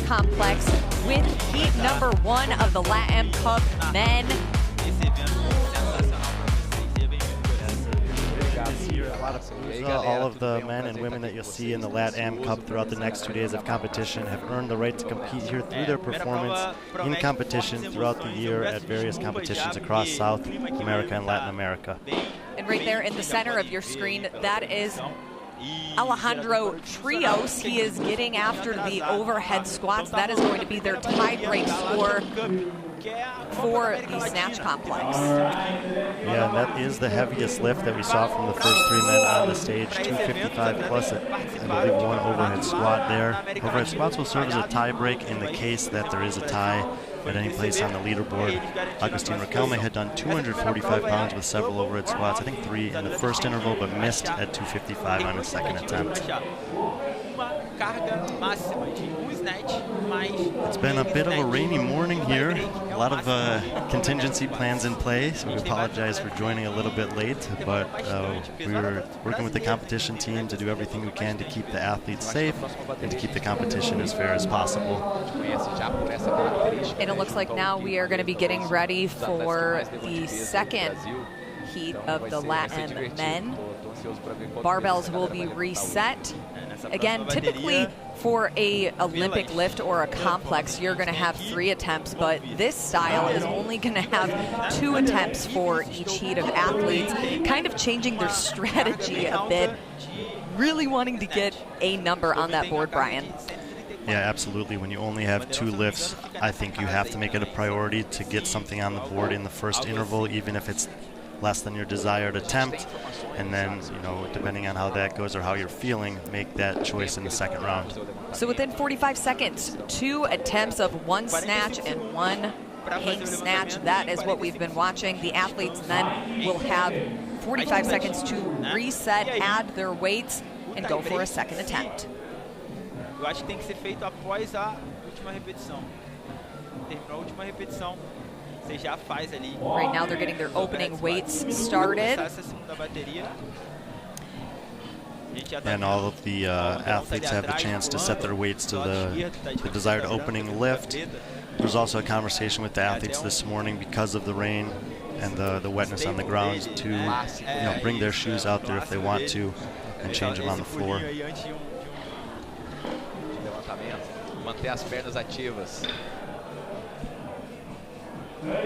complex with heat number 1 of the LatAm Cup men. All of the men and women that you'll see in the LatAm Cup throughout the next 2 days of competition have earned the right to compete here through their performance in competition throughout the year at various competitions across South America and Latin America. And right there in the center of your screen, that is Alejandro Trios. He is getting after the overhead squats. That is going to be their tie-break score for the snatch complex. Yeah, and that is the heaviest lift that we saw from the first 3 men on the stage, 255 plus, I believe, 1 overhead squat there. Overhead squats will serve as a tie break in the case that there is a tie at any place on the leaderboard. Agustin Riquelme had done 245 pounds with several overhead squats, I think 3 in the first interval, but missed at 255 on his second attempt. It's been a bit of a rainy morning here. A lot of contingency plans in place. So we apologize for joining a little bit late, but we were working with the competition team to do everything we can to keep the athletes safe and to keep the competition as fair as possible. And it looks like now we are going to be getting ready for the second heat of the LatAm men. Barbells will be reset. Again, typically for a Olympic lift or a complex, you're going to have 3 attempts, but this style is only going to have 2 attempts for each heat of athletes, kind of changing their strategy a bit, really wanting to get a number on that board, Brian. Yeah, absolutely. When you only have 2 lifts, I think you have to make it a priority to get something on the board in the first interval, even if it's less than your desired attempt, and then, you know, depending on how that goes or how you're feeling, make that choice in the second round. So within 45 seconds, 2 attempts of 1 snatch and 1 hang snatch. That is what we've been watching. The athletes then will have 45 seconds to reset, add their weights, and go for a second attempt. Eu acho que tem que ser feito após a última repetição. Terminou a última repetição. Right now they're getting their opening weights started. And all of the athletes have the chance to set their weights to the desired opening lift. There was also a conversation with the athletes this morning because of the rain and the wetness on the ground to bring their shoes out there if they want to and change them on the floor. Manter as pernas ativas. Got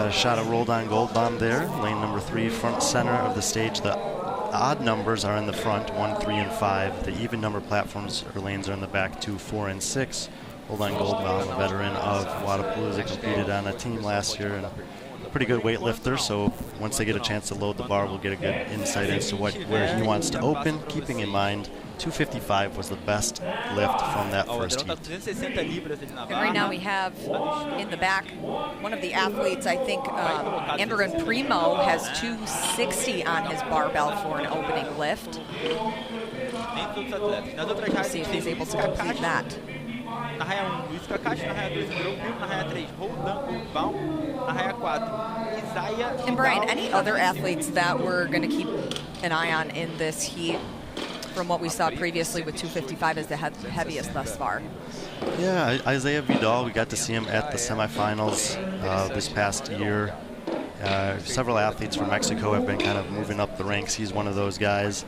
a shot of rolled on gold bomb there. Lane number 3, front center of the stage. The odd numbers are in the front, 1, 3, and 5. The even number platforms or lanes are in the back, 2, 4, and 6. Rolled on gold bomb, a veteran of Wodapalooza, competed on a team last year and a pretty good weightlifter. So once they get a chance to load the bar, we'll get a good insight into where he wants to open, keeping in mind 255 was the best lift from that first heat. And right now we have in the back one of the athletes, I think Andrew Primo has 260 on his barbell for an opening lift. Let's see if he's able to complete that. Na raia 1, Luiz Kakashi, na raia 2, Andreu Primo, na raia 3, Roldan Baum, na raia 4, Isaiah. And Brian, any other athletes that we're going to keep an eye on in this heat from what we saw previously with 255 as the heaviest thus far? Yeah, Isaiah Vidal, we got to see him at the semifinals this past year. Several athletes from Mexico have been kind of moving up the ranks. He's one of those guys.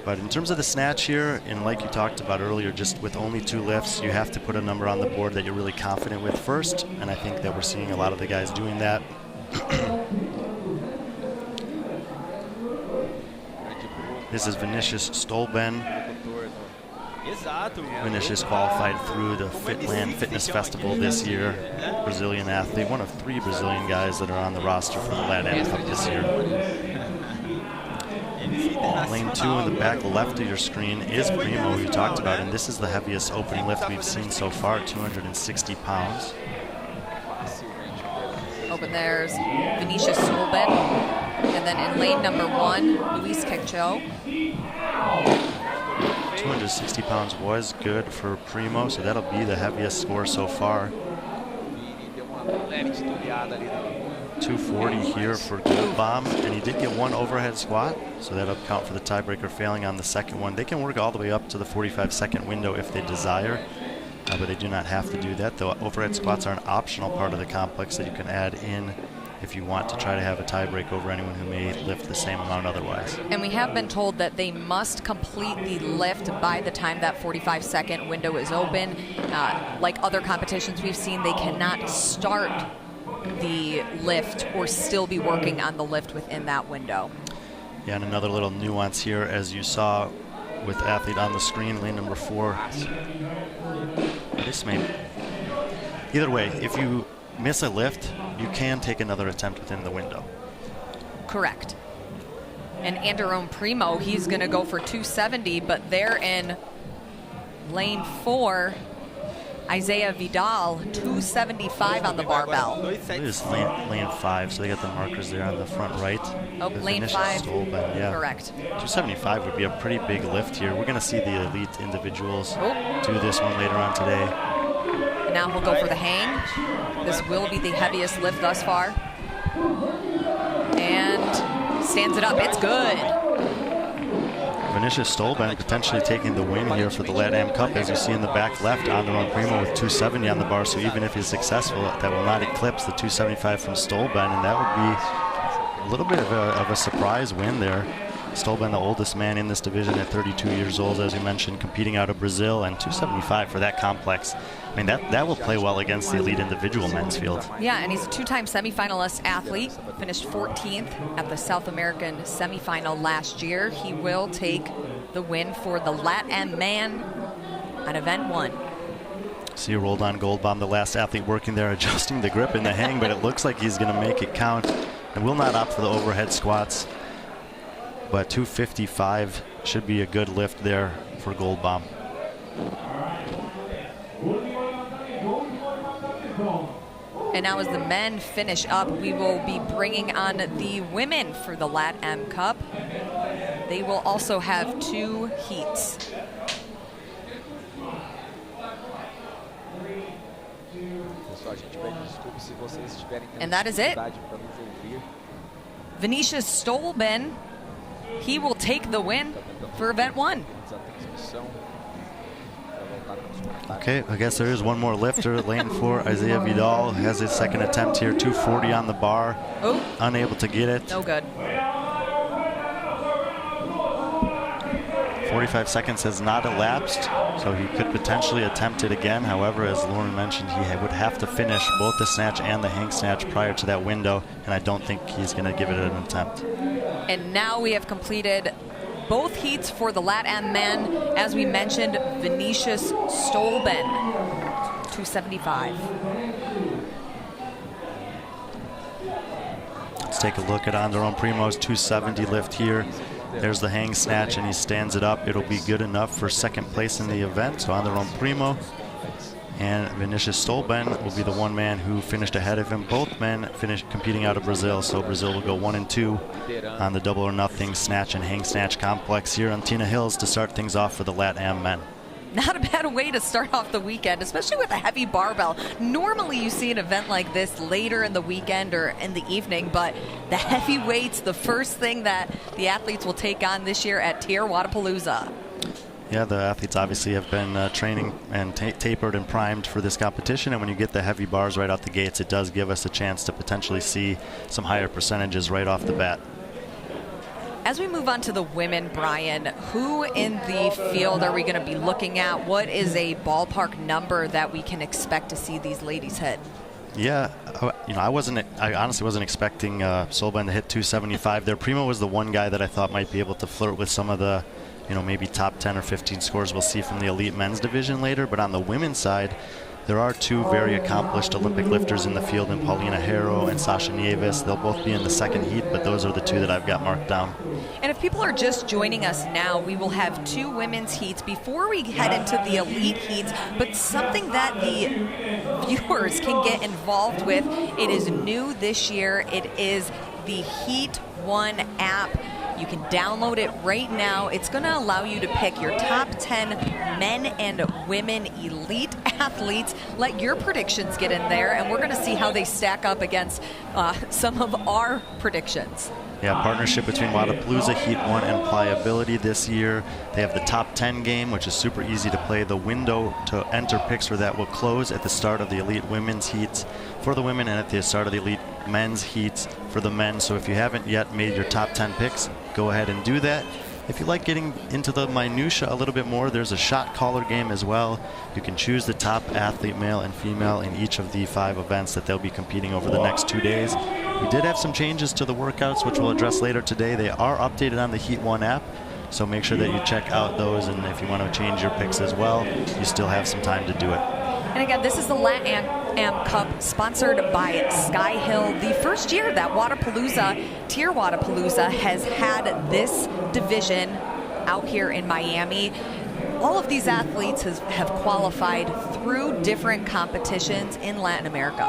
But in terms of the snatch here, and like you talked about earlier, just with only 2 lifts, you have to put a number on the board that you're really confident with first, and I think that we're seeing a lot of the guys doing that. This is Vinicius Stolben. Vinicius qualified through the Fitland Fitness Festival this year. Brazilian athlete, one of 3 Brazilian guys that are on the roster for the LatAm Cup this year. Lane 2 in the back left of your screen is Primo, who you talked about, and this is the heaviest opening lift we've seen so far, 260 pounds. Open there's Vinicius Stolben, and then in lane number 1, Luis Quecho. 260 pounds was good for Primo, so that'll be the heaviest score so far. 240 here for Gold Bomb, and he did get one overhead squat, so that'll count for the tiebreaker failing on the second one. They can work all the way up to the 45-second window if they desire, but they do not have to do that. The overhead squats are an optional part of the complex that you can add in if you want to try to have a tiebreak over anyone who may lift the same amount otherwise. And we have been told that they must complete the lift by the time that 45-second window is open. Like other competitions we've seen, they cannot start the lift or still be working on the lift within that window. Yeah, and another little nuance here, as you saw with the athlete on the screen, lane number 4. This may... Either way, if you miss a lift, you can take another attempt within the window. Correct. And Anderone Primo, he's going to go for 270, but they're in lane 4. Isaiah Vidal, 275 on the barbell. It is lane 5, so they got the markers there on the front right. Oh, lane 5. Stolben, yeah. Correct. 275 would be a pretty big lift here. We're going to see the elite individuals do this one later on today. And now he'll go for the hang. This will be the heaviest lift thus far. And stands it up. It's good. Vinicius Stolben potentially taking the win here for the LatAm Cup, as you see in the back left, Anderone Primo with 270 on the bar. So even if he's successful, that will not eclipse the 275 from Stolben, and that would be a little bit of a surprise win there. Stolben, the oldest man in this division at 32 years old, as you mentioned, competing out of Brazil, and 275 for that complex. I mean, that will play well against the elite individual men's field. Yeah, and he's a two-time semifinalist athlete, finished 14th at the South American semifinal last year. He will take the win for the LatAm man on event 1. See Roldan Goldbaum, the last athlete working there, adjusting the grip in the hang, but it looks like he's going to make it count and will not opt for the overhead squats. But 255 should be a good lift there for Goldbaum. And now as the men finish up, we will be bringing on the women for the LatAm Cup. They will also have 2 heats. And that is it. Vinicius Stolben, he will take the win for event 1. Okay, I guess there is one more lifter. Lane 4, Isaiah Vidal has his second attempt here. 240 on the bar. Oh. Unable to get it. No good. 45 seconds has not elapsed, so he could potentially attempt it again. However, as Lauren mentioned, he would have to finish both the snatch and the hang snatch prior to that window, and I don't think he's going to give it an attempt. And now we have completed both heats for the LatAm men. As we mentioned, Vinicius Stolben, 275. Let's take a look at Anderone Primo's 270 lift here. There's the hang snatch, and he stands it up. It'll be good enough for second place in the event. So Anderone Primo and Vinicius Stolben will be the one man who finished ahead of him. Both men finished competing out of Brazil, so Brazil will go 1 and 2 on the double or nothing snatch and hang snatch complex here on Tina Hills to start things off for the LatAm men. Not a bad way to start off the weekend, especially with a heavy barbell. Normally you see an event like this later in the weekend or in the evening, but the heavy weights, the first thing that the athletes will take on this year at TYR Wodapalooza. Yeah, the athletes obviously have been training and tapered and primed for this competition, and when you get the heavy bars right out the gates, it does give us a chance to potentially see some higher percentages right off the bat. As we move on to the women, Brian, who in the field are we going to be looking at? What is a ballpark number that we can expect to see these ladies hit? Yeah, I honestly wasn't expecting Stolben to hit 275 there. Primo was the one guy that I thought might be able to flirt with some of the, maybe top 10 or 15 scores we'll see from the elite men's division later. But on the women's side, there are 2 very accomplished Olympic lifters in the field, in Paulina Herro and Sasha Nieves. They'll both be in the second heat, but those are the 2 that I've got marked down. And if people are just joining us now, we will have 2 women's heats before we head into the elite heats, but something that the viewers can get involved with. It is new this year. It is the Heat 1 app. You can download it right now. It's going to allow you to pick your top 10 men and women elite athletes. Let your predictions get in there, and we're going to see how they stack up against some of our predictions. Yeah, partnership between Wodapalooza, Heat 1, and Pliability this year. They have the top 10 game, which is super easy to play. The window to enter picks for that will close at the start of the elite women's heats for the women and at the start of the elite men's heats for the men. So if you haven't yet made your top 10 picks, go ahead and do that. If you like getting into the minutia a little bit more, there's a shot caller game as well. You can choose the top athlete, male and female, in each of the 5 events that they'll be competing over the next 2 days. We did have some changes to the workouts, which we'll address later today. They are updated on the Heat 1 app, so make sure that you check out those, and if you want to change your picks as well, you still have some time to do it. And again, this is the LatAm Cup sponsored by Sky Hill. The first year that Wodapalooza, TYR Wodapalooza, has had this division out here in Miami. All of these athletes have qualified through different competitions in Latin America.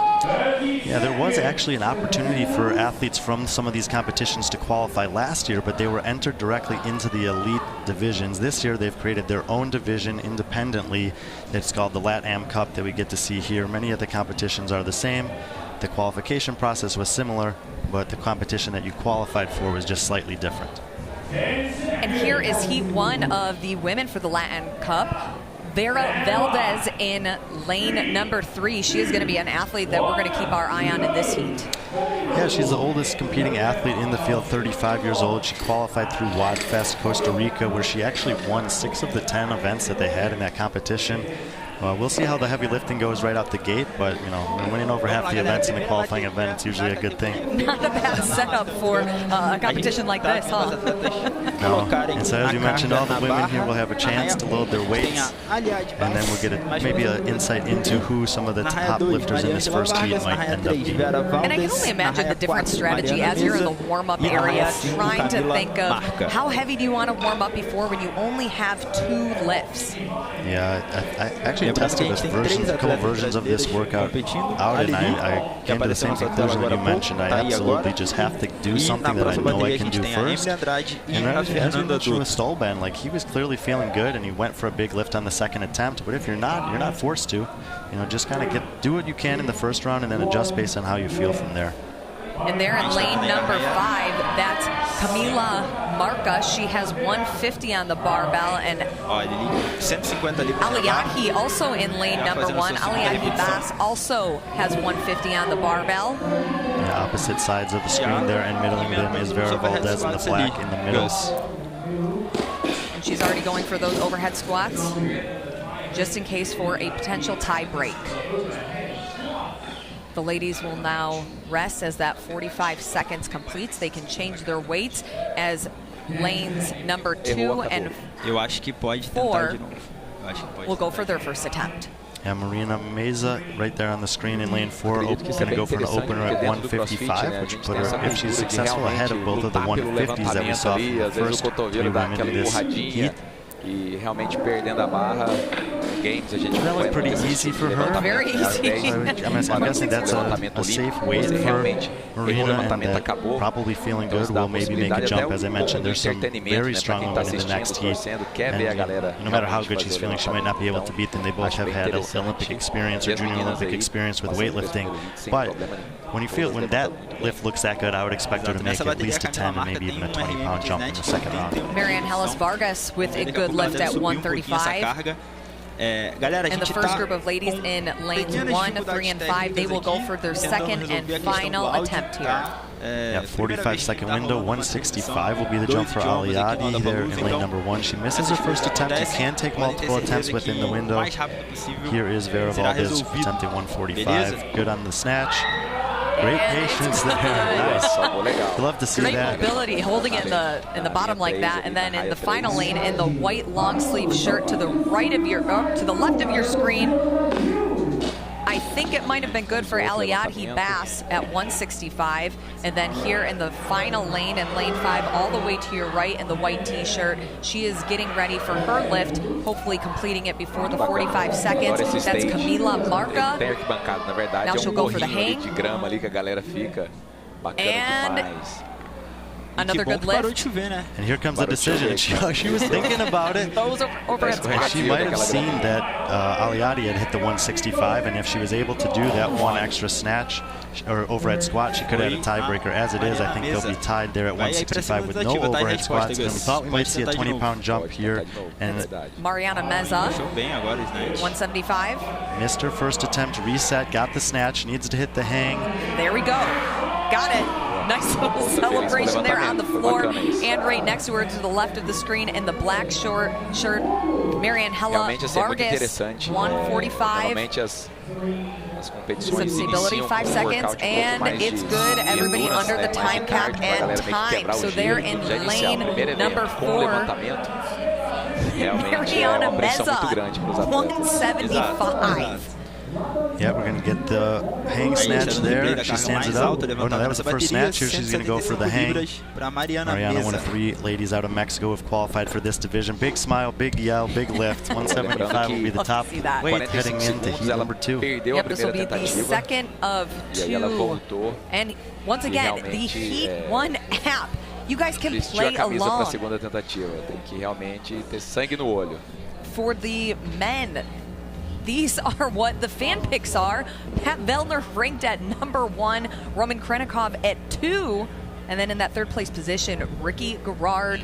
Yeah, there was actually an opportunity for athletes from some of these competitions to qualify last year, but they were entered directly into the elite divisions. This year they've created their own division independently. It's called the LatAm Cup that we get to see here. Many of the competitions are the same. The qualification process was similar, but the competition that you qualified for was just slightly different. And here is Heat 1 of the women for the LatAm Cup. Vera Valdez in lane number 3. She is going to be an athlete that we're going to keep our eye on in this heat. Yeah, she's the oldest competing athlete in the field, 35 years old. She qualified through WODFest Costa Rica, where she actually won 6 of the 10 events that they had in that competition. We'll see how the heavy lifting goes right out the gate, but you know, winning over half the events in the qualifying event, it's usually a good thing. Not a bad setup for a competition like this, huh? No, and so as you mentioned, all the women here will have a chance to load their weights, and then we'll get maybe an insight into who some of the top lifters in this first heat might end up being. And I can only imagine the different strategy as you're in the warm-up area, trying to think of how heavy do you want to warm up before when you only have 2 lifts. Yeah, I actually tested a couple versions of this workout out, and I came to the same conclusion that you mentioned. I absolutely just have to do something that I know I can do first. And as we mentioned with Stolban, like, he was clearly feeling good and he went for a big lift on the second attempt. But if you're not forced to. You know, just kind of do what you can in the first round and then adjust based on how you feel from there. And there in lane number 5, that's Camila Marca. She has 150 on the barbell. And Aliahi also in lane number 1. Aliahi Bass also has 150 on the barbell. Yeah, opposite sides of the screen there, and middling them is Vera Valdez in the black in the middle. And she's already going for those overhead squats, just in case for a potential tie break. The ladies will now rest as that 45 seconds completes. They can change their weights as lanes number 2 and 4 will go for their first attempt. Yeah, Marina Meza right there on the screen in lane 4, going to go for an opener at 155, which put her, if she's successful, ahead of both of the 150s that we saw from the first 3 women in this heat. E realmente perdendo a barra. Games, a gente that was pretty easy for her. Very easy. I'm guessing that's a safe weight for Marina, and that probably feeling good will maybe make a jump. As I mentioned, there's some very strong women in the next heat, and no matter how good she's feeling, she might not be able to beat them. They both have had Olympic experience or junior Olympic experience with weightlifting, but when that lift looks that good, I would expect her to make at least a 10 and maybe even a 20-pound jump in the second round. Marianne Hellas Vargas with a good lift at 135. And the first group of ladies in lanes 1, 3, and 5, they will go for their second and final attempt here. Yeah, 45-second window, 165 will be the jump for Aliadi there in lane number 1. She misses her first attempt. You can take multiple attempts within the window. Here is Vera Valdez attempting 145. Good on the snatch. Great patience there. Nice. Love to see that. Great mobility, holding it in the bottom like that, and then in the final lane in the white long sleeve shirt to the right of your, to the left of your screen. I think it might have been good for Aliahi Bass at 165, and then here in the final lane in lane 5, all the way to your right in the white t-shirt, she is getting ready for her lift, hopefully completing it before the 45 seconds. That's Camila Marca. Now she'll go for the hang. And Another good lift. And here comes the decision. She was thinking about it. Those overhead squats. She might have seen that Aliati had hit the 165, and if she was able to do that one extra snatch or overhead squat, she could have had a tiebreaker. As it is, I think they'll be tied there at 165 with no overhead squats. And we thought we might see a 20-pound jump here. And Mariana Meza, 175. missed her first attempt, reset, got the snatch, needs to hit the hang. There we go. Got it. Nice little celebration there on the floor. And right next to her to the left of the screen in the black shirt, Marianela Vargas, 145. Some stability, 5 seconds, and it's good. Everybody under the time cap and time. So they're in lane number 4. Mariana Meza, 175. Yeah, we're going to get the hang snatch there. She stands it up. Oh, no, that was the first snatch. Here she's going to go for the hang. Mariana, one of 3 ladies out of Mexico, have qualified for this division. Big smile, big yell, big lift. 175 will be the top weight heading into heat number 2. Yep, this will be the second of 2. And once again, the Heat 1 app. You guys can play along. For the men, these are what the fan picks are. Pat Vellner ranked at number 1, Roman Krenikov at 2, and then in that 3rd place position, Ricky Garrard.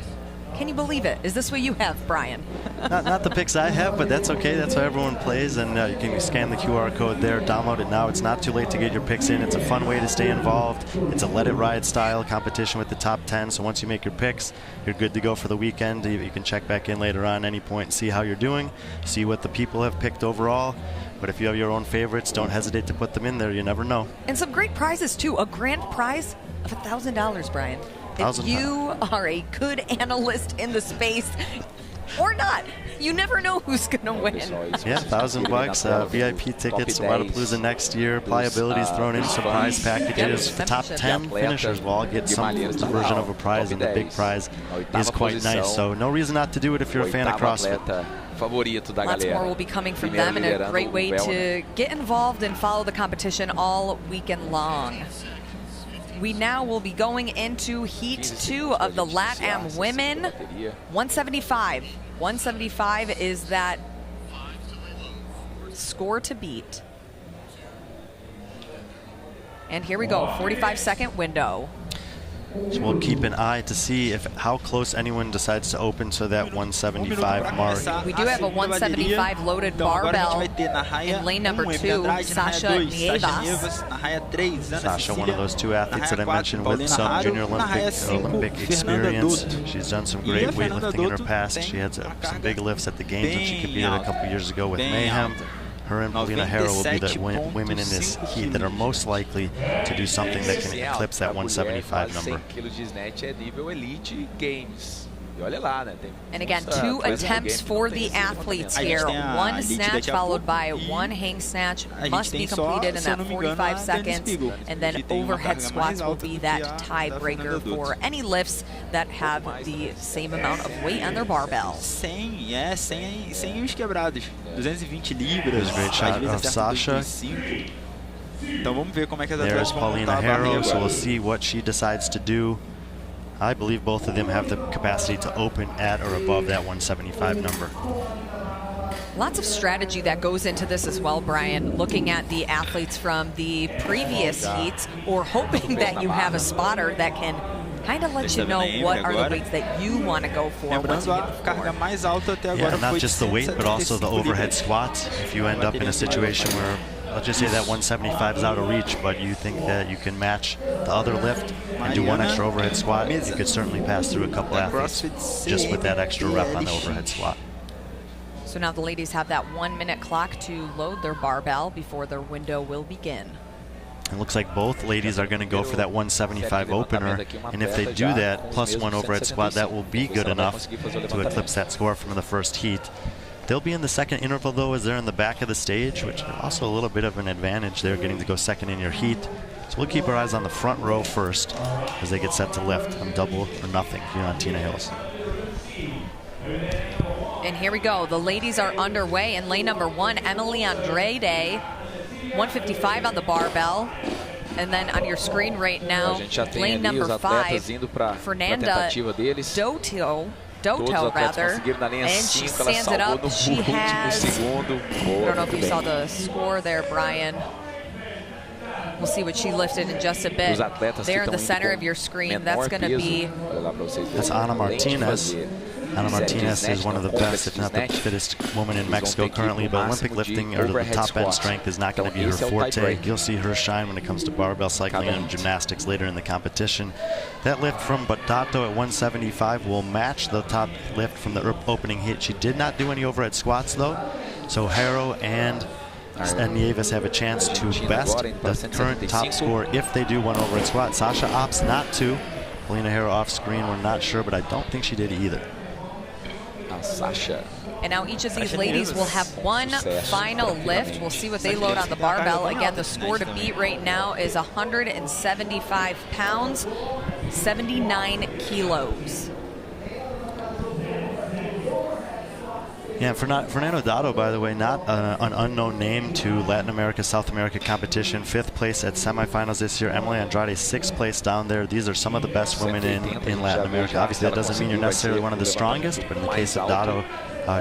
Can you believe it? Is this what you have, Brian? Not the picks I have, but that's okay. That's how everyone plays, and you can scan the QR code there, download it now. It's not too late to get your picks in. It's a fun way to stay involved. It's a let it ride style competition with the top 10, so once you make your picks, you're good to go for the weekend. You can check back in later on any point and see how you're doing, see what the people have picked overall. But if you have your own favorites, don't hesitate to put them in there. You never know. And some great prizes, too. A grand prize of $1,000, Brian. If you are a good analyst in the space, or not, you never know who's going to win. Yeah, $1,000, VIP tickets to Wodapalooza next year, pliabilities thrown in, some prize packages. The top 10 finishers will all get some version of a prize, and the big prize is quite nice. So no reason not to do it if you're a fan of CrossFit. Lots more will be coming from them, and a great way to get involved and follow the competition all weekend long. We now will be going into Heat 2 of the LatAm women. 175. 175 is that score to beat. And here we go, 45-second window. So we'll keep an eye to see how close anyone decides to open to that 175 mark. We do have a 175 loaded barbell in lane number 2, Sasha Nievas. Sasha, one of those 2 athletes that I mentioned with some junior Olympic experience. She's done some great weightlifting in her past. She had some big lifts at the games when she competed a couple years ago with Mayhem. Her and Paulina Harrow will be the women in this heat that are most likely to do something that can eclipse that 175 number. And again, 2 attempts for the athletes here. 1 snatch followed by 1 hang snatch must be completed in that 45 seconds. And then overhead squats will be that tiebreaker for any lifts that have the same amount of weight on their barbell. 100 os quebrados. 220 libras. There's a great shot of Sasha. There's Paulina Harrow, so we'll see what she decides to do. I believe both of them have the capacity to open at or above that 175 number. Lots of strategy that goes into this as well, Brian, looking at the athletes from the previous heats or hoping that you have a spotter that can kind of let you know what are the weights that you want to go for once you get the floor. Yeah, not just the weight, but also the overhead squats. If you end up in a situation where, let's just say that 175 is out of reach, but you think that you can match the other lift and do 1 extra overhead squat, you could certainly pass through a couple athletes just with that extra rep on the overhead squat. So now the ladies have that 1 minute clock to load their barbell before their window will begin. It looks like both ladies are going to go for that 175 opener, and if they do that, plus 1 overhead squat, that will be good enough to eclipse that score from the first heat. They'll be in the second interval, though, as they're in the back of the stage, which is also a little bit of an advantage there, getting to go second in your heat. So we'll keep our eyes on the front row first as they get set to lift on double or nothing here on Tina Hills. And here we go. The ladies are underway in lane number 1, Emily Andrade, 155 on the barbell. And then on your screen right now, A gente já tem lane ali os number 5, atletas indo para a Fernanda tentativa deles. Doto Todos os atletas rather, conseguiram na linha and she 5, ela stands it salvou up. no She último has, segundo. I Boa, don't know if muito you saw bem. the score there, Brian. We'll see what she lifted in just a bit. Os atletas There in que the estão center indo of your com screen, menor that's going to peso. be Olha lá pra vocês verem. That's Ana Além de Martinez. fazer Ana série de Martinez snatch, is one of the não best, if completo de not the snatch, fittest woman in eles vão Mexico ter que ir currently, pro but Olympic máximo de lifting or the overhead top end squats. strength is not going to Então, be her esse é o forte. tie-break. You'll see her shine when it comes to barbell cycling Cada and hit. gymnastics later in the competition. That lift from Batato at 175 will match the top lift from the opening hit. She did not do any overhead squats though, so Harrow and Nieves have a chance to best the current top score if they do one overhead squat. Sasha opts not to. Paulina Harrow off screen, we're not sure, but I don't think she did either. Sasha. And now each of these ladies will have one final lift. We'll see what they load on the barbell. Again, the score to beat right now is 175 pounds, 79 kilos. Yeah, Fernando Dado, by the way, not an unknown name to Latin America, South America competition. 5th place at semifinals this year. Emily Andrade, 6th place down there. These are some of the best women in Latin America. Obviously, that doesn't mean you're necessarily one of the strongest, but in the case of Dado,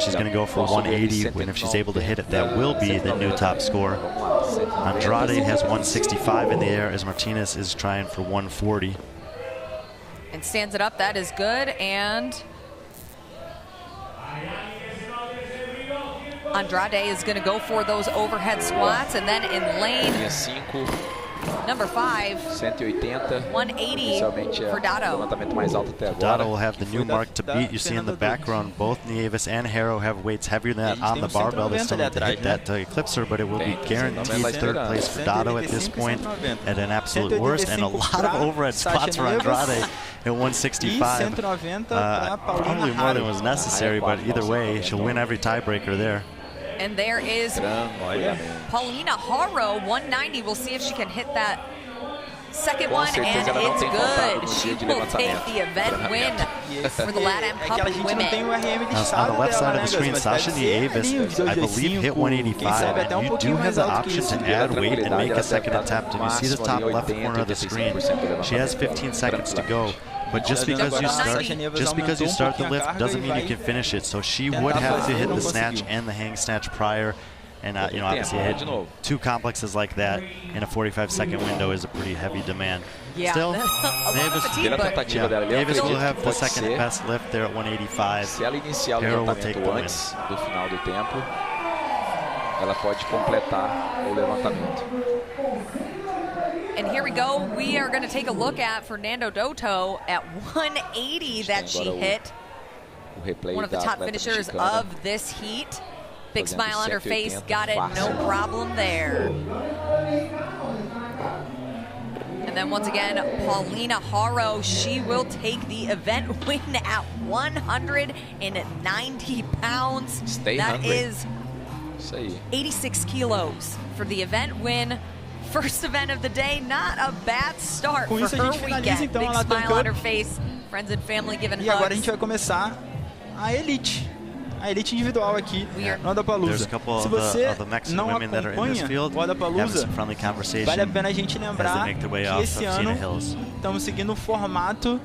she's going to go for 180, and if she's able to hit it, that will be the new top score. Andrade has 165 in the air as Martinez is trying for 140. And stands it up, that is good, and Andrade is going to go for those overhead squats, and then in lane number 5, 180, 180 for Dado. levantamento mais alto até agora. Dado will have the new mark to beat. You see in the background, both Nieves and Harrow have weights heavier than that on the barbell. They still need to hit that to eclipse her, but it will be guaranteed 3rd place for Dado at this point at an absolute worst, and a lot of overhead squats for Andrade at 165. Probably more than was necessary, but either way, she'll win every tiebreaker there. And there is Paulina Harrow, 190. We'll see if she can hit that second one, and it's good. She will take the event win for the LatAm Cup women. On the left side of the screen, Sasha Nieves, I believe, hit 185, and you do have the option to add weight and make a second attempt. If you see the top left corner of the screen, she has 15 seconds to go. But just because you start the lift doesn't mean you can finish it. So she would have to hit the snatch and the hang snatch prior. And obviously hit 2 complexes like that in a 45-second window is a pretty heavy demand. Yeah, Still, Nieves will have the Pode second ser. best lift there at 185. Se ela iniciar o Harrow will take the levantamento win. antes do final do tempo, ela pode completar o levantamento. And here we go. We are going to take a look at Fernando Doto at 180 that she hit. O replay One of the da top atleta finishers mexicana. of this heat. Big Fazendo smile on her face. 180 Got it. No fácil. problem there. And then once again, Paulina Harrow, she will take the event win at 190 pounds. Stay That hungry. is Isso aí. 86 kilos for the event win. First event of the day, not a bad start Com for isso a her gente finaliza weekend. então Big a LatAm smile on her Cup. face. Friends and family giving E agora a hugs. gente vai começar a elite. A elite individual aqui no There's Wodapalooza. a couple Se of você the Mexican não women that are in this acompanha field o having Wodapalooza, some friendly conversation vale a pena a gente as they lembrar make their way que off esse of ano Cena Hills. estamos seguindo o formato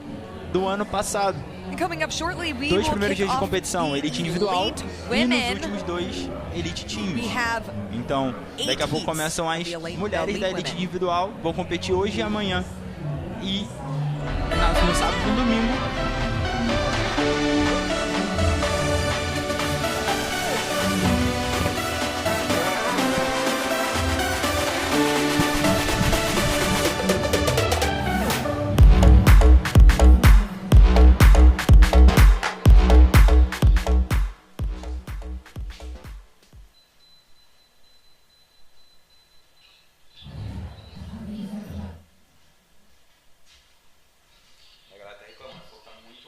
do ano passado. And coming up shortly, we 2 will primeiros kick dias de off competição, the elite individual, elite e nos women. últimos 2, elite We teams. have Então, 8 daqui a pouco heats começam as of the elite mulheres da elite women. individual, vão competir hoje e amanhã. E no sábado e no domingo. A galera tá reclamando, falou que tá muito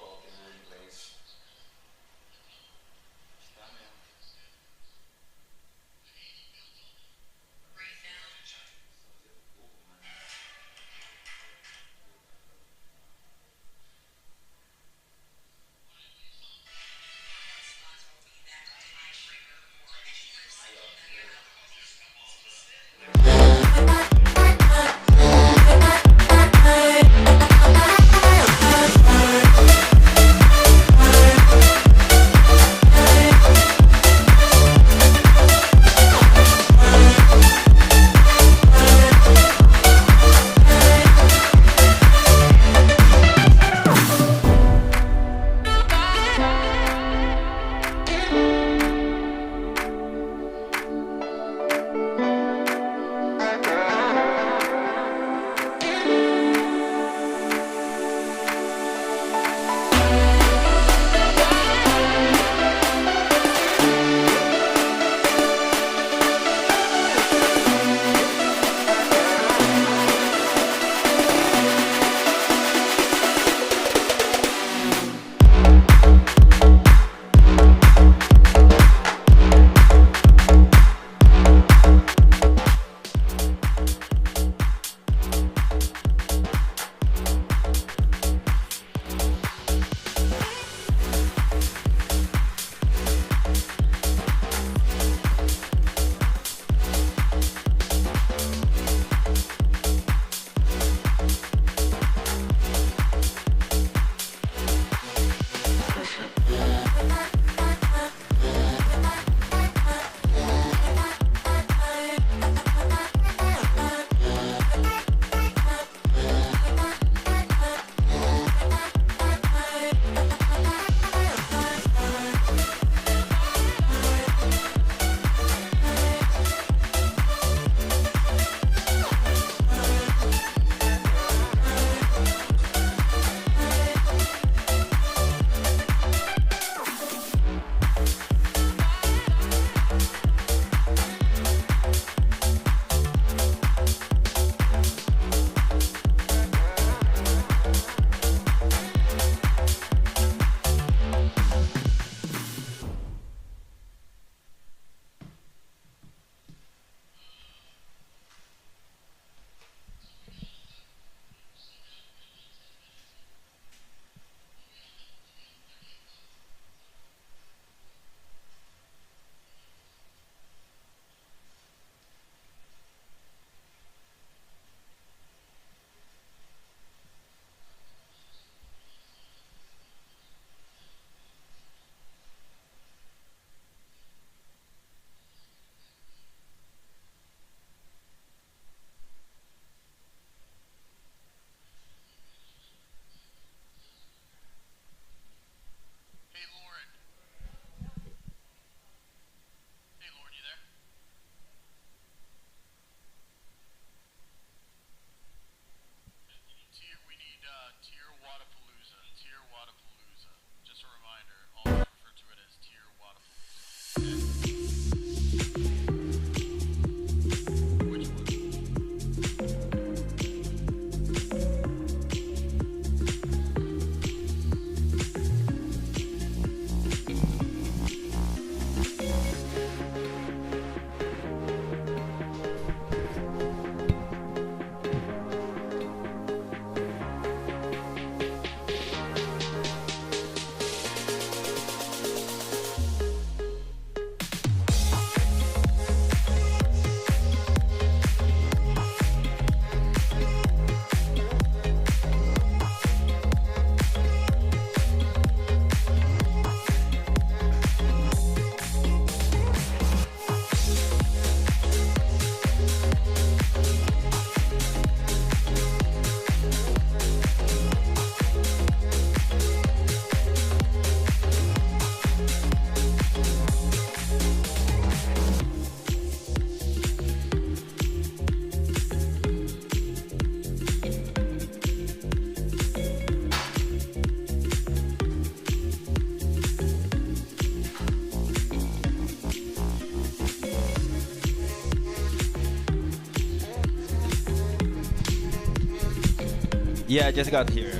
Yeah, I just got here.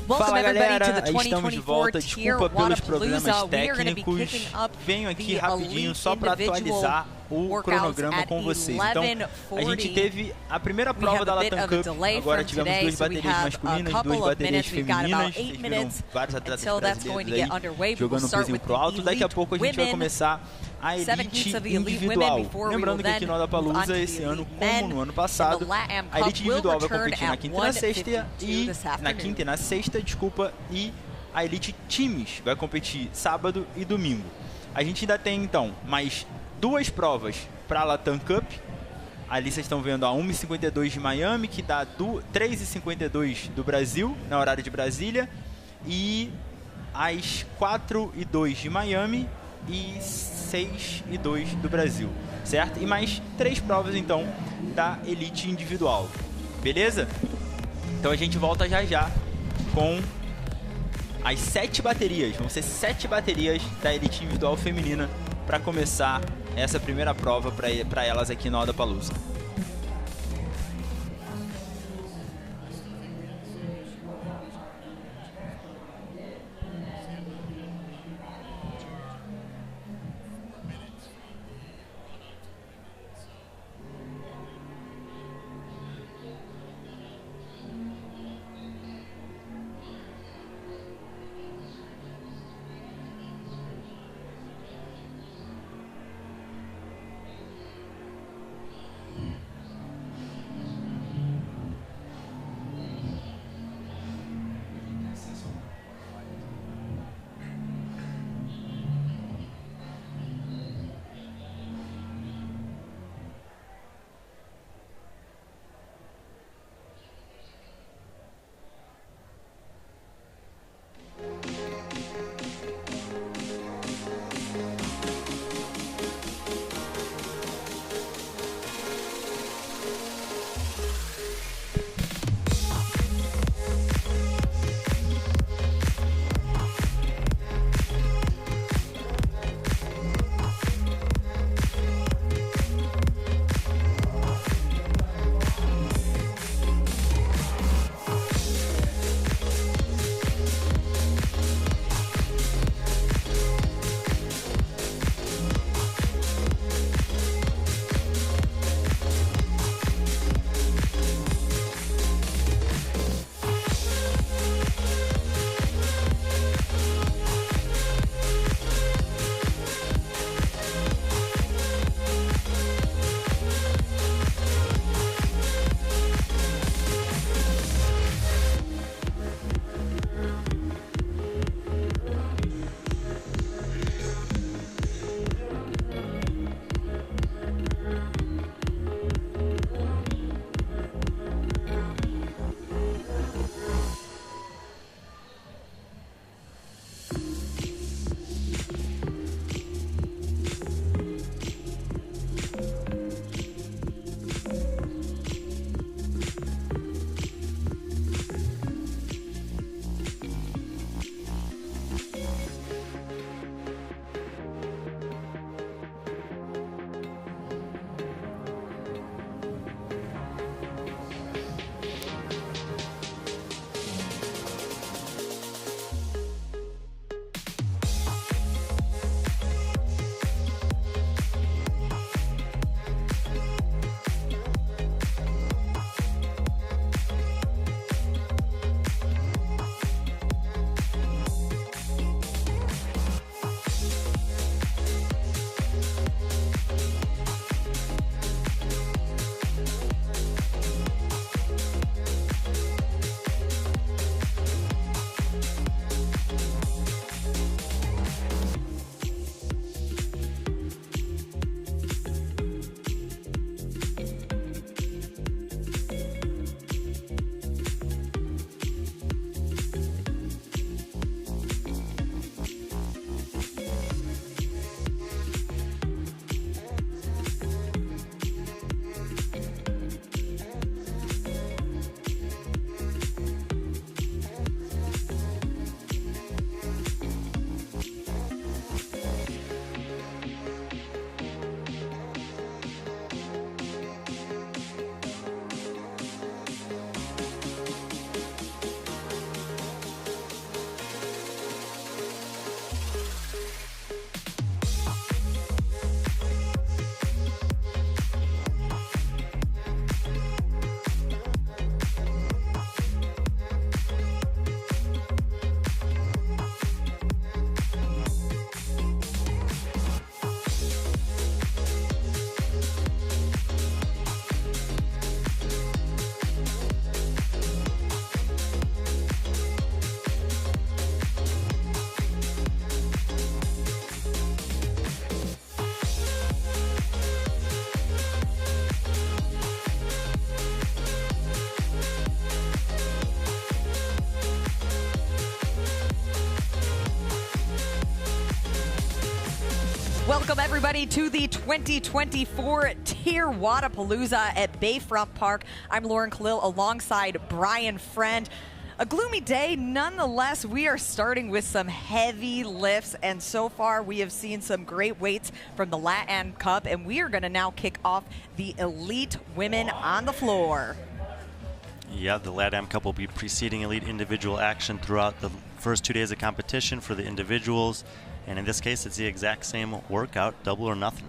Welcome Fala everybody galera, to the estamos de 2024 volta. TYR Desculpa pelos problemas Wodapalooza. We are going to be técnicos. picking up Venho aqui the rapidinho elite só para atualizar o workouts cronograma at com vocês. Então, a gente teve a primeira prova da LatAm Cup. Agora tivemos duas baterias masculinas, duas baterias femininas. Vocês viram vários atletas brasileiros aí jogando um pezinho pro alto. Daqui a pouco a gente vai começar a elite individual. Lembrando que aqui no Wodapalooza, esse ano, como no ano passado, a elite individual vai competir na quinta e na sexta, e a elite times vai competir sábado e domingo. A gente ainda tem então mais duas provas para a LatAm Cup. Ali vocês estão vendo a 1h52 de Miami, que dá 3h52 do Brasil, na horário de Brasília, e às 4h02 de Miami e 6h02 do Brasil, certo? E mais três provas então da elite individual, beleza? Então a gente volta já já com as 7 baterias. Vão ser 7 baterias da elite individual feminina para começar essa primeira prova para elas aqui no Wodapalooza. Welcome everybody to the 2024 TYR Wodapalooza at Bayfront Park. I'm Lauren Khalil alongside Brian Friend. A gloomy day, nonetheless. We are starting with some heavy lifts, and so far we have seen some great weights from the LatAm Cup, and we are going to now kick off the elite women on the floor. Yeah, the LatAm Cup will be preceding elite individual action throughout the first 2 days of competition for the individuals. And in this case, it's the exact same workout, double or nothing.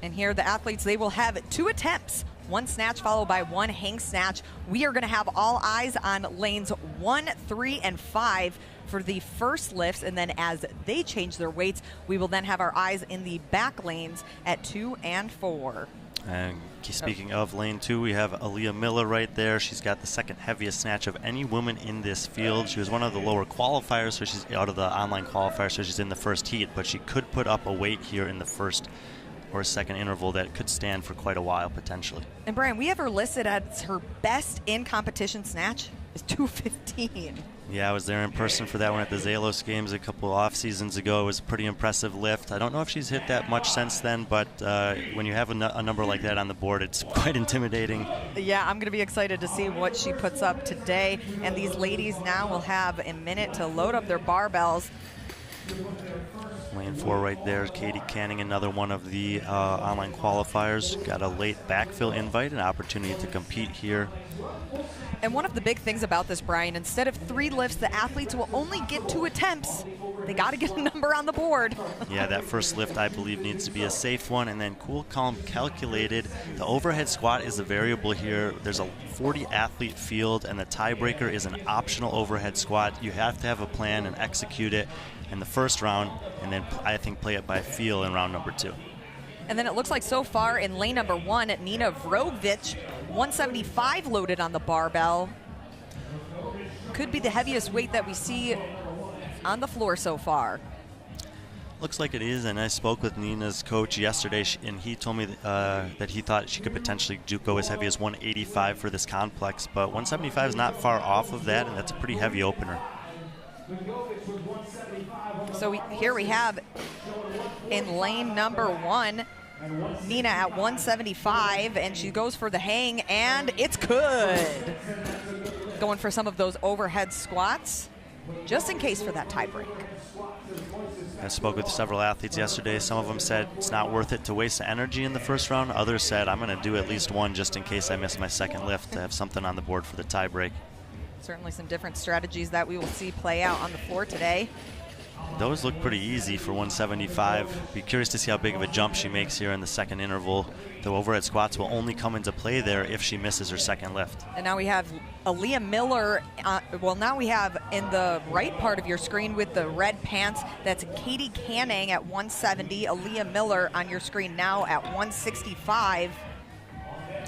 And here the athletes, they will have 2 attempts, 1 snatch followed by 1 hang snatch. We are going to have all eyes on lanes 1, 3, and 5 for the first lifts. And then as they change their weights, we will then have our eyes in the back lanes at 2 and 4. And speaking of lane 2, we have Aaliyah Miller right there. She's got the second heaviest snatch of any woman in this field. She was one of the lower qualifiers, so she's out of the online qualifier, so she's in the first heat, but she could put up a weight here in the first or second interval that could stand for quite a while potentially. And Brian, we have her listed as her best in competition snatch is 215. Yeah, I was there in person for that one at the Zalos Games a couple off seasons ago. It was a pretty impressive lift. I don't know if she's hit that much since then, but when you have a number like that on the board, it's quite intimidating. Yeah, I'm going to be excited to see what she puts up today. And these ladies now will have a minute to load up their barbells. Lane 4 right there, Katie Canning, another one of the online qualifiers. Got a late backfill invite, an opportunity to compete here. And one of the big things about this, Brian, instead of 3 lifts, the athletes will only get 2 attempts. They got to get a number on the board. Yeah, that first lift, I believe, needs to be a safe one. And then cool, calm, calculated. The overhead squat is a variable here. There's a 40-athlete field, and the tiebreaker is an optional overhead squat. You have to have a plan and execute it in the first round, and then I think play it by feel in round number 2. And then it looks like so far in lane number 1, Nina Vrogovic, 175 loaded on the barbell. Could be the heaviest weight that we see on the floor so far. Looks like it is, and I spoke with Nina's coach yesterday, and he told me that he thought she could potentially go as heavy as 185 for this complex, but 175 is not far off of that, and that's a pretty heavy opener. So here we have in lane number 1, Nina at 175, and she goes for the hang, and it's good. Going for some of those overhead squats, just in case for that tie break. I spoke with several athletes yesterday. Some of them said it's not worth it to waste energy in the first round. Others said I'm going to do at least 1 just in case I miss my second lift to have something on the board for the tie break. Certainly some different strategies that we will see play out on the floor today. Those look pretty easy for 175. Be curious to see how big of a jump she makes here in the second interval. The overhead squats will only come into play there if she misses her second lift. And now we have Aaliyah Miller. Now we have in the right part of your screen with the red pants, that's Katie Canning at 170. Aaliyah Miller on your screen now at 165.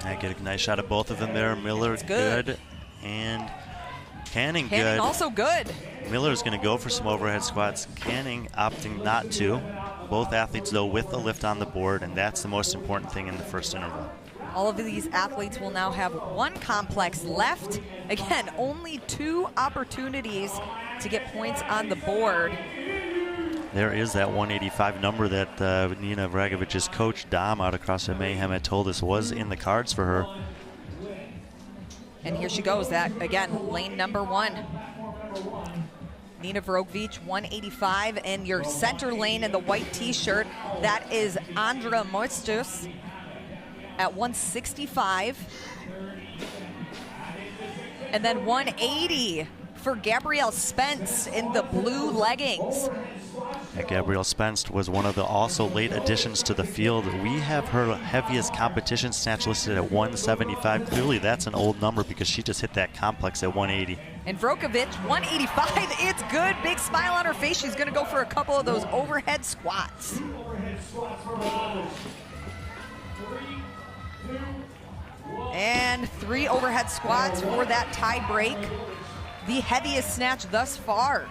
I get a nice shot of both of them there. Miller good. And Canning good. Also good. Miller's going to go for some overhead squats. Canning opting not to. Both athletes, though, with a lift on the board, and that's the most important thing in the first interval. All of these athletes will now have 1 complex left. Again, only 2 opportunities to get points on the board. There is that 185 number that Nina Vragovic's coach, Dom, out across at Mayhem, had told us was in the cards for her. And here she goes, that again, lane number 1. Nina Vrogovic, 185, and your center lane in the white t-shirt, that is Andra Moistus at 165. And then 180 for Gabrielle Spence in the blue leggings. Yeah, Gabrielle Spence was one of the also late additions to the field. We have her heaviest competition snatch listed at 175. Clearly that's an old number because she just hit that complex at 180. And Vrogovic, 185, it's good. Big smile on her face. She's gonna go for a couple of those overhead squats. And 3 overhead squats for that tie break. The heaviest snatch thus far.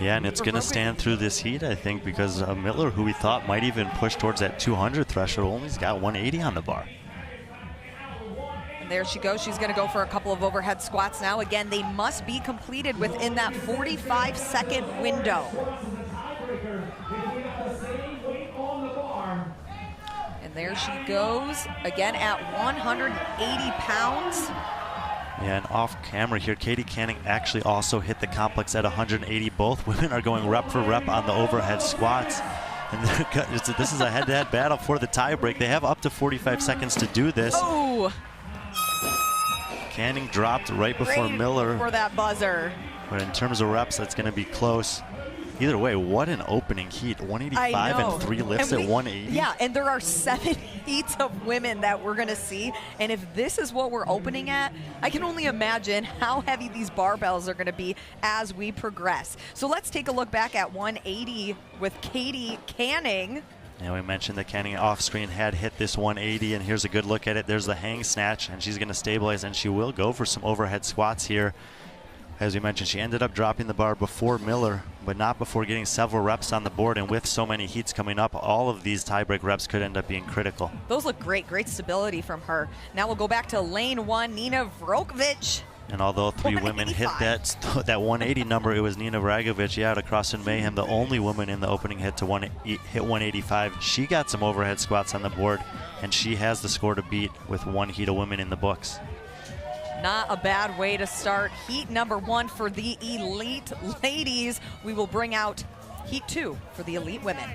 Yeah, and it's going to stand through this heat, I think, because Miller, who we thought might even push towards that 200 threshold, only's got 180 on the bar. And there she goes. She's going to go for a couple of overhead squats now. Again, they must be completed within that 45-second window. there she goes, again at 180 pounds. Yeah, and off camera here, Katie Canning actually also hit the complex at 180. Both women are going rep for rep on the overhead squats. And this is a head-to-head battle for the tiebreak. They have up to 45 seconds to do this. Oh! Canning dropped right before Miller. For that buzzer. But in terms of reps, that's going to be close. Either way, what an opening heat. 185 and 3 lifts at 180. Yeah, and there are 7 heats of women that we're going to see. And if this is what we're opening at, I can only imagine how heavy these barbells are going to be as we progress. So let's take a look back at 180 with Katie Canning. Yeah, we mentioned that Canning off screen had hit this 180, and here's a good look at it. There's the hang snatch, and she's going to stabilize, and she will go for some overhead squats here. As we mentioned, she ended up dropping the bar before Miller, but not before getting several reps on the board. And with so many heats coming up, all of these tiebreak reps could end up being critical. Those look great. Great stability from her. Now we'll go back to lane 1, Nina Vrokovic. And although 3 women hit that 180 number, it was Nina Vragovic, out of Cross and Mayhem, the only woman in the opening hit to hit 185. She got some overhead squats on the board, and she has the score to beat with 1 heat of women in the books. Not a bad way to start heat number 1 for the elite ladies. We will bring out heat 2 for the elite women.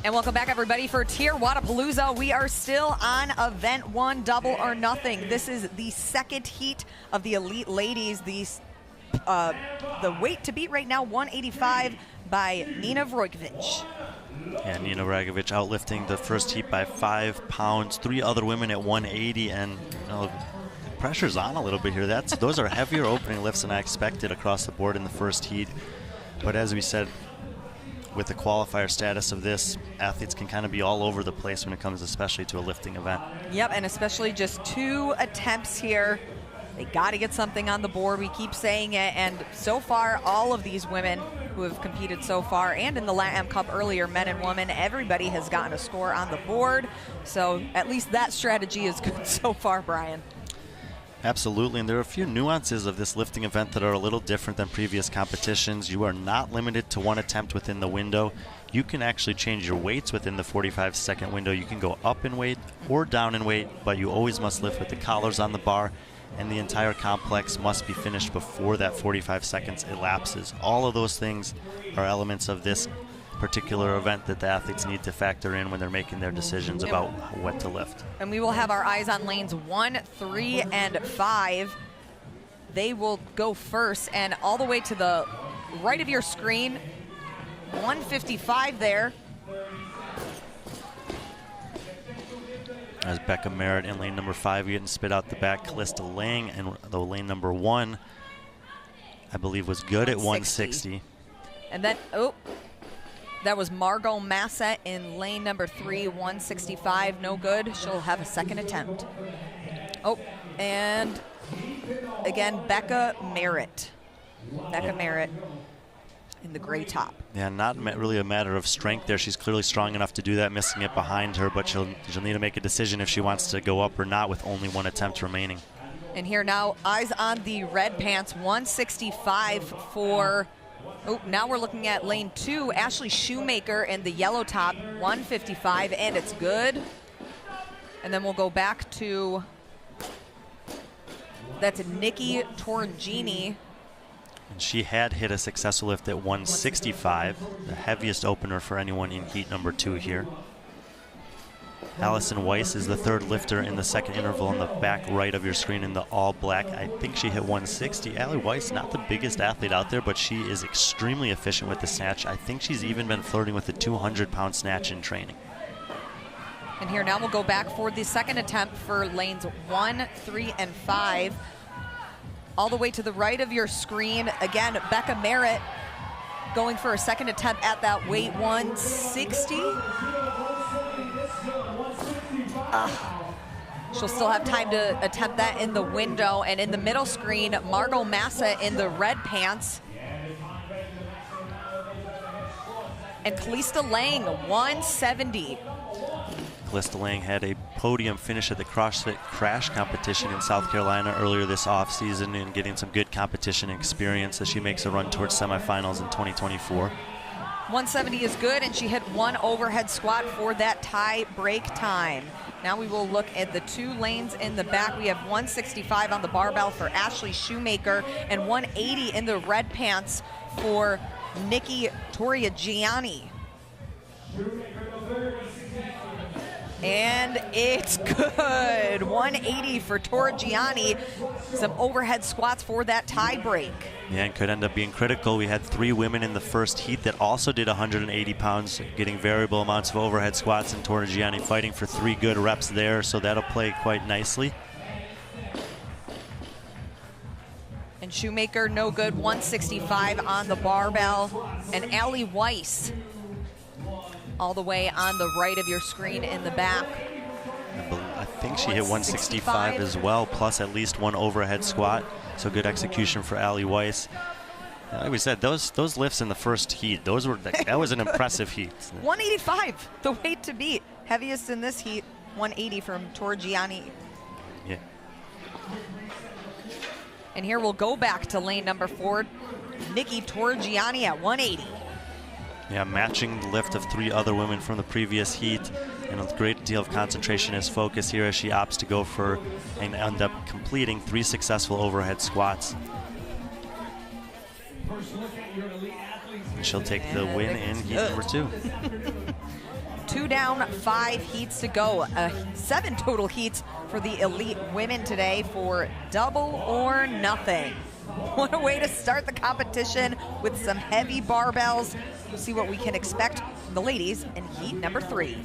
And welcome back, everybody, for TYR Wodapalooza. We are still on event 1, double or nothing. This is the 2nd heat of the elite ladies. The weight to beat right now, 185 by Nina Vrokovic. Yeah, Nina Vragovic outlifting the first heat by 5 pounds. 3 other women at 180, and pressure's on a little bit here. Those are heavier opening lifts than I expected across the board in the first heat. But as we said, with the qualifier status of this, athletes can kind of be all over the place when it comes especially to a lifting event. Yep, and especially just 2 attempts here. They got to get something on the board. We keep saying it, and so far, all of these women who have competed so far, and in the LatAm Cup earlier, men and women, everybody has gotten a score on the board. So at least that strategy is good so far, Brian. Absolutely, and there are a few nuances of this lifting event that are a little different than previous competitions. You are not limited to 1 attempt within the window. You can actually change your weights within the 45-second window. You can go up in weight or down in weight, but you always must lift with the collars on the bar, and the entire complex must be finished before that 45 seconds elapses. All of those things are elements of this particular event that the athletes need to factor in when they're making their decisions about what to lift. And we will have our eyes on lanes 1, 3, and 5. They will go first, and all the way to the right of your screen, 155 there. As Becca Merritt in lane number 5 getting spit out the back, Callista Lang, and the lane number 1, I believe, was good at 160. And then, that was Margot Massett in lane number 3, 165, no good. She'll have a 2nd attempt. And again, Becca Merritt. Becca Merritt in the gray top. Yeah, not really a matter of strength there. She's clearly strong enough to do that, missing it behind her, but she'll need to make a decision if she wants to go up or not with only 1 attempt remaining. And here now, eyes on the red pants, 165 for... now we're looking at lane 2, Ashley Shoemaker in the yellow top, 155, and it's good. And then we'll go back to, that's Nikki Torgini. And she had hit a successful lift at 165, the heaviest opener for anyone in heat number 2 here. Allison Weiss is the 3rd lifter in the 2nd interval on the back right of your screen in the all black. I think she hit 160. Allie Weiss, not the biggest athlete out there, but she is extremely efficient with the snatch. I think she's even been flirting with the 200-pound snatch in training. And here now we'll go back for the second attempt for lanes 1, 3, and 5. All the way to the right of your screen, again, Becca Merritt going for a second attempt at that weight 160. She'll still have time to attempt that in the window. And in the middle screen, Margot Massa in the red pants. And Kalista Lang, 170. Kalista Lang had a podium finish at the CrossFit Crash competition in South Carolina earlier this offseason and getting some good competition experience as she makes a run towards semifinals in 2024. 170 is good, and she hit 1 overhead squat for that tie break time. Now we will look at the 2 lanes in the back. We have 165 on the barbell for Ashley Shoemaker and 180 in the red pants for Nikki Torrigiani. And it's good. 180 for Torrigiani. Some overhead squats for that tie break. Yeah, and could end up being critical. We had 3 women in the first heat that also did 180 pounds, getting variable amounts of overhead squats, and Torrigiani fighting for 3 good reps there, so that'll play quite nicely. And Shoemaker, no good, 165 on the barbell. And Allie Weiss, all the way on the right of your screen in the back. I think she hit 165 as well, plus at least 1 overhead squat. So good execution for Allie Weiss. Like we said, those lifts in the first heat, that was an impressive heat. 185, the weight to beat. Heaviest in this heat, 180 from Torrigiani. Yeah. And here we'll go back to lane number 4, Nikki Torrigiani at 180. Yeah, matching the lift of 3 other women from the previous heat, and a great deal of concentration is focused here as she opts to go for and end up completing 3 successful overhead squats. And she'll take the win in heat number 2. 2 down, 5 heats to go. 7 total heats for the elite women today for double or nothing. What a way to start the competition with some heavy barbells. We'll see what we can expect from the ladies in heat number 3.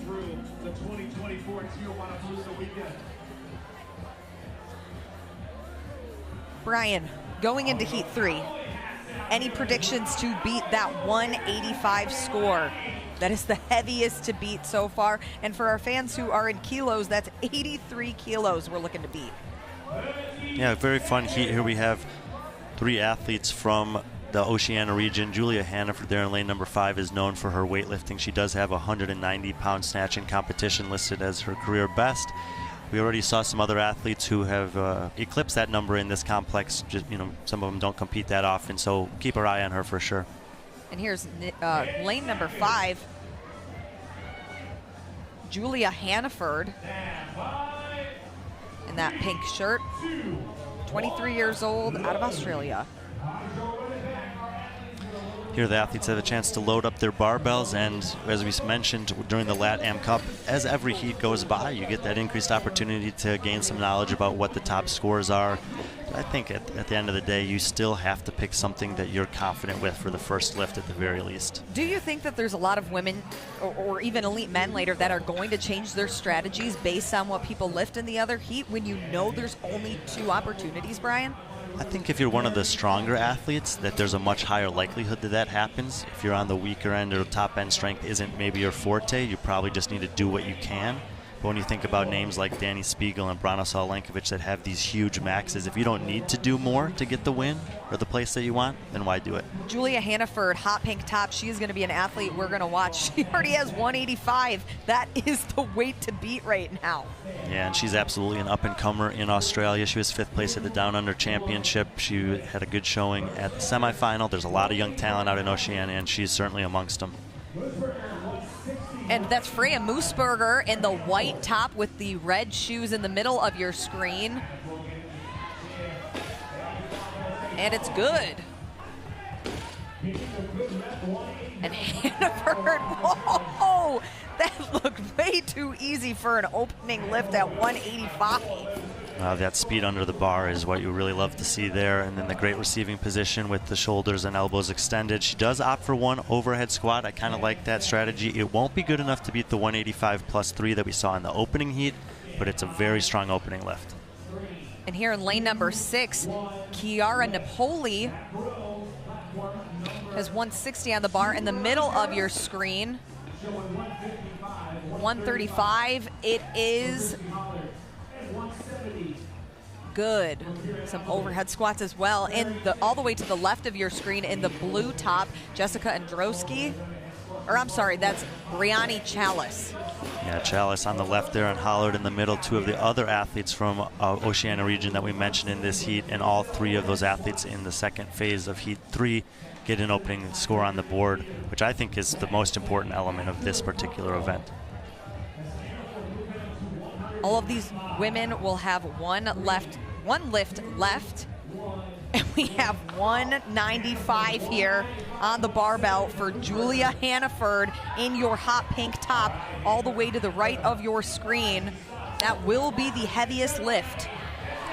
Brian, going into heat 3, any predictions to beat that 185 score? That is the heaviest to beat so far. And for our fans who are in kilos, that's 83 kilos we're looking to beat. Yeah, very fun heat here. We have 3 athletes from the Oceania region. Julia Hannaford there in lane number 5 is known for her weightlifting. She does have a 190-pound snatch in competition listed as her career best. We already saw some other athletes who have eclipsed that number in this complex. Just, some of them don't compete that often, so keep our eye on her for sure. And here's lane number 5, Julia Hannaford in that pink shirt, 23 years old, out of Australia. Here the athletes have a chance to load up their barbells, and as we mentioned during the LatAm Cup, as every heat goes by, you get that increased opportunity to gain some knowledge about what the top scores are. But I think at the end of the day, you still have to pick something that you're confident with for the first lift at the very least. Do you think that there's a lot of women or even elite men later that are going to change their strategies based on what people lift in the other heat when you know there's only 2 opportunities, Brian? I think if you're one of the stronger athletes, that there's a much higher likelihood that happens. If you're on the weaker end or top end strength isn't maybe your forte, you probably just need to do what you can. But when you think about names like Danny Spiegel and Branislav Lenkovic that have these huge maxes, if you don't need to do more to get the win or the place that you want, then why do it? Julia Hannaford, hot pink top. She is going to be an athlete we're going to watch. She already has 185. That is the weight to beat right now. Yeah, and she's absolutely an up-and-comer in Australia. She was 5th place at the Down Under Championship. She had a good showing at the semifinal. There's a lot of young talent out in Oceania, and she's certainly amongst them. And that's Freya Moosberger in the white top with the red shoes in the middle of your screen. And it's good. And Hannaford, whoa, that looked way too easy for an opening lift at 185. That speed under the bar is what you really love to see there. And then the great receiving position with the shoulders and elbows extended. She does opt for one overhead squat. I kind of like that strategy. It won't be good enough to beat the 185 plus 3 that we saw in the opening heat, but it's a very strong opening lift. And here in lane number 6, Chiara Napoli has 160 on the bar in the middle of your screen. 135, it is good. Some overhead squats as well. All the way to the left of your screen in the blue top, Jessica Androwski. Or I'm sorry, that's Brianni Chalice. Yeah, Chalice on the left there and Hollard in the middle, two of the other athletes from Oceania region that we mentioned in this heat, and all three of those athletes in the second phase of heat 3 get an opening score on the board, which I think is the most important element of this particular event. All of these women will have one lift left, and we have 195 here on the barbell for Julia Hannaford in your hot pink top, all the way to the right of your screen. That will be the heaviest lift.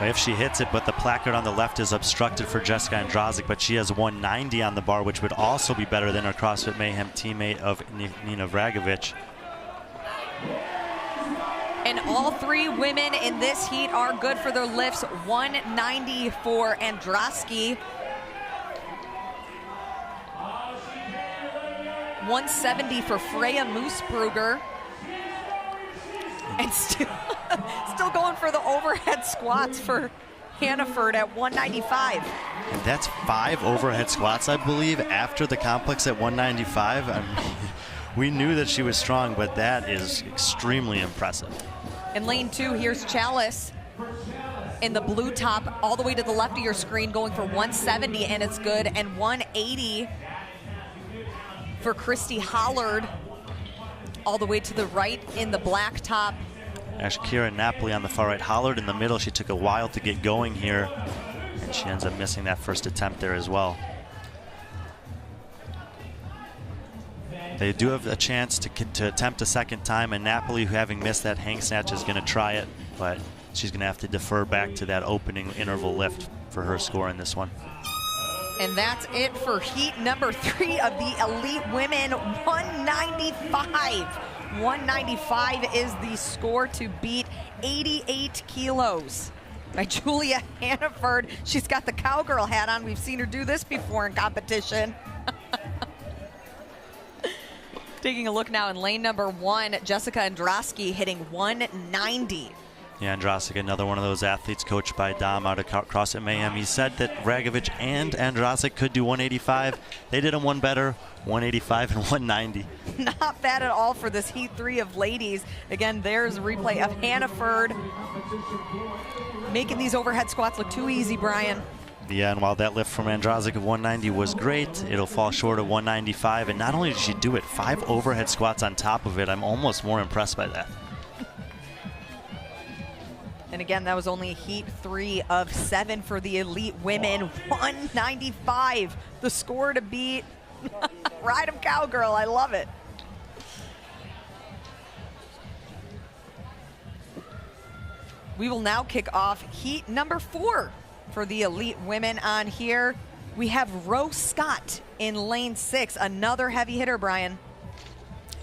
If she hits it, but the placard on the left is obstructed for Jessica Androsic, but she has 190 on the bar, which would also be better than her CrossFit Mayhem teammate of Nina Vragovic. And all three women in this heat are good for their lifts. 190 for Androsky. 170 for Freya Moosbrugger. And still going for the overhead squats for Hannaford at 195. And that's 5 overhead squats, I believe, after the complex at 195. I mean, we knew that she was strong, but that is extremely impressive. In lane 2, here's Chalice in the blue top, all the way to the left of your screen, going for 170, and it's good. And 180 for Christy Hollard, all the way to the right in the black top. Kira Napoli on the far right, Hollard in the middle. She took a while to get going here, and she ends up missing that first attempt there as well. They do have a chance to attempt a second time, and Napoli, who having missed that hang snatch, is going to try it, but she's going to have to defer back to that opening interval lift for her score in this one. And that's it for heat number 3 of the elite women. 195. 195 is the score to beat 88 kilos by Julia Hannaford. She's got the cowgirl hat on. We've seen her do this before in competition. Taking a look now in lane number 1, Jessica Androsky hitting 190. Yeah, Androsky, another one of those athletes coached by Dom out of CrossFit Mayhem. He said that Vragovic and Androsky could do 185. They did them one better, 185 and 190. Not bad at all for this heat 3 of ladies. Again, there's a replay of Hannaford making these overhead squats look too easy, Brian. Yeah, and while that lift from Androsky of 190 was great, it'll fall short of 195. And not only did she do it, 5 overhead squats on top of it. I'm almost more impressed by that. And again, that was only heat 3 of 7 for the elite women. 195, the score to beat. Ride 'em, cowgirl, I love it. We will now kick off heat number 4 for the elite women on here. We have Rose Scott in lane 6, another heavy hitter, Brian.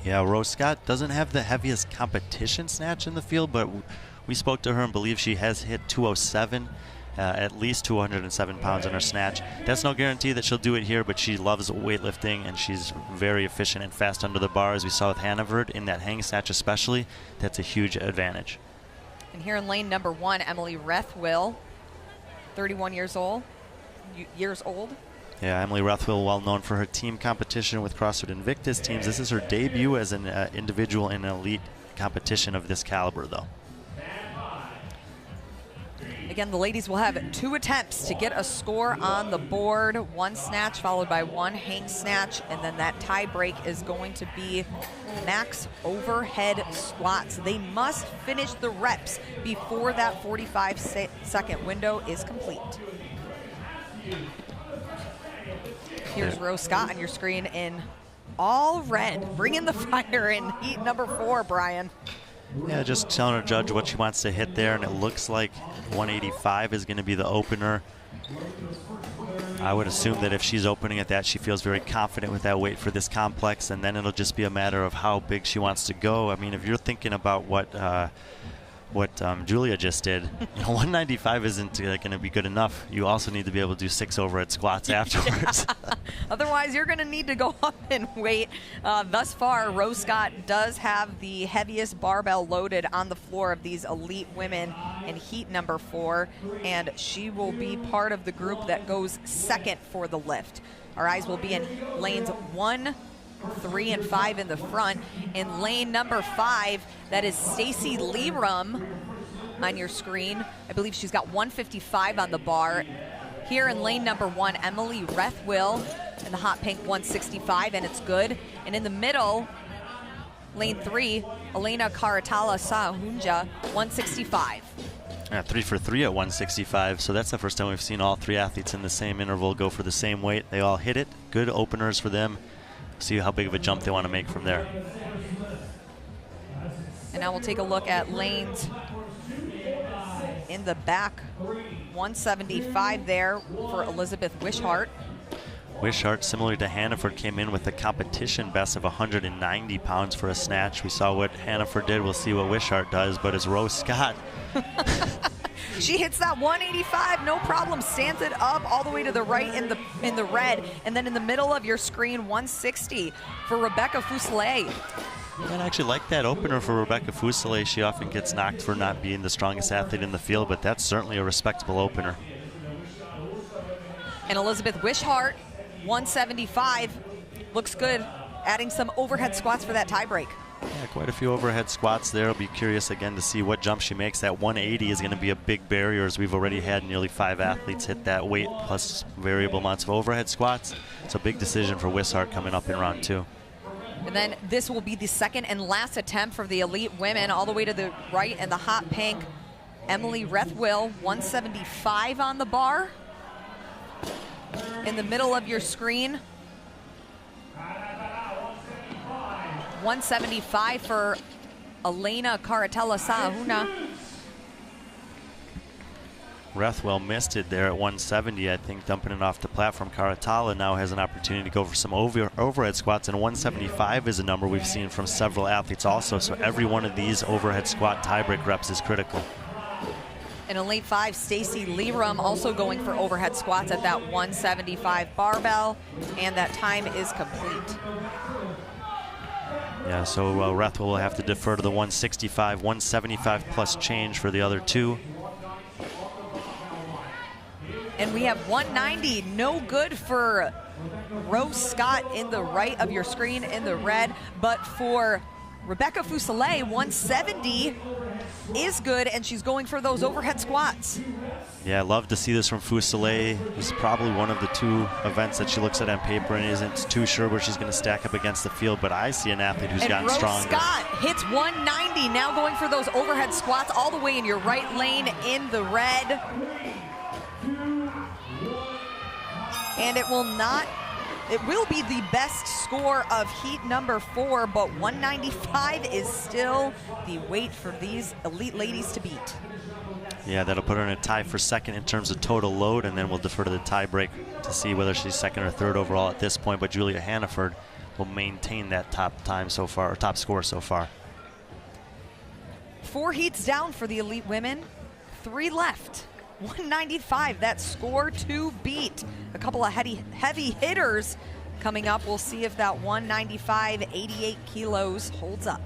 Yeah, Rose Scott doesn't have the heaviest competition snatch in the field, but we spoke to her and believe she has hit 207, at least 207 pounds in her snatch. That's no guarantee that she'll do it here, but she loves weightlifting, and she's very efficient and fast under the bar, as we saw with Hannaford in that hang snatch especially. That's a huge advantage. And here in lane number 1, Emily Rethwill, 31 years old. Yeah, Emily Rethwill, well known for her team competition with CrossFit Invictus teams. This is her debut as an individual in an elite competition of this caliber, though. Again, the ladies will have 2 attempts to get a score on the board. 1 snatch followed by 1 hang snatch, and then that tie break is going to be max overhead squats. They must finish the reps before that 45-second window is complete. Here's Rose Scott on your screen in all red, bringing the fire in heat number 4, Brian. Yeah, just telling her judge what she wants to hit there, and it looks like 185 is going to be the opener. I would assume that if she's opening at that, she feels very confident with that weight for this complex, and then it'll just be a matter of how big she wants to go. I mean, if you're thinking about what Julia just did, 195 isn't going to be good enough. You also need to be able to do 6 overhead squats afterwards. Otherwise, you're going to need to go up in weight. Thus far, Rose Scott does have the heaviest barbell loaded on the floor of these elite women in heat number 4, and she will be part of the group that goes second for the lift. Our eyes will be in lanes 1, 3, and 5 in the front. In lane number 5, that is Stacy Leerum on your screen. I believe she's got 155 on the bar. Here in lane number 1, Emily Rethwill in the hot pink 165, and it's good. And in the middle, lane 3, Elena Karatala Sahunja, 165. Yeah, 3 for 3 at 165, so that's the first time we've seen all 3 athletes in the same interval go for the same weight. They all hit it. Good openers for them. See how big of a jump they want to make from there. And now we'll take a look at lanes in the back. 175 there for Elizabeth Wishart. Wishart, similar to Hannaford, came in with a competition best of 190 pounds for a snatch. We saw what Hannaford did. We'll see what Wishart does, but as Rose Scott, she hits that 185, no problem, stands it up all the way to the right in the red, and then in the middle of your screen, 160 for Rebecca Fuselier. I actually like that opener for Rebecca Fuselier. She often gets knocked for not being the strongest athlete in the field, but that's certainly a respectable opener. And Elizabeth Wishart, 175, looks good, adding some overhead squats for that tie break. Yeah, quite a few overhead squats there. I'll be curious again to see what jump she makes. That 180 is going to be a big barrier, as we've already had nearly 5 athletes hit that weight, plus variable amounts of overhead squats. It's a big decision for Wishart coming up in round 2. And then this will be the second and last attempt for the elite women, all the way to the right in the hot pink. Emily Rethwill, 175 on the bar. In the middle of your screen, 175 for Elena Karatella Sahuna. Rethwill missed it there at 170, I think, dumping it off the platform. Karatala now has an opportunity to go for some overhead squats, and 175 is a number we've seen from several athletes also, so every one of these overhead squat tiebreak reps is critical. And in lane 5, Stacy Leerum also going for overhead squats at that 175 barbell, and that time is complete. Yeah, so Rethwill will have to defer to the 165, 175 plus change for the other 2. And we have 190, no good for Rose Scott in the right of your screen in the red, but for Rebecca Fuselier, 170 is good, and she's going for those overhead squats. Yeah, I love to see this from Fuselier. This is probably one of the 2 events that she looks at on paper and isn't too sure where she's going to stack up against the field, but I see an athlete who's gotten stronger. Rose Scott hits 190, now going for those overhead squats all the way in your right lane in the red. And it will be the best score of heat number 4, but 195 is still the weight for these elite ladies to beat. Yeah, that'll put her in a tie for second in terms of total load, and then we'll defer to the tie break to see whether she's second or third overall at this point, but Julia Hannaford will maintain that top time so far, or top score so far. 4 heats down for the elite women, 3 left. 195, that score to beat. A couple of heavy hitters coming up. We'll see if that 195, 88 kilos holds up.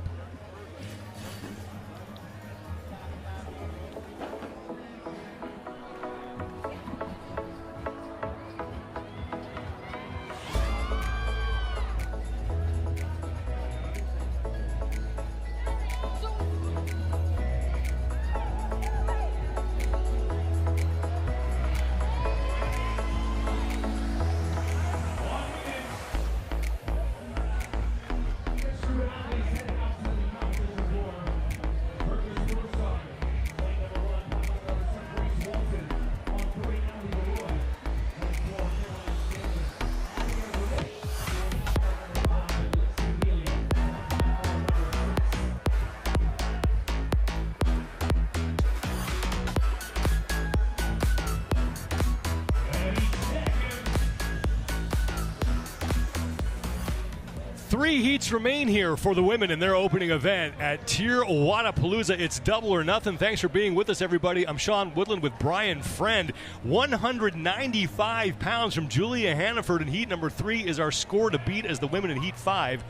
3 heats remain here for the women in their opening event at TYR Wodapalooza. It's double or nothing. Thanks for being with us, everybody. I'm Sean Woodland with Brian Friend. 195 pounds from Julia Hannaford in heat number 3 is our score to beat as the women in heat 5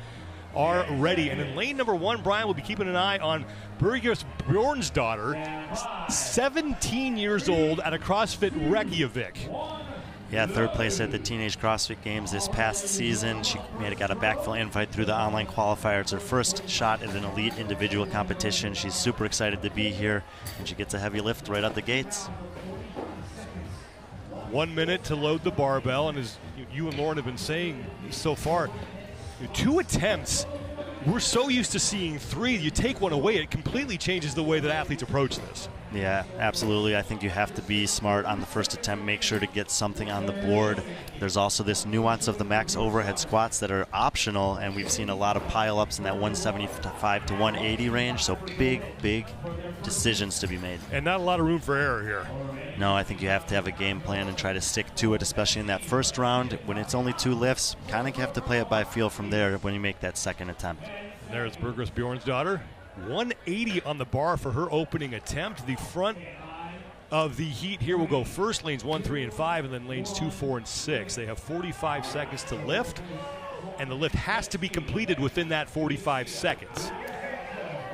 are ready. And in lane number 1, Brian will be keeping an eye on Birgis Bjornsdottir, 17 years old, at a CrossFit Reykjavik. Yeah, 3rd place at the Teenage CrossFit Games this past season. She got a backfill invite through the online qualifier. It's her first shot at an elite individual competition. She's super excited to be here, and she gets a heavy lift right out the gates. 1 minute to load the barbell, and as you and Lauren have been saying so far, 2 attempts. We're so used to seeing 3. You take one away, it completely changes the way that athletes approach this. Yeah, absolutely. I think you have to be smart on the first attempt. Make sure to get something on the board. There's also this nuance of the max overhead squats that are optional, and we've seen a lot of pile-ups in that 175 to 180 range, so big decisions to be made. And not a lot of room for error here. No, I think you have to have a game plan and try to stick to it, especially in that first round. When it's only 2 lifts, kind of have to play it by feel from there when you make that second attempt. And there's Birgis Bjornsdottir. 180 on the bar for her opening attempt. The front of the heat here will go first, lanes 1, 3, and 5, and then lanes 2, 4, and 6. They have 45 seconds to lift, and the lift has to be completed within that 45 seconds.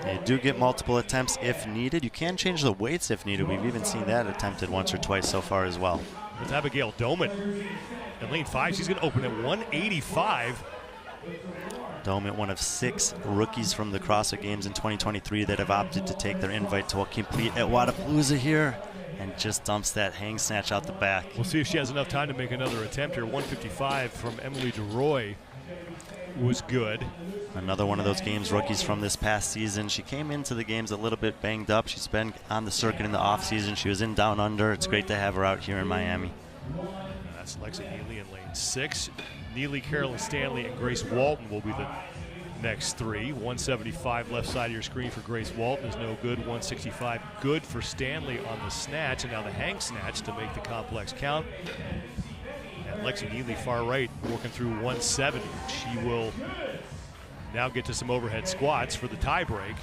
You do get multiple attempts if needed. You can change the weights if needed. We've even seen that attempted once or twice so far as well. It's Abigail Doman. In lane 5, she's going to open at 185. Doman, one of 6 rookies from the CrossFit Games in 2023 that have opted to take their invite to compete at Wodapalooza here, and just dumps that hang snatch out the back. We'll see if she has enough time to make another attempt here. 155 from Emily DeRoy was good. Another one of those Games rookies from this past season. She came into the Games a little bit banged up. She's been on the circuit in the off season. She was in Down Under. It's great to have her out here in Miami. That's Lexi Neely in lane 6. Neely, Carolyn Stanley, and Grace Walton will be the next 3. 175 left side of your screen for Grace Walton is no good. 165 good for Stanley on the snatch, and now the hang snatch to make the complex count. And Lexi Neely far right working through 170. She will now get to some overhead squats for the tie break.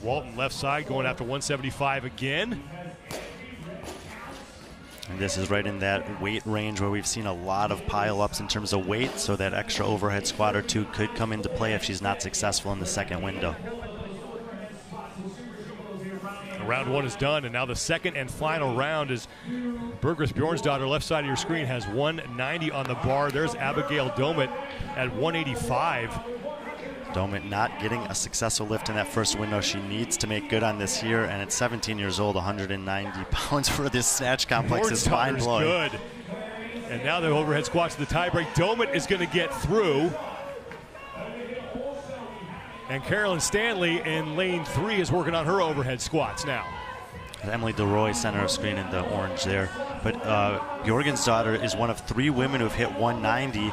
Walton left side going after 175 again. And this is right in that weight range where we've seen a lot of pile-ups in terms of weight, so that extra overhead squat or 2 could come into play if she's not successful in the second window. Round 1 is done, and now the second and final round is Birgis Bjornsdottir. Left side of your screen has 190 on the bar. There's Abigail Doman at 185. Doman not getting a successful lift in that first window. She needs to make good on this here, and at 17 years old, 190 pounds for this snatch complex is mind-blowing. Good. And now the overhead squats to the tiebreak. Doman is going to get through. And Carolyn Stanley in lane 3 is working on her overhead squats now. Emily DeRoy, center of screen in the orange there. But Bjornsdottir is one of 3 women who've hit 190.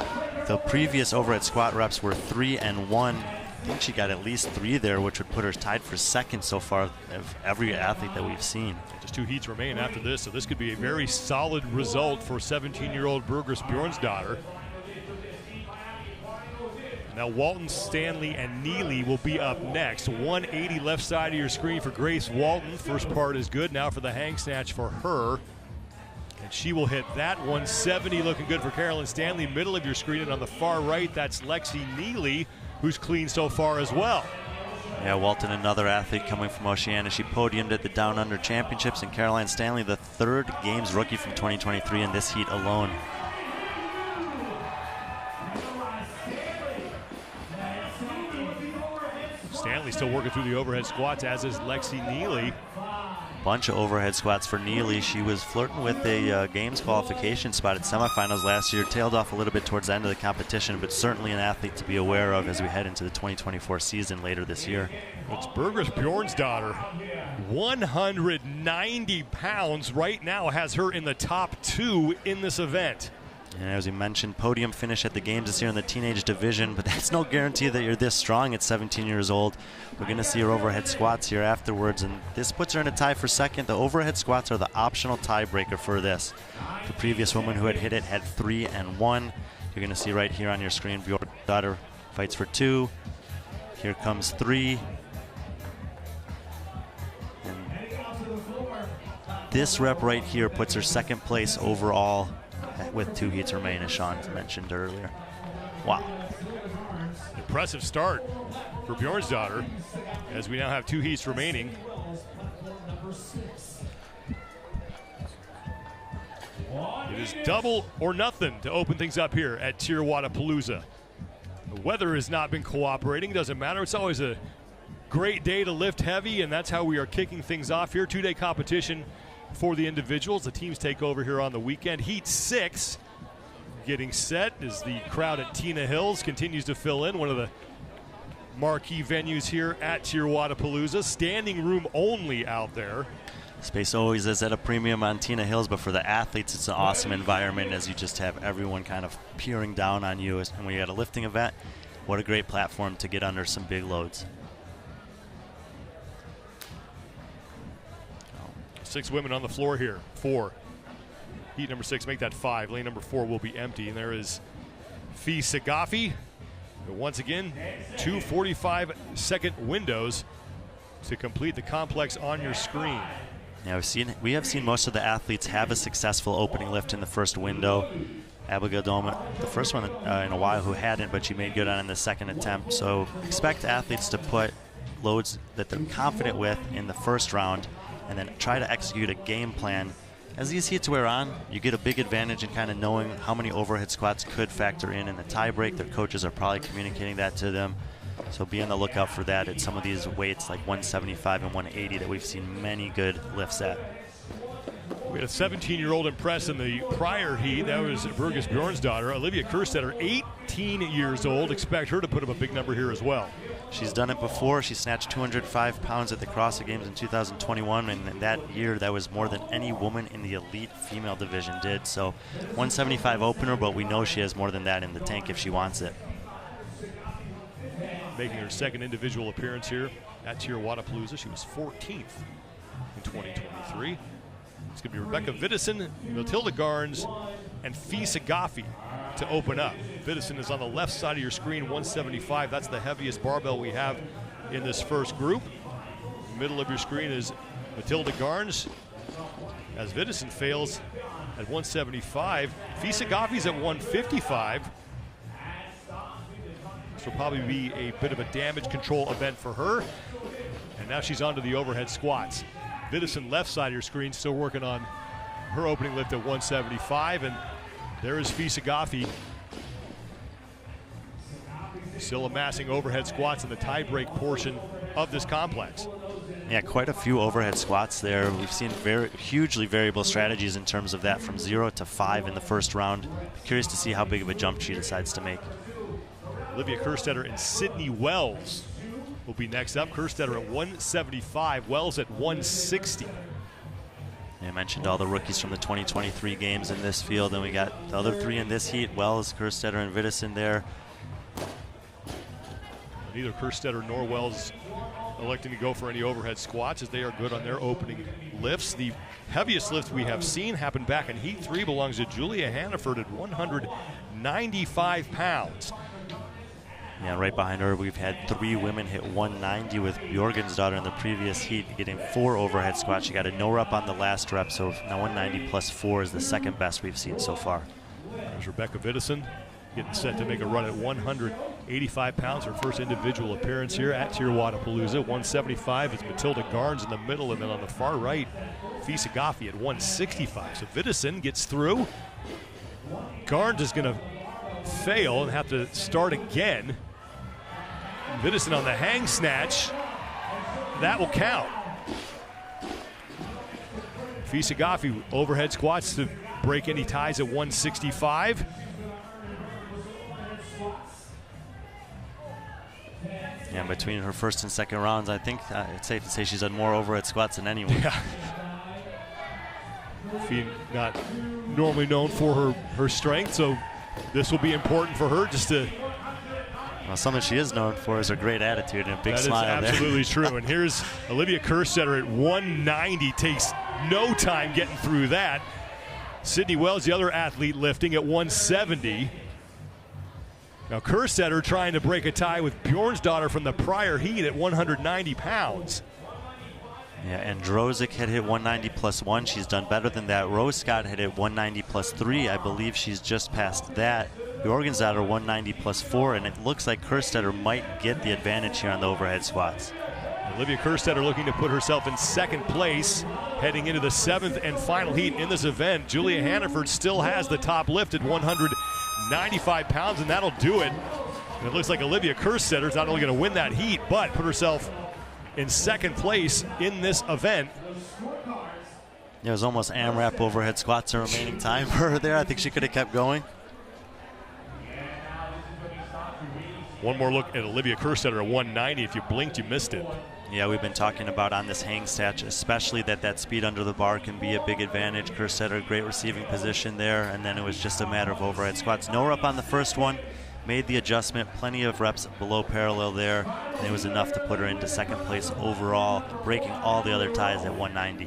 The previous overhead squat reps were 3 and 1. I think she got at least 3 there, which would put her tied for second so far of every athlete that we've seen. Just 2 heats remain after this, so this could be a very solid result for 17-year-old Birgis Bjornsdottir. Now Walton, Stanley, and Neely will be up next. 180 left side of your screen for Grace Walton. First part is good. Now for the hang snatch for her. And she will hit that. 170 looking good for Carolyn Stanley. Middle of your screen, and on the far right, that's Lexi Neely, who's clean so far as well. Yeah, Walton, another athlete coming from Oceania. She podiumed at the Down Under Championships, and Caroline Stanley, the 3rd Games rookie from 2023 in this heat alone. Stanley still working through the overhead squats, as is Lexi Neely. Bunch of overhead squats for Neely. She was flirting with a Games qualification spot at semifinals last year, tailed off a little bit towards the end of the competition, but certainly an athlete to be aware of as we head into the 2024 season later this year. It's Birgis Bjornsdottir, 190 pounds right now, has her in the top 2 in this event. And as we mentioned, podium finish at the Games this year in the teenage division, but that's no guarantee that you're this strong at 17 years old. We're going to see her overhead squats here afterwards, and this puts her in a tie for second. The overhead squats are the optional tiebreaker for this. The previous woman who had hit it had 3 and 1. You're going to see right here on your screen, Bjornsdottir daughter fights for 2. Here comes 3. And this rep right here puts her 2nd place overall with 2 heats remaining, as Sean mentioned earlier. Wow. Impressive start for Bjornsdottir, as we now have 2 heats remaining. It is double or nothing to open things up here at TYR Wodapalooza. The weather has not been cooperating. Doesn't matter. It's always a great day to lift heavy, and that's how we are kicking things off here. 2-day competition for the individuals. The teams take over here on the weekend. Heat 6 getting set as the crowd at Tina Hills continues to fill in. One of the marquee venues here at TYR Wodapalooza. Standing room only out there. Space always is at a premium on Tina Hills, but for the athletes, it's an awesome environment as you just have everyone kind of peering down on you. And when you're at a lifting event, what a great platform to get under some big loads. 6 women on the floor here. 4. Heat number 6, make that 5. Lane number 4 will be empty. And there is Fee Sagafi. Once again, 2 45-second windows to complete the complex on your screen. Yeah, we have seen most of the athletes have a successful opening lift in the first window. Abigail Doma, the first one in a while who hadn't, but she made good on in the 2nd attempt. So expect athletes to put loads that they're confident with in the first round and then try to execute a game plan. As these heats wear on, you get a big advantage in kind of knowing how many overhead squats could factor in the tie break. Their coaches are probably communicating that to them. So be on the lookout for that at some of these weights like 175 and 180 that we've seen many good lifts at. We had a 17-year-old impress in the prior heat. That was Burgess Bjornsdottir. Olivia Kerstetter, 18 years old. Expect her to put up a big number here as well. She's done it before. She snatched 205 pounds at the CrossFit Games in 2021, and that year that was more than any woman in the elite female division did. So 175 opener, but we know she has more than that in the tank if she wants it. Making her 2nd individual appearance here at TYR Wodapalooza. She was 14th in 2023. It's going to be Rebecca Vidison, Matilda Garns, and Fee Sagafi to open up. Vidison is on the left side of your screen, 175. That's the heaviest barbell we have in this first group. Middle of your screen is Matilda Garns. As Vidison fails at 175, Fee Sagafi's at 155. This will probably be a bit of a damage control event for her. And now she's onto the overhead squats. Vidison, left side of your screen, still working on her opening lift at 175. And there is Fee Sagafi, still amassing overhead squats in the tie break portion of this complex. Yeah, quite a few overhead squats there. We've seen hugely variable strategies in terms of that from 0 to 5 in the first round. Curious to see how big of a jump she decides to make. Olivia Kerstetter and Sydney Wells will be next up. Kerstetter at 175, Wells at 160. I mentioned all the rookies from the 2023 games in this field, and we got the other 3 in this heat, Wells, Kerstetter, and Vidison there. Neither Kerstetter nor Wells electing to go for any overhead squats as they are good on their opening lifts. The heaviest lift we have seen happened back in Heat 3 belongs to Julia Hannaford at 195 pounds. Yeah, right behind her, we've had 3 women hit 190 with Bjorgensdottir in the previous heat, getting 4 overhead squats. She got a no rep on the last rep, so now 190 plus 4 is the 2nd best we've seen so far. There's Rebecca Vidison getting set to make a run at 185 pounds, her first individual appearance here at TYR Wodapalooza. 175 is Matilda Garns in the middle, and then on the far right, Fee Sagafi at 165. So Vidison gets through. Garns is going to fail and have to start again. Vidison on the hang snatch. That will count. Fee Sagafi overhead squats to break any ties at 165. Yeah, between her first and second rounds, I think it's safe to say she's done more overhead squats than anyone. Yeah. Fee not normally known for her strength, so this will be important for her just to... Well, something she is known for is her great attitude and a big smile there. That is absolutely true. And here's Olivia Kerstetter at 190. Takes no time getting through that. Sydney Wells, the other athlete, lifting at 170. Now Kerstetter trying to break a tie with Bjornsdottir from the prior heat at 190 pounds. Yeah, and Drozic had hit 190 plus 1. She's done better than that. Rose Scott had hit 190 plus 3. I believe she's just past that. Bjornsdottir 190 plus 4, and it looks like Kerstetter might get the advantage here on the overhead squats. Olivia Kerstetter looking to put herself in second place heading into the 7th and final heat in this event. Julia Hannaford still has the top lift at 195 pounds, and that'll do it. And it looks like Olivia Kerstetter's not only going to win that heat, but put herself in second place in this event. It was almost AMRAP overhead squats the remaining time for her there. I think she could have kept going. One more look at Olivia Kerstetter at 190. If you blinked, you missed it. Yeah, we've been talking about on this hang snatch, especially that speed under the bar can be a big advantage. Kerstetter, great receiving position there, and then it was just a matter of overhead squats. No rep on the first one, made the adjustment, plenty of reps below parallel there, and it was enough to put her into second place overall, breaking all the other ties at 190.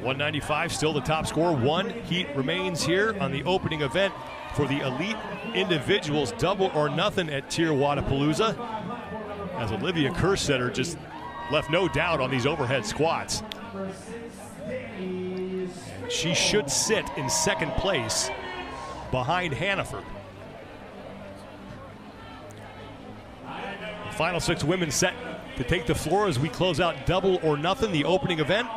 195, still the top score. One heat remains here on the opening event for the elite individuals, double or nothing at TYR Wodapalooza, as Olivia Kerstetter just left no doubt on these overhead squats. And she should sit in second place behind Hannaford. The final 6 women set to take the floor as we close out double or nothing, the opening event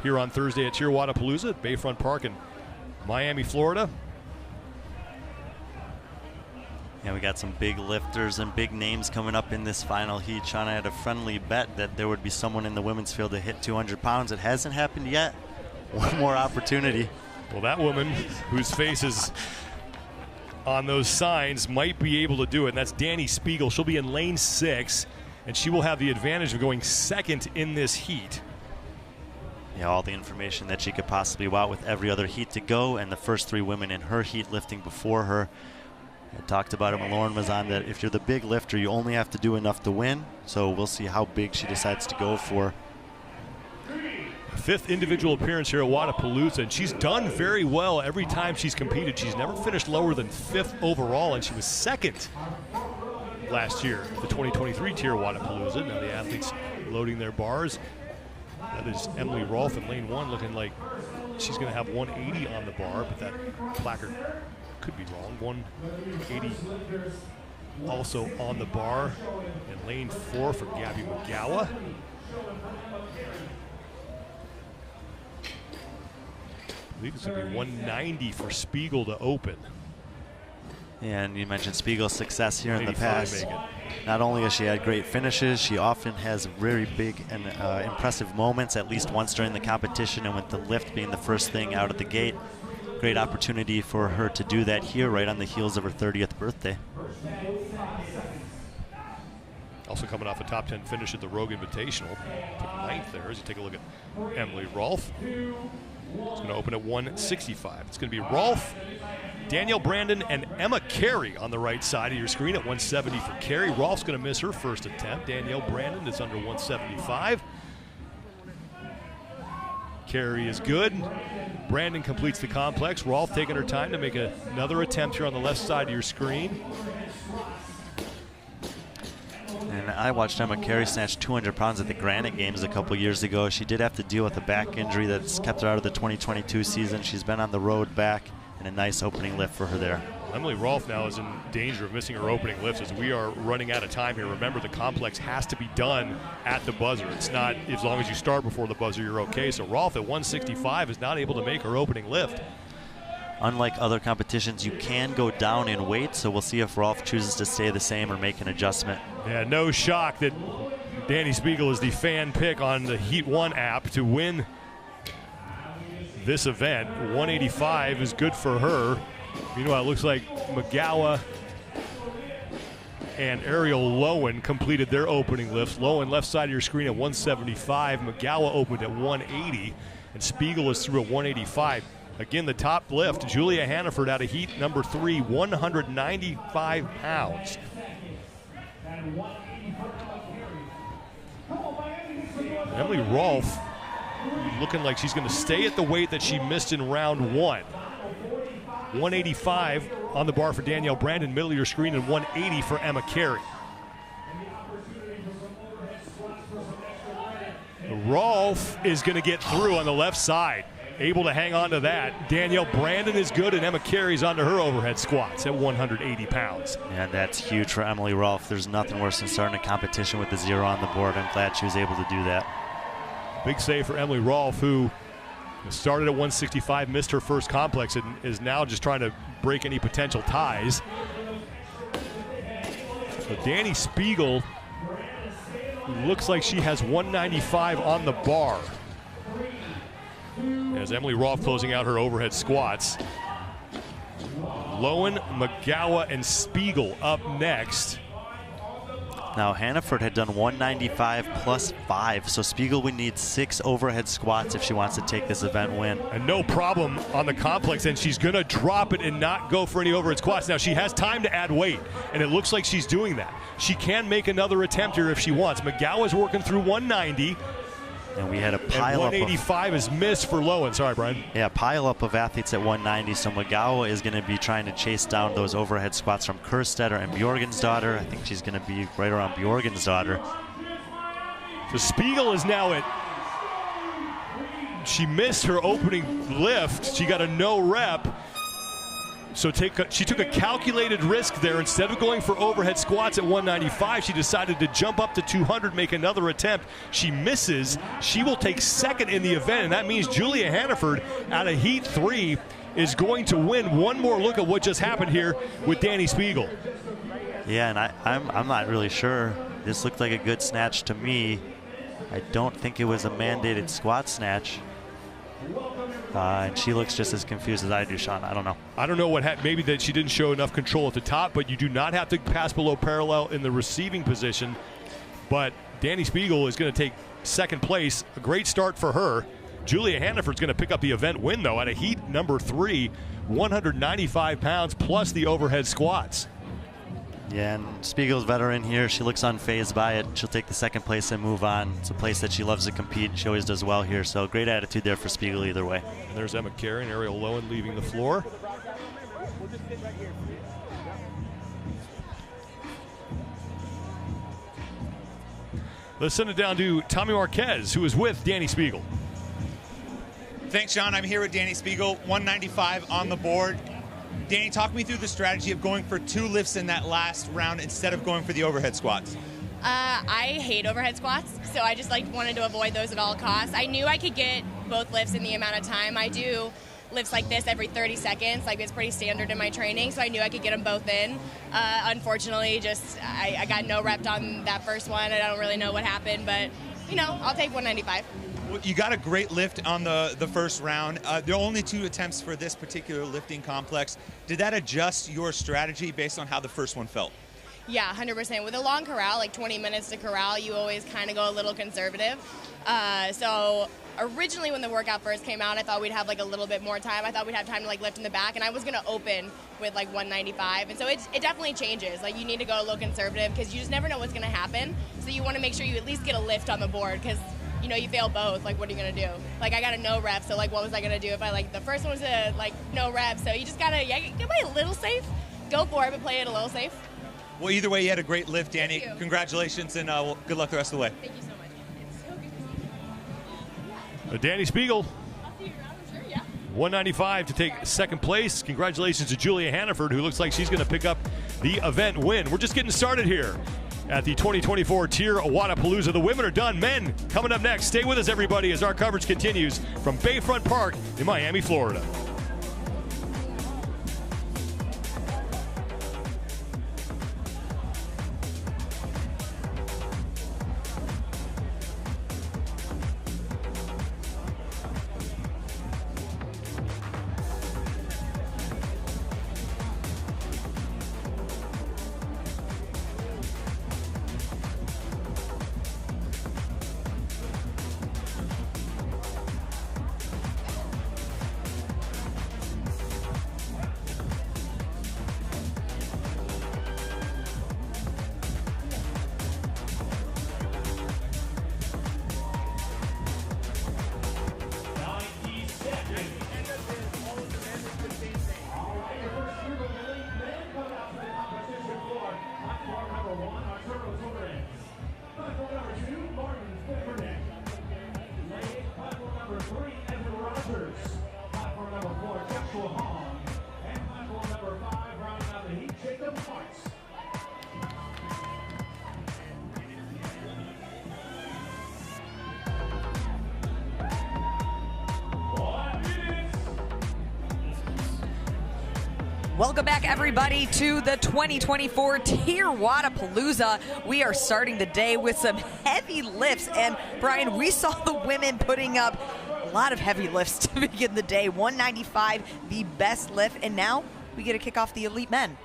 here on Thursday at TYR Wodapalooza at Bayfront Park in Miami, Florida. Yeah, we got some big lifters and big names coming up in this final heat. Shauna had a friendly bet that there would be someone in the women's field to hit 200 pounds. It hasn't happened yet. One more opportunity. Well, that woman whose face is on those signs might be able to do it, and that's Danny Spiegel. She'll be in lane 6, and she will have the advantage of going second in this heat. Yeah, all the information that she could possibly want with every other heat to go, and the first 3 women in her heat lifting before her. I talked about it when Lauren was on, that if you're the big lifter, you only have to do enough to win. So we'll see how big she decides to go for. 5th individual appearance here at Wodapalooza, and she's done very well every time she's competed. She's never finished lower than 5th overall, and she was 2nd last year at the 2023 TYR Wodapalooza. Now the athletes loading their bars. That is Emily Rolfe in lane 1, looking like she's going to have 180 on the bar, but that placard could be wrong. 180 also on the bar in lane 4 for Gabby McGowa. I believe it's going to be 190 for Spiegel to open. Yeah, and you mentioned Spiegel's success here in the past. Not only has she had great finishes, she often has very big and impressive moments, at least once during the competition, and with the lift being the first thing out of the gate. Great opportunity for her to do that here right on the heels of her 30th birthday. Also coming off a top 10 finish at the Rogue Invitational. Took 9th there as you take a look at Emily Rolfe. It's going to open at 165. It's going to be Rolfe, Danielle Brandon, and Emma Carey on the right side of your screen at 170 for Carey. Rolfe's going to miss her first attempt. Danielle Brandon is under 175. Carey is good. Brandon completes the complex. Rolfe taking her time to make another attempt here on the left side of your screen. And I watched Emma Carey snatch 200 pounds at the Granite Games a couple years ago. She did have to deal with a back injury that's kept her out of the 2022 season. She's been on the road back, and a nice opening lift for her there. Emily Rolfe now is in danger of missing her opening lift as we are running out of time here. Remember, the complex has to be done at the buzzer. It's not, as long as you start before the buzzer, you're okay. So Rolfe at 165 is not able to make her opening lift. Unlike other competitions, you can go down in weight, so we'll see if Rolfe chooses to stay the same or make an adjustment. Yeah, no shock that Danny Spiegel is the fan pick on the Heat 1 app to win this event. 185 is good for her. Meanwhile, it looks like McGowa and Ariel Lowen completed their opening lifts. Lowen left side of your screen at 175. McGowa opened at 180, and Spiegel is through at 185. Again, the top lift, Julia Hannaford out of heat number 3, 195 pounds. Emily Rolfe looking like she's going to stay at the weight that she missed in round 1. 185 on the bar for Danielle Brandon, middle of your screen, and 180 for Emma Carey. Rolfe is going to get through on the left side, able to hang on to that. Danielle Brandon is good, and Emma Carey's onto her overhead squats at 180 pounds. Yeah, that's huge for Emily Rolfe. There's nothing worse than starting a competition with the 0 on the board. I'm glad she was able to do that. Big save for Emily Rolfe, who started at 165, missed her first complex, and is now just trying to break any potential ties. So Danny Spiegel looks like she has 195 on the bar. As Emily Rolfe closing out her overhead squats. Lowen, McGowan, and Spiegel up next. Now Hannaford had done 195 plus 5, so Spiegel would need 6 overhead squats if she wants to take this event win. And no problem on the complex, and she's going to drop it and not go for any overhead squats. Now she has time to add weight, and it looks like she's doing that. She can make another attempt here if she wants. McGowan is working through 190. And we had a pile up. 185 is missed for Lowen. Sorry, Brian. Yeah, pile up of athletes at 190. So McGowan is going to be trying to chase down those overhead squats from Kerstetter and Bjorgensdottir. I think she's going to be right around Bjorgensdottir. So Spiegel is now at. She missed her opening lift. She got a no rep. So she took a calculated risk there. Instead of going for overhead squats at 195, she decided to jump up to 200, make another attempt. She misses. She will take second in the event, and that means Julia Hannaford out of Heat 3 is going to win. One more look at what just happened here with Danny Spiegel. Yeah, and I'm not really sure. This looked like a good snatch to me. I don't think it was a mandated squat snatch. And she looks just as confused as I do, Sean. I don't know. I don't know what happened. Maybe that she didn't show enough control at the top, but you do not have to pass below parallel in the receiving position. But Danny Spiegel is going to take second place. A great start for her. Julia Hannaford's going to pick up the event win, though, at a heat number 3, 195 pounds plus the overhead squats. Yeah, and Spiegel's veteran here. She looks unfazed by it. She'll take the second place and move on. It's a place that she loves to compete. She always does well here, so great attitude there for Spiegel either way. And there's Emma Carey and Ariel Lowen leaving the floor. Let's send it down to Tommy Marquez, who is with Danny Spiegel. Thanks, John. I'm here with Danny Spiegel, 195 on the board. Danny, talk me through the strategy of going for 2 lifts in that last round instead of going for the overhead squats. I hate overhead squats, so I just wanted to avoid those at all costs. I knew I could get both lifts in the amount of time. I do lifts like this every 30 seconds. It's pretty standard in my training, so I knew I could get them both in. Unfortunately, I got no rep on that first one. I don't really know what happened, but, I'll take 195. You got a great lift on the first round. There are only 2 attempts for this particular lifting complex. Did that adjust your strategy based on how the first one felt? Yeah, 100%. With a long corral, 20 minutes to corral, you always kind of go a little conservative. So originally when the workout first came out, I thought we'd have a little bit more time. I thought we'd have time to lift in the back, and I was going to open with 195. And so it definitely changes. You need to go a little conservative because you just never know what's going to happen. So you want to make sure you at least get a lift on the board because you fail both. What are you going to do? I got a no rep, so what was I going to do if I the first one was a no rep? So you just got to play a little safe. Go for it, but play it a little safe. Well, either way, you had a great lift, Danny. Congratulations, and good luck the rest of the way. Thank you so much. It's so good to see you. Danny Spiegel. I'll see you around, I'm sure, yeah. 195 to take second place. Congratulations to Julia Hannaford, who looks like she's going to pick up the event win. We're just getting started here at the 2024 TYR Wodapalooza. The women are done. Men coming up next. Stay with us, everybody, as our coverage continues from Bayfront Park in Miami, Florida. Welcome back, everybody, to the 2024 TYR Wodapalooza. We are starting the day with some heavy lifts. And, Brian, we saw the women putting up a lot of heavy lifts to begin the day. 195, the best lift. And now we get to kick off the elite men.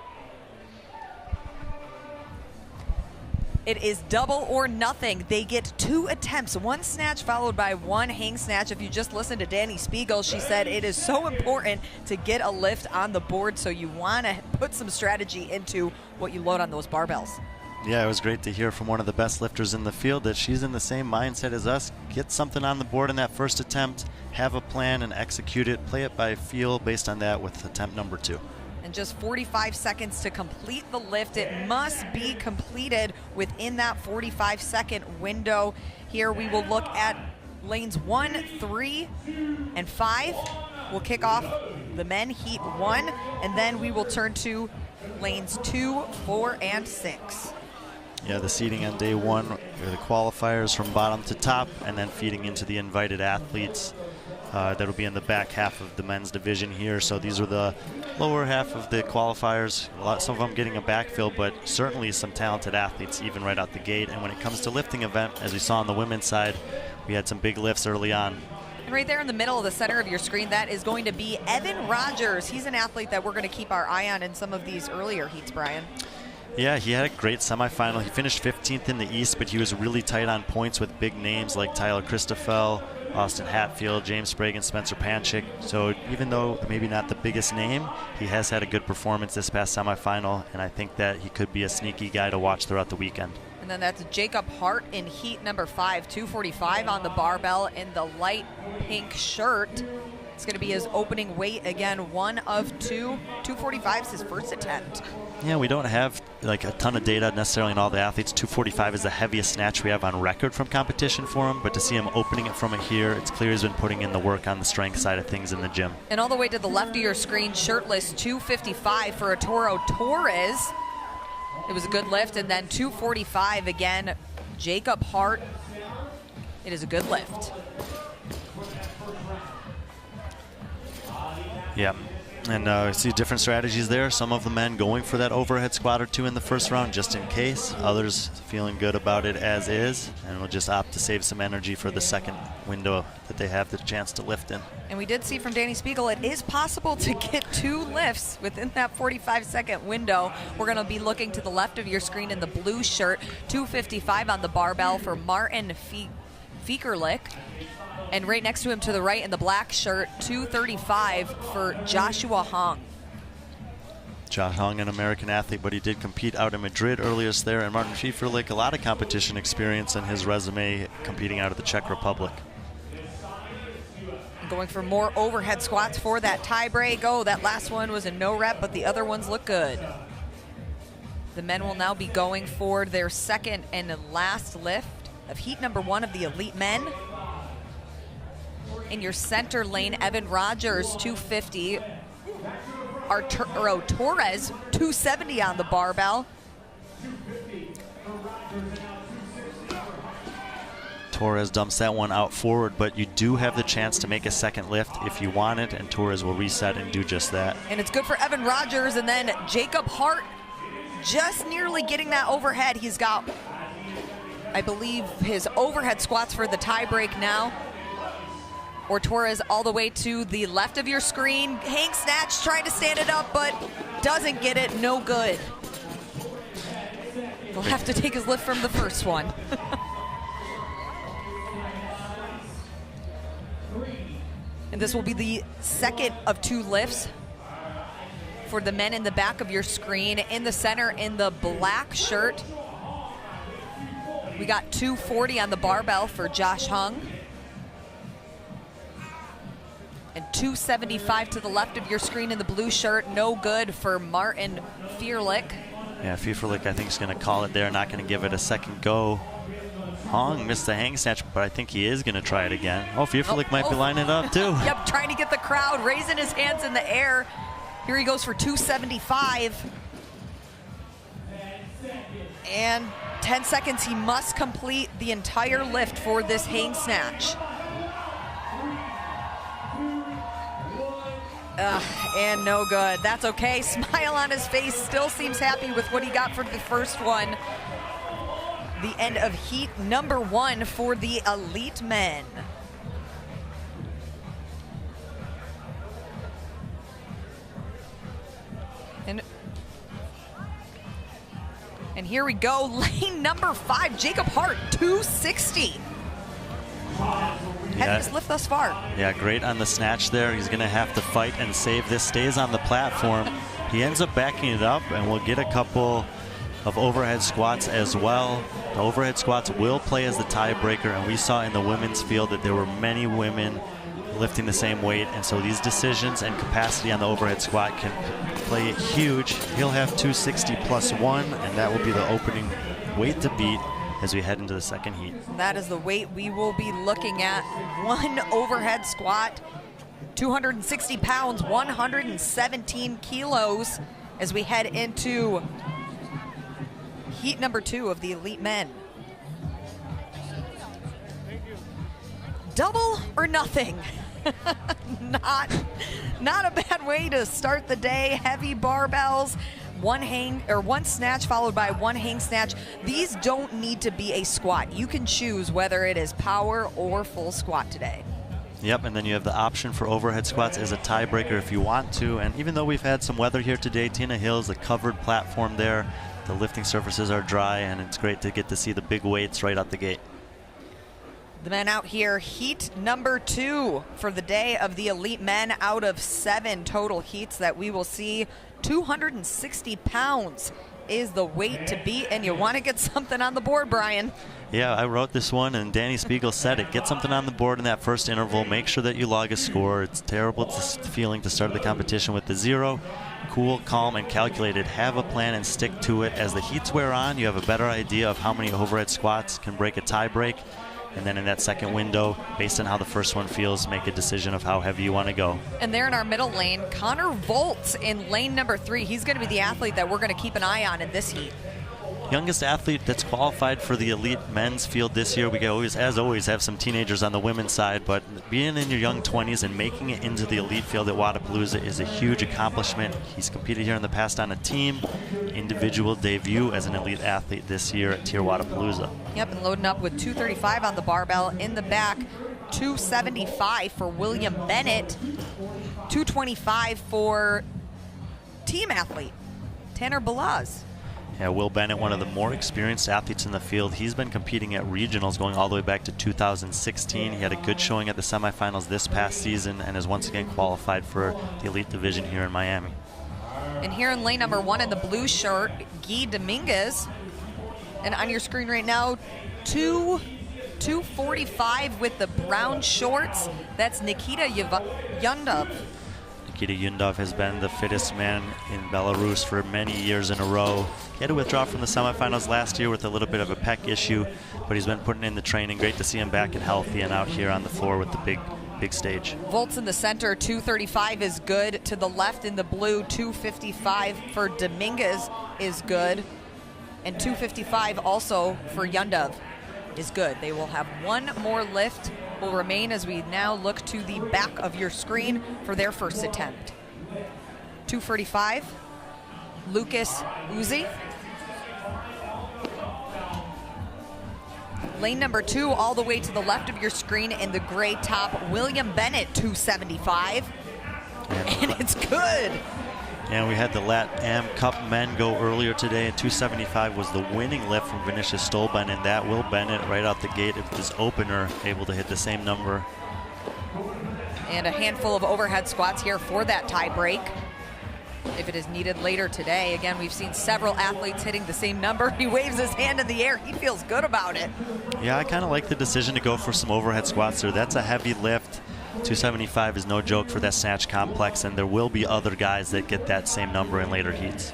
It is double or nothing. They get 2 attempts, 1 snatch followed by 1 hang snatch. If you just listened to Danny Spiegel, she said it is so important to get a lift on the board, so you want to put some strategy into what you load on those barbells. Yeah, it was great to hear from one of the best lifters in the field that she's in the same mindset as us. Get something on the board in that first attempt, have a plan and execute it, play it by feel based on that with attempt number 2. And just 45 seconds to complete the lift. It must be completed within that 45-second window. Here we will look at lanes 1, 3, and 5. We'll kick off the men heat 1, and then we will turn to lanes 2, 4, and 6. Yeah, the seating on day 1 are the qualifiers from bottom to top, and then feeding into the invited athletes. That'll be in the back half of the men's division here. So these are the lower half of the qualifiers. Some of them getting a backfill, but certainly some talented athletes even right out the gate. And when it comes to lifting event, as we saw on the women's side, we had some big lifts early on. And right there in the middle of the center of your screen, that is going to be Evan Rogers. He's an athlete that we're going to keep our eye on in some of these earlier heats, Brian. Yeah, he had a great semifinal. He finished 15th in the East, but he was really tight on points with big names like Tyler Christoffel, Austin Hatfield, James Sprague, and Spencer Panchik. So even though maybe not the biggest name, he has had a good performance this past semifinal, and I think that he could be a sneaky guy to watch throughout the weekend. And then that's Jacob Hart in heat number 5, 245 on the barbell in the light pink shirt. It's going to be his opening weight again, 1 of 2. 245 is his first attempt. Yeah, we don't have like a ton of data necessarily on all the athletes. 245 is the heaviest snatch we have on record from competition for him, but to see him opening it from here, it's clear he's been putting in the work on the strength side of things in the gym. And all the way to the left of your screen, shirtless, 255 for Arturo Torres. It was a good lift. And then 245 again, Jacob Hart. It is a good lift. Yeah, and I see different strategies there. Some of the men going for that overhead squat or 2 in the first round just in case. Others feeling good about it as is, and will just opt to save some energy for the second window that they have the chance to lift in. And we did see from Danny Spiegel, it is possible to get 2 lifts within that 45-second window. We're going to be looking to the left of your screen in the blue shirt, 255 on the barbell for Martin Fiekerlich. And right next to him to the right in the black shirt, 235 for Joshua Hong. Josh Hong, an American athlete, but he did compete out in Madrid earlier there. And Martin Fiekerlich, a lot of competition experience in his resume competing out of the Czech Republic. Going for more overhead squats for that tie break. Oh, that last one was a no rep, but the other ones look good. The men will now be going for their second and last lift of heat number 1 of the elite men. In your center lane, Evan Rogers, 250. Arturo Torres, 270 on the barbell. Torres dumps that one out forward, but you do have the chance to make a second lift if you want it, and Torres will reset and do just that. And it's good for Evan Rogers, and then Jacob Hart just nearly getting that overhead. He's got, I believe, his overhead squats for the tie break now. Or Torres all the way to the left of your screen. Hang snatch, trying to stand it up, but doesn't get it, no good. He'll have to take his lift from the first one. And this will be the second of 2 lifts for the men in the back of your screen. In the center, in the black shirt, we got 240 on the barbell for Josh Hung. And 275 to the left of your screen in the blue shirt. No good for Martin Fiekerlich. Yeah, Fiekerlich, I think, is going to call it there, not going to give it a second go. Hong missed the hang snatch, but I think he is going to try it again. Oh, Fiekerlich might be lining it up, too. Yep, trying to get the crowd, raising his hands in the air. Here he goes for 275. And 10 seconds, he must complete the entire lift for this hang snatch. And no good. That's okay. Smile on his face. Still seems happy with what he got for the first one. The end of heat number 1 for the elite men. And here we go, lane number 5, Jacob Hart, 260. Heaviest lift thus far. Yeah, great on the snatch there. He's gonna have to fight and save this, stays on the platform. He ends up backing it up and will get a couple of overhead squats as well. The overhead squats will play as the tiebreaker, and we saw in the women's field that there were many women lifting the same weight, and so these decisions and capacity on the overhead squat can play huge. He'll have 260 plus 1, and that will be the opening weight to beat as we head into the second heat. That is the weight we will be looking at. 1 overhead squat, 260 pounds, 117 kilos as we head into heat number 2 of the elite men. Double or nothing. Not a bad way to start the day. Heavy barbells, one snatch followed by 1 hang snatch. These don't need to be a squat. You can choose whether it is power or full squat today. Yep, and then you have the option for overhead squats as a tiebreaker if you want to. And even though we've had some weather here today, Tina Hills, the covered platform there, the lifting surfaces are dry, and it's great to get to see the big weights right out the gate. The men out here, heat number 2 for the day of the elite men out of 7 total heats that we will see. 260 pounds is the weight to beat, and you want to get something on the board, Brian. Yeah, I wrote this one, and Danny Spiegel said it. Get something on the board in that first interval. Make sure that you log a score. It's terrible feeling to start the competition with the 0. Cool, calm, and calculated. Have a plan and stick to it. As the heats wear on, you have a better idea of how many overhead squats can break a tie break. And then in that second window, based on how the first one feels, make a decision of how heavy you want to go. And there in our middle lane, Connor Volts in lane number 3. He's going to be the athlete that we're going to keep an eye on in this heat. Youngest athlete that's qualified for the elite men's field this year. We always, as always, have some teenagers on the women's side, but being in your young 20s and making it into the elite field at Wodapalooza is a huge accomplishment. He's competed here in the past on a team, individual debut as an elite athlete this year at TYR Wodapalooza. Yep, and loading up with 235 on the barbell. In the back, 275 for William Bennett, 225 for team athlete Tanner Balaz. Yeah, Will Bennett, one of the more experienced athletes in the field. He's been competing at regionals going all the way back to 2016. He had a good showing at the semifinals this past season and has once again qualified for the elite division here in Miami. And here in lane number 1 in the blue shirt, Guy Dominguez. And on your screen right now, 245 with the brown shorts. That's Nikita Yundov. Nikita Yundov has been the fittest man in Belarus for many years in a row. He had to withdraw from the semifinals last year with a little bit of a pec issue, but he's been putting in the training. Great to see him back and healthy and out here on the floor with the big stage. Volts in the center, 235 is good. To the left in the blue, 255 for Dominguez is good. And 255 also for Yundov is good. They will have 1 more lift will remain as we now look to the back of your screen for their first attempt. 245, Lucas Uzi. Lane number 2 all the way to the left of your screen in the gray top, William Bennett, 275. And it's good. And we had the LatAm Cup men go earlier today, and 275 was the winning lift from Vinicius Stolben, and that Will Bennett right out the gate of his opener able to hit the same number. And a handful of overhead squats here for that tie break if it is needed later today. Again, we've seen several athletes hitting the same number. He waves his hand in the air. He feels good about it. Yeah, I kind of like the decision to go for some overhead squats there. That's a heavy lift. 275 is no joke for that snatch complex, and there will be other guys that get that same number in later heats.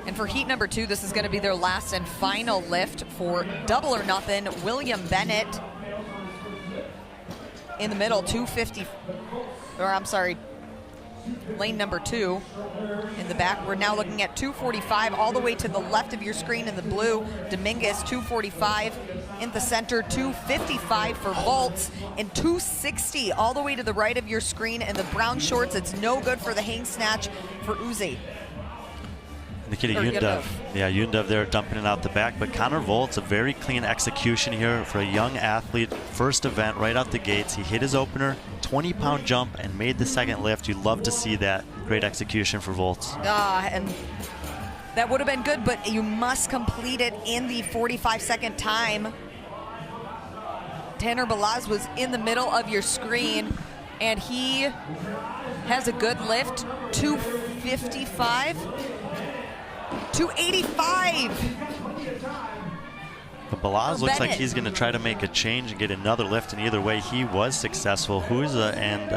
And for heat number 2, this is going to be their last and final lift for double or nothing. William Bennett in the middle, 250, or I'm sorry, lane number 2 in the back. We're now looking at 245 all the way to the left of your screen in the blue. Dominguez, 245 in the center, 255 for vaults, and 260 all the way to the right of your screen. And the brown shorts, it's no good for the hang snatch for Uzi. Nikita Yundev. Yeah, Yundev there dumping it out the back. But Connor Volt's a very clean execution here for a young athlete. First event right out the gates. He hit his opener, 20-pound jump, and made the second lift. You'd love to see that. Great execution for Volts. And that would have been good, but you must complete it in the 45-second time. Tanner Balaz was in the middle of your screen, and he has a good lift, 255. 285. But Balaz looks like he's going to try to make a change and get another lift, and either way, he was successful. Huza and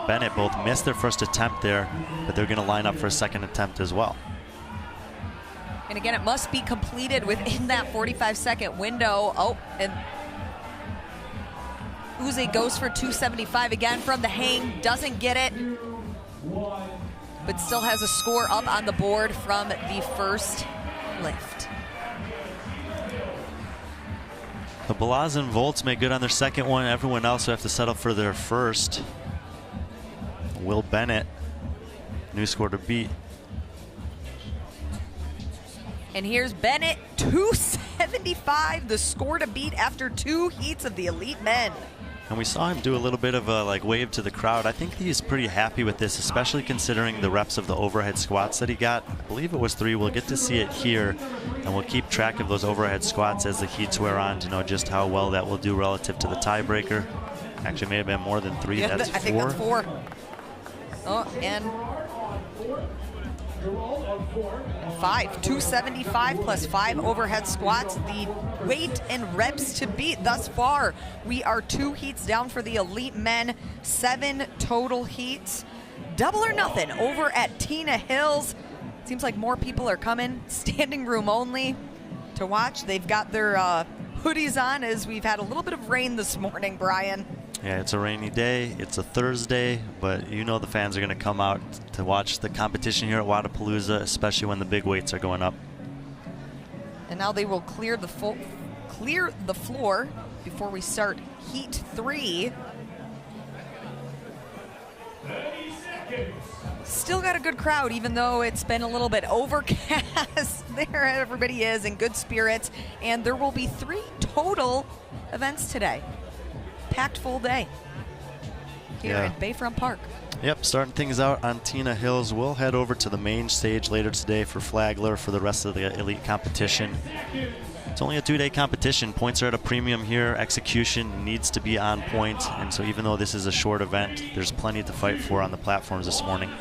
Bennett both missed their first attempt there, but they're going to line up for a second attempt as well. And again, it must be completed within that 45-second window. Oh, and Uzi goes for 275 again from the hang, doesn't get it, but still has a score up on the board from the first lift. The Balaz and Volts make good on their second one. Everyone else will have to settle for their first. Will Bennett, new score to beat. And here's Bennett, 275, the score to beat after 2 heats of the elite men. And we saw him do a little bit of a wave to the crowd. I think he's pretty happy with this, especially considering the reps of the overhead squats that he got. I believe it was 3. We'll get to see it here, and we'll keep track of those overhead squats as the heats wear on to know just how well that will do relative to the tiebreaker. Actually, may have been more than 3. Yeah, that's 4. I think that's 4. Oh, and 5, 275 plus 5 overhead squats, the weight and reps to beat thus far. We are 2 heats down for the elite men, 7 total heats. Double or nothing over at Tina Hills. Seems like more people are coming, standing room only to watch. They've got their hoodies on as we've had a little bit of rain this morning, Brian. Yeah, it's a rainy day. It's a Thursday, but you know the fans are going to come out to watch the competition here at Wodapalooza, especially when the big weights are going up. And now they will clear the floor before we start heat 3. Still got a good crowd, even though it's been a little bit overcast. There everybody is in good spirits, and there will be 3 total events today. Packed full day here at Bayfront Park. Yep, starting things out on Tina Hills. We'll head over to the main stage later today for Flagler for the rest of the elite competition. It's only a 2-day competition. Points are at a premium here. Execution needs to be on point, and so even though this is a short event, there's plenty to fight for on the platforms this morning.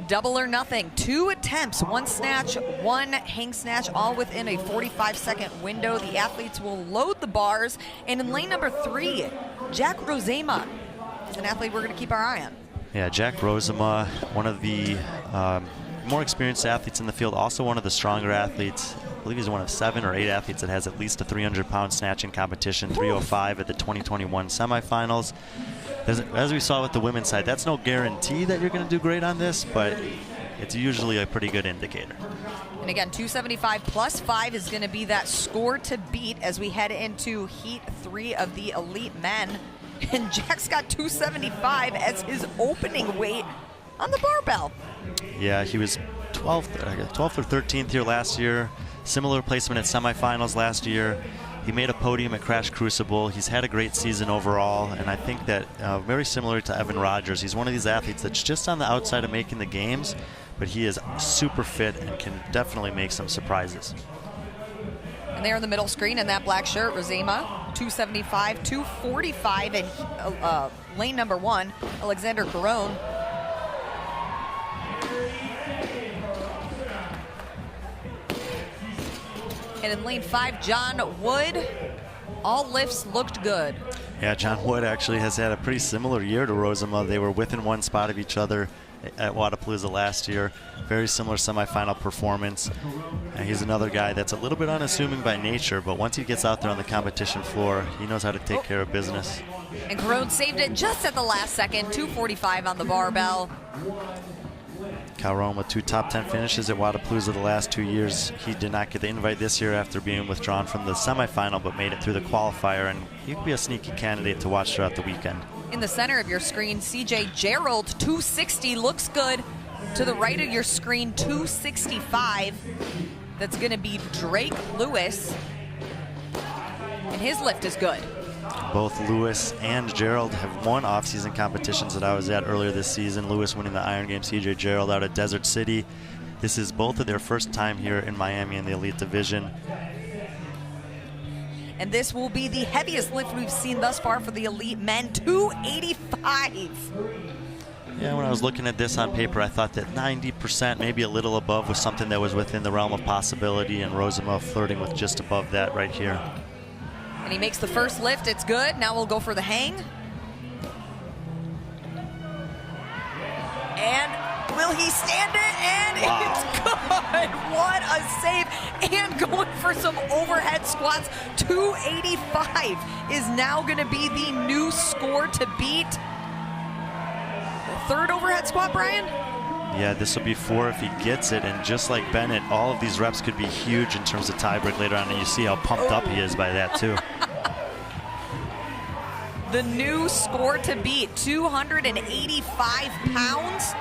Double or nothing, 2 attempts, 1 snatch, 1 hang snatch, all within a 45-second window. The athletes will load the bars. And in lane number 3, Jack Rosema is an athlete we're going to keep our eye on. Yeah, Jack Rosema, one of the more experienced athletes in the field, also one of the stronger athletes. I believe he's one of 7 or 8 athletes that has at least a 300-pound snatching competition, 305 at the 2021 semifinals. As we saw with the women's side, that's no guarantee that you're going to do great on this, but it's usually a pretty good indicator. And again, 275 plus 5 is going to be that score to beat as we head into heat 3 of the elite men. And Jack's got 275 as his opening weight on the barbell. Yeah, he was 12th or 13th here last year. Similar placement at semifinals last year. He made a podium at Crash Crucible. He's had a great season overall, and I think that very similar to Evan Rogers, he's one of these athletes that's just on the outside of making the games, but he is super fit and can definitely make some surprises. And there in the middle screen in that black shirt, Rosema, 275, 245 in lane number 1, Alexander Caron. And in lane 5, John Wood. All lifts looked good. Yeah, John Wood actually has had a pretty similar year to Rosema. They were within 1 spot of each other at Wodapalooza last year. Very similar semifinal performance. And he's another guy that's a little bit unassuming by nature, but once he gets out there on the competition floor, he knows how to take care of business. And Caron saved it just at the last second, 245 on the barbell. Calderon with 2 top 10 finishes at Wodapalooza the last 2 years. He did not get the invite this year after being withdrawn from the semifinal, but made it through the qualifier, and he could be a sneaky candidate to watch throughout the weekend. In the center of your screen, CJ Gerald, 260, looks good. To the right of your screen, 265. That's going to be Drake Lewis, and his lift is good. Both Lewis and Gerald have won off-season competitions that I was at earlier this season. Lewis winning the Iron Games, CJ Gerald out at Desert City. This is both of their first time here in Miami in the Elite Division. And this will be the heaviest lift we've seen thus far for the Elite men, 285. Yeah, when I was looking at this on paper, I thought that 90%, maybe a little above, was something that was within the realm of possibility, and Rosema flirting with just above that right here. And he makes the first lift, it's good. Now we'll go for the hang. And will he stand it? And wow. It's good. What a save. And going for some overhead squats. 285 is now going to be the new score to beat. The third overhead squat, Brian? Yeah, this will be 4 if he gets it, and just like Bennett, all of these reps could be huge in terms of tiebreak later on, and you see how pumped up he is by that too. The new score to beat, 285 pounds,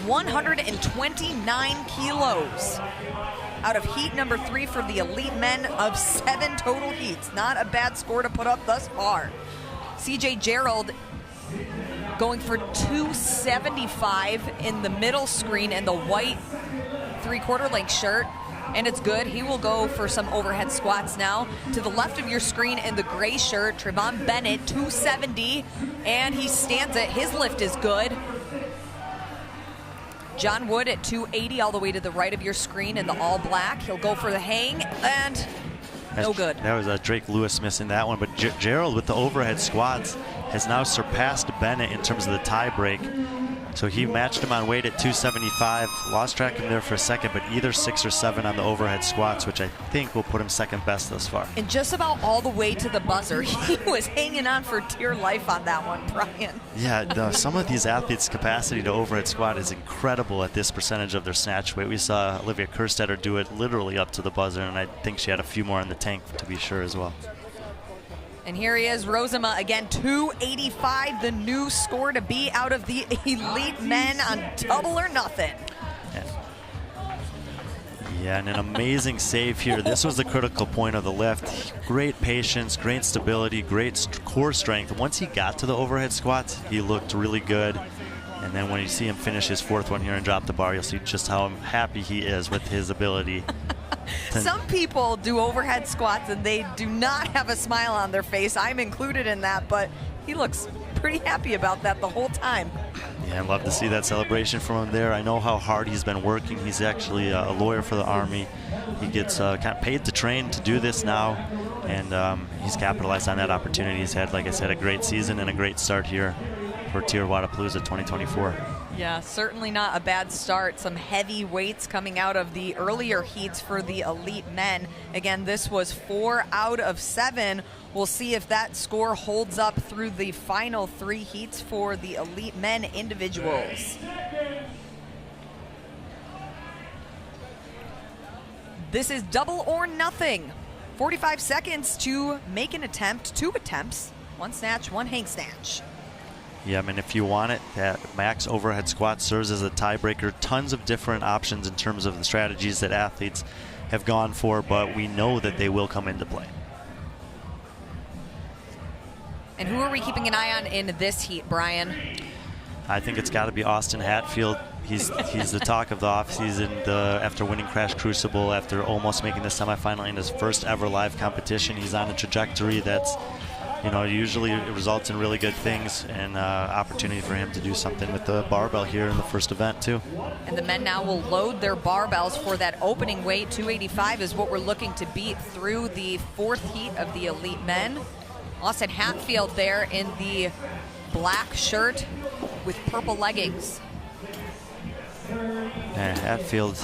129 kilos. Out of heat number 3 for the Elite men of 7 total heats. Not a bad score to put up thus far. CJ Gerald going for 275 in the middle screen and the white 3/4 length shirt, and it's good. He will go for some overhead squats now. To the left of your screen in the gray shirt, Trevon Bennett, 270, and he stands it. His lift is good. John Wood at 280 all the way to the right of your screen in the all black. He'll go for the hang, and no good. That was Drake Lewis missing that one, but Gerald with the overhead squats has now surpassed Bennett in terms of the tie break. So he matched him on weight at 275, lost track of him there for a second, but either 6 or 7 on the overhead squats, which I think will put him second best thus far. And just about all the way to the buzzer. He was hanging on for dear life on that one, Brian. Yeah, some of these athletes' capacity to overhead squat is incredible at this percentage of their snatch weight. We saw Olivia Kerstetter do it literally up to the buzzer, and I think she had a few more in the tank to be sure as well. And here he is, Rosema, again, 285, the new score to be out of the Elite men on double or nothing. Yeah, and an amazing save here. This was the critical point of the lift. Great patience, great stability, great core strength. Once he got to the overhead squats, he looked really good. And then when you see him finish his 4th one here and drop the bar, you'll see just how happy he is with his ability. Some people do overhead squats and they do not have a smile on their face. I'm included in that, but he looks pretty happy about that the whole time. Yeah, I'd love to see that celebration from him there. I know how hard he's been working. He's actually a lawyer for the Army. He gets kind of paid to train to do this now, and he's capitalized on that opportunity. He's had, like I said, a great season and a great start here for TYR Wodapalooza 2024. Yeah, certainly not a bad start. Some heavy weights coming out of the earlier heats for the Elite men. Again, this was 4 out of 7. We'll see if that score holds up through the final 3 heats for the Elite men individuals. This is double or nothing. 45 seconds to make an attempt, 2 attempts, 1 snatch, 1 hang snatch. Yeah, I mean, if you want it, that max overhead squat serves as a tiebreaker. Tons of different options in terms of the strategies that athletes have gone for, but we know that they will come into play. And who are we keeping an eye on in this heat, Brian? I think it's got to be Austin Hatfield. He's the talk of the offseason after winning Crash Crucible, after almost making the semifinal in his first ever live competition. He's on a trajectory that's, usually it results in really good things, and opportunity for him to do something with the barbell here in the first event too. And the men now will load their barbells for that opening weight. 285 is what we're looking to beat through the 4th heat of the Elite men. Austin Hatfield there in the black shirt with purple leggings. And Hatfield,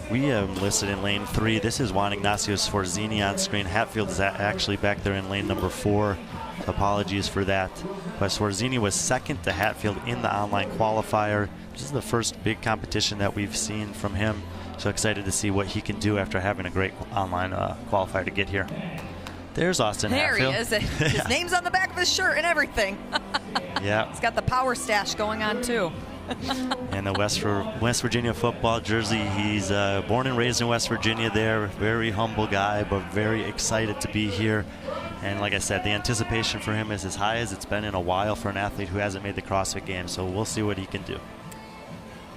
we have him listed in lane 3. This is Juan Ignacio Sforzini on screen. Hatfield is actually back there in lane number 4. Apologies for that. But Swarzini was second to Hatfield in the online qualifier. This is the first big competition that we've seen from him. So excited to see what he can do after having a great online qualifier to get here. There's Austin Hatfield. There he is. His name's on the back of his shirt and everything. Yeah. He's got the power stash going on too. And the West Virginia football jersey. He's born and raised in West Virginia there. Very humble guy, but very excited to be here. And like I said, the anticipation for him is as high as it's been in a while for an athlete who hasn't made the CrossFit Games. So we'll see what he can do.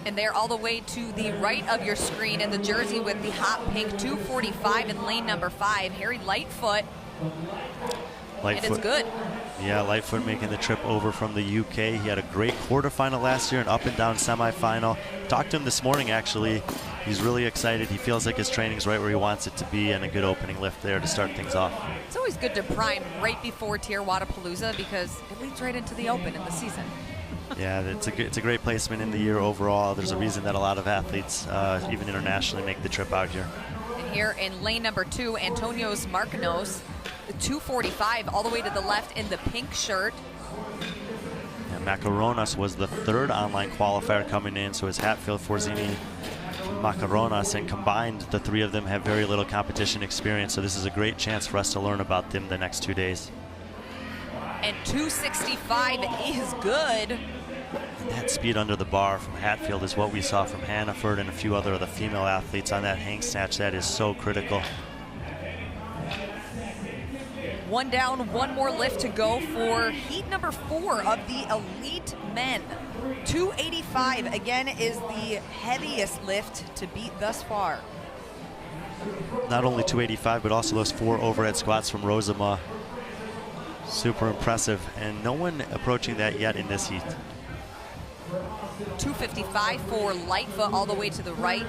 And they're all the way to the right of your screen in the jersey with the hot pink 245 in lane number 5, Harry Lightfoot. And it's good. Yeah, Lightfoot making the trip over from the UK. He had a great quarterfinal last year and up and down semifinal. Talked to him this morning, actually. He's really excited. He feels like his training's right where he wants it to be, and a good opening lift there to start things off. It's always good to prime right before TYR Wodapalooza because it leads right into the open in the season. Yeah, it's a great placement in the year overall. There's a reason that a lot of athletes, even internationally, make the trip out here. And here in lane number 2, Antonios Markinos, the 245 all the way to the left in the pink shirt. And Macaronas was the third online qualifier coming in, so it's Hatfield, Swarzini, Macaronas, and combined, the three of them have very little competition experience, so this is a great chance for us to learn about them the next 2 days. And 265 is good. And that speed under the bar from Hatfield is what we saw from Hannaford and a few other of the female athletes on that hang snatch. That is so critical. One down, one more lift to go for heat number 4 of the elite men. 285 again is the heaviest lift to beat thus far. Not only 285, but also those 4 overhead squats from Rosema. Super impressive, and no one approaching that yet in this heat. 255 for Lightfoot all the way to the right.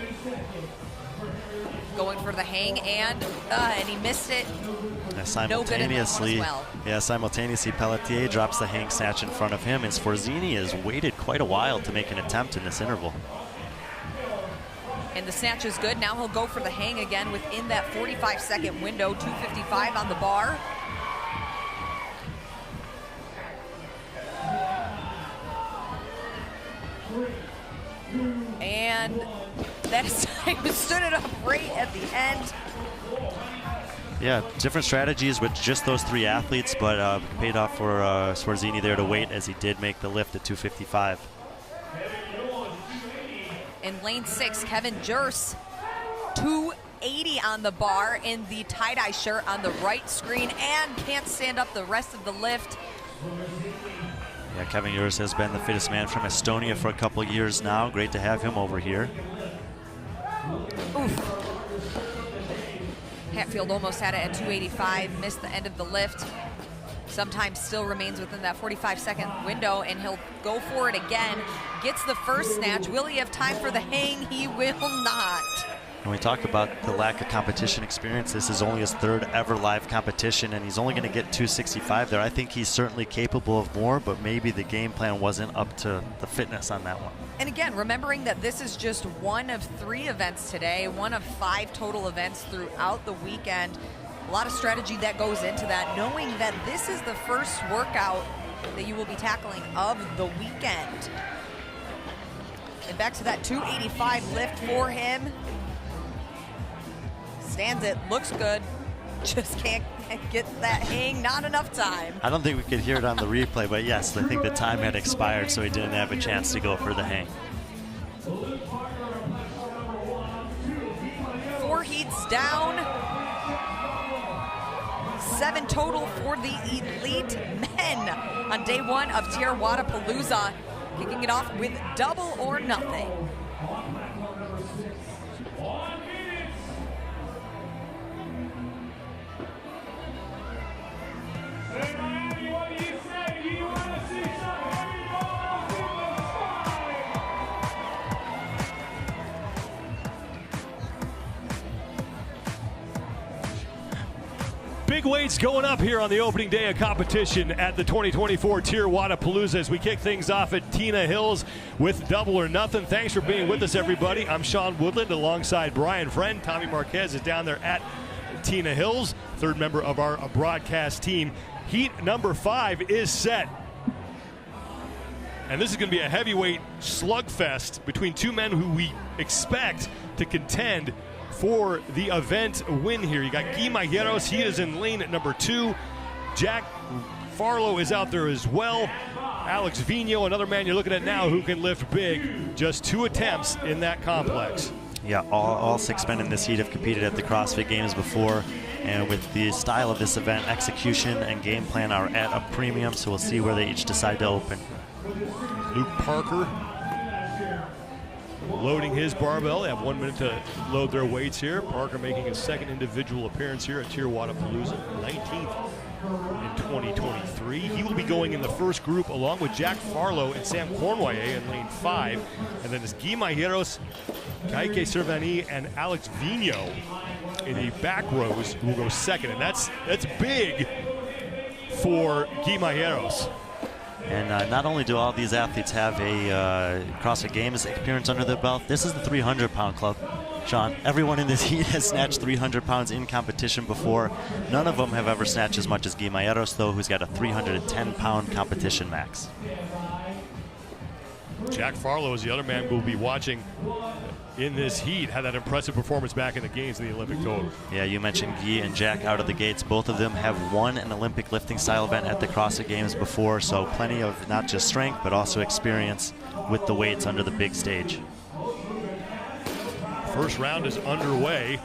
Going for the hang, and he missed it. Simultaneously, simultaneously Pelletier drops the hang snatch in front of him, and Swarzini has waited quite a while to make an attempt in this interval. And the snatch is good. Now he'll go for the hang again within that 45-second window. 255 on the bar. And that time stood it up right at the end. Yeah, different strategies with just those 3 athletes, but paid off for Swarzini there to wait as he did make the lift at 255. In lane 6, Kevin Jers, 280 on the bar in the tie-dye shirt on the right screen, and can't stand up the rest of the lift. Yeah, Kevin Jers has been the fittest man from Estonia for a couple years now. Great to have him over here. Oof. Hatfield almost had it at 285, missed the end of the lift. Sometimes still remains within that 45-second window, and he'll go for it again. Gets the first snatch. Will he have time for the hang? He will not. When we talk about the lack of competition experience, this is only his 3rd ever live competition, and he's only going to get 265 there. I think he's certainly capable of more, but maybe the game plan wasn't up to the fitness on that one. And again, remembering that this is just one of 3 events today, one of 5 total events throughout the weekend. A lot of strategy that goes into that, knowing that this is the first workout that you will be tackling of the weekend. And back to that 285 lift for him. Stands it, looks good, just can't get that hang, not enough time. I don't think we could hear it on the replay, but yes, I think the time had expired, so he didn't have a chance to go for the hang. 4 heats down, 7 total for the elite men on day 1 of TYR Wodapalooza, kicking it off with double or nothing. Big weights going up here on the opening day of competition at the 2024 TYR Wodapalooza as we kick things off at Tina Hills with double or nothing. Thanks for being with us, everybody. I'm Sean Woodland alongside Brian Friend. Tommy Marquez is down there at Tina Hills, 3rd member of our broadcast team Heat number 5 is set. And this is going to be a heavyweight slugfest between two men who we expect to contend for the event win here. You got Guy Mayeros, he is in lane at number 2. Jack Farlow is out there as well. Alex Vino, another man you're looking at now who can lift big. Just 2 attempts in that complex. Yeah, all 6 men in this heat have competed at the CrossFit Games before. And with the style of this event, execution and game plan are at a premium, so we'll see where they each decide to open. Luke Parker loading his barbell. They have 1 minute to load their weights here. Parker making his second individual appearance here at TYR Wodapalooza, 19th in 2023. He will be going in the first group along with Jack Farlow and Sam Cornway in lane 5. And then it's Guy Mayeros, Kaike Servani, and Alex Vino in the back rows who will go second. And that's big for Guy Mayeros. And not only do all these athletes have a CrossFit Games appearance under their belt, this is the 300-pound club. Sean, everyone in this heat has snatched 300 pounds in competition before. None of them have ever snatched as much as Guy Mayeros, though, who's got a 310-pound competition max. Jack Farlow is the other man we'll be watching in this heat. Had that impressive performance back in the games in the Olympic total. Yeah, you mentioned Guy and Jack out of the gates. Both of them have won an Olympic lifting style event at the CrossFit Games before, so plenty of not just strength, but also experience with the weights under the big stage. First round is underway.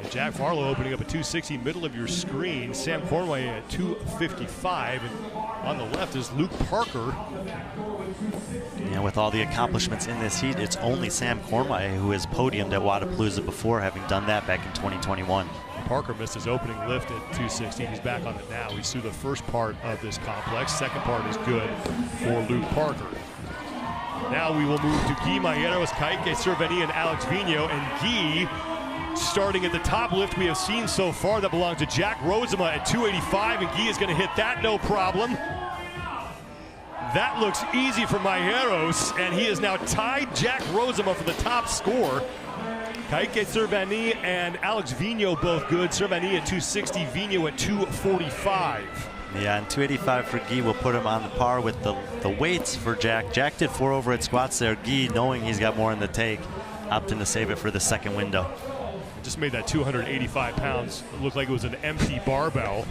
And Jack Farlow opening up at 260, middle of your screen. Sam Cornway at 255. And on the left is Luke Parker. Yeah, with all the accomplishments in this heat, it's only Sam Cornway who has podiumed at Wodapalooza before, having done that back in 2021. Parker missed his opening lift at 260. He's back on it now. He's through the first part of this complex. Second part is good for Luke Parker. Now we will move to Guy Mayeros, Kaike Servani, and Alex Vino. And Guy, starting at the top lift we have seen so far, that belongs to Jack Rozema at 285, and Guy is going to hit that no problem. That looks easy for Mayeros, and he has now tied Jack Rozema for the top score. Kaike Servani and Alex Vino both good. Servani at 260, Vino at 245. Yeah, and 285 for Guy will put him on the par with the weights for Jack. Jack did 4 overhead squats there. Guy, knowing he's got more in the take, opting to save it for the second window. Just made that 285 pounds look like it was an empty barbell.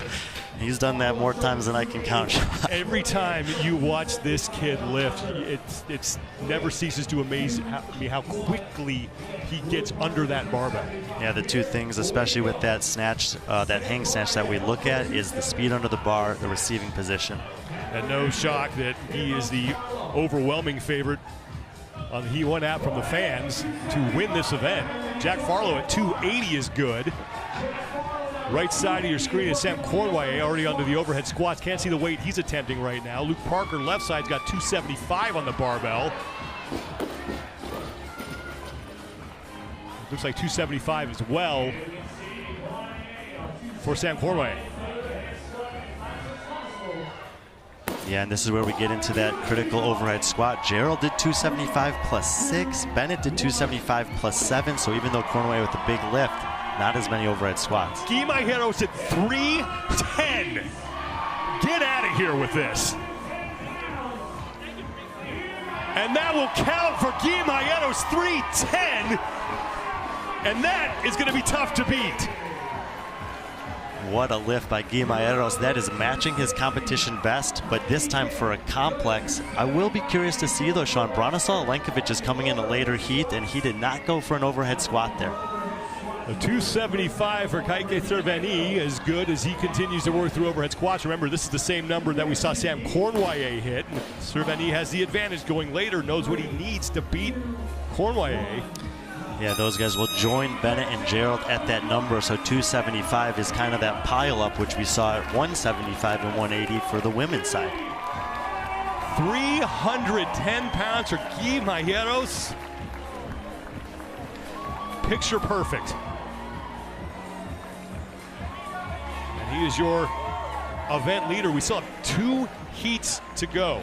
He's done that more times than I can count. Every time you watch this kid lift, it never ceases to amaze me how quickly he gets under that barbell. Yeah, the 2 things, especially with that snatch, that hang snatch that we look at, is the speed under the bar, the receiving position. And no shock that he is the overwhelming favorite on the He1 app from the fans to win this event. Jack Farlow at 280 is good. Right side of your screen is Sam Cornway, already under the overhead squats. Can't see the weight he's attempting right now. Luke Parker, left side's got 275 on the barbell. Looks like 275 as well for Sam Cornway. Yeah, and this is where we get into that critical overhead squat. Gerald did 275 plus 6. Bennett did 275 plus 7. So even though Cornway with a big lift, not as many overhead squats. Guy Mayeros at 310. Get out of here with this. And that will count for Guy Mayeros, 310. And that is going to be tough to beat. What a lift by Guy Mayeros. That is matching his competition best, but this time for a complex. I will be curious to see, though, Sean. Bronislaw Lenkovic is coming in a later heat, and he did not go for an overhead squat there. The 275 for Kaike Servani, as good as he continues to work through overhead squats. Remember, this is the same number that we saw Sam Cornway hit. Servani has the advantage going later, knows what he needs to beat Cornway. Yeah, those guys will join Bennett and Gerald at that number, so 275 is kind of that pile-up, which we saw at 175 and 180 for the women's side. 310 pounds for Guy Mayeros. Picture perfect. And he is your event leader. We still have 2 heats to go.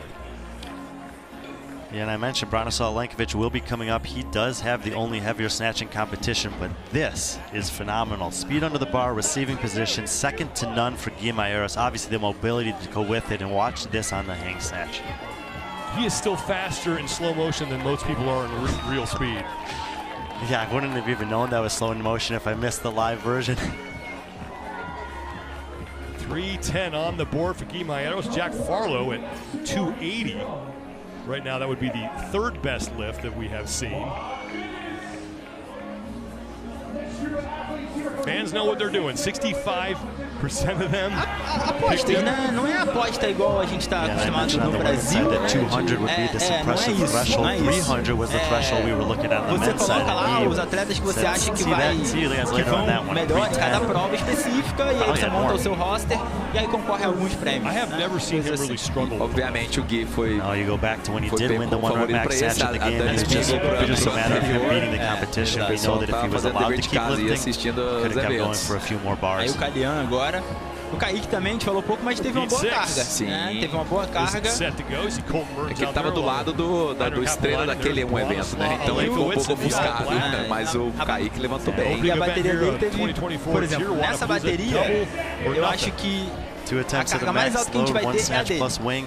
Yeah, and I mentioned Branislav Alenkovic will be coming up. He does have the only heavier snatching competition, but this is phenomenal. Speed under the bar, receiving position, second to none for Guimayeros. Obviously the mobility to go with it, and watch this on the hang snatch. He is still faster in slow motion than most people are in real speed. Yeah, I wouldn't have even known that was slow in motion if I missed the live version. 3:10 on the board for Guimayeros. Jack Farlow at 280. Right now, that would be the third best lift that we have seen. Fans know what they're doing. 65% of them. Apostas, né? Não é aposta igual a gente está acostumado no Brasil. That 200 would be the suppressive threshold. 300 was the threshold we were looking at on the men's side. Você coloca lá os atletas que você acha que vão melhor de cada prova específica, e aí você monta o seu roster e aí concorre a alguns prêmios. I have never seen him really struggle. Obviamente o Gui foi. No, you go back to when he did win the one-run back snatch in the game. It's just a matter of him beating the competition. We know that if he was allowed to keep lifting, could have kept going for a few more bars. Aí o Calian agora. O Kaique também, a gente falou pouco, mas teve uma boa carga. Sim. Teve uma boa carga. É que ele estava do lado do estrela daquele evento, né? Então ele ficou um pouco ofuscado, mas o Kaique levantou bem. E a bateria dele teve, por exemplo, nessa bateria, eu acho que a carga mais alta que a gente vai ter é a dele.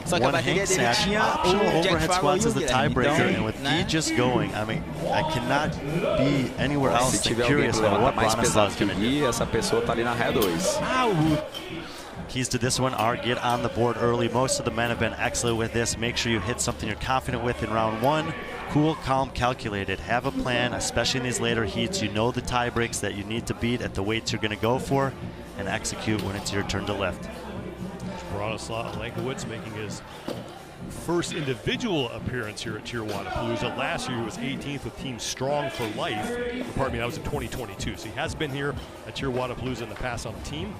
Só que a bateria dele tinha o Jack Farlow e o Guilherme. And with Guy just going, I mean, I cannot be anywhere else than curious about what Branislav is going to do. Essa pessoa tá ali na ré 2. Keys to this one are get on the board early. Most of the men have been excellent with this. Make sure you hit something you're confident with in round 1. Cool, calm, calculated. Have a plan, especially in these later heats. You know the tie breaks that you need to beat at the weights you're going to go for, and execute when it's your turn to lift. Branislav Alenkovic making his first individual appearance here at TYR Wodapalooza. Last year he was 18th with Team Strong for Life. Pardon me, that was in 2022. So he has been here at TYR Wodapalooza in the past on the team.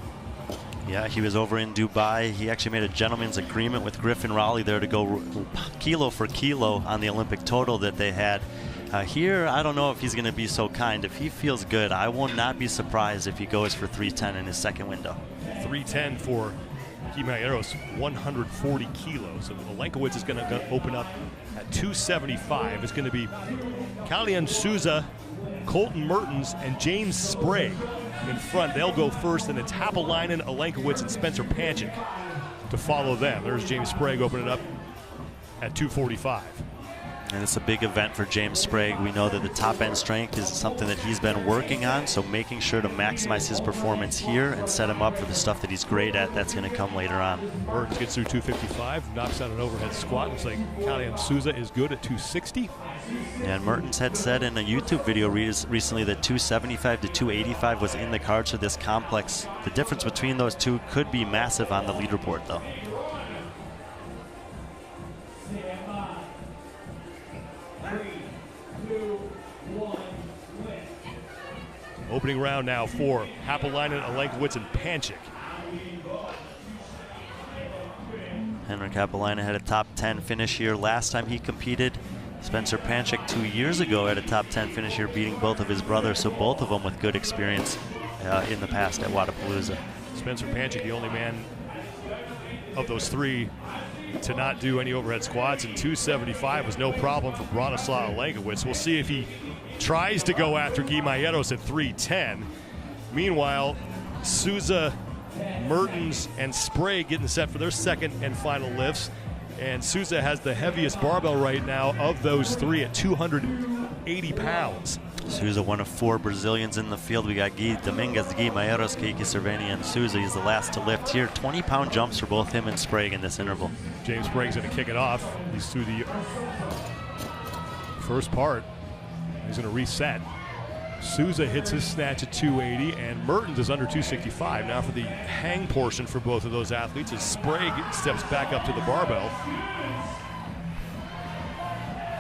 Yeah, he was over in Dubai. He actually made a gentleman's agreement with Griffin Raleigh there to go kilo for kilo on the Olympic total that they had. Here, I don't know if he's going to be so kind. If he feels good, I will not be surprised if he goes for 310 in his second window. 310 for Guimayeros, 140 kilos. So Alenkovic is going to open up at 275. It's going to be Kalian Souza, Colton Mertens, and James Sprague in front. They'll go first, and it's Hapalainen, Alenkovic, and Spencer Panchik to follow them. There's James Sprague opening up at 245. And it's a big event for James Sprague. We know that the top end strength is something that he's been working on, so making sure to maximize his performance here and set him up for the stuff that he's great at, that's going to come later on. Mertens gets through 255, knocks out an overhead squat. Looks like Kalian Souza is good at 260. And Mertens had said in a YouTube video recently that 275 to 285 was in the cards for this complex. The difference between those two could be massive on the leaderboard, though. Opening round now for Hapalainen, Alenkovic, and Panchik. Henrik Hapalainen had a top 10 finish here last time he competed. Spencer Panchik 2 years ago had a top 10 finish here, beating both of his brothers, so both of them with good experience in the past at Wodapalooza. Spencer Panchik, the only man of those three to not do any overhead squats, and 275 was no problem for Branislav Alenkovic. We'll see if he tries to go after Guimayeros at 310. Meanwhile, Souza, Mertens, and Sprague getting set for their second and final lifts. And Souza has the heaviest barbell right now of those three at 280 pounds. Souza, one of 4 Brazilians in the field. We got Gui Domingues, Guimayeros, Keiki Cerveni, and Souza. He's the last to lift here. 20-pound jumps for both him and Sprague in this interval. James Sprague's going to kick it off. He's through the first part. He's going to reset. Souza hits his snatch at 280, and Mertens is under 265. Now for the hang portion for both of those athletes as Sprague steps back up to the barbell.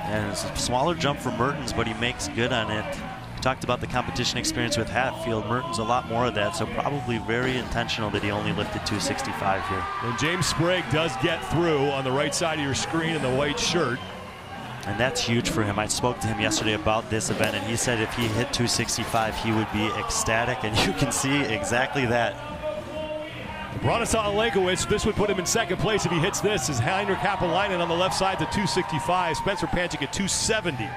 And it's a smaller jump for Mertens, but he makes good on it. We talked about the competition experience with Hatfield. Mertens a lot more of that, so probably very intentional that he only lifted 265 here. And James Sprague does get through on the right side of your screen in the white shirt. And that's huge for him. I spoke to him yesterday about this event, and he said if he hit 265, he would be ecstatic, and you can see exactly that. Bronislaw Olenkowicz, this would put him in second place if he hits this, is Heinrich Happelainen on the left side to 265, Spencer Panchik at 270.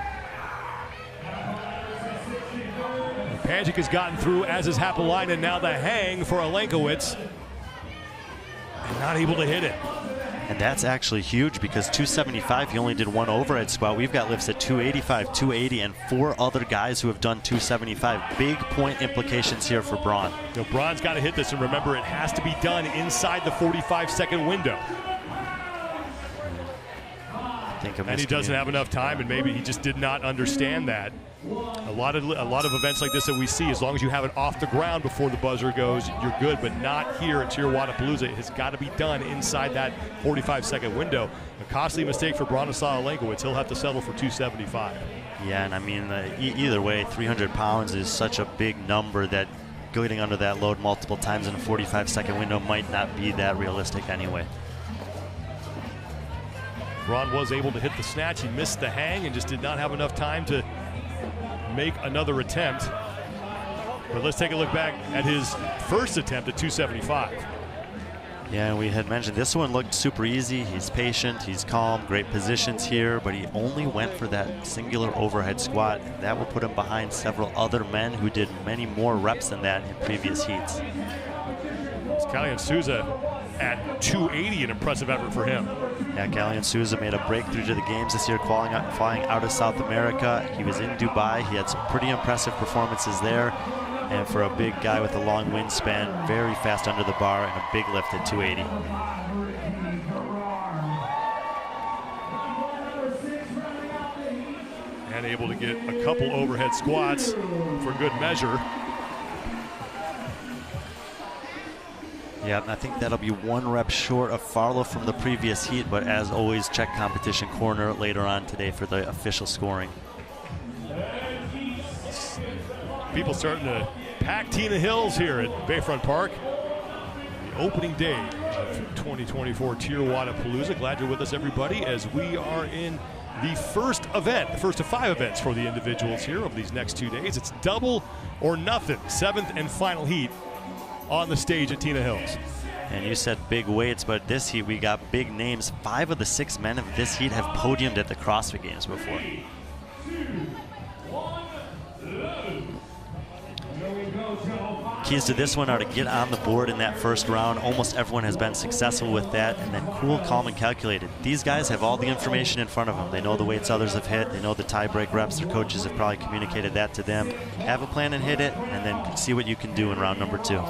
Panchik has gotten through, as is Happelainen. Now the hang for Olenkowicz. And not able to hit it. And that's actually huge because 275, he only did one overhead squat. We've got lifts at 285, 280, and 4 other guys who have done 275. Big point implications here for Braun. Braun's got to hit this, and remember, it has to be done inside the 45-second window. And he doesn't have enough time, and maybe he just did not understand that. A lot of events like this that we see, as long as you have it off the ground before the buzzer goes, you're good, but not here at TYR Wodapalooza. It has got to be done inside that 45-second window. A costly mistake for Bronislaw Olenkowicz. He'll have to settle for 275. Yeah, and I mean, either way, 300 pounds is such a big number that getting under that load multiple times in a 45-second window might not be that realistic anyway. Braun was able to hit the snatch. He missed the hang and just did not have enough time to make another attempt. But let's take a look back at his first attempt at 275. Yeah, and we had mentioned this one looked super easy. He's patient, he's calm, great positions here, but he only went for that singular overhead squat. And that will put him behind several other men who did many more reps than that in previous heats. Kallian Souza at 280, an impressive effort for him. Yeah, Kallian Souza made a breakthrough to the games this year, flying out of South America. He was in Dubai. He had some pretty impressive performances there. And for a big guy with a long wingspan, very fast under the bar and a big lift at 280. And able to get a couple overhead squats for good measure. Yeah, I think that'll be 1 rep short of Farlow from the previous heat, but as always, check competition corner later on today for the official scoring. People starting to pack Tina Hills here at Bayfront Park. The opening day of 2024 TYR Wodapalooza. Glad you're with us, everybody, as we are in the first event, the first of 5 events for the individuals here over these next 2 days. It's double or nothing, 7th and final heat on the stage at Tina Hills. And you said big weights, but this heat we got big names. 5 of the 6 men of this heat have podiumed at the CrossFit Games before. Keys to this one are to get on the board in that first round. Almost everyone has been successful with that. And then cool, calm, and calculated. These guys have all the information in front of them. They know the weights others have hit. They know the tie-break reps. Their coaches have probably communicated that to them. Have a plan and hit it, and then see what you can do in round number 2.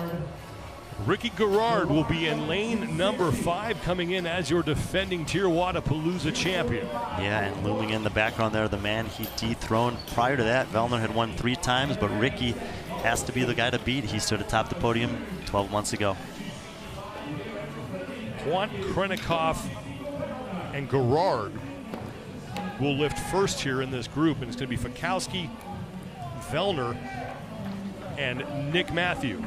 Ricky Garrard will be in lane number 5, coming in as your defending TYR Wodapalooza champion. Yeah, and looming in the background there, the man he dethroned. Prior to that, Vellner had won 3 times, but Ricky has to be the guy to beat. He stood atop the podium 12 months ago. Quant, Krenikoff, and Garrard will lift first here in this group, and it's going to be Fikowski, Vellner, and Nick Matthew.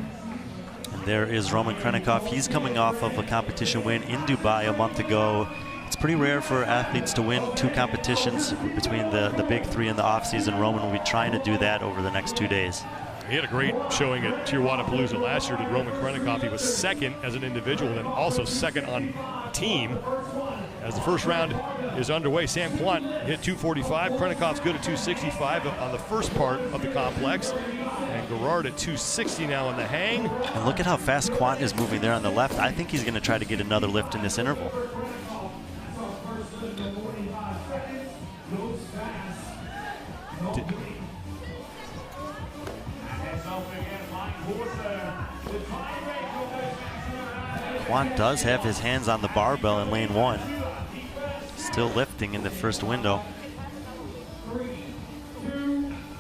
And there is Roman Krenikoff. He's coming off of a competition win in Dubai a month ago. It's pretty rare for athletes to win 2 competitions between the big 3 in the offseason. Roman will be trying to do that over the next 2 days. He had a great showing at TYR Wodapalooza last year, did Roman Krenikoff. He was 2nd as an individual and also 2nd on team. As the first round is underway, Sam Quant hit 245. Krenikoff's good at 265 on the first part of the complex. And Garrard at 260 now in the hang. And look at how fast Quant is moving there on the left. I think he's going to try to get another lift in this interval. Quant does have his hands on the barbell in lane 1. Still lifting in the first window.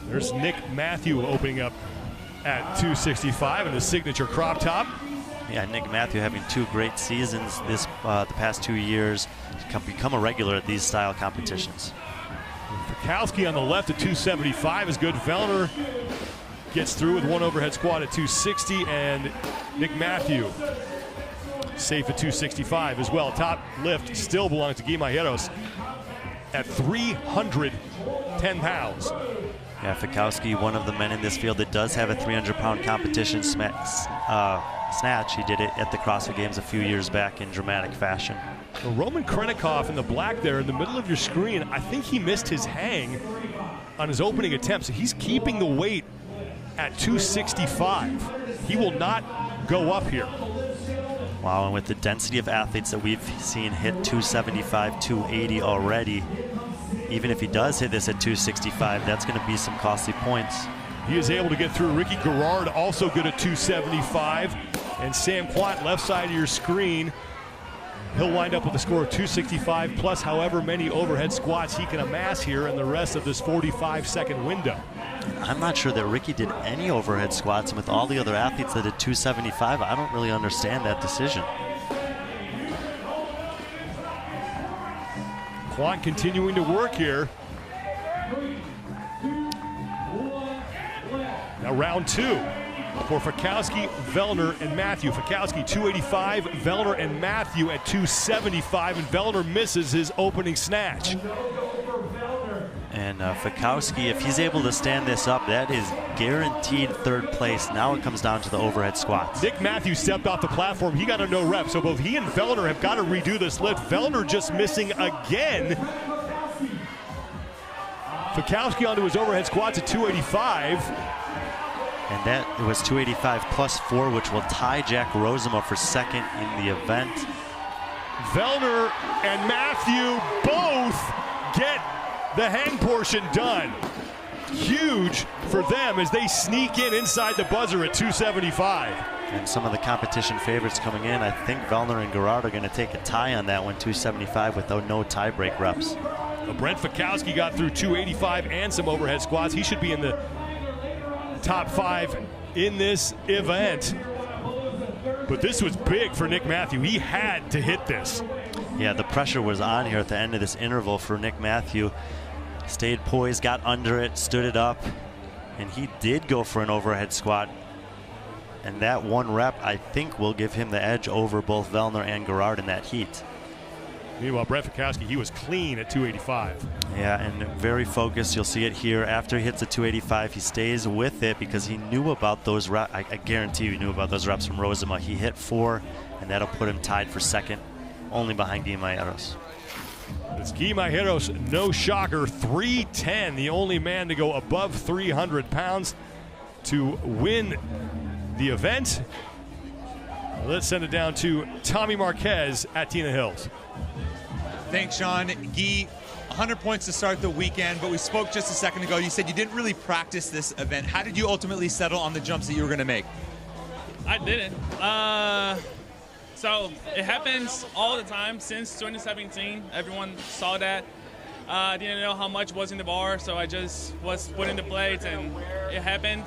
There's Nick Matthew opening up at 265 in the signature crop top. Yeah, Nick Matthew having 2 great seasons the past 2 years. Become a regular at these style competitions. Fikowski on the left at 275 is good. Vellner gets through with 1 overhead squat at 260, and Nick Matthew safe at 265 as well. Top lift still belongs to Guy Majeros at 310 pounds. Yeah, Fikowski, one of the men in this field that does have a 300-pound competition snatch. He did it at the CrossFit Games a few years back in dramatic fashion. Well, Roman Krennikov in the black there in the middle of your screen, I think he missed his hang on his opening attempt, so he's keeping the weight at 265. He will not go up here. Wow, and with the density of athletes that we've seen hit 275, 280 already, even if he does hit this at 265, that's going to be some costly points. He is able to get through. Ricky Garrard also good at 275. And Sam Quant, left side of your screen, he'll wind up with a score of 265 plus however many overhead squats he can amass here in the rest of this 45-second window. I'm not sure that Ricky did any overhead squats, and with all the other athletes that did 275, I don't really understand that decision. Quant continuing to work here. Now round two for Fikowski, Vellner, and Matthew. Fikowski 285, Vellner and Matthew at 275, and Vellner misses his opening snatch. And Fikowski, if he's able to stand this up, that is guaranteed third place. Now it comes down to the overhead squats. Nick Matthews stepped off the platform. He got a no rep, so both he and Vellner have got to redo this lift. Vellner just missing again. Fikowski onto his overhead squats at 285. And that it was 285 plus 4, which will tie Jack Rosema for second in the event. Vellner and Matthew both get the hang portion done. Huge for them as they sneak in inside the buzzer at 275. And some of the competition favorites coming in, I think Vellner and Garrard are going to take a tie on that one, 275, without no tie-break reps. Well, Brent Fikowski got through 285 and some overhead squats. He should be in the top 5 in this event. But this was big for Nick Matthew. He had to hit this. Yeah, the pressure was on here at the end of this interval for Nick Matthew. Stayed poised, got under it, stood it up, and he did go for an overhead squat. And that one rep, I think, will give him the edge over both Vellner and Garrard in that heat. Meanwhile, Brent Fikowski, he was clean at 285. Yeah, and very focused. You'll see it here. After he hits the 285, he stays with it because he knew about those reps. I guarantee you he knew about those reps from Rosema. He hit 4, and that'll put him tied for second, only behind Guimayeros. It's Guimayeros, no shocker, 310, the only man to go above 300 pounds to win the event. Let's send it down to Tommy Marquez at Tina Hills. Thanks, Sean. Guy, 100 points to start the weekend, but we spoke just a second ago. You said you didn't really practice this event. How did you ultimately settle on the jumps that you were going to make? I didn't. So it happens all the time since 2017. Everyone saw that. I didn't know how much was in the bar, so I just was putting the plates, and it happened.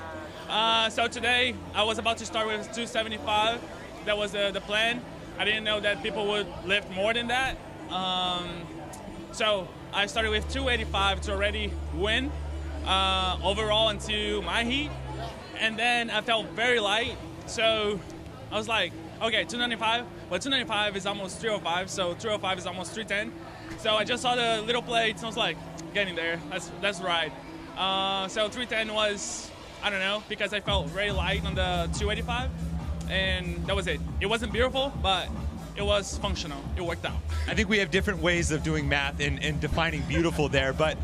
So today, I was about to start with 275. That was the plan. I didn't know that people would lift more than that. So I started with 285 to already win overall into my heat. And then I felt very light. So I was like, okay, 295, but 295 is almost 305, so 305 is almost 310. So I just saw the little plates, and I was like, getting there, that's right. So 310 was, I don't know, because I felt very light on the 285, and that was it. It wasn't beautiful, but it was functional. It worked out. I think we have different ways of doing math and defining beautiful there, but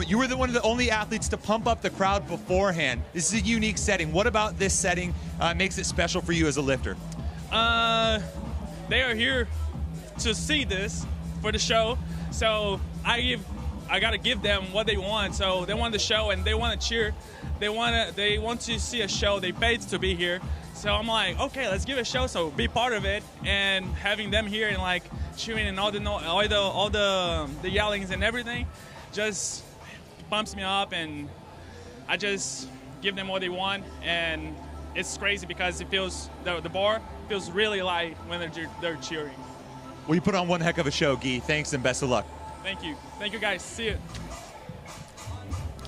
you were one of the only athletes to pump up the crowd beforehand. This is a unique setting. What about this setting makes it special for you as a lifter? They are here to see this for the show, so I gotta give them what they want. So they want the show and they want to cheer. They want to see a show. They paid to be here. So I'm like, okay, let's give a show. So be part of it, and having them here and like cheering and all the yellings and everything, just pumps me up, and I just give them what they want. And it's crazy because it feels the bar feels really light when they're cheering. Well, you put on one heck of a show, Guy. Thanks and best of luck. Thank you guys. See you.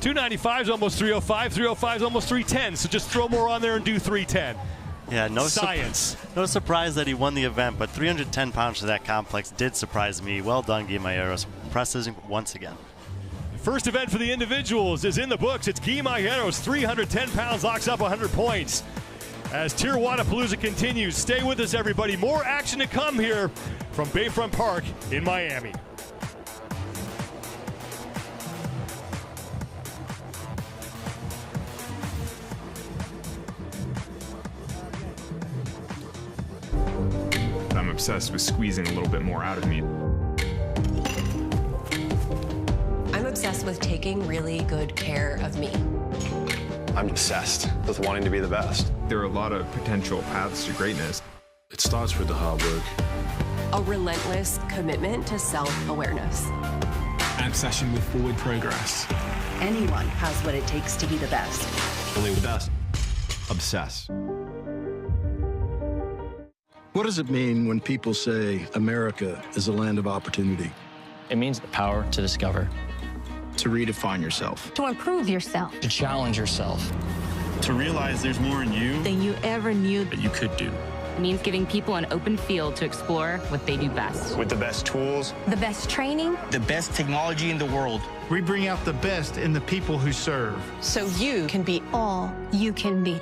295 is almost 305. 305 is almost 310. So just throw more on there and do 310. Yeah, no science. No surprise that he won the event, but 310 pounds to that complex did surprise me. Well done, Guimayeros. Impresses once again. First event for the individuals is in the books. It's Guy Majero's 310 pounds, locks up 100 points. As TYR Wodapalooza continues, stay with us, everybody. More action to come here from Bayfront Park in Miami. I'm obsessed with squeezing a little bit more out of me. I'm obsessed with taking really good care of me. I'm obsessed with wanting to be the best. There are a lot of potential paths to greatness. It starts with the hard work. A relentless commitment to self-awareness. An obsession with forward progress. Anyone has what it takes to be the best. Only the best. Obsess. What does it mean when people say America is a land of opportunity? It means the power to discover. To redefine yourself. To improve yourself. To challenge yourself. To realize there's more in you than you ever knew that you could do. It means giving people an open field to explore what they do best. With the best tools. The best training. The best technology in the world. We bring out the best in the people who serve. So you can be all you can be.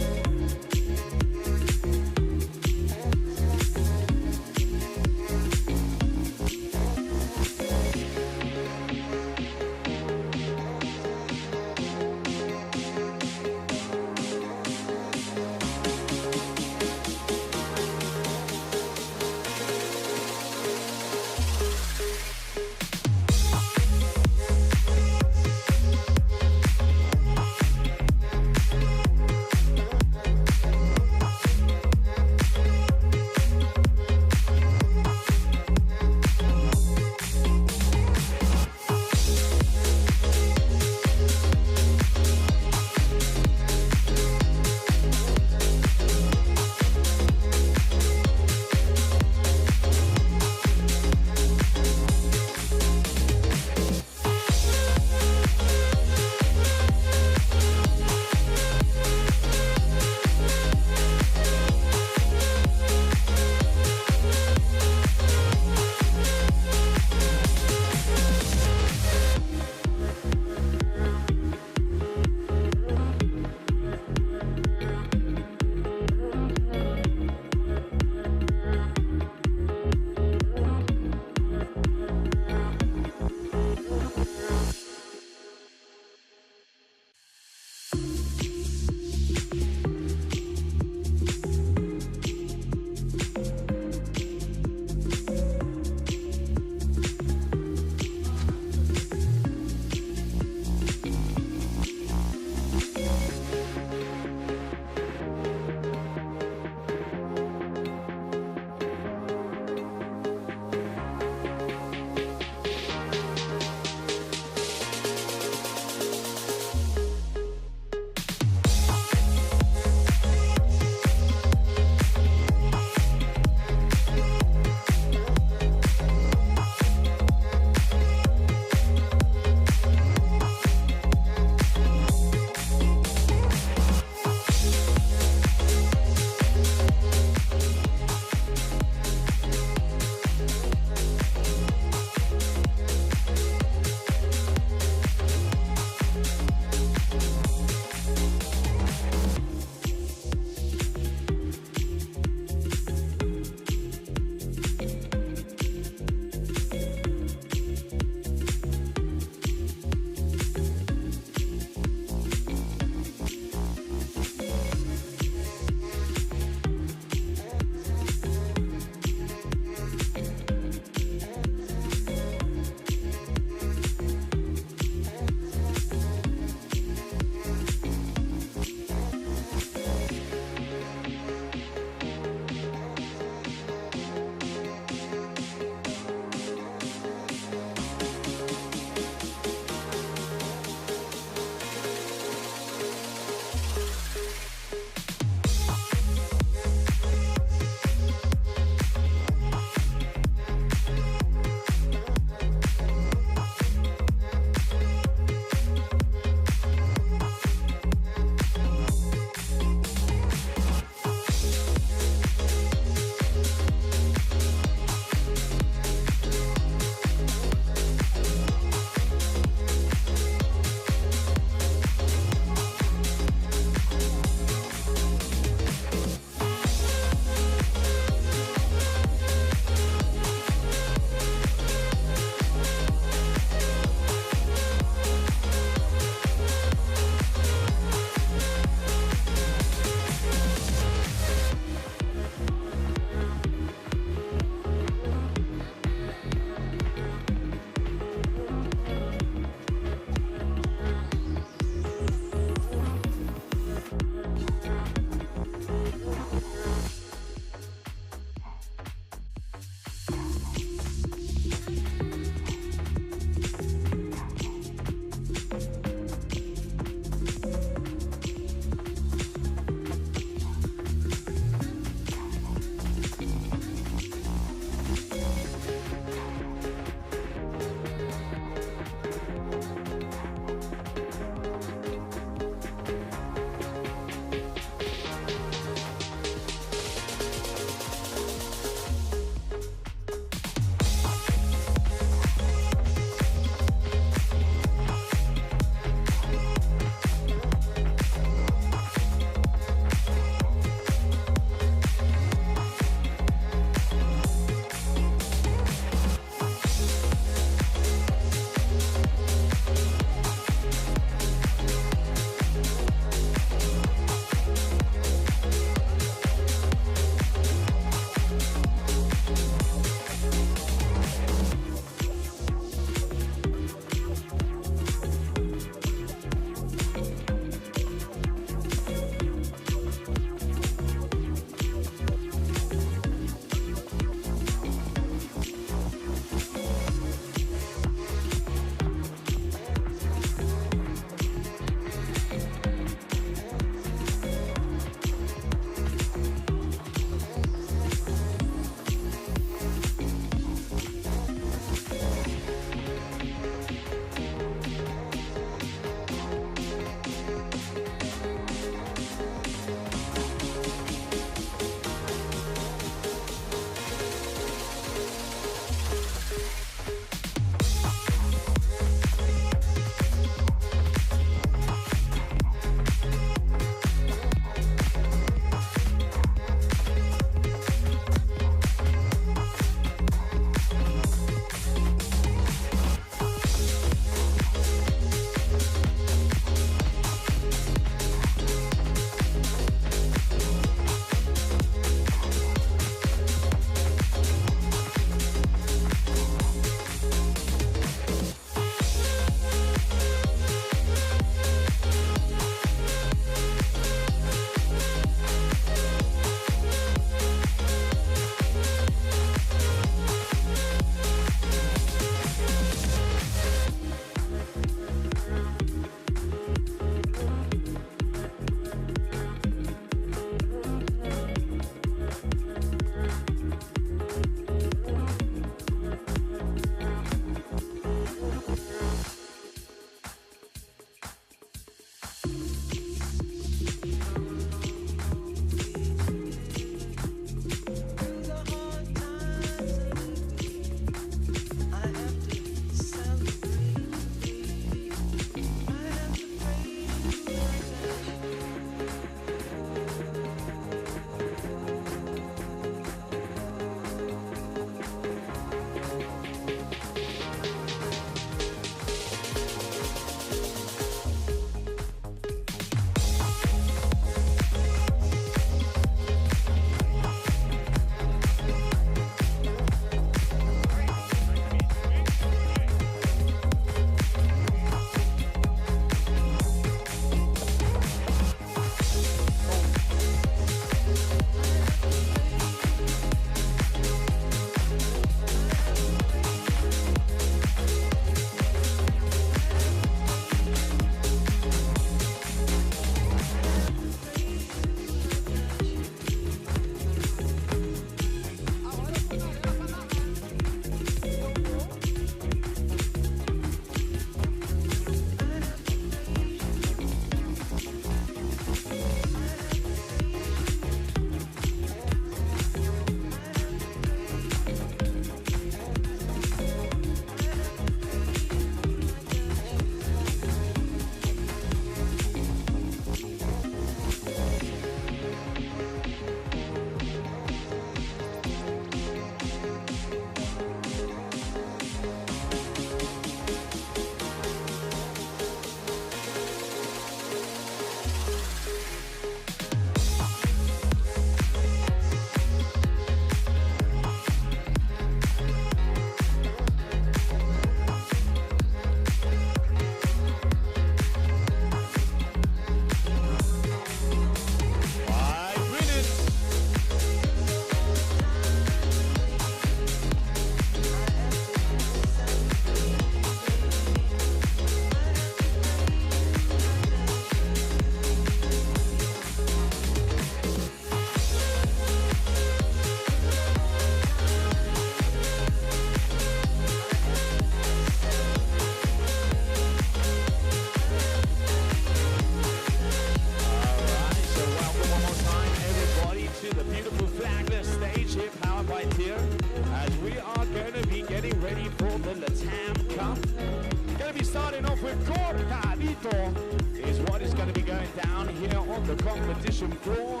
Cuartadito is what is going to be going down here on the competition floor.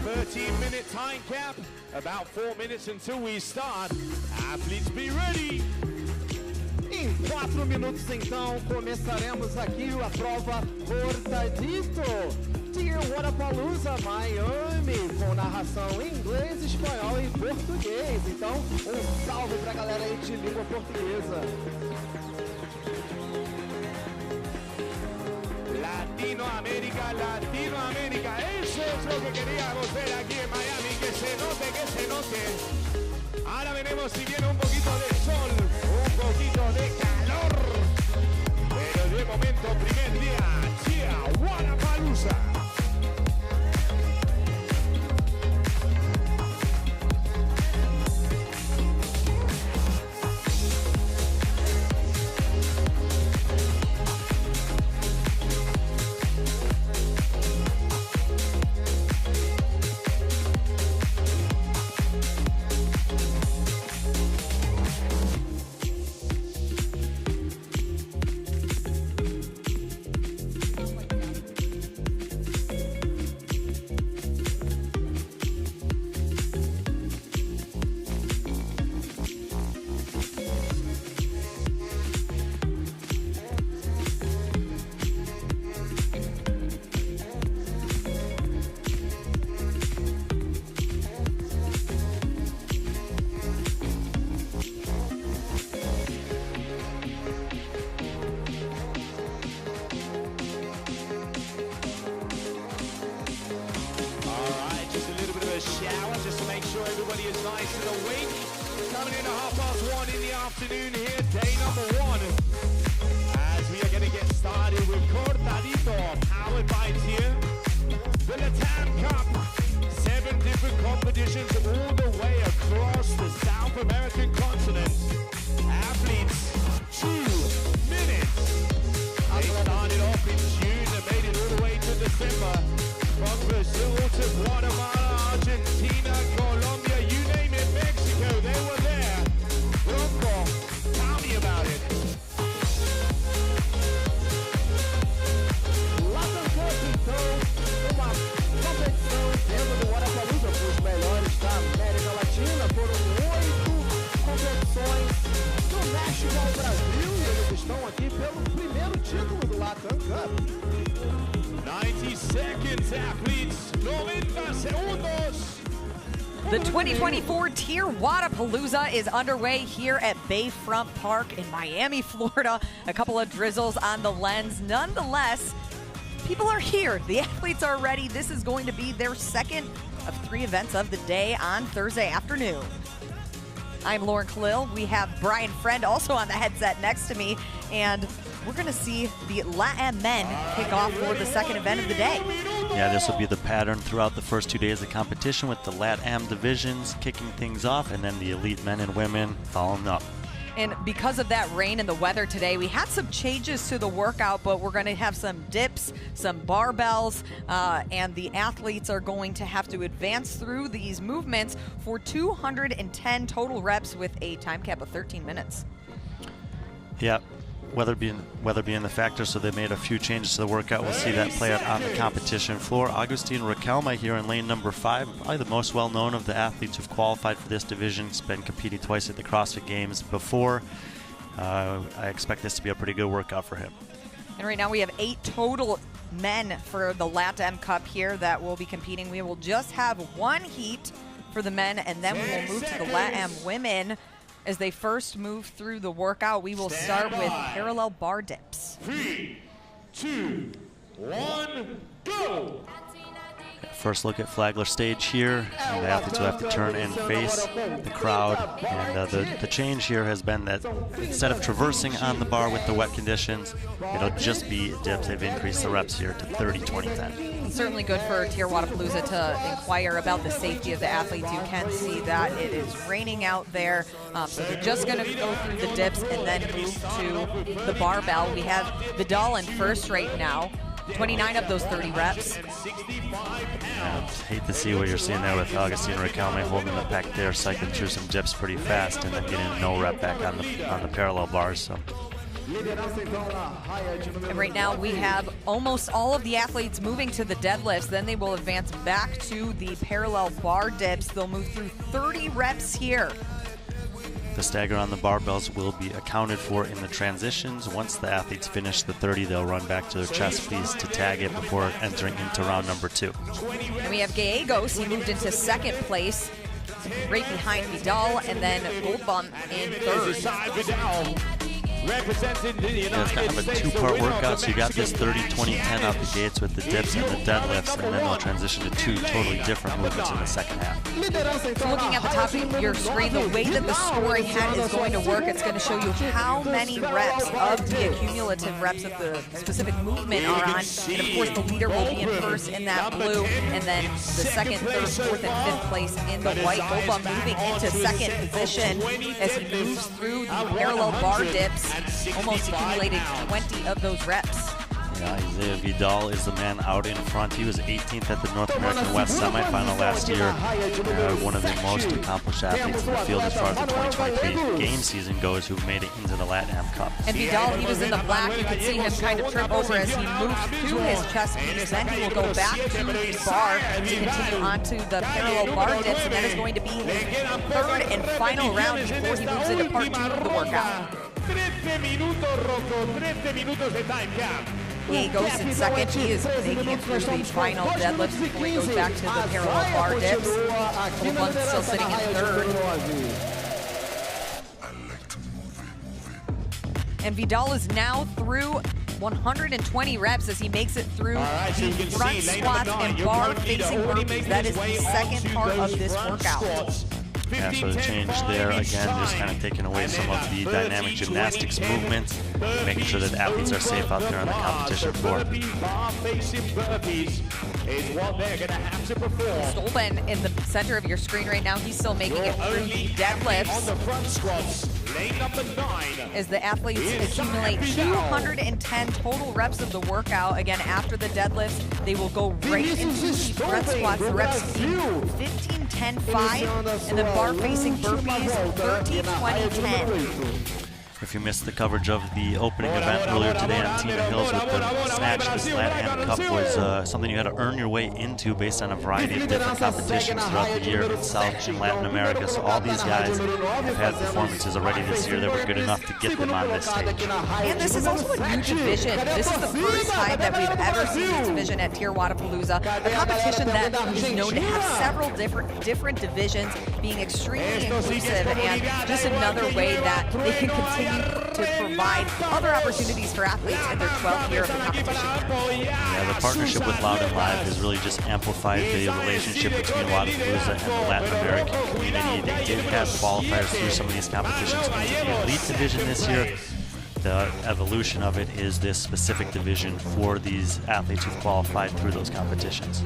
13-minute time cap, about 4 minutes until we start. Athletes be ready. Em 4 minutos, então, começaremos aqui a prova Cuartadito. TYR Wodapalooza, Miami, com narração em inglês, espanhol e português. Então, salve pra galera aí de língua portuguesa. Latinoamérica, Latinoamérica, eso es lo que queríamos ver aquí en Miami, que se note. Ahora veremos si viene un poquito de sol, un poquito de calor. Pero de momento, primer día, TYR Wodapalooza. Shower just to make sure everybody is nice and awake. Coming in at 1:30 in the afternoon here, day number 1. As we are going to get started with Cuartadito, powered by TYR. The LatAm Cup, 7 different competitions all the way across the South American continent. Athletes, 2 minutes. They started off in June and made it all the way to December. From Brazil to Guatemala, Argentina, Colombia, you name it, Mexico, they were there. Bronco, tell me about it. LatAm Cup, então, uma competição dentro do Wodapalooza para os melhores da América Latina. Foram 8 competições do México ao Brasil e eles estão aqui pelo primeiro título do LatAm Cup. 90 seconds, athletes. 90 segundos. The 2024 TYR Wodapalooza is underway here at Bayfront Park in Miami, Florida. A couple of drizzles on the lens. Nonetheless, people are here. The athletes are ready. This is going to be their second of 3 events of the day on Thursday afternoon. I'm Lauren Khalil. We have Brian Friend also on the headset next to me, and we're going to see the LatAm men kick off for the second event of the day. Yeah, this will be the pattern throughout the first 2 days of competition, with the LatAm divisions kicking things off and then the elite men and women following up. And because of that rain and the weather today, we had some changes to the workout, but we're going to have some dips, some barbells, and the athletes are going to have to advance through these movements for 210 total reps with a time cap of 13 minutes. Yeah. Weather being the factor, so they made a few changes to the workout. We'll see that play out on the competition floor. Agustin Raquelme here in lane number 5, probably the most well-known of the athletes who've qualified for this division. He's been competing twice at the CrossFit Games before. I expect this to be a pretty good workout for him. And right now we have 8 total men for the LatAm Cup here that will be competing. We will just have 1 heat for the men, and then we will move to the LatAm women. As they first move through the workout, we will start with parallel bar dips. 3, 2, 1, go! First look at Flagler stage here. And the athletes will have to turn and face the crowd. And the change here has been that instead of traversing on the bar with the wet conditions, it'll just be dips. They've increased the reps here to 30, 20, 10. Certainly good for TYR Wodapalooza to inquire about the safety of the athletes. You can see that it is raining out there. So they're just going to go through the dips and then move to the barbell. We have Vidal in first right now. 29 of those 30 reps. Hate to see what you're seeing there with Agustin Raquelme holding the pec there, cycling through some dips pretty fast, and then getting no rep back on the parallel bars. So And right now we have almost all of the athletes moving to the deadlifts. Then they will advance back to the parallel bar dips. They'll move through 30 reps here. The stagger on the barbells will be accounted for in the transitions. Once the athletes finish the 30, they'll run back to their chest piece to tag it before entering into round number 2. And we have Gallegos. He moved into second place, right behind Vidal, and then Goldbaum in third. It's kind of a two-part workout, so you got this 30-20-10 out the gates with the dips and the deadlifts, and then they'll transition to 2 totally different movements in the second half. So looking at the top of your screen, the way that the scoring head is going to work, it's going to show you how many reps of the accumulative reps of the specific movement are on. And of course, the leader will be in first in that blue, and then the second, third, fourth, and fifth place in the white. Goldbaum moving into second position as he moves through the parallel bar dips. Almost accumulated 20 of those reps. Yeah, Isaiah Vidal is the man out in front. He was 18th at the North American West semifinal last year. One of the most accomplished athletes in the field as far as the 2023 game season goes, who made it into the LatAm Cup. And Vidal, he was in the black. You could see him kind of trip over as he moves through his chest piece. Then he will go back to the bar to continue onto the parallel bar dips, and that is going to be his third and final round before he moves into part 2 of the workout. 13 minutos, Rocco, 13 minutos de time cap. He goes in second. He is making it through the final deadlifts before he goes back to the parallel bar dips. Goldbaum still sitting in third. And Vidal is now through 120 reps as he makes it through the front squats and bar facing burpees. That is the second part of this workout. Yeah, so the change there, again, just kind of taking away some of the dynamic gymnastics movements, making sure that athletes are safe out there on the competition floor. Stolben in the center of your screen right now, he's still making it through the deadlifts. As the athletes accumulate 210 total reps of the workout. Again, after the deadlifts, they will go right into the front squats. The reps 15, 10, 5, and then bar facing burpees 13, 20, 10. If you missed the coverage of the opening event earlier today on Tina Hills with the snatch, this LatAm Cup was something you had to earn your way into based on a variety of different competitions throughout the year in South and Latin America. So all these guys have had performances already this year that were good enough to get them on this stage. And this is also a new division. This is the first time that we've ever seen this division at TYR Wodapalooza, a competition that is known to have several different divisions, being extremely inclusive, and just another way that they can continue to provide other opportunities for athletes in their 12th year of the competition. Yeah, the partnership with Loud and Live has really just amplified the relationship between Wodapalooza and the Latin American community. They did have qualifiers through some of these competitions into the elite division this year. The evolution of it is this specific division for these athletes who've qualified through those competitions.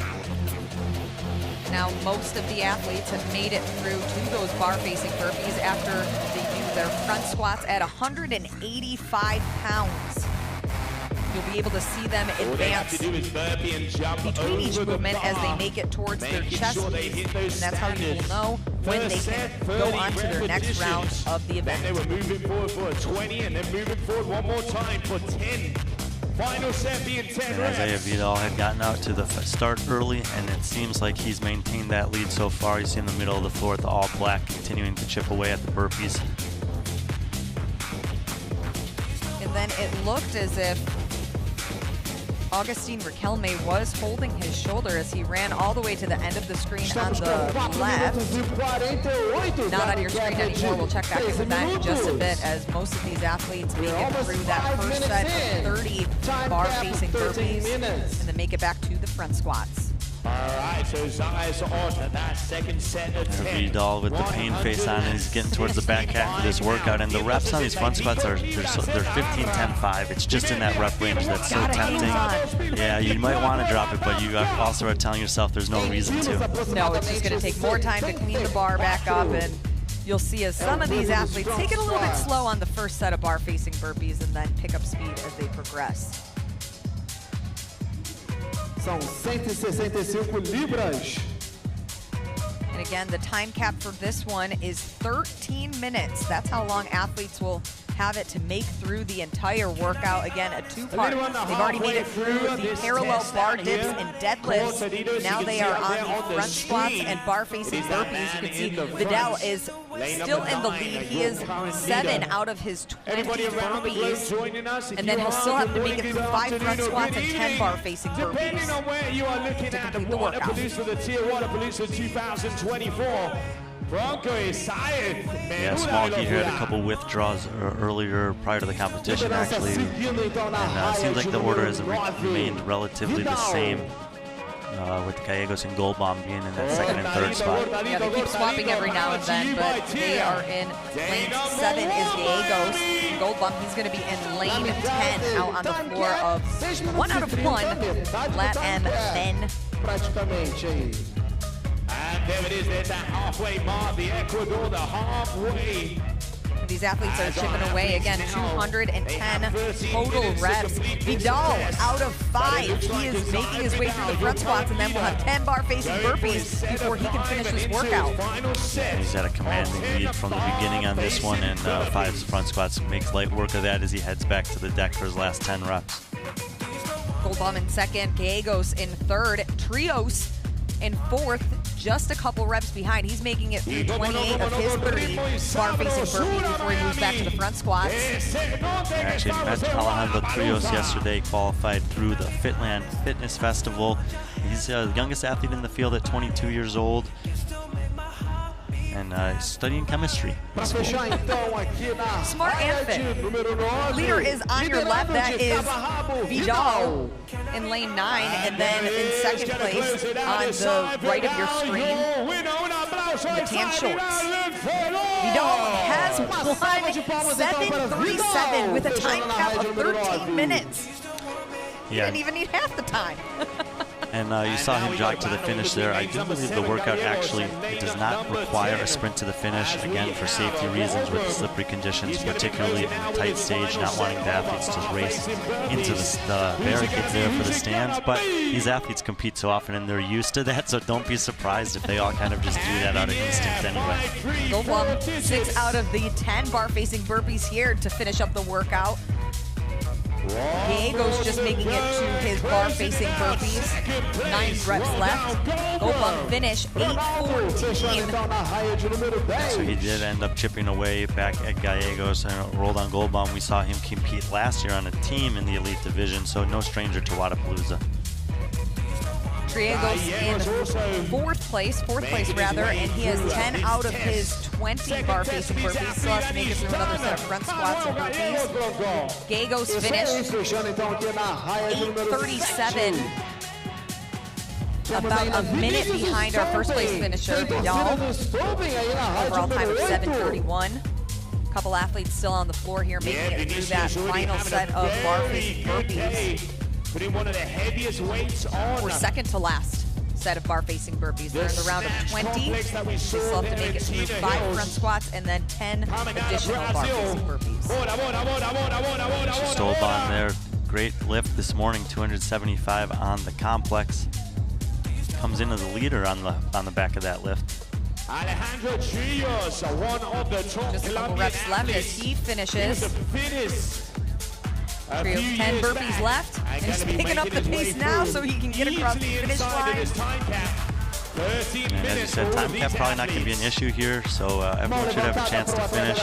Now, most of the athletes have made it through to those bar-facing burpees after they do their front squats at 185 pounds. You'll be able to see them advance between each movement as they make it towards their chest piece, and that's how you will know when they can go on to their next round of the event. And then we're moving forward for a 20, and then moving forward one more time for 10. Final set being 10 reps. Isaiah Vidal had gotten out to the start early, and it seems like he's maintained that lead so far. You see in the middle of the floor with the all black, continuing to chip away at the burpees. And then it looked as if Augustin Riquelme was holding his shoulder as he ran all the way to the end of the screen on the left. Not on your screen anymore. We'll check back into that in just a bit as most of these athletes make it through that first set of 30 bar-facing burpees and then make it back to the front squats. All right, so eyes on that second set of 10. Vidal with the pain face on, and he's getting towards the back half of this workout, and the reps on these front squats are they're 15, 10, 5. It's just in that rep range that's so tempting. Yeah, you might want to drop it, but you also are telling yourself there's no reason to. No, it's just going to take more time to clean the bar back up, and you'll see as some of these athletes take it a little bit slow on the first set of bar-facing burpees and then pick up speed as they progress. São 165 libras. And again, the time cap for this one is 13 minutes. That's how long athletes will have it to make through the entire workout. Again, a two-part. They've already made it through the parallel bar dips and deadlifts. Now they are on the front squats and bar-facing burpees. You can see Vidal is still in the lead. He is 7 out of his 20 burpees. And then he'll still have to make it through 5 front squats and 10 bar-facing burpees to complete the workout. The TYR Wodapalooza 2024. Bronco excited. Yeah, Smallkey here had a couple withdraws earlier prior to the competition, actually. And it seems like the order has remained relatively the same, with Gallegos and Goldbaum being in that second and third spot. Yeah, they keep swapping every now and then, but they are in lane 7 is Gallegos. Goldbaum, he's going to be in lane 10 out on the floor of 1 out of 1 LatAm men. And there it is, there's that halfway mark, the Ecuador, the halfway. These athletes are chipping away again, 210 total reps. Vidal out of 5. He is making his way through the front squats, and then we'll have 10 bar-facing burpees before he can finish this workout. He's at a commanding lead from the beginning on this one, and 5 front squats makes light work of that as he heads back to the deck for his last 10 reps. Goldbaum in second, Gallegos in third, Trios in fourth, just a couple reps behind. He's making it through 28 of his 30 bar-facing burpees before he moves back to the front squats. I actually met Alejandro Trios yesterday, qualified through the Fitland Fitness Festival. He's the youngest athlete in the field at 22 years old. And studying chemistry. Smart and fit. Leader is on your left. That is Vidal in lane 9, and then in second place on the right of your screen, the tan shorts. Vidal has won 7:37 with a time cap of 13 minutes. He didn't even need half the time. And you saw him jog to the finish there. I do believe the workout actually does not require a sprint to the finish, again, for safety reasons with the slippery conditions, particularly in a tight stage, not wanting the athletes to race into the barricades there for the stands. But these athletes compete so often, and they're used to that, so don't be surprised if they all kind of just do that out of instinct anyway. Goldbaum, 6 out of the 10 bar-facing burpees here to finish up the workout. Gallegos just making it to his bar-facing burpees. 9 reps left. Goldbaum finish 8:14. So he did end up chipping away back at Gallegos and rolled on Goldbaum. We saw him compete last year on a team in the elite division, so no stranger to Wodapalooza. Gallegos in fourth place rather, and he has 10 out of his 20 bar-facing burpees. Still has to make it through another set of front squats and burpees. Gallegos finished 8:37. About a minute behind our first place finisher, Vidal. Overall time of 7:31. A couple athletes still on the floor here making it through that final set of bar-facing burpees. Putting one of the heaviest weights on. We're second to last set of bar-facing burpees. They're in the round of 20. They still have to make it through 5 front squats and then 10 additional bar-facing burpees. Stolban there, great lift this morning, 275 on the complex. Comes in as a leader on the back of that lift. Alejandro Trios, one of the top just a couple reps left as he finishes. Trios 10 burpees left, and he's picking up the pace now so he can get across the finish line. And as you said, time cap probably not going to be an issue here, so everyone should have a chance to finish.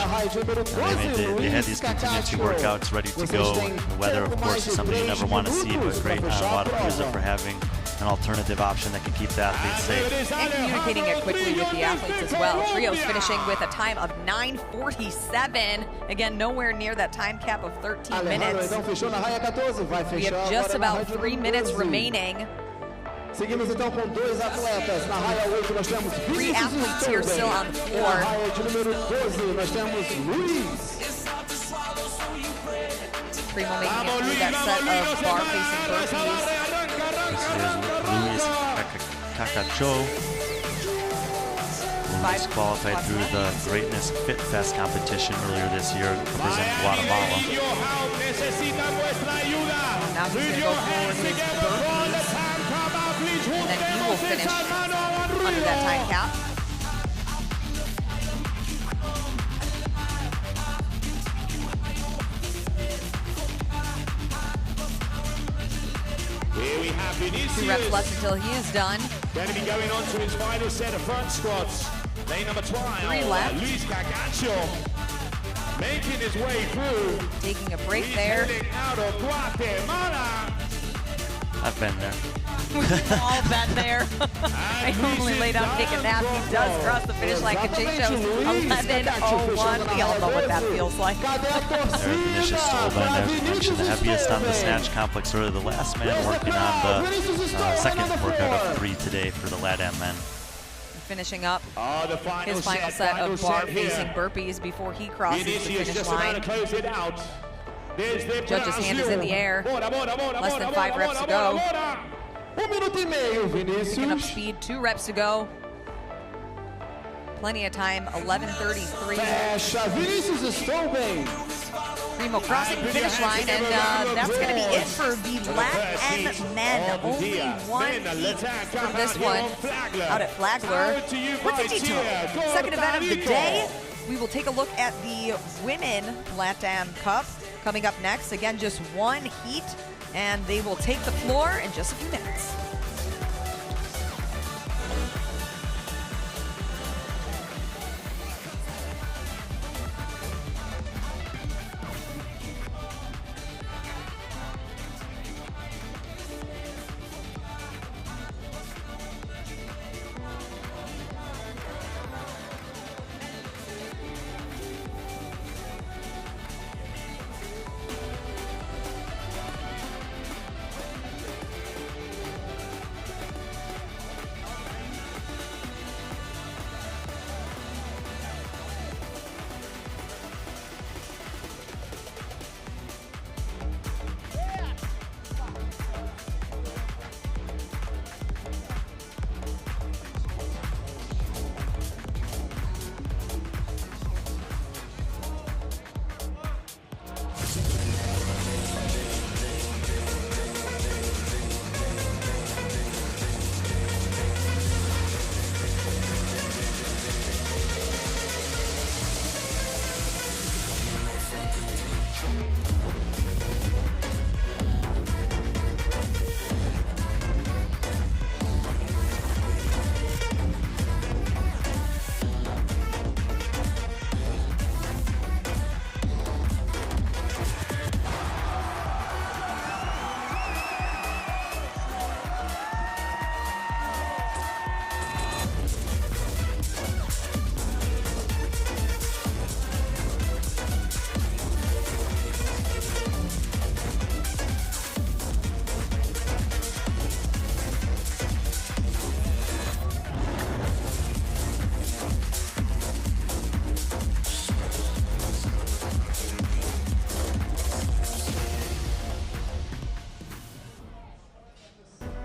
They had these contingency workouts ready to go. The weather, of course, is something you never want to see, but great on Wodapalooza for having an alternative option that can keep the athletes safe. And communicating it quickly with the athletes as well. Trios finishing with a time of 9:47. Again, nowhere near that time cap of 13 minutes. We have just about 3 minutes remaining. Seguimos então com 2 atletas. Na raia 8 nós temos 3 athletes here still on the floor. Na raia de número 12 nós temos Luiz. Primo making it through that set of bar-facing burpees. This is Luis Cacacho. Luis qualified through the Greatness Fit Fest competition earlier this year, representing Guatemala. Now he's going to go forward his burpees, and then he will finish under that time cap. Here we have Vinicius. 2 reps left until he is done. Going to be going on to his final set of front squats. Lane number 12. 3 left. Luis Cagacho making his way through. Taking a break there. Out of Guatemala. I've been there. We've all been there. I normally lay down and take a nap. He does cross the finish line. Kache shows 11:01. We all know what that feels like. There's Vinicius Stolben, as we mentioned, the heaviest on the snatch complex, really the last man working on the second workout of 3 today for the LatAm men. Finishing up his final set of bar-facing burpees before he crosses the finish line. Judge's hand is in the air. Less than 5 reps to go. Picking up speed, 2 reps to go. Plenty of time, 11:33. Primo crossing the finish line, and that's going to be it for the LatAm men. Only 1 heat from this one out at Flagler. What's the detail? Second event of the day. We will take a look at the Women LatAm Cup coming up next. Again, just 1 heat, and they will take the floor in just a few minutes.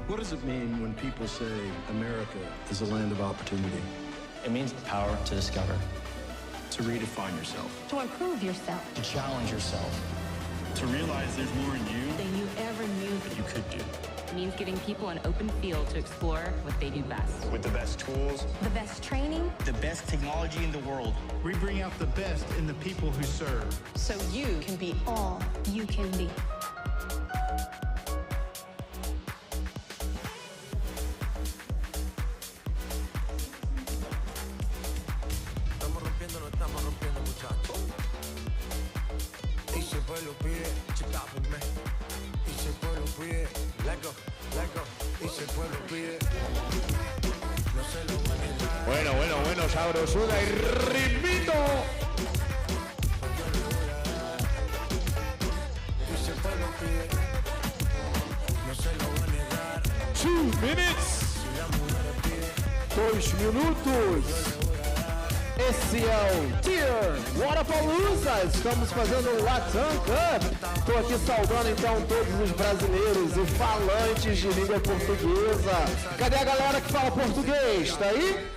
What does it mean when people say America is a land of opportunity? It means the power to discover, To redefine yourself. To improve yourself. to challenge yourself. To realize there's more in you Than you ever knew that you could do. It means giving people an open field to explore what they do best. With the best tools, the best training, The best technology in the world. We bring out the best in the people who serve. so you can be all you can be. Bueno, sabrosura y ritmito. 2 minutes. 2 minutos. Esse é o TYR Wodapalooza. Estamos fazendo o LatAm Cup. Estou aqui saudando então todos os brasileiros e falantes de língua portuguesa. Cadê a galera que fala português? Tá aí?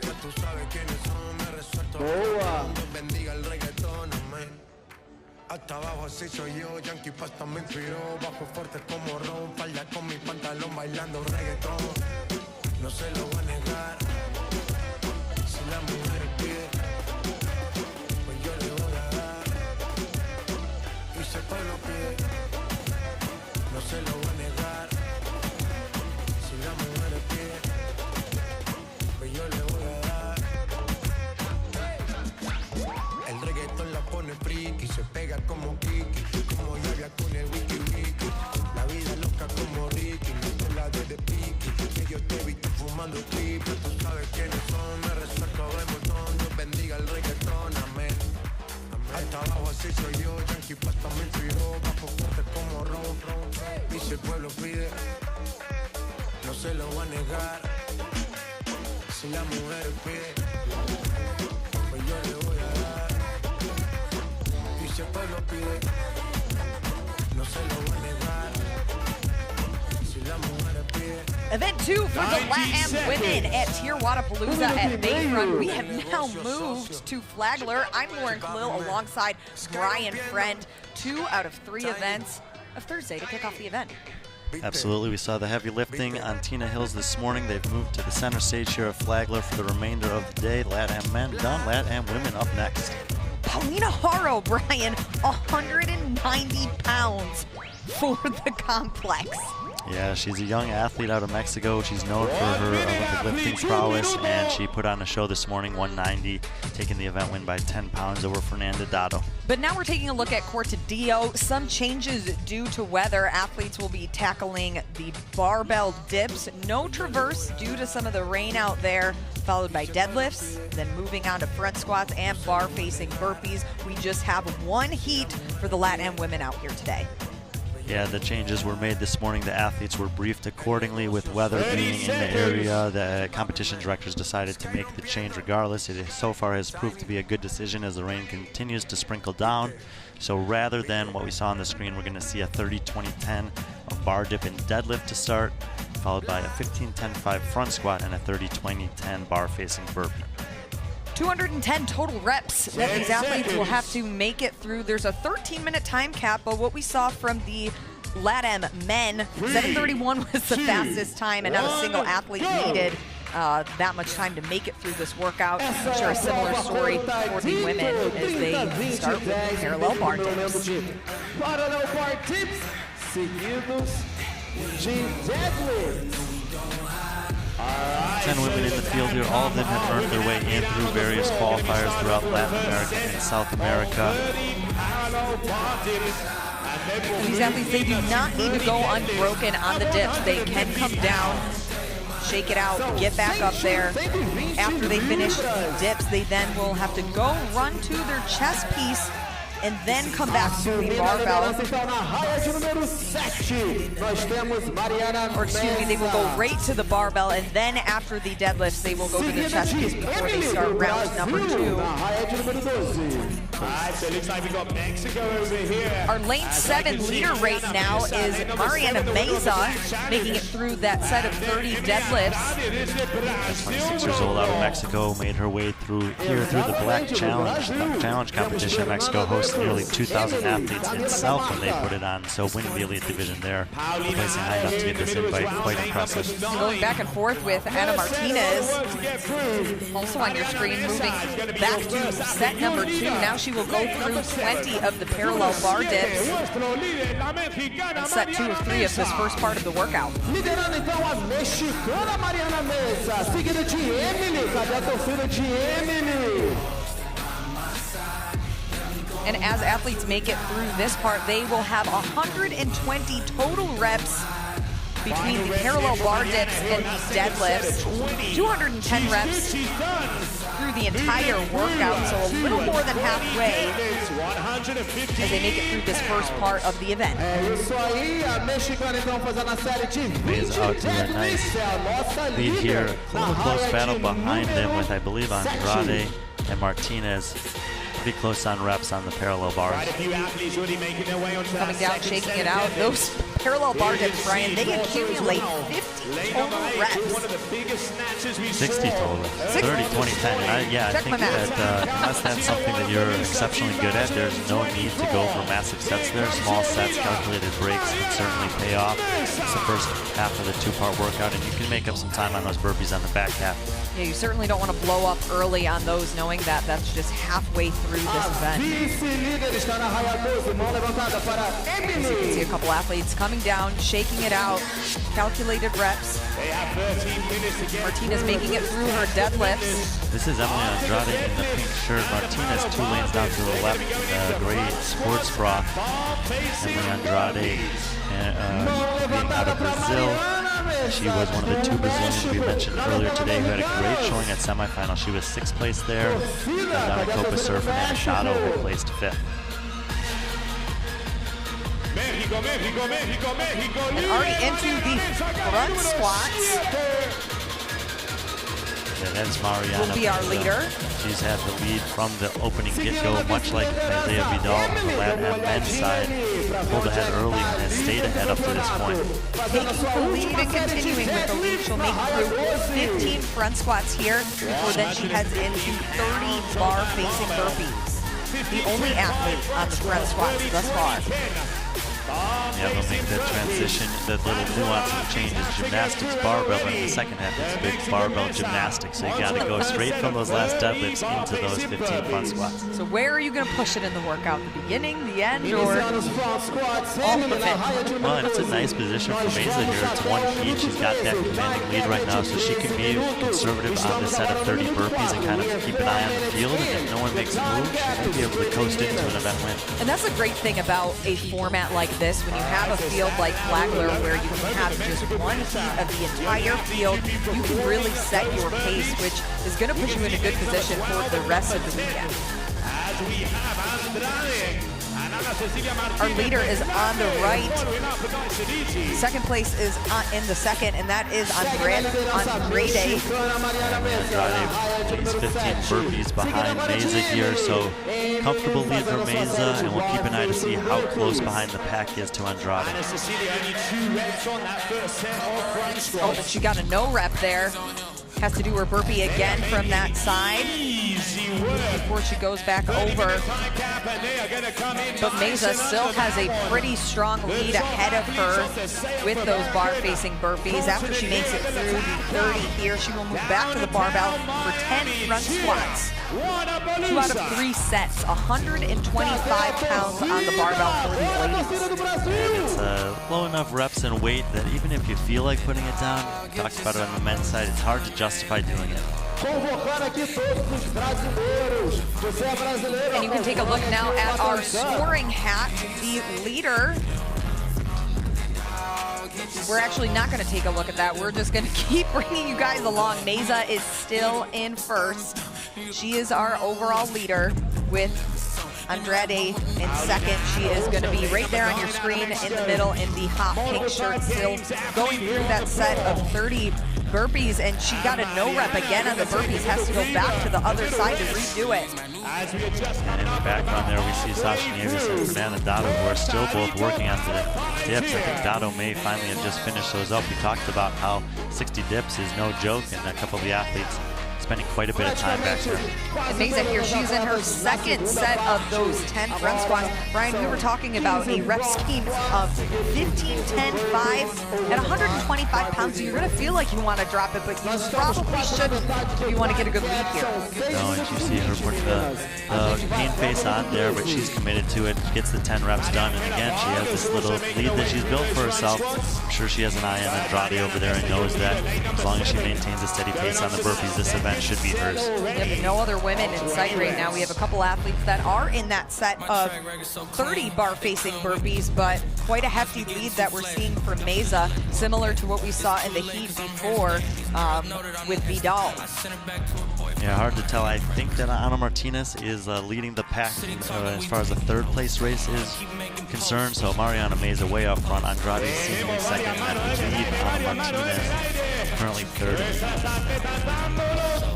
Boa! Hasta abajo así soy yo, Yankee Pasta me inspiró. Bajo fuerte como Ron, falda con mi pantalón bailando reggaetón. No se lo voy a negar, si la mujer pide, pues yo le voy a dar. Y si el pueblo pide, no se lo voy a negar. se pega como Kiki, como lluvia con el wiki wiki. La vida loca como Ricky, no te la de Piki. Que yo te he visto fumando triple, tú sabes quiénes son. Me resaco de montón, Dios bendiga el reggaetón, amén. Hasta abajo así soy yo, Yankee pasta me inspiró. Bajo fuerte como Ron. Y si el pueblo pide, no se lo va a negar. Si la mujer pide, pues yo le voy a dar. Y si el pueblo pide, no se lo va a negar. Si la mujer pide. Event 2 for the LatAm women at TYR Wodapalooza at Bayfront. We have now moved to Flagler. I'm Lauren Khalil alongside Brian Friend. 2 out of 3 events of Thursday to kick off the event. Absolutely. We saw the heavy lifting on Tina Hills this morning. They've moved to the center stage here at Flagler for the remainder of the day. LatAm men done, LatAm women up next. Paulina Haro, Brian, 190 pounds for the complex. Yeah, she's a young athlete out of Mexico. She's known for her Olympic lifting prowess, and she put on a show this morning, 190, taking the event win by 10 pounds over Fernanda Dado. But now we're taking a look at Cortadillo. Some changes due to weather. Athletes will be tackling the barbell dips. No traverse due to some of the rain out there, followed by deadlifts, then moving on to front squats and bar-facing burpees. We just have one heat for the LatAm women out here today. Yeah, the changes were made this morning. The athletes were briefed accordingly with weather being in the area. The competition directors decided to make the change regardless. It so far has proved to be a good decision as the rain continues to sprinkle down. So rather than what we saw on the screen, we're going to see a 30-20-10 bar dip and deadlift to start, followed by a 15-10-5 front squat and a 30-20-10 bar facing burpee. 210 total reps that these athletes will have to make it through. There's a 13-minute time cap, but what we saw from the LatAm men, 7:31 was the fastest time, and not a single athlete needed that much time to make it through this workout. I'm sure a similar story for the women as they start with parallel bar dips. Parallel bar dips, seguidos de deadlifts. 10 women in the field here. All of them have earned their way in through various qualifiers throughout Latin America and South America. These athletes, they do not need to go unbroken on the dips. They can come down, shake it out, get back up there. After they finish the dips, they then will have to go run to their chest piece and then come back to the barbell. Or excuse me, they will go right to the barbell, and then after the deadlifts, they will go to the chest piece before they start round number 2. So it looks like we got Mexico over here. Our lane 7 leader right now is Mariana Meza, making it through that set of 30 deadlifts. 26 years old out of Mexico, made her way through here through the Black Challenge competition. Mexico hosts nearly 2,000 athletes itself when they put it on, so winning the elite division there, placing high enough to get this invite, quite impressive. Going back and forth with Ana Martinez, also on your screen, moving back to set number 2. Now she will go through 20 of the parallel bar dips in set 2 of 3 of this first part of the workout. Liderando então a mexicana Mariana Meza, seguida de Emily, cadê a torcida de Emily? And as athletes make it through this part, they will have 120 total reps between the parallel bar dips and the deadlifts. 210 reps through the entire workout, so a little more than halfway as they make it through this first part of the event. Meza out to a nice lead here. A little close battle behind them with, I believe, Andrade and Martinez. Pretty close on reps on the parallel bars. Coming down, shaking it out. Those parallel bar dips, Brian, they accumulate 50 total reps. 60 total. 30, 20, 10. And I think that unless that's something that you're exceptionally good at, there's no need to go for massive sets there. Small sets, calculated breaks can certainly pay off. It's the first half of the 2-part workout, and you can make up some time on those burpees on the back half. Yeah, you certainly don't want to blow up early on those, knowing that that's just halfway through this event. As you can see a couple athletes coming coming down, shaking it out, calculated reps. Martinez making it through her deadlifts. This is Emily Andrade in the pink shirt. Martinez 2 lanes down to the left in the gray sports bra. Emily Andrade being out of Brazil. She was one of the 2 Brazilians we mentioned earlier today who had a great showing at semifinal. She was 6th place there. And Donna Copa-Sur, Fernanda Shadow, who placed 5th. And already into the front squats. And that's Mariana. Will be our leader. She's had the lead from the opening get-go, much like Isaiah Vidal on the LatAm men's side. Pulled ahead early and has stayed ahead up to this point. Taking the lead and continuing with the lead. She'll make it through 15 front squats here before then she heads into 30 bar-facing burpees. The only athlete on the front squats thus far. Yeah, they'll make that transition, that little nuance and change is gymnastics barbell, but in the second half it's big barbell gymnastics. So you got to go straight from those last deadlifts into those 15 front squats. So where are you going to push it in the workout? The beginning, the end, or all of it? Well, and it's a nice position for Meza here. It's 1 heat. She's got that commanding lead right now, so she can be conservative on the set of 30 burpees and kind of keep an eye on the field. And if no one makes a move, she might be able to coast into an event win. And that's the great thing about a format like this, when you have a field like Flagler where you can have just 1 heat of the entire field, you can really set your pace, which is going to put you in a good position for the rest of the weekend. Our leader is on the right. Second place is in the second, and that is Andrade. Andrade plays 15 burpees behind Meza here, so comfortable lead for Meza, and we'll keep an eye to see how close behind the pack is to Andrade. Oh, but she got a no rep there. Has to do her burpee again from that side before she goes back over. But Meza still has a pretty strong lead ahead of her with those bar-facing burpees. After she makes it through the 30 here, she will move back to the barbell for 10 front squats. 2 out of 3 sets, 125 pounds on the barbell for these ladies. It's low enough reps and weight that even if you feel like putting it down, we talked about it on the men's side, it's hard to justify doing it. And you can take a look now at our scoring hat. The leader, we're actually not going to take a look at that. We're just going to keep bringing you guys along. Meza is still in first. She is our overall leader with Andrade in second. She is going to be right there on your screen in the middle in the hot pink shirt, still going through that set of 30 burpees, and she got a no rep again on the burpees, has to go back to the other side to redo it. And in the background there, we see Sasha Nieves and Fernanda Dado, who are still both working on the dips. I think Dado may finally have just finished those up. We talked about how 60 dips is no joke, and a couple of the athletes spending quite a bit of time back there. And Meza here, she's in her second set of those 10 front squats. Brian, we were talking about a rep scheme of 15, 10, 5 at 125 pounds. So you're going to feel like you want to drop it, but you probably shouldn't if you want to get a good lead here. No, and you see her put the pain face on there, but she's committed to it, gets the 10 reps done, and again, she has this little lead that she's built for herself. I'm sure she has an eye on Andrade over there and knows that as long as she maintains a steady pace on the burpees, this event should be hers. Yep, no other women in sight right now. We have a couple athletes that are in that set of 30 bar-facing burpees, but quite a hefty lead that we're seeing from Meza, similar to what we saw in the heat before with Vidal. Yeah, hard to tell. I think that Ana Martinez is leading the pack as far as the third place race is concerned. So Mariana Meza way up front. Andrade seemingly second, and I believe Ana Martinez currently third.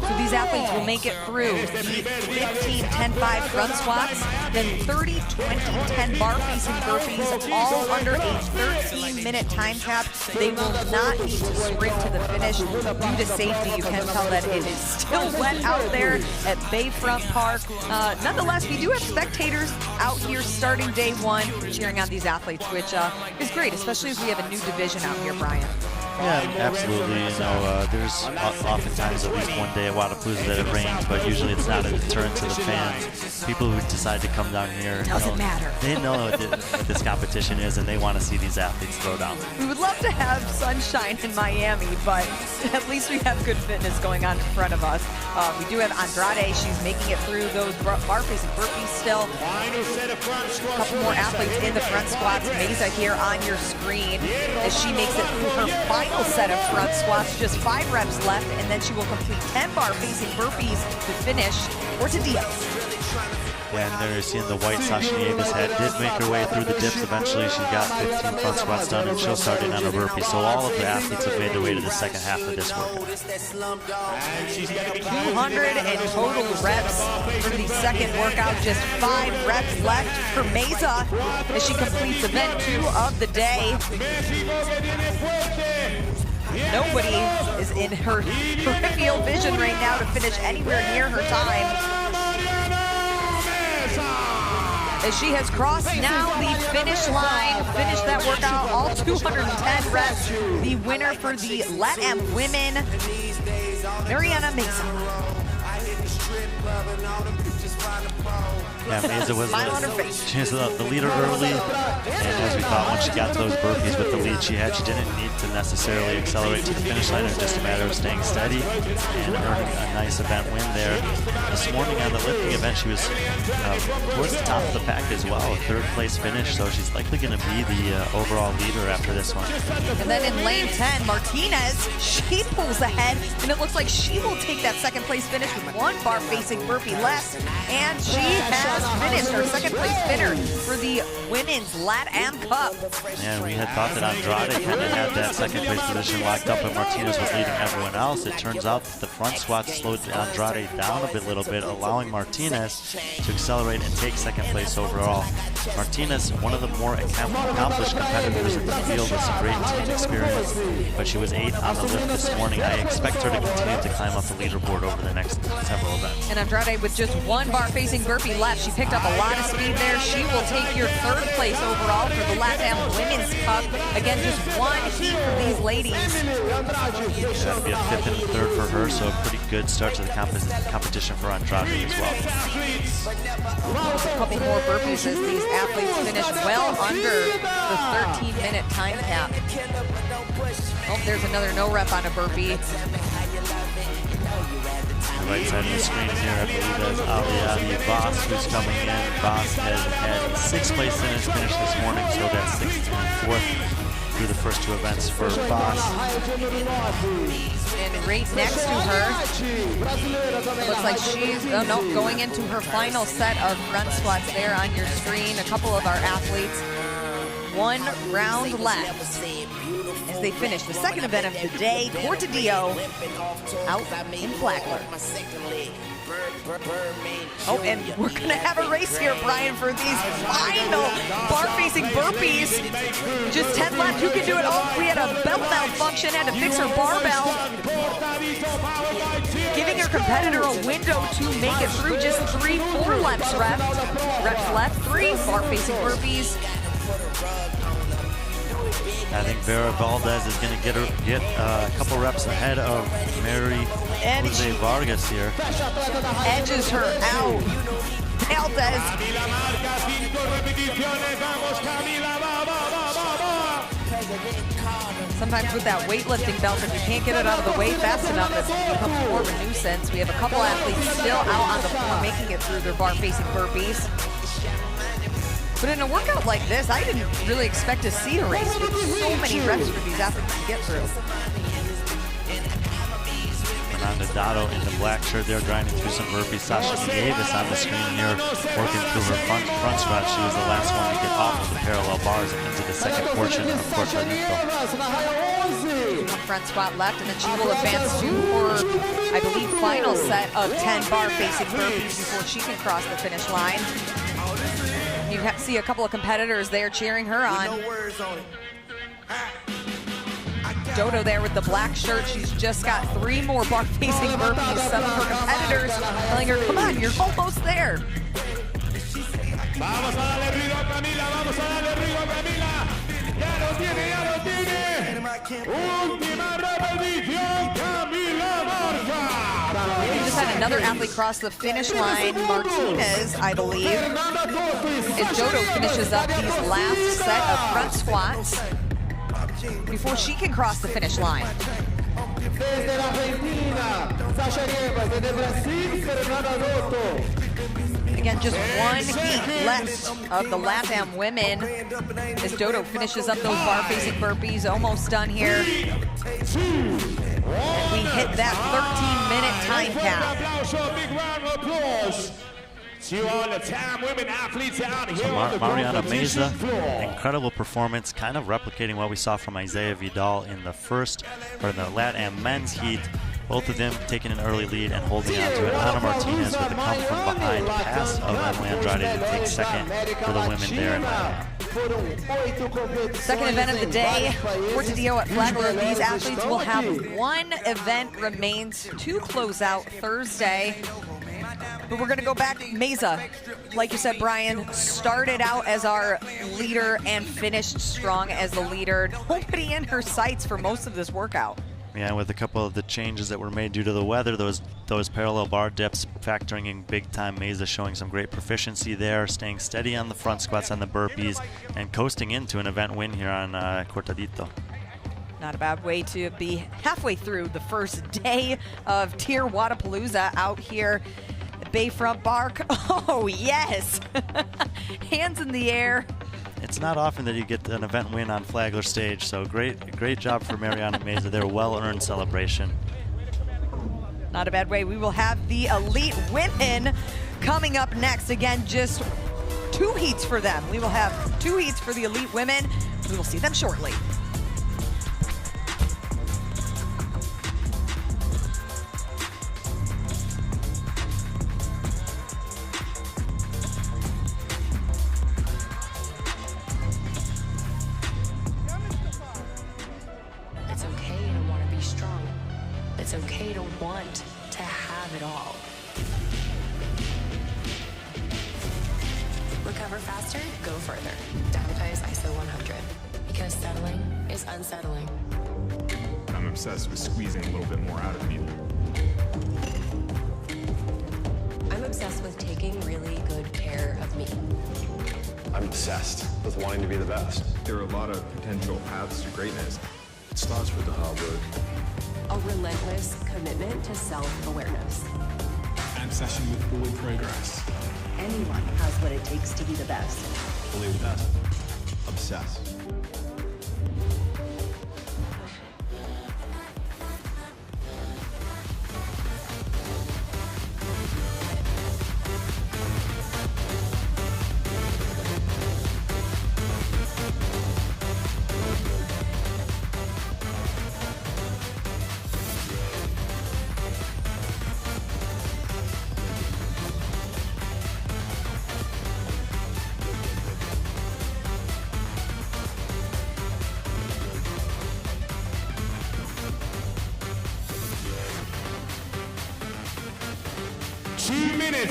So these athletes will make it through the 15, 10, 5 front squats, then 30, 20, 10 bar-facing burpees, all under a 13-minute time cap. They will not need to sprint to the finish due to safety. You can tell that it is still wet out there at Bayfront Park. Nonetheless, we do have spectators out here starting day one cheering on these athletes, which is great, especially as we have a new division out here, Brian. Yeah, absolutely. You know, there's oftentimes at least one day at Wodapalooza that it rains, but usually it's not a deterrent to the fans. People who decide to come down here, doesn't matter. They know what this competition is, and they want to see these athletes throw down. We would love to have sunshine in Miami, but at least we have good fitness going on in front of us. We do have Andrade. She's making it through those bar facing burpees still. A couple more athletes in the front squats. Mesa here on your screen as she makes it through her final set of front squats. Just 5 reps left, and then she will complete 10 bar facing burpees to finish Ortadillo. Yeah, and there you're seeing the white Sasha Nieves head did make her way through the dips. Eventually, she got 15 front squats done, and she'll start in on a burpee. So all of the athletes have made their way to the second half of this workout. 200 in total reps for the second workout. Just 5 reps left for Mesa as she completes event 2 of the day. Nobody is in her peripheral vision right now to finish anywhere near her time, as she has crossed now the finish line, finished that workout, all 210 reps. The winner for the LatAm women, Mariana Mesa. Yeah, Mesa was she was the leader early, and as we thought, when she got to those burpees with the lead she had, she didn't need to necessarily accelerate to the finish line. It was just a matter of staying steady and earning a nice event win there. This morning on the lifting event, she was towards the top of the pack as well, a 3rd place finish, so she's likely going to be the overall leader after this one. And then in lane 10, Martinez, she pulls ahead, and it looks like she will take that 2nd place finish with 1 bar facing burpee less, and she has finished her 2nd place winner for the Women's LatAm Cup. Yeah, we had thought that Andrade kind of had that 2nd place position locked up, and Martinez was leading everyone else. It turns out that the front squat slowed Andrade down a little bit, allowing Martinez to accelerate and take 2nd place overall. Martinez, one of the more accomplished competitors in the field with some great team experience, but she was 8th on the lift this morning. I expect her to continue to climb up the leaderboard over the next several events. And Andrade with just 1 bar facing burpee left. She picked up a lot of speed there. She will take your 3rd place overall for the LatAm Women's Cup. Again, just 1 heat for these ladies. That'll be a 5th and 3rd for her, so a pretty good start to the competition for Andrade as well. A couple more burpees as these athletes finish well under the 13-minute time cap. Oh, there's another no rep on a burpee. The right side of the screen here, I believe that's Ali Voss who's coming in. Voss has had a 6th place finish this morning, so that's 6th and 4th through the first 2 events for Voss. And right next to her, looks like she's going into her final set of front squats there on your screen. A couple of our athletes, 1 round left as they finish the 2nd event of the day, Ortadillo out in Flagler. Oh, and we're going to have a race here, Brian, for these final bar-facing burpees. Just 10 left. Who can do it? Oh, we had a belt malfunction, had to fix her barbell. Giving her competitor a window to make it through. Just 3-4 reps left. 3 bar-facing burpees. I think Vera Valdez is going to get a couple reps ahead of Mary Jose Vargas here. Edges her out. Valdez. Sometimes with that weightlifting belt, if you can't get it out of the way fast enough, it becomes more of a nuisance. We have a couple athletes still out on the floor making it through their bar-facing burpees. But in a workout like this, I didn't really expect to see a race with so many reps for these athletes to get through. Fernanda Dotto in the black shirt there, grinding through some burpees. Sasha Nieves on the screen here, working through her front squat. She was the last one to get off of the parallel bars and into the 2nd portion of Puerto Rico. 1 front squat left, and then she will advance to her, I believe, final set of 10 bar-facing burpees before she can cross the finish line. You see a couple of competitors there cheering her on. Dodo there with the black shirt. She's just got 3 more bar-facing burpees. Some of her competitors telling her, come on, you're almost there. Vamos a darle ruido a Camila, vamos a darle ruido a Camila. Ya lo tiene, ya lo tiene. again, another athlete crossed the finish line, Martinez, I believe. As Jodo finishes up these last set of front squats before she can cross the finish line. Again, just one heat left of the LatAm women as Dodo finishes up those bar-facing burpees. Almost done here. And we hit that 13-minute time cap. To all the LatAm women athletes out here. So Mariana Meza, incredible performance, kind of replicating what we saw from Isaiah Vidal in the LatAm men's heat. Both of them taking an early lead and holding on to it. Ana Martinez with a come from behind pass of Emily Andrade to take second for the women there in LatAm. Second event of the day, Portadillo at Flagler. These athletes will have one event remains to close out Thursday. But we're going to go back. Meza, like you said, Brian, started out as our leader and finished strong as the leader. Nobody in her sights for most of this workout. Yeah, with a couple of the changes that were made due to the weather, those parallel bar dips factoring in big time. Meza showing some great proficiency there, staying steady on the front squats and the burpees, and coasting into an event win here on Cortadito. Not a bad way to be halfway through the first day of TYR Wodapalooza out here at Bayfront Park. Oh, yes. Hands in the air. It's not often that you get an event win on Flagler stage, so great job for Mariana Meza. Their well-earned celebration. Not a bad way. We will have the elite women coming up next. Again, just 2 heats for them. We will have 2 heats for the elite women. We will see them shortly. It's okay to want to have it all. Recover faster, go further. Diametize ISO 100. Because settling is unsettling. I'm obsessed with squeezing a little bit more out of me. I'm obsessed with taking really good care of me. I'm obsessed with wanting to be the best. There are a lot of potential paths to greatness. It starts with the hard work. A relentless commitment to self-awareness. And session with forward progress. Anyone has what it takes to be the best. Only the best. Obsessed.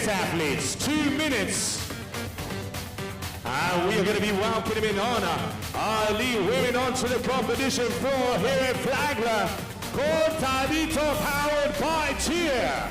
Athletes, 2 minutes. And we are going to be welcoming on our elite women onto the competition floor here at Flagler. Cortadito, powered by TYR.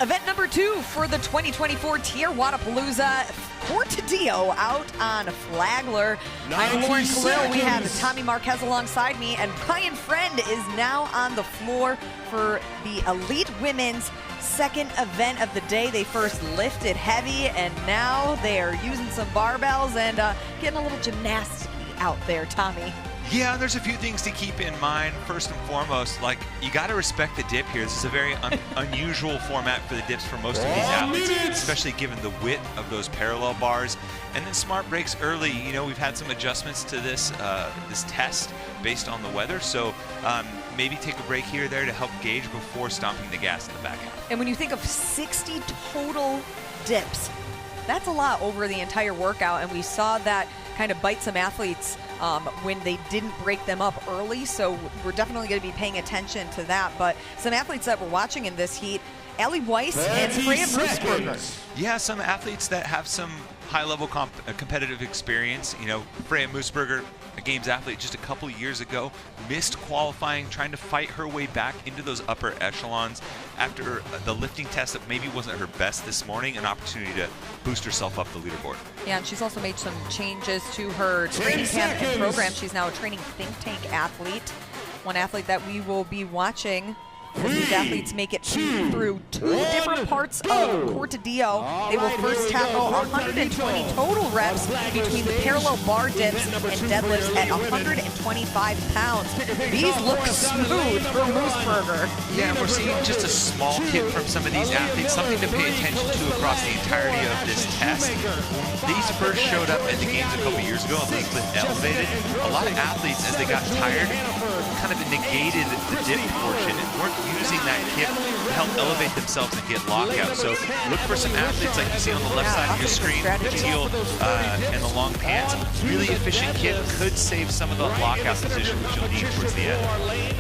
Event number 2 for the 2024 TYR Wodapalooza. Portadillo out on Flagler. I'm Lauren Khalil. We have Tommy Marquez alongside me, and Brian Friend is now on the floor for the elite women's second event of the day. They first lifted heavy, and now they are using some barbells and getting a little gymnastics out there, Tommy. Yeah, there's a few things to keep in mind. First and foremost, like, you got to respect the dip here. This is a very unusual format for the dips for most of these athletes, especially given the width of those parallel bars. And then smart breaks early. You know, we've had some adjustments to this this test based on the weather, so maybe take a break here or there to help gauge before stomping the gas in the back half. And when you think of 60 total dips, that's a lot over the entire workout, and we saw that kind of bite some athletes when they didn't break them up early. So we're definitely going to be paying attention to that. But some athletes that we're watching in this heat, Allie Weiss and Freya Moosberger. Yeah, some athletes that have some high-level competitive experience. You know, Freya Moosberger, a Games athlete just a couple years ago, missed qualifying, trying to fight her way back into those upper echelons after the lifting test that maybe wasn't her best this morning, an opportunity to boost herself up the leaderboard. Yeah, and she's also made some changes to her training camp and program. She's now a training think tank athlete. One athlete that we will be watching as these athletes make it through 2 different parts of Cortadillo. They will first tackle 120 total reps between the parallel bar dips and deadlifts at 125 pounds. These look smooth for Moosberger. Yeah, we're seeing just a small hit from some of these athletes, something to pay attention to across the entirety of this test. These first showed up at the Games a couple years ago and League Lift Elevated. A lot of athletes, as they got tired, kind of negated the dip portion and weren't using that kit to help elevate themselves and get lockout. So look for some athletes like you see on the left side of your screen, the teal and the long pants. Really efficient kit, could save some of the lockout position which you'll need towards the end.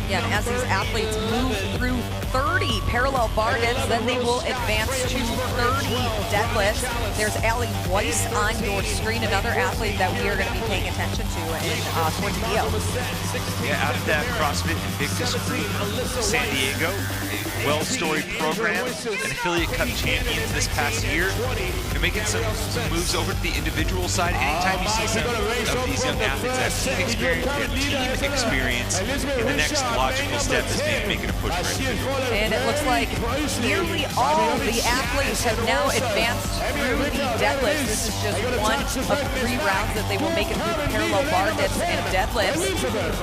Yeah, and as these athletes move through 30 parallel bar dips, then they will advance to 30 deadlifts. There's Allie Weiss on your screen, another athlete that we are going to be paying attention to in Cortadillo. Yeah, out of that CrossFit Invictus group from San Diego, a well-storied program, an affiliate cup champions this past year. They're making some moves over to the individual side. Anytime you see some of these young athletes that have team experience in the next logical step is maybe making a push for individual. And it looks like nearly all the athletes have now advanced through the deadlifts. This is just one of 3 rounds that they will make it through the parallel bar dips and deadlifts,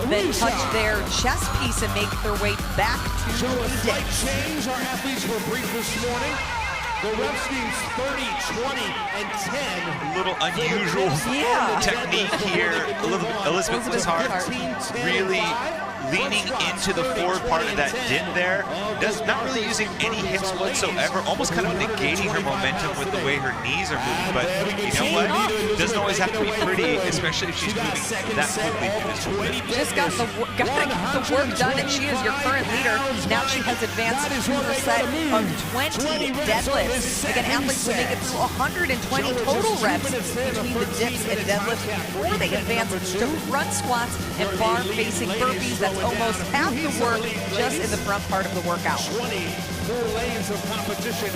then touch their chest piece and make their way back to the dips. Our athletes were briefed this morning. The rep schemes 30, 20, and 10. A little unusual technique here. Elizabeth Lazard really leaning into the forward part of that dip there. Not really using any hips whatsoever, almost kind of negating her momentum with the way her knees are moving. But you know what? Doesn't always have to be pretty, especially if she's moving that quickly through this movement. Just got the work done, and she is your current leader. Now she has advanced to her set of 20 deadlifts. Again, athletes will make it to 120 total reps between the dips and deadlifts before they advance to front squats and bar-facing burpees. That's almost half the work just in the front part of the workout. 20 more lanes of competition.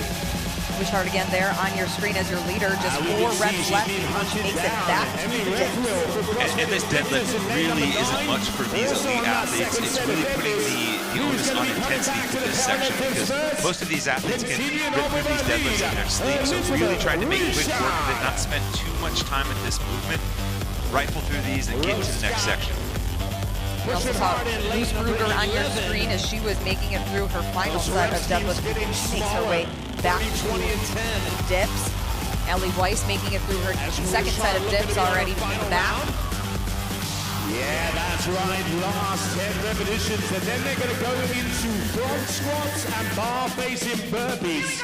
Wishart again there on your screen as your leader. Just 4 reps left before she makes it back to the dips. And this deadlift really isn't much for these elite athletes. It's really putting the onus on intensity for this section because most of these athletes can rip through these deadlifts in their sleep. So really trying to make quick work of it, not spend too much time at this movement, rifle through these and get to the next section. We also saw Moosberger on your screen as she was making it through her final set of deadlifts. She makes her way back to the dips. Allie Weiss making it through her second set of dips already from the back. Yeah, that's right. Last 10 repetitions, and then they're going to go into front squats and bar-facing burpees.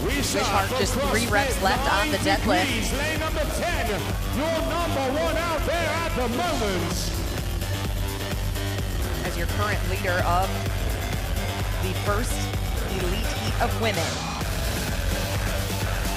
Wishart just 3 reps left on the deadlift. Lane number 10, your number 1 out there at the moment. As your current leader of the first elite heat of women.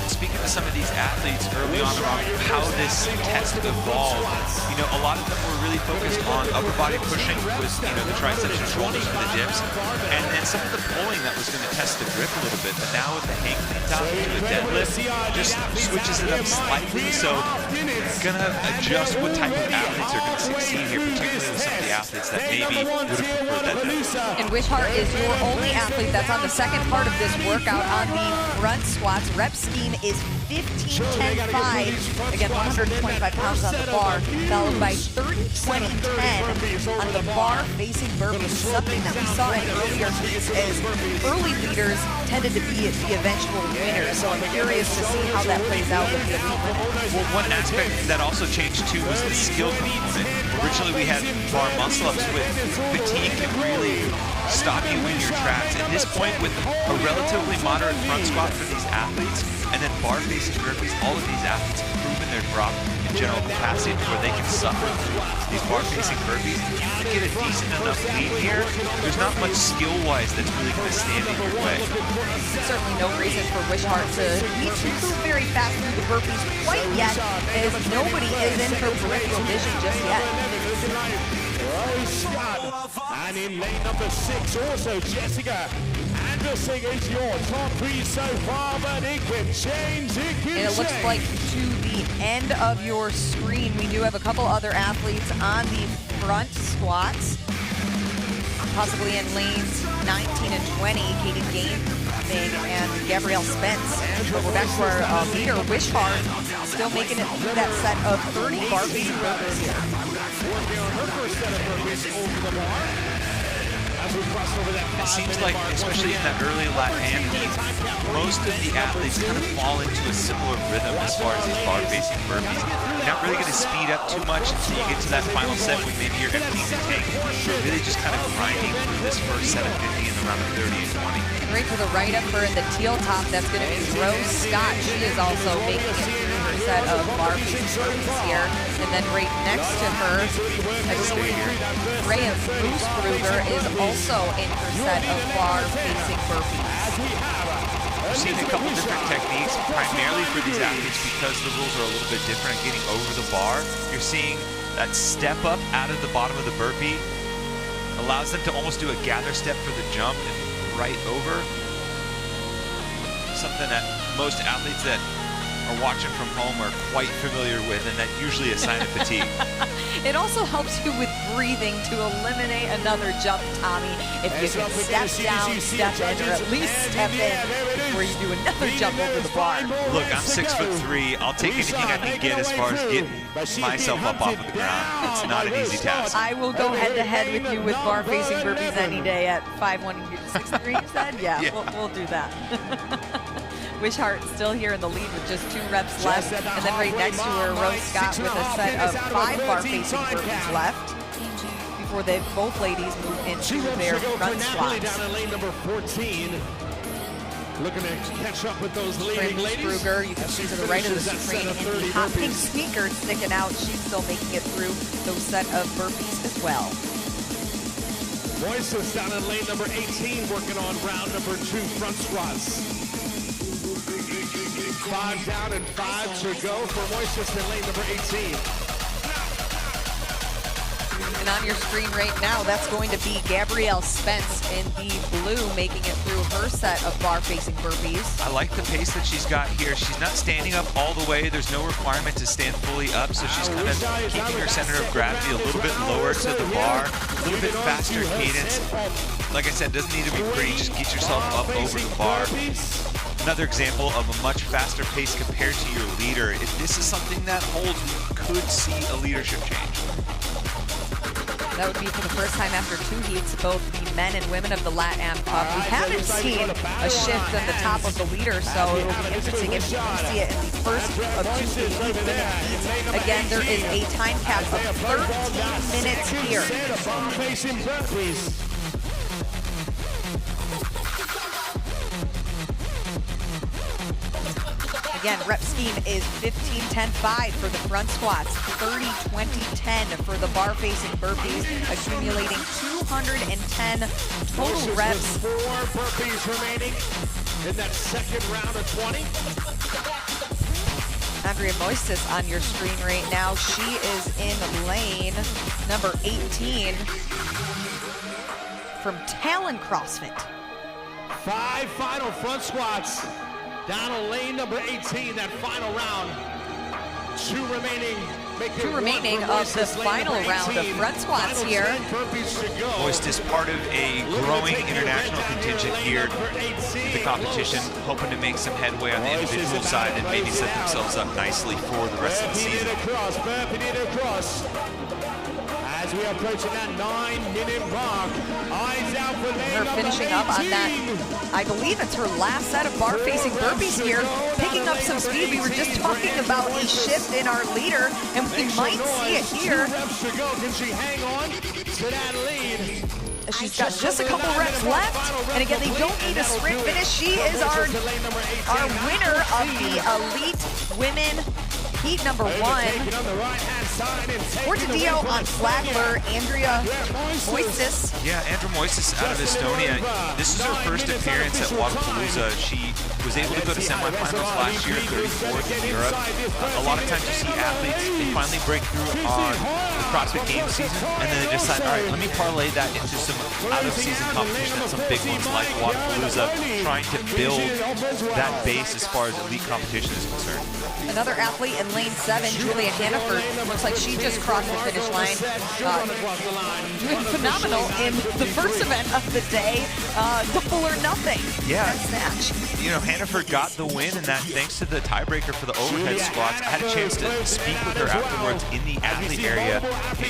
Speaking to some of these athletes early on around how this test evolved, you know, a lot of them were really focused on upper body pushing with, you know, the triceps and shoulders for the dips, and then some of the pulling that was going to test the grip a little bit, but now with the hang clean top into a deadlift, just switches it up slightly, so gonna adjust what type of athletes are going to succeed here, particularly with some of the athletes that maybe would have preferred that deadlift. And Wishart is your only athlete that's on the second part of this workout on the front squats. Rep scheme is 15, 10, 5. Again, 125 pounds on the bar, followed by 30, 20, 10 on the bar facing burpees. Something that we saw in earlier heats as early leaders tended to be the eventual winners. So I'm curious to see how that plays out with the elite women. Well, one aspect that also changed too was the skill component. Originally we had bar muscle ups with fatigue can really stop you in your tracks. At this point, with a relatively moderate front squat for these athletes, And then bar-facing burpees, all of these athletes have proven their drop in general capacity to where they can suffer these bar-facing burpees. If you can get a decent enough lead here, there's not much skill-wise that's really going to stand in your way. Certainly no reason for Wishart to need to move very fast through the burpees quite yet, as nobody is in for peripheral vision just yet. And in lane number 6, also Jessica Anderson is your top 3 so far, but it can change, And it looks like to the end of your screen, we do have a couple other athletes on the front squats, possibly in lanes 19 and 20, Katie Gaming and Gabrielle Spence. But we're back to our leader, Wishart, still making it through that set of 30 bar-facing burpees here. Working on her first set of burpees over the bar. As we cross over that 5 It seems like, especially in that early LatAm heat, most of the athletes kind of fall into a similar rhythm as far as these bar-facing burpees. You're not really going to speed up too much until you get to that final set when maybe you're emptying the tank. You're really just kind of grinding through this first set of 50 in the round of 30 and 20. Right to the right of her in the teal top, that's going to be Rose Scott. She is also making it through her set of bar-facing burpees here. And then right next to her, I believe Graham Boosbruger is also in her set of bar-facing burpees. We're seeing a couple different techniques, primarily for these athletes because the rules are a little bit different on getting over the bar. You're seeing that step up out of the bottom of the burpee allows them to almost do a gather step for the jump and right over. Something that most athletes that are watching from home are quite familiar with, and that's usually a sign of fatigue. It also helps you with breathing to eliminate another jump, Tommy. If you can step down, step in, or at least step in before you do another jump over the bar. Look, I'm 6'3". I'll take anything I can get as far as getting myself up off of the ground. It's not an easy task. I will go head-to-head with you with bar-facing burpees any day at 5'1", 6'3", you said? Yeah. We'll do that. Wishart still here in the lead with just 2 reps left. And then right next to her, Rose Scott with a set of 5 bar-facing burpees left before both ladies move into their front squats. Down in lane number 14. Looking to catch up with those leading ladies. Kruger, you can see to the right of the screen in the hot pink sneakers sticking out. She's still making it through those set of burpees as well. Moises down in lane number 18, working on round number 2 front squats. 5 down and 5 to go for Moises in lane number 18. And on your screen right now, that's going to be Gabrielle Spence in the blue, making it through her set of bar-facing burpees. I like the pace that she's got here. She's not standing up all the way. There's no requirement to stand fully up, so she's kind of keeping her center of gravity a little bit lower to the bar, a little bit faster cadence. Like I said, doesn't need to be pretty. Just get yourself up over the bar. Another example of a much faster pace compared to your leader. If this is something that holds, we could see a leadership change. That would be for the first time after 2 heats, both the men and women of the LatAm Cup. We haven't seen a shift in the top of the leader, so it will be interesting if we see it in the first of 2 heats. Again, there is a time cap of 13 minutes here. Again, rep scheme is 15-10-5 for the front squats, 30-20-10 for the bar-facing burpees, accumulating 210 total reps. 4 burpees remaining in that second round of 20. Andrea Moistis on your screen right now. She is in lane number 18 from Talon CrossFit. 5 final front squats. Down to lane number 18, that final round. 2 remaining. 2 remaining of the final round of front squats here. Moistis part of a growing international contingent here in the competition, hoping to make some headway on the individual side and maybe set themselves up nicely for the rest of the season. As as we approach that 9-minute mark. Eyes out for lane Her number finishing up on 18. that, I believe it's her last set of bar-facing burpees here, picking up some speed. We were just talking about a shift in our leader, and we might see it here. 2 reps to go. Can she hang on to that lead? She's got just a couple reps left, and again, they don't need a sprint finish. She is our winner of the Elite Women Heat number 1. Portadillo on Flagler, Andrea Moises. Yeah, Andrea Moises out of Estonia. This is her first appearance at Wodapalooza. She was able to go to semifinals last year, 34th in Europe. A lot of times you see athletes, they finally break through on the CrossFit Games season, and then they decide, all right, let me parlay that into some out-of-season competition at some big ones like Wodapalooza, trying to build that base as far as elite competition is concerned. Another athlete in lane 7, Julia Hannaford, looks like she just crossed the finish line. Doing phenomenal in the first event of the day, double or nothing. Yeah, snatch. You know, Hannaford got the win, and that thanks to the tiebreaker for the overhead squats. I had a chance to speak with her afterwards in the athlete area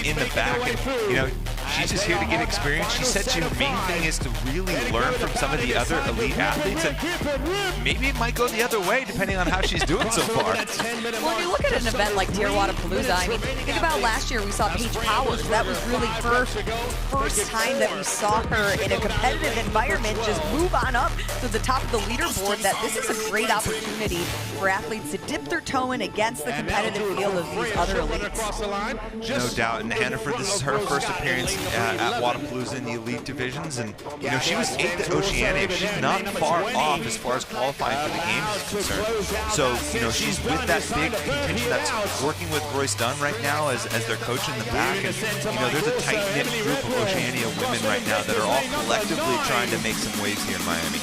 in the back, and you know, she's just here to get experience. She said her main thing is to really learn from some of the other elite athletes, and maybe it might go the other way depending on how she's doing so far. Well, when you look at an event like TYR Wodapalooza, I mean, think about last year we saw Paige Powers. That was really her first time that we saw her in a competitive environment just move on up to the top of the leaderboard. That this is a great opportunity for athletes to dip their toe in against the competitive field of these other elites. No doubt, and Hannaford, this is her first appearance at Wodapalooza in the elite divisions, and you know, she was 8th at Oceania. She's not far off as far as qualifying for the games is concerned. So, you know, she's with that big contingent that's working with Royce Dunn right now as their coach in the back, and you know, there's a tight-knit group of Oceania women right now that are all collectively trying to make some waves here in Miami.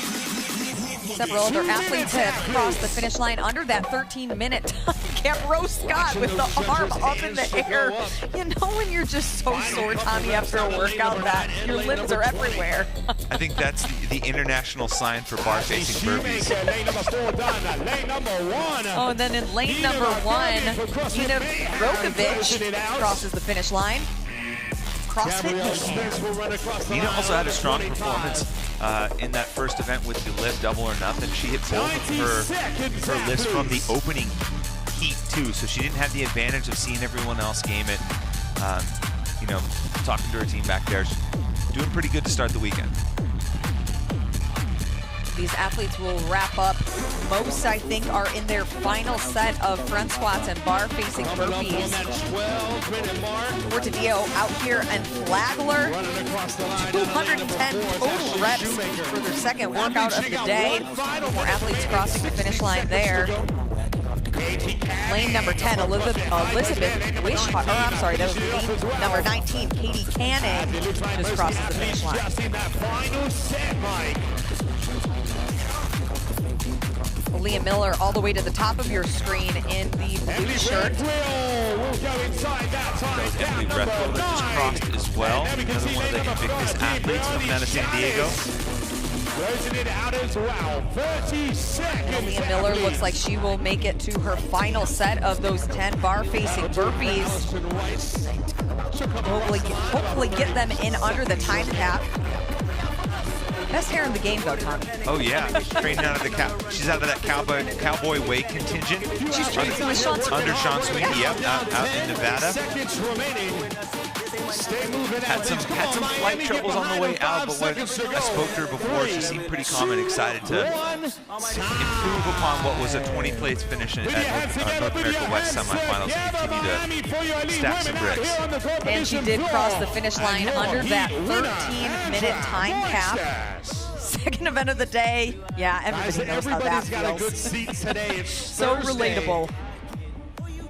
Several other athletes have crossed the finish line under that 13-minute time cap. Rose Scott with the arm up in the air. You know when you're just so sore, Tommy, after a workout that your limbs are everywhere. I think that's the international sign for bar-facing burpees. Oh, and then in lane number 1, Nina Rokovic crosses the finish line. Nina also had a strong performance in that first event with the lift double or nothing. She hit both of her lifts from the opening heat too, so she didn't have the advantage of seeing everyone else game it. You know, talking to her team back there, doing pretty good to start the weekend. These athletes will wrap up. Most, I think, are in their final set of front squats and bar-facing burpees. Portadillo out here and Flagler, 210 total reps for their second workout of the day. More athletes crossing the finish line there. Lane number 10, Elizabeth Wishart, oh, I'm sorry, that was lane number 19, Katie Cannon, just crosses the finish line. Leah Miller all the way to the top of your screen in the blue shirt. Emily Rethel that just crossed as well. Another one of the Invictus athletes coming out of San Diego. Leah Miller looks like she will make it to her final set of those 10 bar-facing burpees. Hopefully get them in under the time cap. Best hair in the game, though, Tom. Oh yeah, training out of the she's out of that cowboy weight contingent. She's training with Sean Sweeney. Under Sean Sweeney, yep, out in Nevada. Had some flight troubles on the way out, but when I spoke to her before, she seemed pretty calm and excited to improve upon what was a 20th finish at North America West semifinals and continue to stack some bricks. And she did cross the finish line under that 13-minute time cap. Second event of the day. Yeah, everybody knows how that feels. So relatable.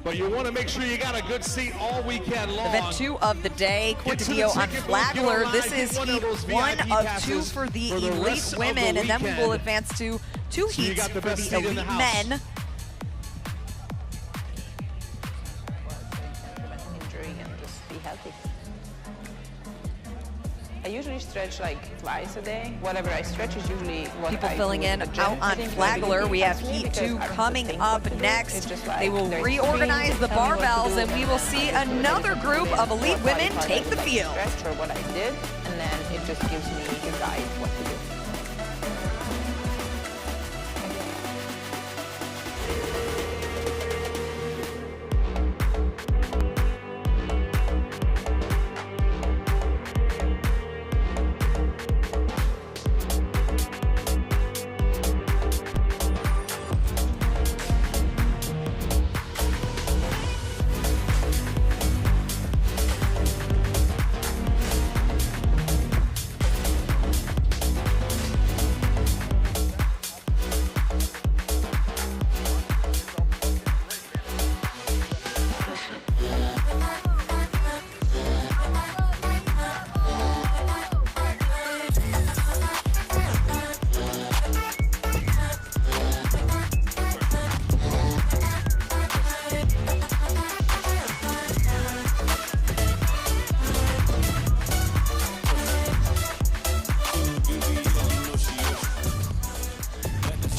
But you want to make sure you got a good seat all weekend long. Event 2 of the day, Portadillo on Flagler. This is heat 1 of 2 for the elite women, and then we will advance to 2 heats for the elite men. I usually stretch like twice a day. Whatever I stretch is usually what People I filling do in at the gym. out on Flagler. We have Heat 2 coming up next. They will reorganize the barbells, and we will see another group of elite women take the field. Stretch or what I did, and then it just gives me a guide what to do.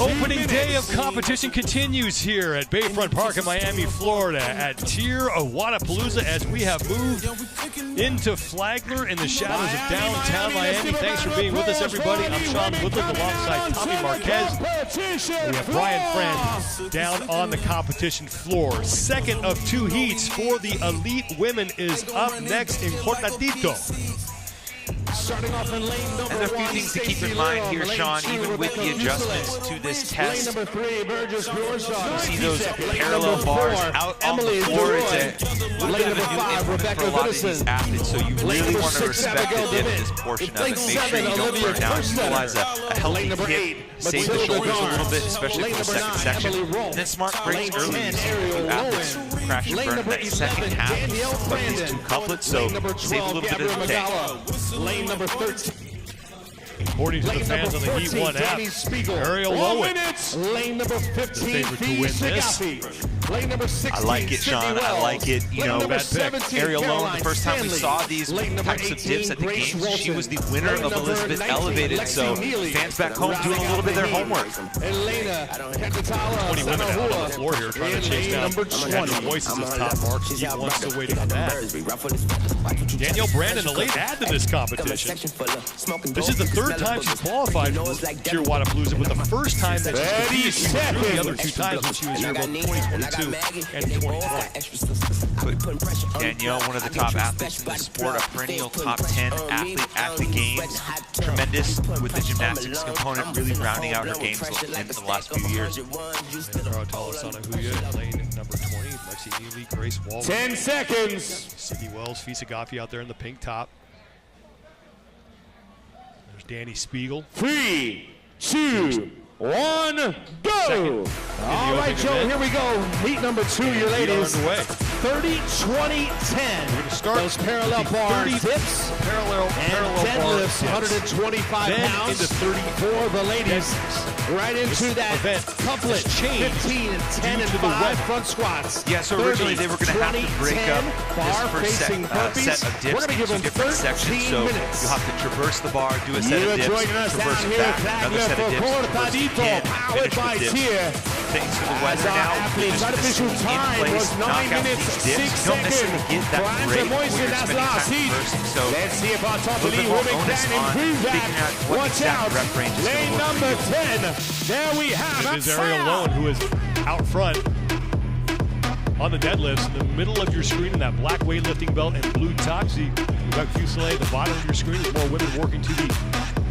Opening day of competition continues here at Bayfront Park in Miami, Florida at TYR Wodapalooza as we have moved into Flagler in the shadows of downtown Miami. Thanks for being with us, everybody. I'm Sean Woodland alongside Tommy Marquez. We have Brian Friend down on the competition floor. Second of 2 heats for the elite women is up next in Cortadito. Starting off in lane number and a few things to keep in mind here, Sean, even with the adjustments to this test. Lane number 3, Burgess Grosjean. You see those parallel bars out on the floor. It's a little bit of a new implement for a lot of these athletes, so you really want to respect the dip portion of it. Make sure you don't burn out. Utilize a healthy hip. Save the shoulders a little bit, especially for the second section. And then smart brakes early. You see athletes crash and burn in that second half of these 2 couplets, so save a little bit of the tank. Lane number 13. According to the fans on the Heat 1 app, Ariel Lowen, lane number 15, favorite to win this. Lane number 16, I like it, Sean. I like it. You know, Ariel Lowen, the first time we saw these types of dips at the games, she was the winner of Elizabeth Elevated. So fans back home doing a little bit of their homework. 20 women out on the floor here trying to chase down Danielle Boyce's top mark. He wants to wait on that. Danielle Brandon, a late add to this competition. This is the 3rd time she's qualified for TYR Wodapalooza, but the first time that she's competed, the other 2 times when she was here, both 2022 and 2020. Danielle, one of the top athletes in the sport, a perennial top 10 athlete at the games. Tremendous with the gymnastics component, really rounding out her games in the last few years. Lane number 20, Lexi Neely, Grace Walton. 10 seconds. Sydney Wells, Fisa Gaffi out there in the pink top. There's Danny Spiegel. 3, 2, 1, go! All right, Joe, here we go. Heat number 2, your ladies. 30, 20, 10. We're going to start those parallel bar dips parallel deadlifts, 125 then pounds into 30 for the ladies. Right into that couplet, 15 and 10 and 5 front squats. Yeah, so originally they were going to have to break up this first set of dips into different sections. So you'll have to traverse the bar, do a set of dips, traverse it back, another set of dips, traverse it again, finish with dips. Thanks to the weather now, we're just going to swing in place, knock out these dips. You don't necessarily get that break where you're spending time reversing. So let's see if our top a little bit more onus on figuring out what exact rep range is going to work number for you. 10. There we have it. This is Ariel Lowen, who is out front on the deadlifts in the middle of your screen in that black weightlifting belt and blue top. See Rebecca Fuselier at the bottom of your screen. There's more women working to the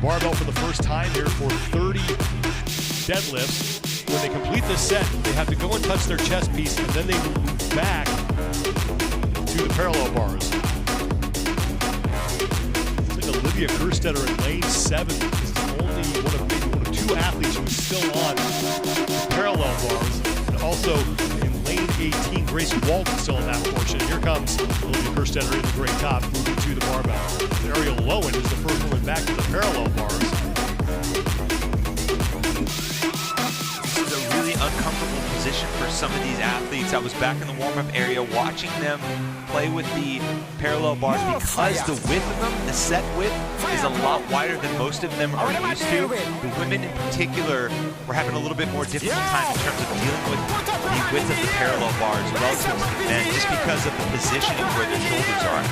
barbell for the first time here for 30 deadlifts. When they complete this set, they have to go and touch their chest piece, and then they move back to the parallel bars. It's like Olivia Kerstetter in lane 7 is the only one of 2 athletes who's still on the parallel bars. And also in lane 18, Grace Walton still in that portion. Here comes Olivia Kerstetter in the gray top, moving to the barbell. Ariel Lowen is the first woman back to the parallel bars. Uncomfortable position for some of these athletes. I was back in the warm-up area watching them play with the parallel bars because the width of them, the set width, is a lot wider than most of them are used to. The women in particular were having a little bit more difficult time in terms of dealing with the width of the parallel bars relative to the men, just because of the positioning where their shoulders are.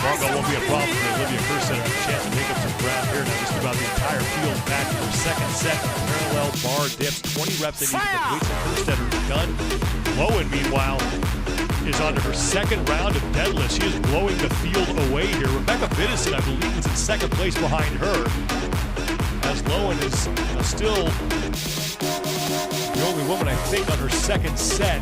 Barbell won't be a problem for Olivia Kerstetter. A chance to make up some ground here. Now just about the entire field back to their second set of parallel bar dips. 20 reps they need to complete. Kerstetter is done. Lowen, meanwhile, is on to her second round of deadlifts. She is blowing the field away here. Rebecca Biddison, I believe, is in second place behind her, as Lowen is still the only woman, I think, on her second set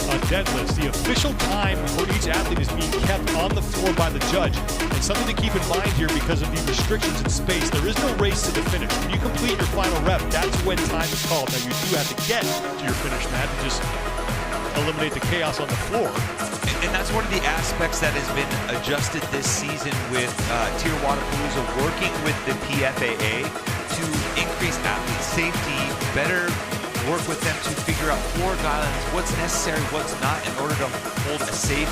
on deadlifts. The official time for each athlete is being kept on the floor by the judge. And something to keep in mind here because of the restrictions in space, there is no race to the finish. When you complete your final rep, that's when time is called. Now you do have to get to your finish, Matt, to just eliminate the chaos on the floor. And that's one of the aspects that has been adjusted this season with TYR Wodapalooza working with the PFAA to increase athlete safety, better work with them to figure out floor guidelines, what's necessary, what's not, in order to hold a safe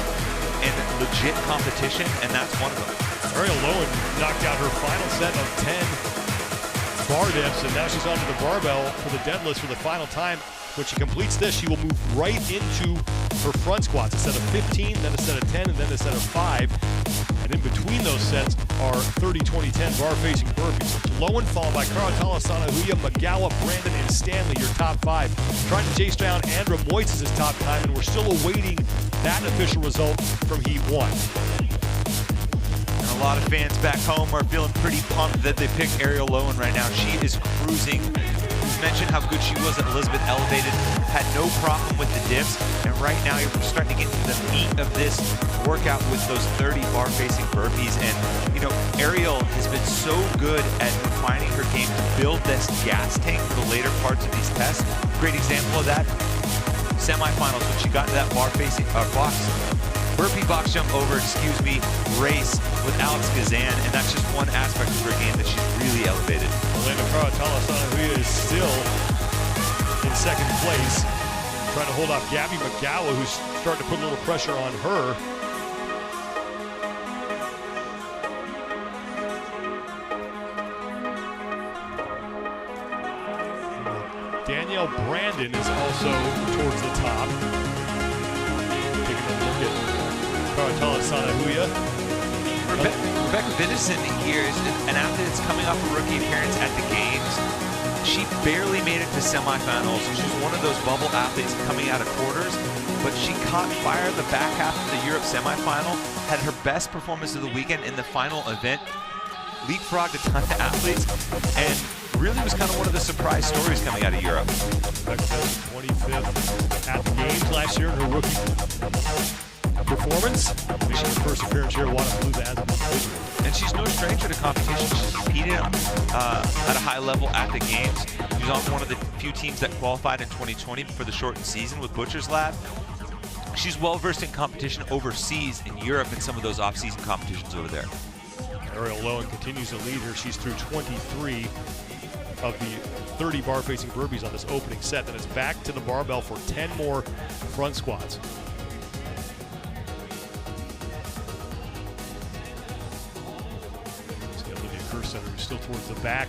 and legit competition, and that's one of them. Ariel Lowen knocked out her final set of 10 bar dips, and now she's onto the barbell for the deadlifts for the final time. When she completes this, she will move right into her front squats. A set of 15, then a set of 10, and then a set of 5. And in between those sets are 30, 20, 10 bar-facing burpees. Lowen followed by Karatala, Sanahuya, Magawa, Brandon, and Stanley, your top 5. Trying to chase down Andra Moises' top time, and we're still awaiting that official result from Heat 1. And a lot of fans back home are feeling pretty pumped that they picked Ariel Lowen right now. She is cruising. Mentioned how good she was at Elizabeth Elevated, had no problem with the dips, and right now you're starting to get into the meat of this workout with those 30 bar-facing burpees. And, you know, Ariel has been so good at refining her game to build this gas tank for the later parts of these tests. Great example of that, semifinals, when she got into that bar-facing burpee box jump over, race with Alex Gazan, and that's just one aspect of her game that she's really elevated. Elena Karatala-Sanahuya is still in second place, trying to hold off Gabby Magawa, who's starting to put a little pressure on her. Danielle Brandon is also towards the top. Taking a look at Karatala-Sanahuya. Rebecca Biddison here is an athlete that's coming off a rookie appearance at the Games. She barely made it to semifinals. She's one of those bubble athletes coming out of quarters, but she caught fire the back half of the Europe semifinal, had her best performance of the weekend in the final event, leapfrogged a ton of athletes, and really was kind of one of the surprise stories coming out of Europe. Rebecca Biddison, 25th at the Games last year in her rookie performance. Making her first appearance here at Wodapalooza as an individual. And she's no stranger to competition. She's competed at a high level at the Games. She's on one of the few teams that qualified in 2020 for the shortened season with Butcher's Lab. She's well versed in competition overseas in Europe and some of those off-season competitions over there. Ariel Lowen continues to lead her. She's through 23 of the 30 bar-facing burpees on this opening set. Then it's back to the barbell for 10 more front squats. Center, who's still towards the back.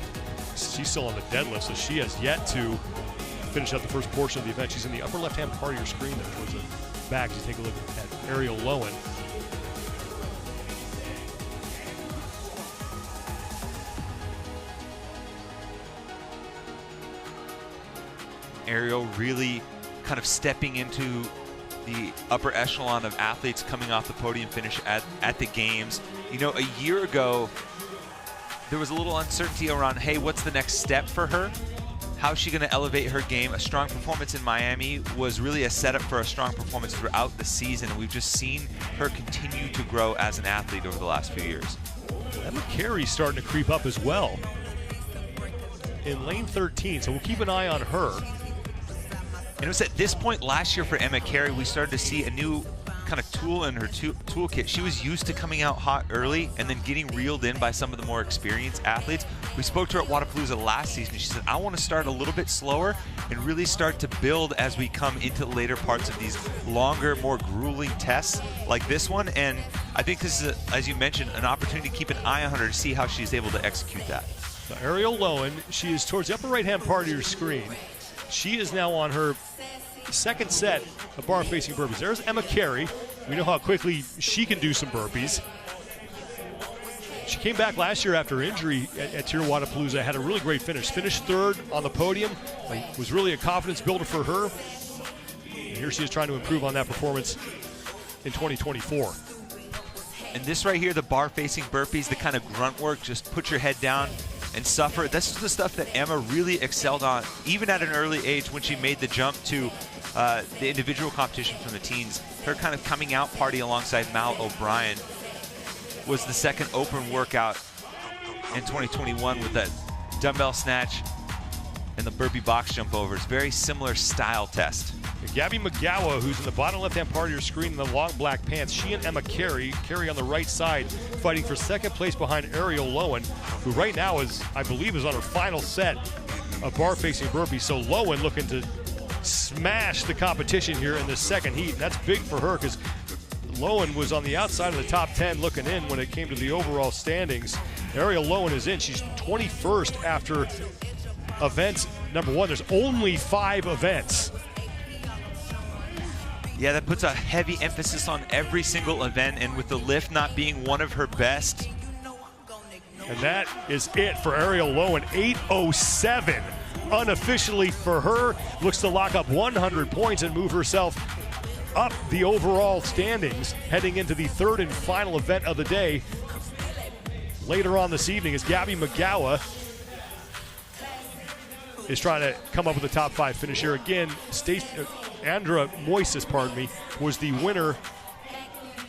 She's still on the deadlift, so she has yet to finish up the first portion of the event. She's in the upper left-hand part of your screen there towards the back. As you take a look at Ariel Lowen. Ariel really kind of stepping into the upper echelon of athletes coming off the podium finish at the Games. You know, a year ago, there was a little uncertainty around, hey, what's the next step for her? How's she going to elevate her game? A strong performance in Miami was really a setup for a strong performance throughout the season, and we've just seen her continue to grow as an athlete over the last few years. Emma Carey's starting to creep up as well in lane 13, so we'll keep an eye on her. And it was at this point last year for Emma Carey, we started to see a new kind of tool in her toolkit. She was used to coming out hot early and then getting reeled in by some of the more experienced athletes. We spoke to her at Wodapalooza last season. She said, I want to start a little bit slower and really start to build as we come into the later parts of these longer, more grueling tests like this one. And I think this is, as you mentioned, an opportunity to keep an eye on her to see how she's able to execute that. So Ariel Lowen, she is towards the upper right-hand part of your screen. She is now on her second set of bar-facing burpees. There's Emma Carey. We know how quickly she can do some burpees. She came back last year after injury at TYR Wodapalooza, had a really great finish. Finished third on the podium. It was really a confidence builder for her. And here she is trying to improve on that performance in 2024. And this right here, the bar-facing burpees, the kind of grunt work, just put your head down and suffer. This is the stuff that Emma really excelled on, even at an early age when she made the jump to the individual competition from the teens. Her kind of coming out party alongside Mal O'Brien was the second open workout in 2021 with that dumbbell snatch and the burpee box jump overs. Very similar style test. Gabby McGowan, who's in the bottom left-hand part of your screen in the long black pants, she and Emma Carey on the right side, fighting for second place behind Ariel Lowen, who right now is, I believe, is on her final set of bar-facing burpees. So Lowen looking to smash the competition here in the second heat. And that's big for her because Lowen was on the outside of the top 10 looking in when it came to the overall standings. Ariel Lowen is in. She's 21st after events number 1. There's only 5 events. Yeah, that puts a heavy emphasis on every single event, and with the lift not being one of her best. And that is it for Ariel Lowen. 8:07 unofficially for her. Looks to lock up 100 points and move herself up the overall standings, heading into the third and final event of the day. Later on this evening, as Gabby McGowan is trying to come up with a top 5 finish here. Again, Andra Moises, was the winner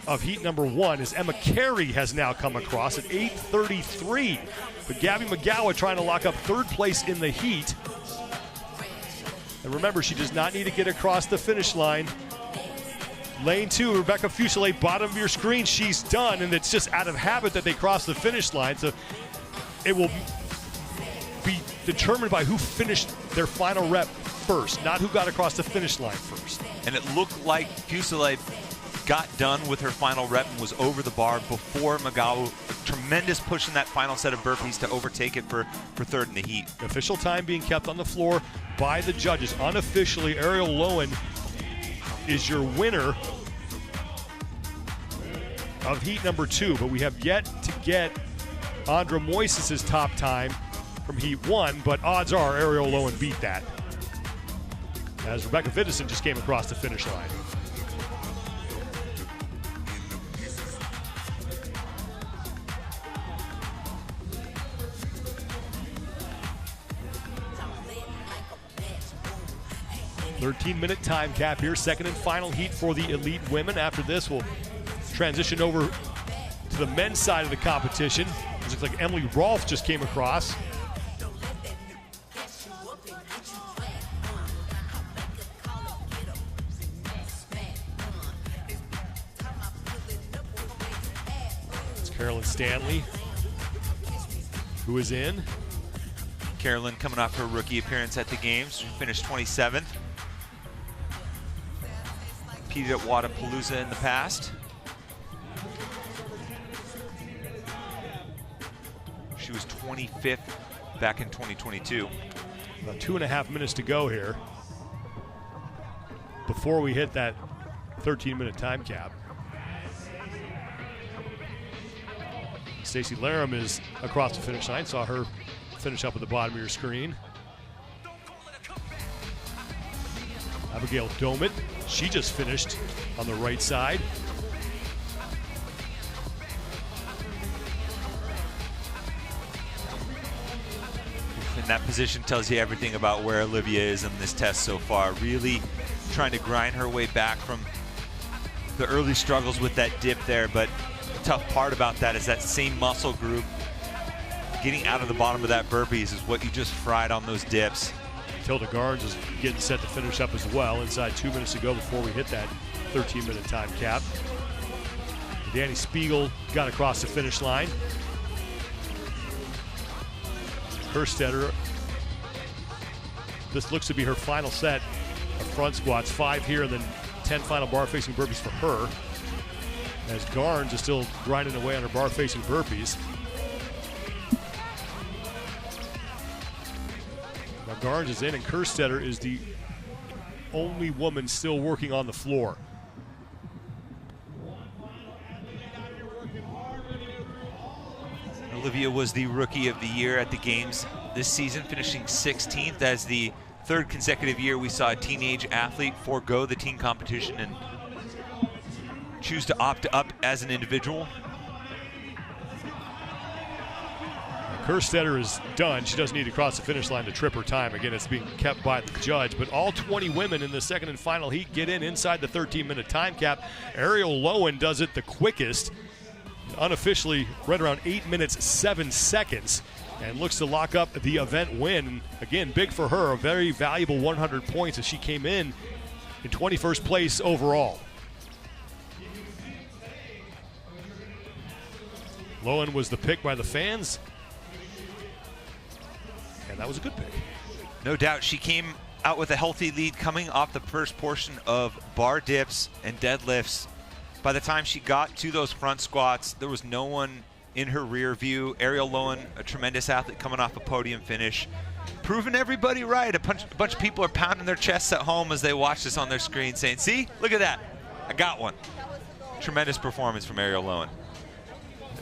of heat number 1, as Emma Carey has now come across at 8:33. But Gabby McGowan trying to lock up third place in the heat. And remember, she does not need to get across the finish line. Lane 2, Rebecca Fuselier, bottom of your screen, she's done, and it's just out of habit that they cross the finish line. So it will be determined by who finished their final rep first, not who got across the finish line first. And it looked like Fuselier got done with her final rep and was over the bar before McGowan. A tremendous push in that final set of burpees to overtake it for third in the heat. Official time being kept on the floor by the judges. Unofficially, Ariel Lowen is your winner of heat number 2, but we have yet to get Andra Moises' top time from heat 1, but odds are Ariel Lowen beat that, as Rebecca Vidison just came across the finish line. "13-minute time cap here, second and final heat for the elite women. After this, we'll transition over to the men's side of the competition. It looks like Emily Rolfe just came across. It's Carolyn Stanley, who is in. Carolyn coming off her rookie appearance at the games. She finished 27th. Competed at Wodapalooza in the past. She was 25th back in 2022. About 2.5 minutes to go here before we hit that 13-minute time cap. Stacey LatAm is across the finish line. Saw her finish up at the bottom of your screen. Abigail Domit, she just finished on the right side. And that position tells you everything about where Olivia is in this test so far. Really trying to grind her way back from the early struggles with that dip there, but the tough part about that is that same muscle group getting out of the bottom of that burpees is what you just fried on those dips. Tilda Garnes is getting set to finish up as well. Inside 2 minutes to go before we hit that 13-minute time cap. Danny Spiegel got across the finish line. Kerstetter, this looks to be her final set of front squats. 5 here and then 10 final bar-facing burpees for her. As Garnes is still grinding away on her bar-facing burpees. Now Garnes is in and Kerstetter is the only woman still working on the floor. Olivia was the Rookie of the Year at the Games this season, finishing 16th as the 3rd consecutive year we saw a teenage athlete forego the team competition and choose to opt up as an individual. Kerstetter is done. She doesn't need to cross the finish line to trip her time. Again, it's being kept by the judge, but all 20 women in the second and final heat get in inside the 13-minute time cap. Ariel Lowen does it the quickest, unofficially right around 8 minutes 7 seconds, and looks to lock up the event win. Again, big for her, a very valuable 100 points as she came in 21st place overall. Lowen was the pick by the fans, and that was a good pick. No doubt, she came out with a healthy lead coming off the first portion of bar dips and deadlifts. By the time she got to those front squats, there was no one in her rear view. Ariel Lowen, a tremendous athlete coming off a podium finish, proving everybody right. A bunch of people are pounding their chests at home as they watch this on their screen saying, see, look at that, I got one. Tremendous performance from Ariel Lowen.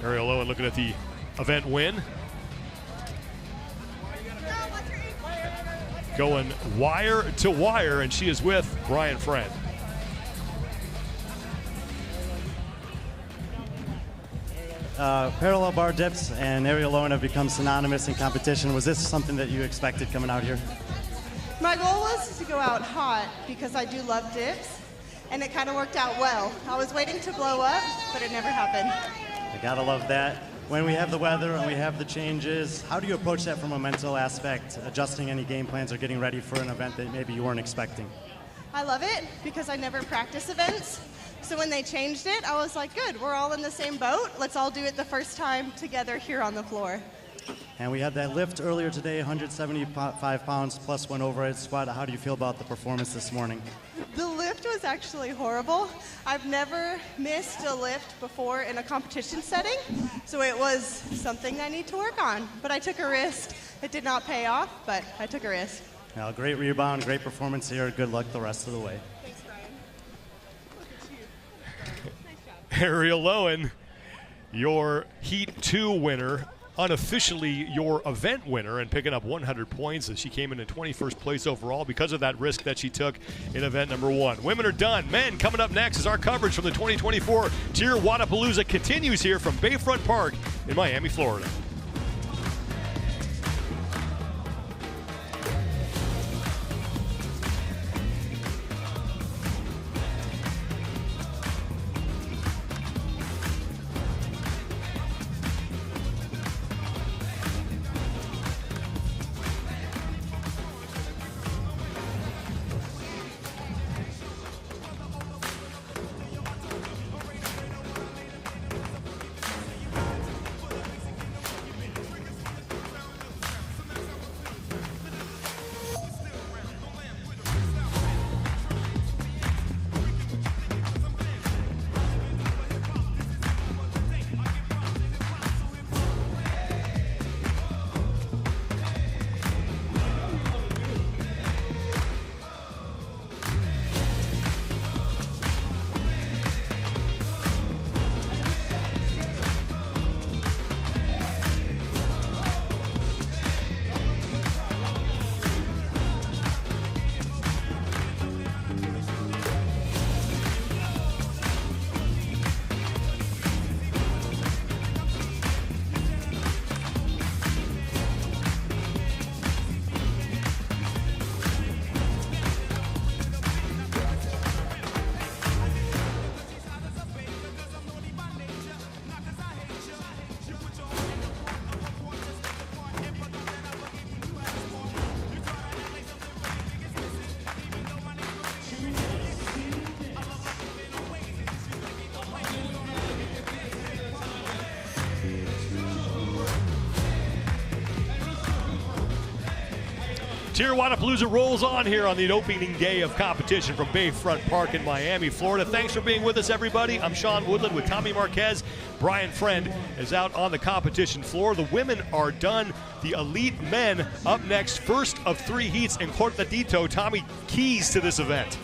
Ariel Lowen looking at the event win. Going wire to wire, and she is with Brian Friend. Parallel bar dips and aerial Lowen have become synonymous in competition. Was this something that you expected coming out here? My goal was to go out hot because I do love dips, and it kind of worked out well. I was waiting to blow up, but it never happened. I gotta love that. When we have the weather and we have the changes, how do you approach that from a mental aspect, adjusting any game plans or getting ready for an event that maybe you weren't expecting? I love it because I never practice events. So when they changed it, I was like, good, we're all in the same boat. Let's all do it the first time together here on the floor. And we had that lift earlier today, 175 pounds plus one overhead squat. How do you feel about the performance this morning? The lift was actually horrible. I've never missed a lift before in a competition setting, so it was something I need to work on. But I took a risk. It did not pay off, but I took a risk. Well, great rebound, great performance here. Good luck the rest of the way. Thanks, Brian. Ariel Lowen, your Heat 2 winner, unofficially your event winner, and picking up 100 points as she came in 21st place overall because of that risk that she took in event number 1. Women are done. Men coming up next as our coverage from the 2024 TYR Wodapalooza continues here from Bayfront Park in Miami, Florida. TYR Wodapalooza rolls on here on the opening day of competition from Bayfront Park in Miami, Florida. Thanks for being with us, everybody. I'm Sean Woodland with Tommy Marquez. Brian Friend is out on the competition floor. The women are done. The elite men up next, first of 3 heats in Cortadito. Tommy, keys to this event.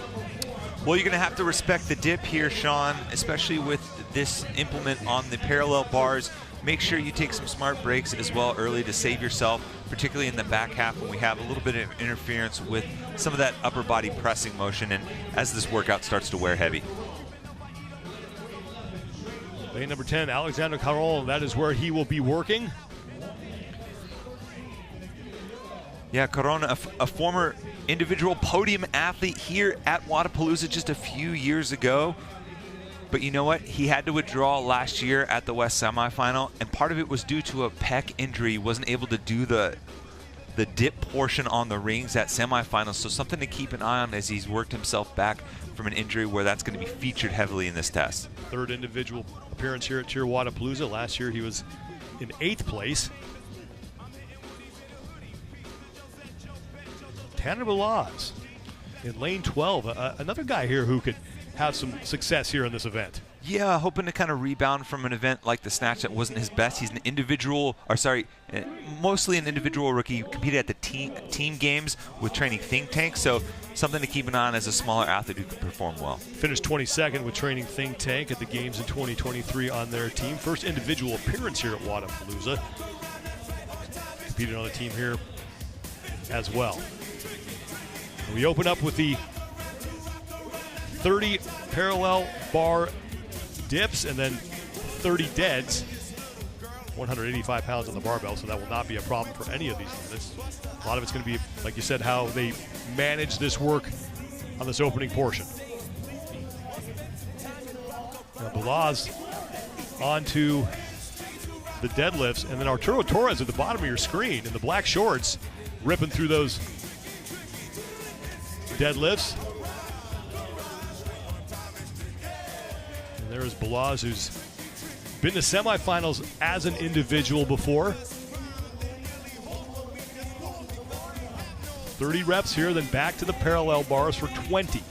Well, you're going to have to respect the dip here, Sean, especially with this implement on the parallel bars. Make sure you take some smart breaks as well early to save yourself, particularly in the back half when we have a little bit of interference with some of that upper body pressing motion and as this workout starts to wear heavy. Lane number 10, Alexander Caron, that is where he will be working. Yeah, Caron, a former individual podium athlete here at Wodapalooza just a few years ago. But you know what? He had to withdraw last year at the West semifinal, and part of it was due to a pec injury. He wasn't able to do the dip portion on the rings at semifinals, so something to keep an eye on as he's worked himself back from an injury where that's going to be featured heavily in this test. Third individual appearance here at TYR Wodapalooza. Last year he was in 8th place. Tanner Balaz in lane 12, another guy here who could have some success here in this event. Yeah, hoping to kind of rebound from an event like the snatch that wasn't his best. He's an individual, or sorry, mostly an individual rookie. He competed at the team games with Training Think Tank, so something to keep an eye on as a smaller athlete who can perform well. Finished 22nd with Training Think Tank at the games in 2023 on their team. First individual appearance here at Wodapalooza. Competed on the team here as well. We open up with the 30 parallel bar dips and then 30 deads. 185 pounds on the barbell, so that will not be a problem for any of these units. A lot of it's going to be, like you said, how they manage this work on this opening portion. Now Balaz onto the deadlifts, and then Arturo Torres at the bottom of your screen in the black shorts, ripping through those deadlifts. And there is Balaz, who's been to semifinals as an individual before. 30 reps here, then back to the parallel bars for 20.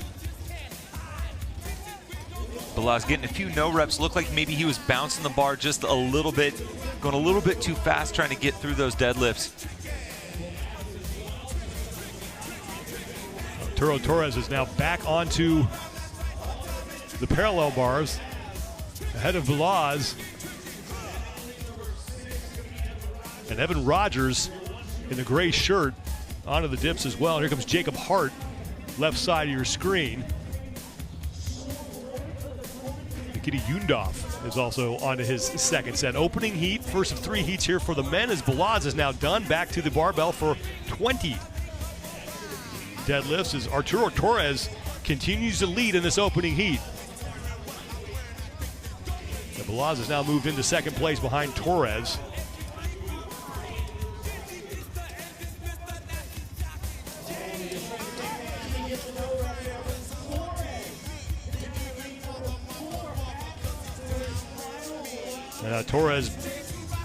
Balaz getting a few no reps. Looked like maybe he was bouncing the bar just a little bit, going a little bit too fast trying to get through those deadlifts. Arturo Torres is now back onto the parallel bars ahead of Balaz. And Evan Rogers in the gray shirt onto the dips as well. And here comes Jacob Hart, left side of your screen. Nikita Yundov is also onto his second set. Opening heat, first of 3 heats here for the men as Balaz is now done. Back to the barbell for 20 deadlifts as Arturo Torres continues to lead in this opening heat. And Balaz has now moved into second place behind Torres. Torres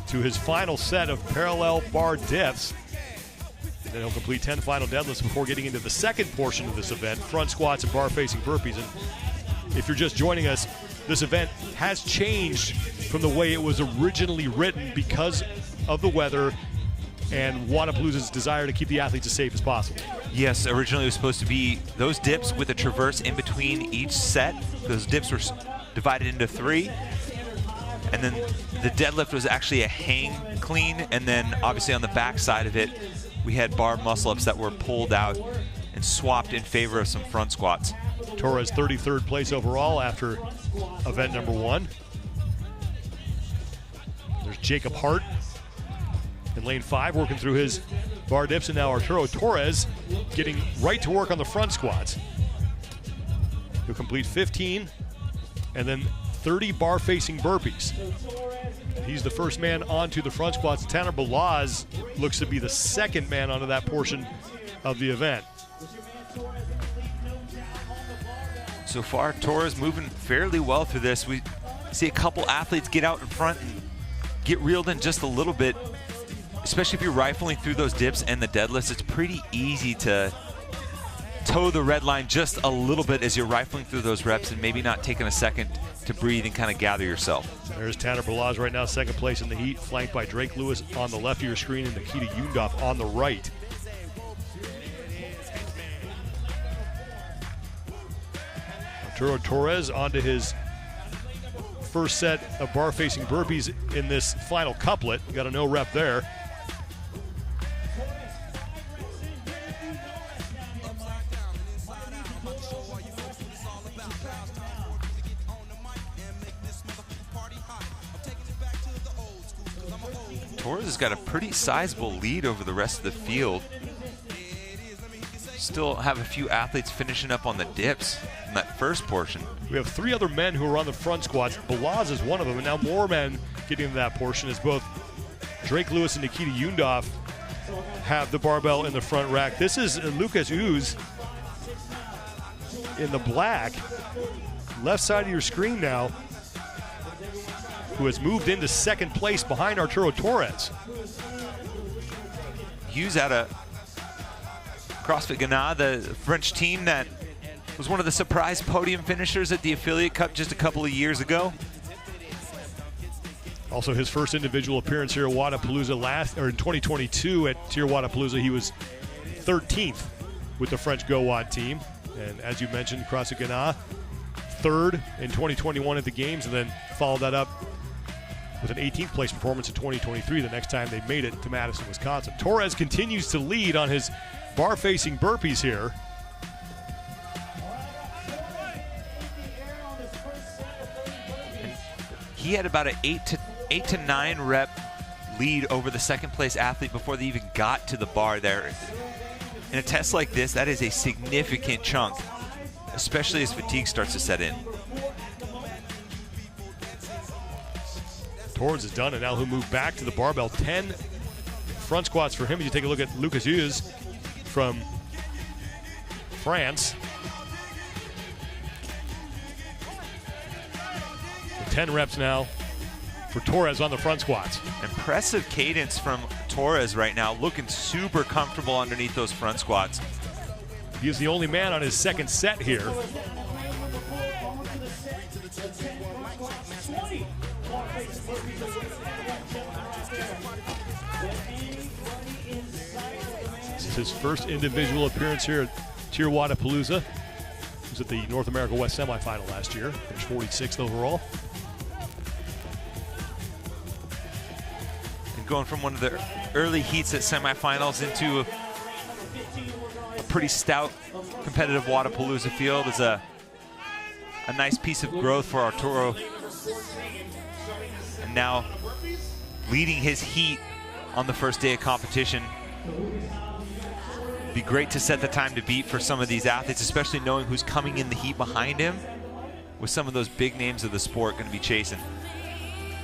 to his final set of parallel bar dips. And then he'll complete 10 final deadlifts before getting into the second portion of this event, front squats and bar-facing burpees. And if you're just joining us, this event has changed from the way it was originally written because of the weather and Wodapalooza's desire to keep the athletes as safe as possible. Yes, originally it was supposed to be those dips with a traverse in between each set. Those dips were divided into 3. And then the deadlift was actually a hang clean. And then obviously on the back side of it, we had bar muscle-ups that were pulled out and swapped in favor of some front squats. Torres 33rd place overall after event number 1. There's Jacob Hart in lane 5 working through his bar dips, and now Arturo Torres getting right to work on the front squats. He'll complete 15 and then 30 bar-facing burpees. He's the first man onto the front squats. Tanner Balaz looks to be the second man onto that portion of the event. So far, Torres moving fairly well through this. We see a couple athletes get out in front and get reeled in just a little bit, especially if you're rifling through those dips and the deadlifts, it's pretty easy to toe the red line just a little bit as you're rifling through those reps and maybe not taking a second to breathe and kind of gather yourself. There's Tanner Balazs right now, second place in the heat, flanked by Drake Lewis on the left of your screen and Nikita Yundov on the right. Arturo Torres onto his first set of bar-facing burpees in this final couplet. Got a no rep there. Torres has got a pretty sizable lead over the rest of the field. Still have a few athletes finishing up on the dips in that first portion. We have 3 other men who are on the front squats. Balazs is one of them, and now more men getting into that portion as both Drake Lewis and Nikita Yundov have the barbell in the front rack. This is Lucas Uz in the black, left side of your screen now, who has moved into second place behind Arturo Torres. Hughes out of CrossFit Ghana, the French team that was one of the surprise podium finishers at the Affiliate Cup just a couple of years ago. Also his first individual appearance here at Wodapalooza in 2022 at TYR Wodapalooza. He was 13th with the French GoWod team. And as you mentioned, CrossFit Ghana, 3rd in 2021 at the games, and then followed that up with an 18th place performance in 2023, the next time they made it to Madison, Wisconsin. Torres continues to lead on his bar-facing burpees here. He had about an 8 to 9 rep lead over the second place athlete before they even got to the bar there. In a test like this, that is a significant chunk, especially as fatigue starts to set in. Torres is done, and now he'll move back to the barbell. 10 front squats for him. As you take a look at Lucas Hughes from France. 10 reps now for Torres on the front squats. Impressive cadence from Torres right now, looking super comfortable underneath those front squats. He is the only man on his second set here. This is his first individual appearance here at TYR Wodapalooza. He was at the North America West semifinal last year, finished 46th overall. And going from one of the early heats at semifinals into a pretty stout competitive Wodapalooza field is a nice piece of growth for Arturo. And now leading his heat on the first day of competition. Be great to set the time to beat for some of these athletes, especially knowing who's coming in the heat behind him, with some of those big names of the sport going to be chasing.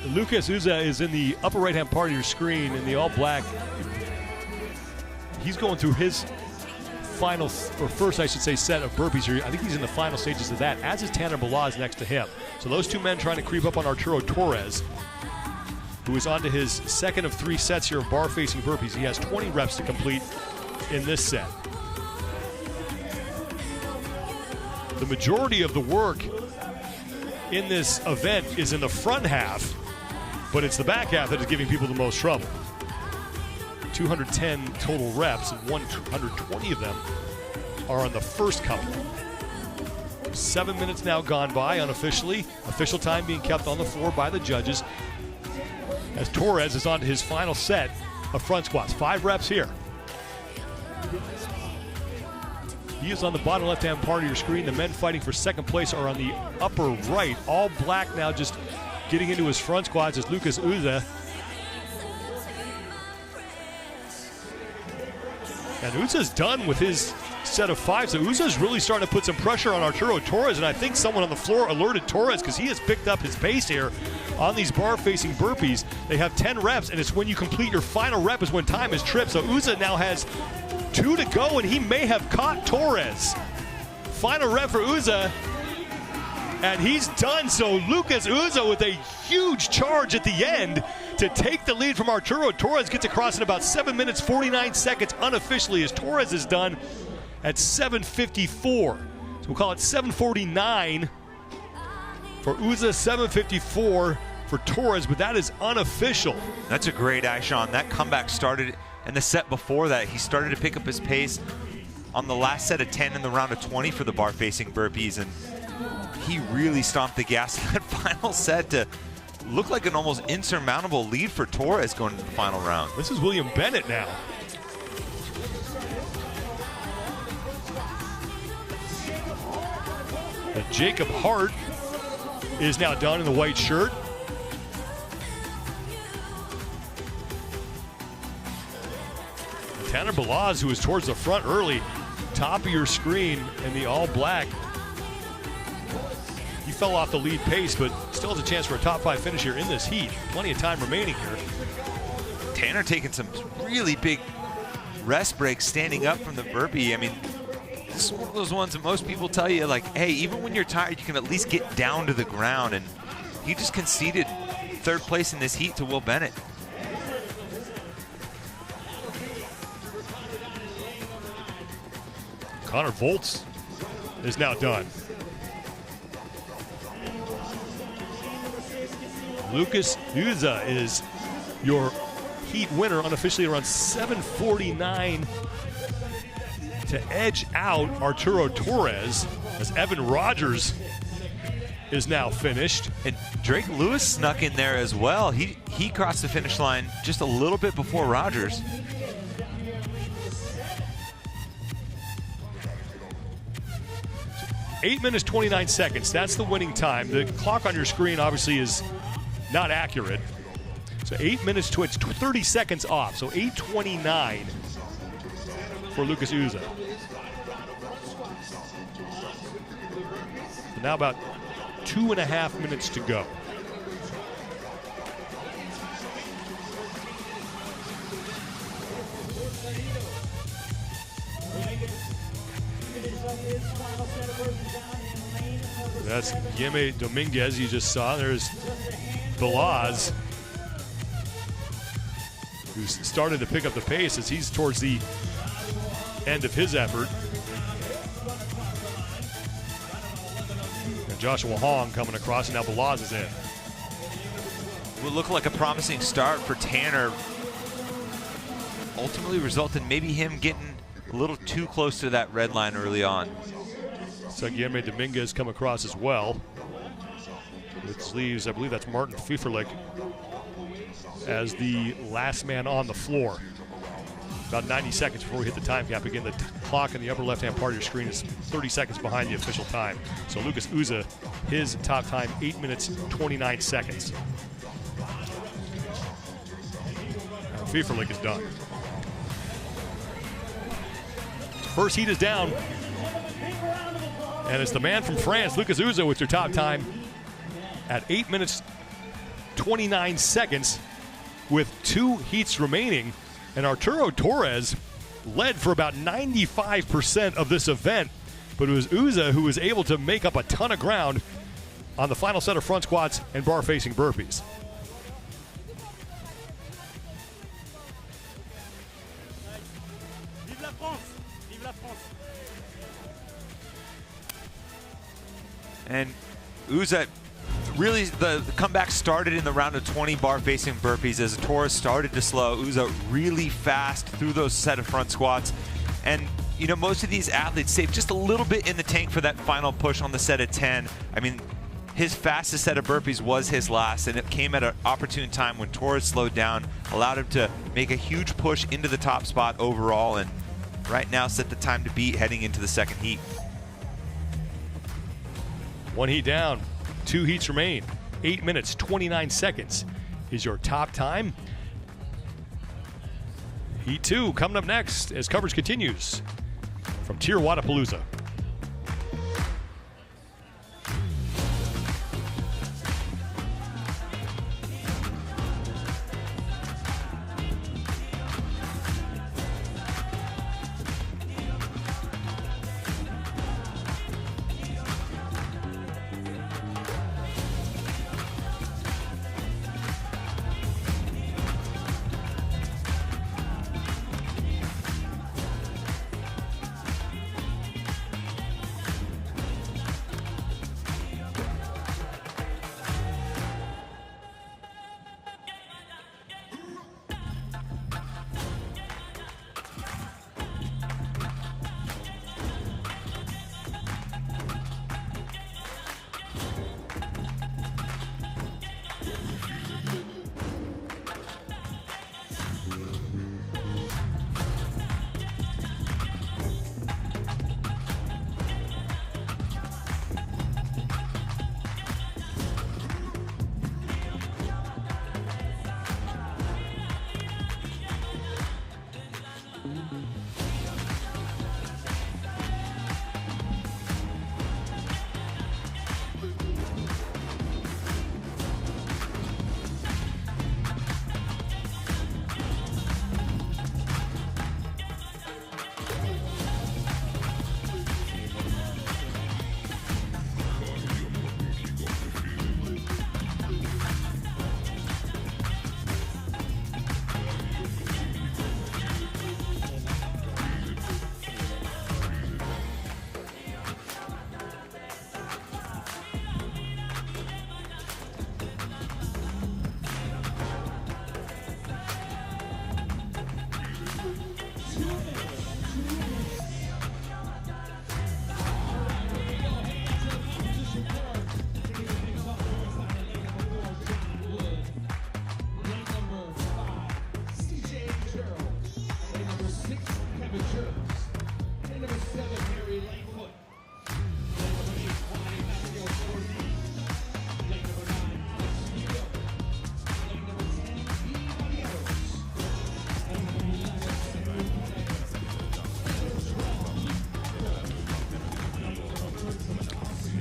Lucas Uza is in the upper right-hand part of your screen in the all-black. He's going through his final, or first, I should say, set of burpees here. I think he's in the final stages of that, as is Tanner Balazs next to him. So those two men trying to creep up on Arturo Torres, who is on to his second of 3 sets here of bar-facing burpees. He has 20 reps to complete in this set. The majority of the work in this event is in the front half, but it's the back half that is giving people the most trouble. 210 total reps, and 120 of them are on the first couple. 7 minutes now gone by unofficially. Official time being kept on the floor by the judges as Torres is on to his final set of front squats. 5 reps here. He is on the bottom left-hand part of your screen. The men fighting for second place are on the upper right. All black now, just getting into his front squats is Lucas Uza. And Uza's done with his set of 5, so Uza's really starting to put some pressure on Arturo Torres, and I think someone on the floor alerted Torres because he has picked up his pace here on these bar-facing burpees. They have 10 reps, and it's when you complete your final rep is when time is tripped. So Uza now has 2 to go, and he may have caught Torres. Final rep for Uza. And he's done so. Lucas Uza with a huge charge at the end to take the lead from Arturo Torres. Gets across in about 7 minutes, 49 seconds unofficially, as Torres is done at 7:54. So we'll call it 7:49 for Uza, 7:54 for Torres, but that is unofficial. That's a great eye, Sean. That comeback started in the set before that. He started to pick up his pace on the last set of 10 in the round of 20 for the bar-facing burpees, and he really stomped the gas in that final set to look like an almost insurmountable lead for Torres going into the final round. This is William Bennett now. And Jacob Hart is now done in the white shirt. Tanner Balaz, who was towards the front early, top of your screen in the all black. He fell off the lead pace, but still has a chance for a top 5 finish here in this heat. Plenty of time remaining here. Tanner taking some really big rest breaks standing up from the burpee. I mean, this is one of those ones that most people tell you, like, hey, even when you're tired, you can at least get down to the ground. And he just conceded 3rd place in this heat to Will Bennett. Connor Volts is now done. Lucas Uza is your heat winner unofficially around 7:49 to edge out Arturo Torres, as Evan Rogers is now finished. And Drake Lewis snuck in there as well. He crossed the finish line just a little bit before Rogers. Eight minutes, 29 seconds. That's the winning time. The clock on your screen obviously is not accurate. So 8 minutes to it's 30 seconds off. So 8:29 for Lucas Uza. So now about 2.5 minutes to go. That's Guilherme Dominguez you just saw. There's Balaz, who's started to pick up the pace as he's towards the end of his effort. And Joshua Hong coming across, and now Balaz is in. Would look like a promising start for Tanner. Ultimately resulted in maybe him getting a little too close to that red line early on. So Guilherme Dominguez come across as well, which leaves, I believe that's Martin Fieferlich as the last man on the floor. About 90 seconds before we hit the time cap. Again, the clock in the upper left-hand part of your screen is 30 seconds behind the official time. So Lucas Uza, his top time, 8 minutes, 29 seconds. Fieferlich is done. First heat is down. And it's the man from France, Lucas Uza, with your top time at 8 minutes, 29 seconds with 2 heats remaining. And Arturo Torres led for about 95% of this event, but it was Uza who was able to make up a ton of ground on the final set of front squats and bar-facing burpees. Vive la France! Vive la France! And Uza, really the comeback started in the round of 20 bar-facing burpees as Torres started to slow. Uza really fast through those set of front squats. And, you know, most of these athletes save just a little bit in the tank for that final push on the set of 10. I mean, his fastest set of burpees was his last, and it came at an opportune time when Torres slowed down, allowed him to make a huge push into the top spot overall, and right now set the time to beat heading into the second heat. 1 heat down, 2 heats remain. 8 minutes, 29 seconds is your top time. Heat 2 coming up next as coverage continues from TYR Wodapalooza.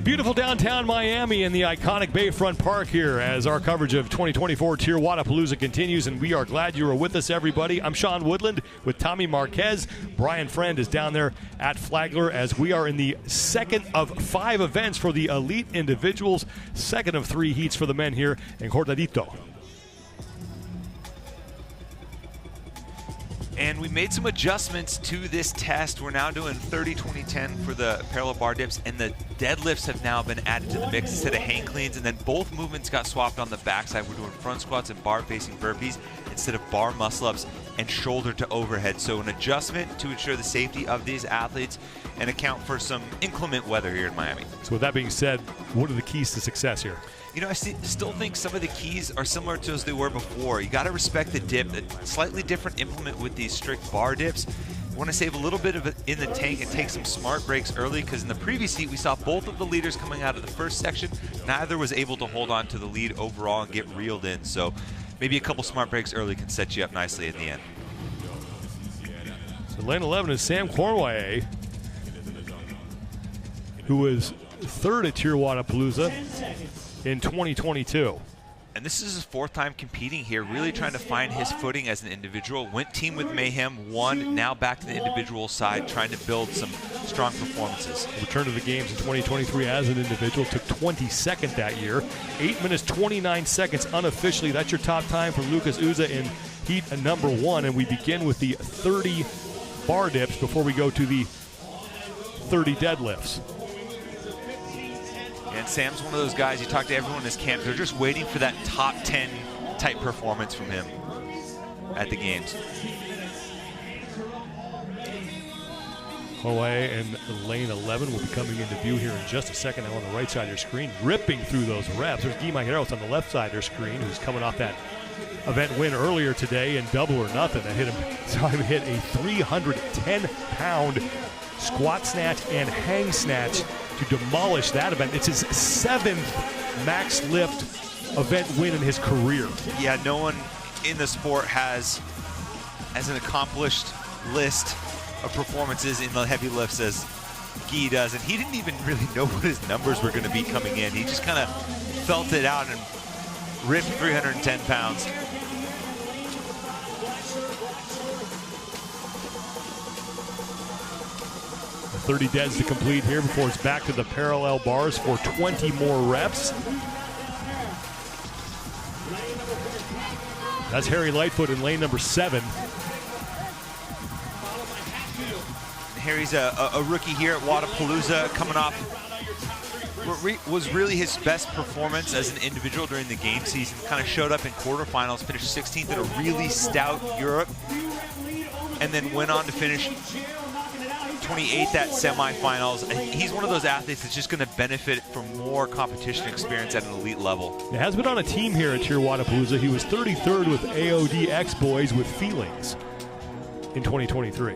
Beautiful downtown Miami in the iconic Bayfront Park here as our coverage of 2024 Tier Wodapalooza continues, and we are glad you are with us, everybody. I'm Sean Woodland with Tommy Marquez. Brian Friend is down there at Flagler as we are in the second of 5 events for the elite individuals, second of 3 heats for the men here in Cortadito. And we made some adjustments to this test. We're now doing 30, 20, 10 for the parallel bar dips, and the deadlifts have now been added to the mix instead of hang cleans, and then both movements got swapped on the backside. We're doing front squats and bar facing burpees instead of bar muscle ups and shoulder to overhead. So an adjustment to ensure the safety of these athletes and account for some inclement weather here in Miami. So with that being said, what are the keys to success here? You know, I still think some of the keys are similar to as they were before. You got to respect the dip, a slightly different implement with these strict bar dips. You want to save a little bit of it in the tank and take some smart breaks early, because in the previous heat we saw both of the leaders coming out of the first section. Neither was able to hold on to the lead overall and get reeled in. So maybe a couple smart breaks early can set you up nicely in the end. So lane 11 is Sam Cornway, who was third at Tier Wodapalooza in 2022. And this is his 4th time competing here, really trying to find his footing as an individual. Went team with Mayhem, won, now back to the individual side, trying to build some strong performances. Returned to the games in 2023 as an individual, took 22nd that year. 8 minutes, 29 seconds unofficially. That's your top time for Lucas Uza in heat number 1. And we begin with the 30 bar dips before we go to the 30 deadlifts. And Sam's one of those guys, you talk to everyone in this camp, they're just waiting for that top 10 type performance from him at the games. Cornway and lane 11 will be coming into view here in just a second. Now on the right side of your screen, ripping through those reps. There's Guy Magueros on the left side of your screen, who's coming off that event win earlier today in double or nothing. That hit him, saw him hit a 310-pound squat snatch and hang snatch to demolish that event. It's his 7th max lift event win in his career. Yeah, no one in the sport has as an accomplished list of performances in the heavy lifts as Guy does, and he didn't even really know what his numbers were going to be coming in. He just kind of felt it out and ripped 310 pounds. The 30 deads to complete here before it's back to the parallel bars for 20 more reps. That's Harry Lightfoot in lane number 7. Harry's a rookie here at Wodapalooza, coming off what was really his best performance as an individual during the game season. Kind of showed up in quarterfinals, finished 16th in a really stout Europe, and then went on to finish 28th at semifinals. And he's one of those athletes that's just going to benefit from more competition experience at an elite level. He has been on a team here at Tier Wodapalooza. He was 33rd with AOD X-Boys with Feelings in 2023.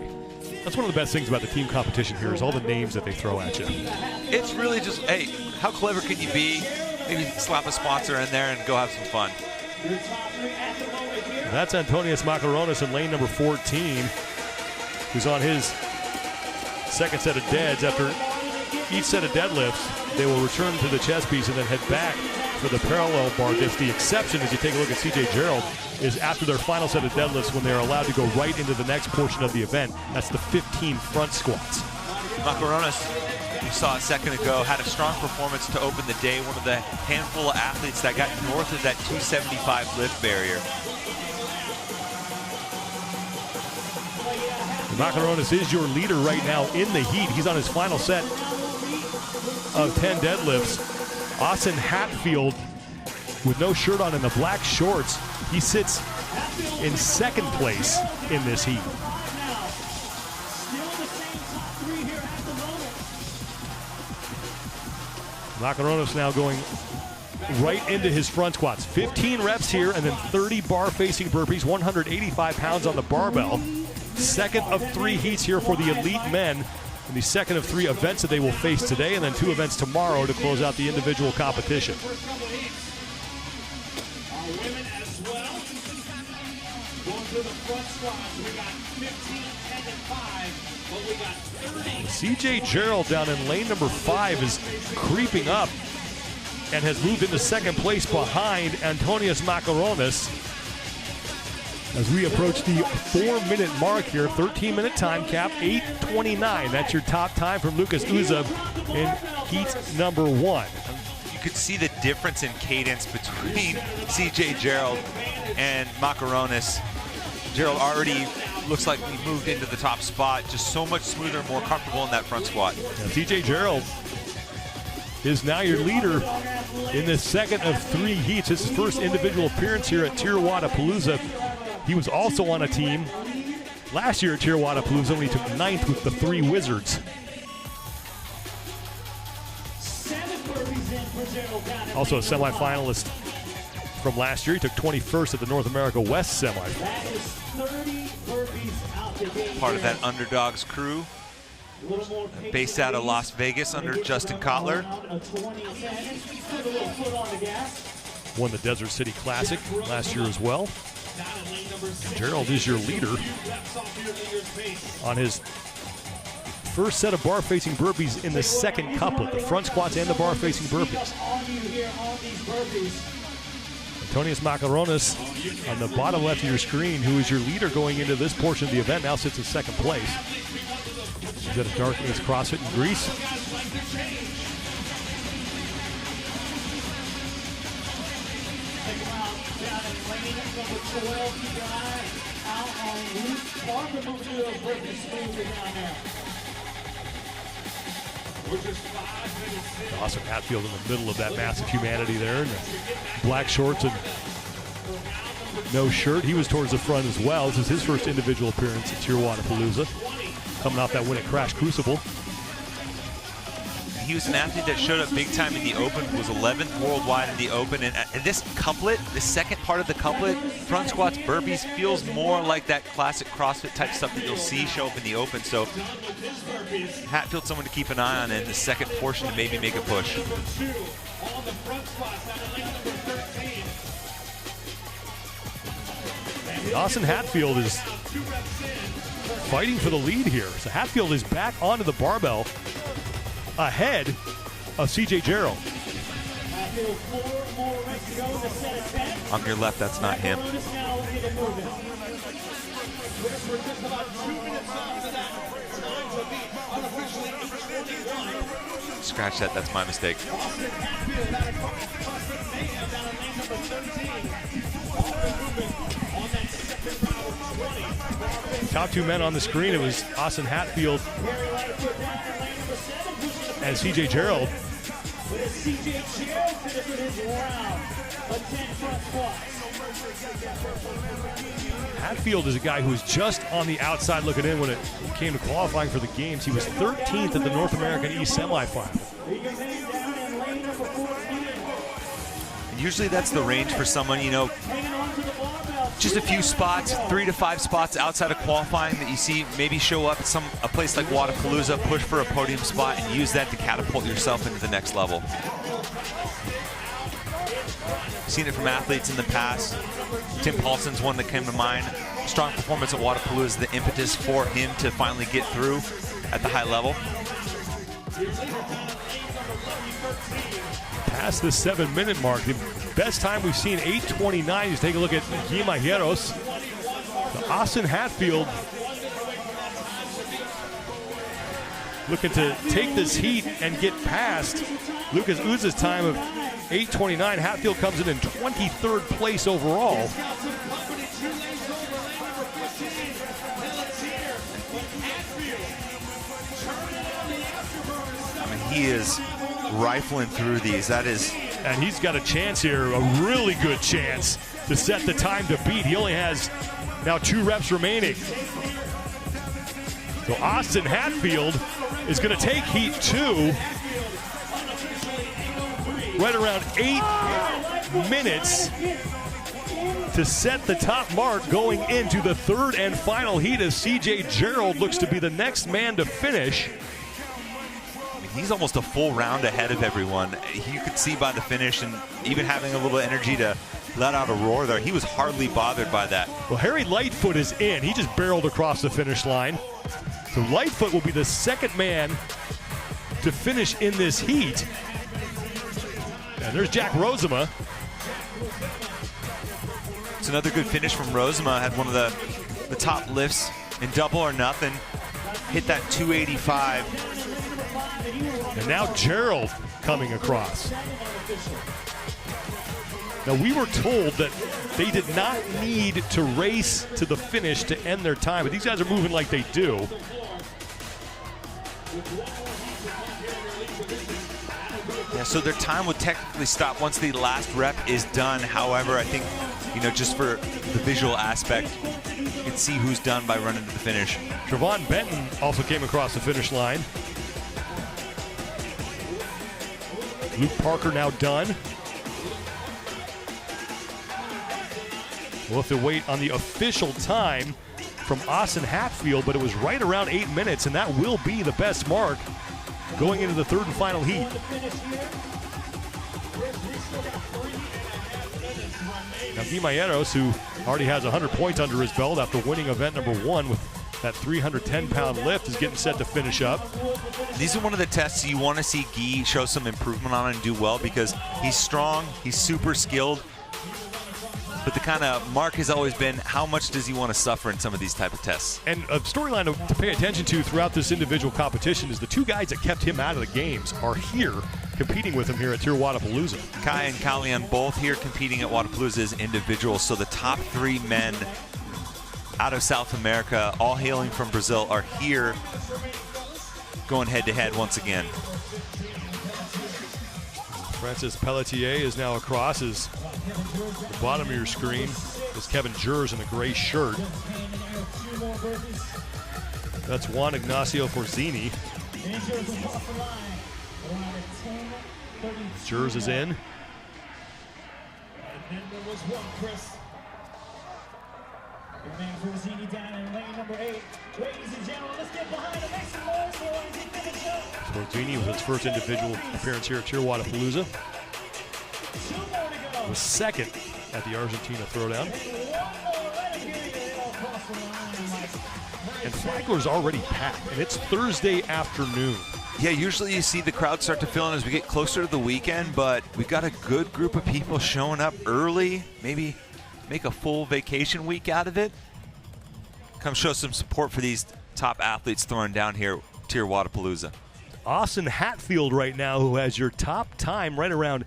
That's one of the best things about the team competition here is all the names that they throw at you. It's really just, hey, how clever can you be? Maybe slap a sponsor in there and go have some fun. That's Antonius Macaronis in lane number 14. who's on his second set of deads. After each set of deadlifts, they will return to the chest piece and then head back for the parallel bar. That's the exception, as you take a look at CJ Gerald, is after their final set of deadlifts when they're allowed to go right into the next portion of the event. That's the 15 front squats. Macaronis, you saw a second ago, had a strong performance to open the day. One of the handful of athletes that got north of that 275 lift barrier. Macaronis is your leader right now in the heat. He's on his final set of 10 deadlifts. Austin Hatfield, with no shirt on in the black shorts, he sits in second place in this heat. Macaronis now going right into his front squats. 15 reps here and then 30 bar-facing burpees, 185 pounds on the barbell. Second of 3 heats here for the elite men, and the second of 3 events that they will face today, and then 2 events tomorrow to close out the individual competition. CJ Gerald down in lane number 5 is creeping up and has moved into second place behind Antonius Macaronis. As we approach the 4-minute mark here, 13-minute time cap, 8:29. That's your top time from Lucas Uza in heat number 1. You could see the difference in cadence between CJ Gerald and Macaronis. Gerald already looks like he moved into the top spot, just so much smoother and more comfortable in that front squat. Yeah, CJ Gerald is now your leader in the second of 3 heats. His first individual appearance here at TYR Wodapalooza. He was also on a team last year at TYR Wodapalooza when he took 9th with the 3 Wizards. Also a semifinalist from last year. He took 21st at the North America West semifinal. Part of that Underdogs crew, based out of Las Vegas under Justin Kotler. Won the Desert City Classic last year as well. Gerald is your leader on his first set of bar-facing burpees in the second couplet, the front squats and the bar-facing burpees. Antonius Macaronis on the bottom left of your screen, who is your leader going into this portion of the event, now sits in second place. He's at a Dark Ace CrossFit in Greece. Awesome Hatfield in the middle of that massive humanity there in the black shorts and no shirt. He was towards the front as well. This is his first individual appearance at TYR Wodapalooza, coming off that win at Crash Crucible. He was an athlete that showed up big time in the Open, was 11th worldwide in the Open, and this couplet, the second part of the couplet, front squats, burpees, feels more like that classic CrossFit type stuff that you'll see show up in the Open. So Hatfield's someone to keep an eye on in the second portion to maybe make a push. Austin Hatfield is fighting for the lead here. So Hatfield is back onto the barbell ahead of CJ Gerald. On your left, that's not him. Scratch that, that's my mistake. Top 2 men on the screen, it was Austin Hatfield and CJ Gerald. Hatfield is a guy who was just on the outside looking in when it came to qualifying for the games. He was 13th at the North American East semifinal. Usually that's the range for someone, you know, just a few spots, 3 to 5 spots outside of qualifying that you see maybe show up at a place like Wodapalooza, push for a podium spot, and use that to catapult yourself into the next level. Seen it from athletes in the past. Tim Paulson's one that came to mind. Strong performance at Wodapalooza, the impetus for him to finally get through at the high level. Past the 7-minute mark. The best time we've seen, 8:29. Just take a look at Guimajeros. The Austin Hatfield looking to take this heat and get past Lucas Uza's time of 8:29. Hatfield comes in 23rd place overall. I mean, he is rifling through these. That is, and he's got a chance here, a really good chance to set the time to beat. He only has now 2 reps remaining. So Austin Hatfield is going to take heat 2 right around 8 minutes to set the top mark going into the 3rd and final heat as CJ Gerald looks to be the next man to finish. he's almost a full round ahead of everyone. You could see by the finish, and even having a little energy to let out a roar there, he was hardly bothered by that. Well, Harry Lightfoot is in. He just barreled across the finish line. So Lightfoot will be the second man to finish in this heat. And there's Jack Rozema. It's another good finish from Rozema. Had one of the top lifts in double or nothing. Hit that 285. And now Gerald coming across. Now, we were told that they did not need to race to the finish to end their time, but these guys are moving like they do. Yeah, so their time would technically stop once the last rep is done. However, I think, you know, just for the visual aspect, you can see who's done by running to the finish. Trevon Benton also came across the finish line. Luke Parker now done. We'll have to wait on the official time from Austin Hatfield, but it was right around 8 minutes, and that will be the best mark going into the third and final heat. Now, Guimajeros, who already has 100 points under his belt after winning event number 1 with that 310-pound lift, is getting set to finish up. These are one of the tests you want to see Guy show some improvement on and do well, because he's strong, he's super skilled, but the kind of mark has always been, how much does he want to suffer in some of these type of tests? And a storyline to pay attention to throughout this individual competition is the two guys that kept him out of the games are here competing with him here at TYR Wodapalooza. Kai and Kalian both here competing at Wodapalooza as individuals, so the top 3 men out of South America, all hailing from Brazil, are here going head-to-head once again. Francis Pelletier is now across. As the bottom of your screen is Kevin Jers in the gray shirt. That's Juan Ignacio Forzini. Jers is in. Forzini was his first individual appearance here at TYR Wodapalooza. Was second at the Argentina Throwdown. And Flagler's already packed, and it's Thursday afternoon. Yeah, usually you see the crowd start to fill in as we get closer to the weekend, but we've got a good group of people showing up early, maybe make a full vacation week out of it. Come show some support for these top athletes throwing down here at TYR Wodapalooza. Austin Hatfield right now, who has your top time right around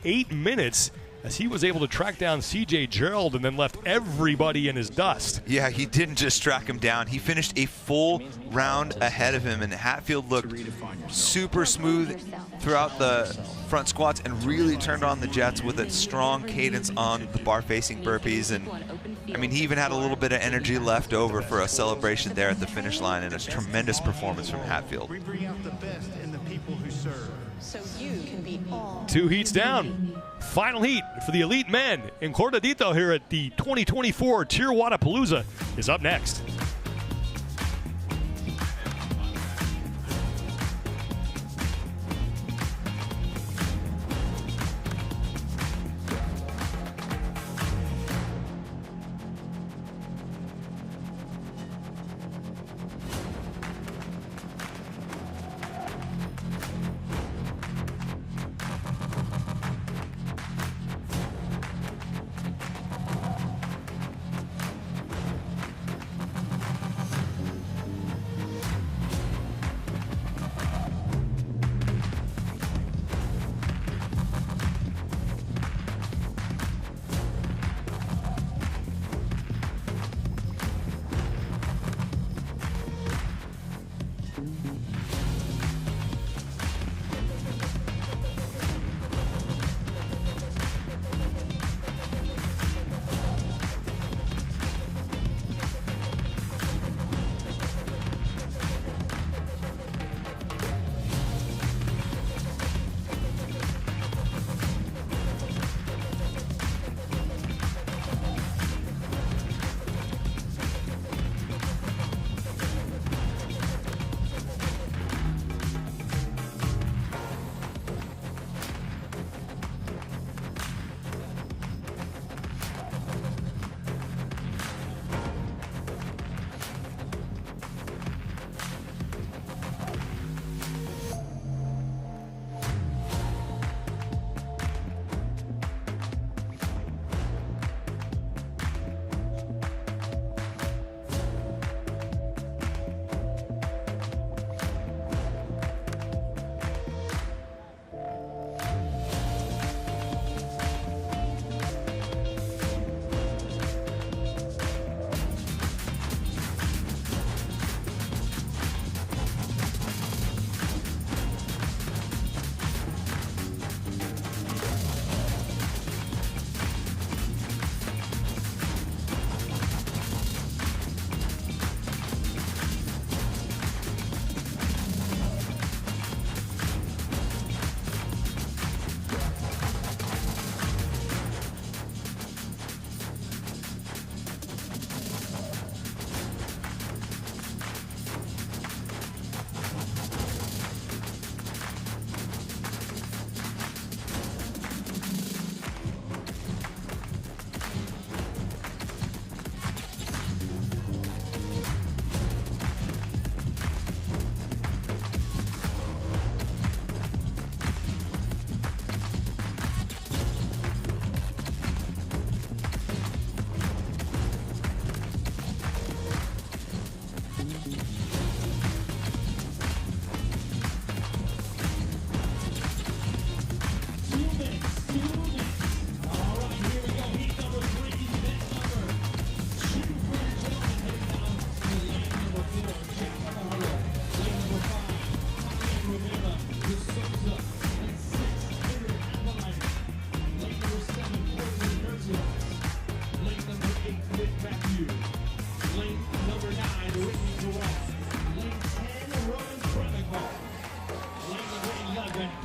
8 minutes, as he was able to track down CJ Gerald and then left everybody in his dust. Yeah, he didn't just track him down. He finished a full round ahead of him, and Hatfield looked super smooth throughout the front squats and really turned on the jets with a strong cadence on the bar-facing burpees. And I mean, he even had a little bit of energy left over for a celebration there at the finish line, and a tremendous performance from Hatfield. We bring out the best in the people who serve. So you can be all. 2 heats down. Final heat for the elite men in Cortadito here at the 2024 TYR Wodapalooza is up next.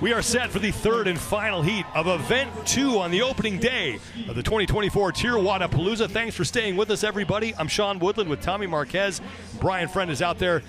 We are set for the third and final heat of Event 2 on the opening day of the 2024 TYR Wodapalooza. Thanks for staying with us, everybody. I'm Sean Woodland with Tommy Marquez. Brian Friend is out there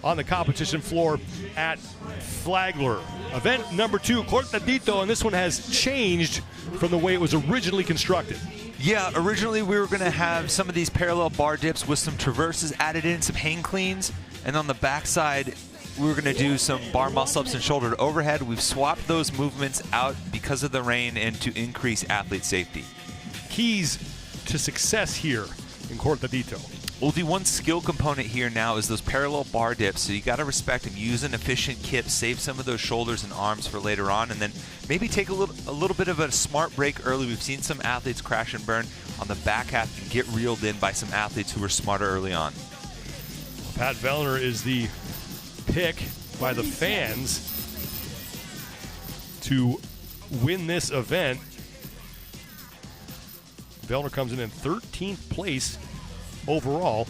on the competition floor at Flagler. Event number 2, Cortadito, and this one has changed from the way it was originally constructed. Yeah, originally we were going to have some of these parallel bar dips with some traverses added in, some hang cleans, and on the backside we were going to do some bar muscle-ups and shoulder to overhead. We've swapped those movements out because of the rain and to increase athlete safety. Keys to success here in Cortadito. Well, the one skill component here now is those parallel bar dips, so you got to respect them. Use an efficient kip, save some of those shoulders and arms for later on, and then maybe take a little bit of a smart break early. We've seen some athletes crash and burn on the back half and get reeled in by some athletes who were smarter early on. Pat Vellner is the pick by the fans to win this event. Vellner comes in 13th place overall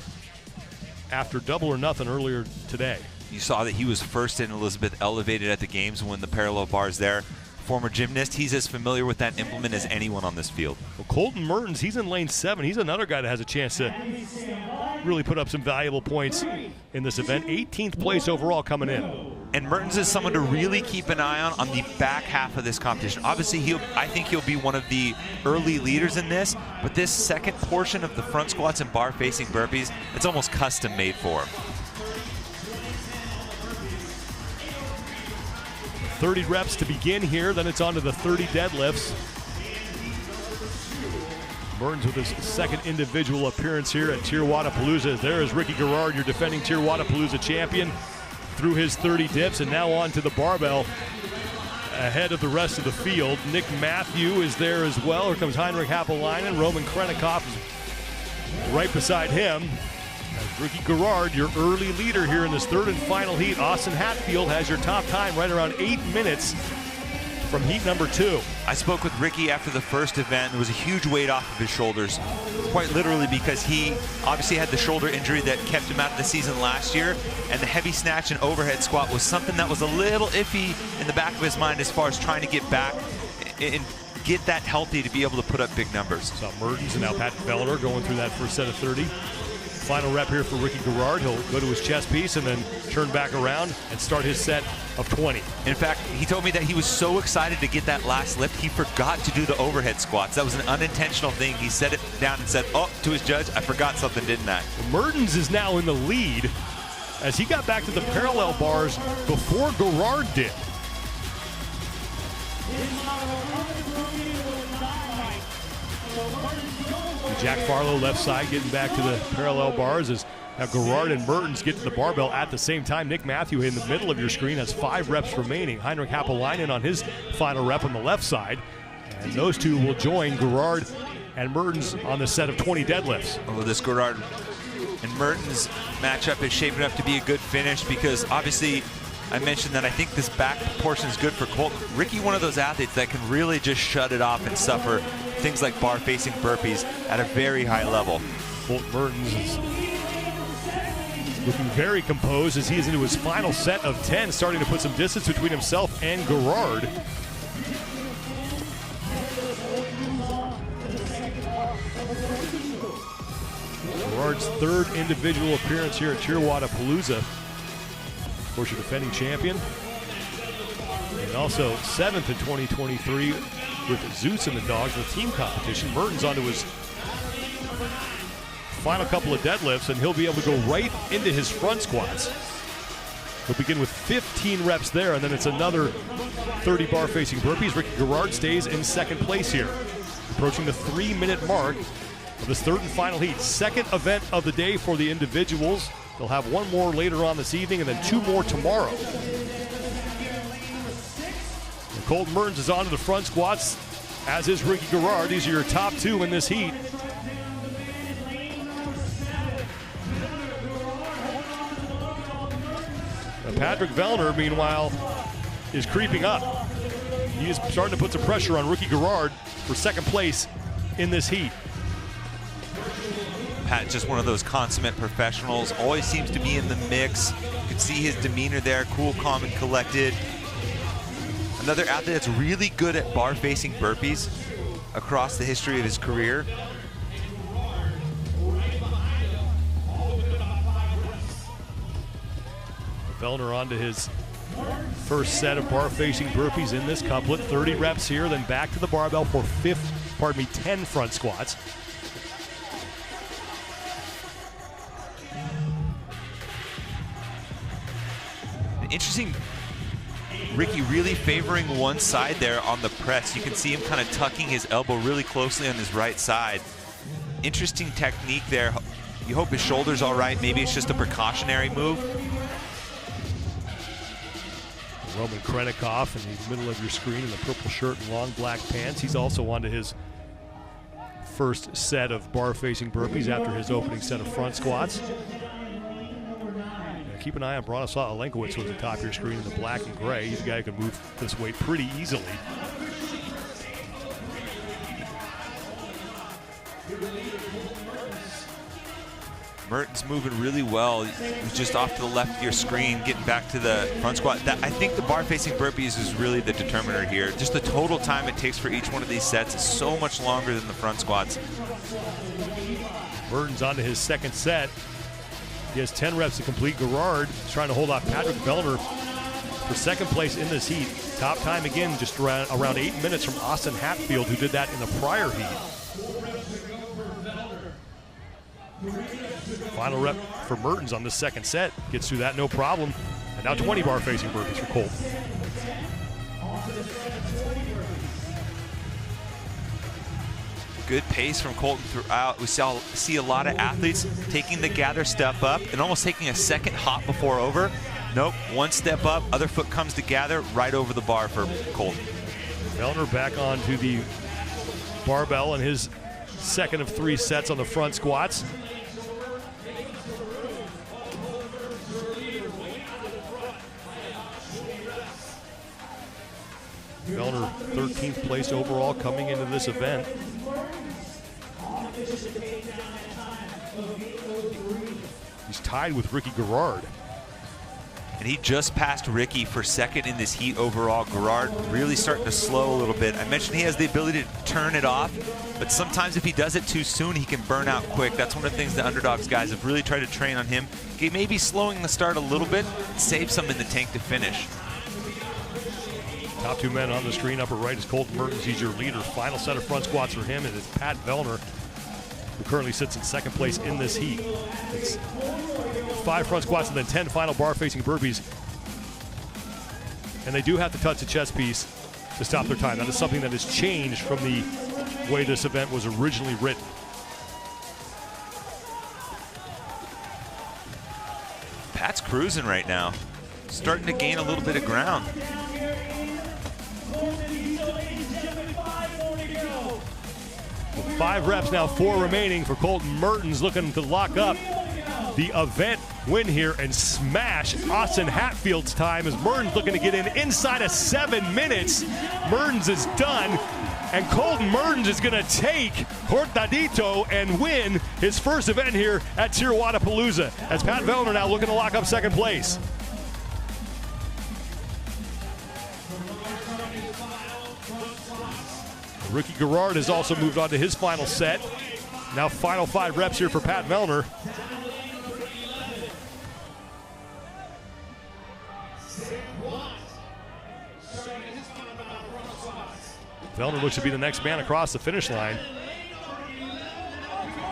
after double or nothing earlier today. You saw that he was first in Elizabeth elevated at the games when the parallel bars there. Former gymnast, he's as familiar with that implement as anyone on this field. Well, Colton Mertens, he's in lane 7. He's another guy that has a chance to really put up some valuable points in this event. 18th place overall coming in. And Mertens is someone to really keep an eye on the back half of this competition. Obviously, I think he'll be one of the early leaders in this, but this second portion of the front squats and bar facing burpees, it's almost custom made for him. 30 reps to begin here, then it's on to the 30 deadlifts. Mertens with his second individual appearance here at TYR Wodapalooza. There is Ricky Garrard, your defending TYR Wodapalooza champion, through his 30 dips, and now on to the barbell ahead of the rest of the field. Nick Matthew is there as well. Here comes Heinrich Happelainen. Roman Krennikov is right beside him. Ricky Garrard, your early leader here in this third and final heat. Austin Hatfield has your top time right around 8 minutes from heat number 2. I spoke with Ricky after the first event. There was a huge weight off of his shoulders, quite literally, because he obviously had the shoulder injury that kept him out of the season last year, and the heavy snatch and overhead squat was something that was a little iffy in the back of his mind as far as trying to get back and get that healthy to be able to put up big numbers. So Mertens and now Pat Vellner going through that first set of 30. Final rep here for Ricky Garrard. He'll go to his chest piece and then turn back around and start his set of 20. In fact, he told me that he was so excited to get that last lift, he forgot to do the overhead squats. That was an unintentional thing. He set it down and said, oh, to his judge, I forgot something, didn't I? Mertens is now in the lead as he got back to the parallel bars before Garrard did. Jack Farlow left side getting back to the parallel bars as now Garrard and Mertens get to the barbell at the same time. Nick Matthew in the middle of your screen has 5 reps remaining. Heinrich Happelainen on his final rep on the left side. And those two will join Garrard and Mertens on the set of 20 deadlifts. Oh, this Garrard and Mertens matchup is shaping up to be a good finish because obviously I mentioned that I think this back portion is good for Colton. Ricky, one of those athletes that can really just shut it off and suffer things like bar facing burpees at a very high level. Colton Mertens is looking very composed as he is into his final set of 10, starting to put some distance between himself and Garrard. Garrard's third individual appearance here at TYR Wodapalooza. Of course, your defending champion. And also 7th in 2023 with Zeus and the Dogs in the team competition. Mertens onto his final couple of deadlifts, and he'll be able to go right into his front squats. He'll begin with 15 reps there, and then it's another 30 bar facing burpees. Ricky Garrard stays in second place here, approaching the 3-minute mark of this third and final heat. Second event of the day for the individuals. They'll have one more later on this evening and then 2 more tomorrow. And Colton Mertens is on to the front squats, as is Ricky Garrard. These are your top 2 in this heat. Now Patrick Vellner, meanwhile, is creeping up. He is starting to put some pressure on Ricky Garrard for second place in this heat. Pat, just one of those consummate professionals, always seems to be in the mix. You can see his demeanor there, cool, calm, and collected. Another athlete that's really good at bar-facing burpees across the history of his career. Vellner on to his first set of bar-facing burpees in this couplet. 30 reps here, then back to the barbell for 10 front squats. Interesting, Ricky really favoring one side there on the press. You can see him kind of tucking his elbow really closely on his right side. Interesting technique there. You hope his shoulder's all right. Maybe it's just a precautionary move. Roman Krenikov in the middle of your screen in the purple shirt and long black pants. He's also on to his first set of bar-facing burpees after his opening set of front squats. Keep an eye on Bronislaw Alenkowicz, who's at the top of your screen in the black and gray. He's a guy who can move this weight pretty easily. Mertens moving really well. He's just off to the left of your screen, getting back to the front squat. I think the bar-facing burpees is really the determiner here. Just the total time it takes for each one of these sets is so much longer than the front squats. Mertens on to his second set. He has 10 reps to complete. Gerard is trying to hold off Patrick Vellner for second place in this heat. Top time again, just around 8 minutes from Austin Hatfield, who did that in the prior heat. Final rep for Mertens on the second set. Gets through that no problem. And now 20 bar facing burpees for Colton. Good pace from Colton throughout. We see a lot of athletes taking the gather step up and almost taking a second hop before over. Nope, one step up, other foot comes to gather, right over the bar for Colton. Vellner back onto the barbell in his second of 3 sets on the front squats. Vellner 13th place overall coming into this event. He's tied with Ricky Gerard. And he just passed Ricky for second in this heat overall. Gerard really starting to slow a little bit. I mentioned he has the ability to turn it off, but sometimes if he does it too soon, he can burn out quick. That's one of the things the Underdogs guys have really tried to train on him. Maybe slowing the start a little bit, save some in the tank to finish. Top 2 men on the screen, upper right is Colton Mertens. He's your leader. Final set of front squats for him, and it's Pat Vellner, who currently sits in second place in this heat. It's 5 front squats and then 10 final bar-facing burpees. And they do have to touch the chest piece to stop their time. That is something that has changed from the way this event was originally written. Pat's cruising right now. Starting to gain a little bit of ground. With 5 reps now, 4 remaining for Colton Mertens, looking to lock up the event win here and smash Austin Hatfield's time as Mertens looking to get in inside of 7 minutes. Mertens is done, and Colton Mertens is going to take Hurtadito and win his first event here at TYR Wodapalooza, as Pat Vellner now looking to lock up second place. Ricky Gerard has also moved on to his final set. Now final 5 reps here for Pat Vellner. Vellner looks to be the next man across the finish line.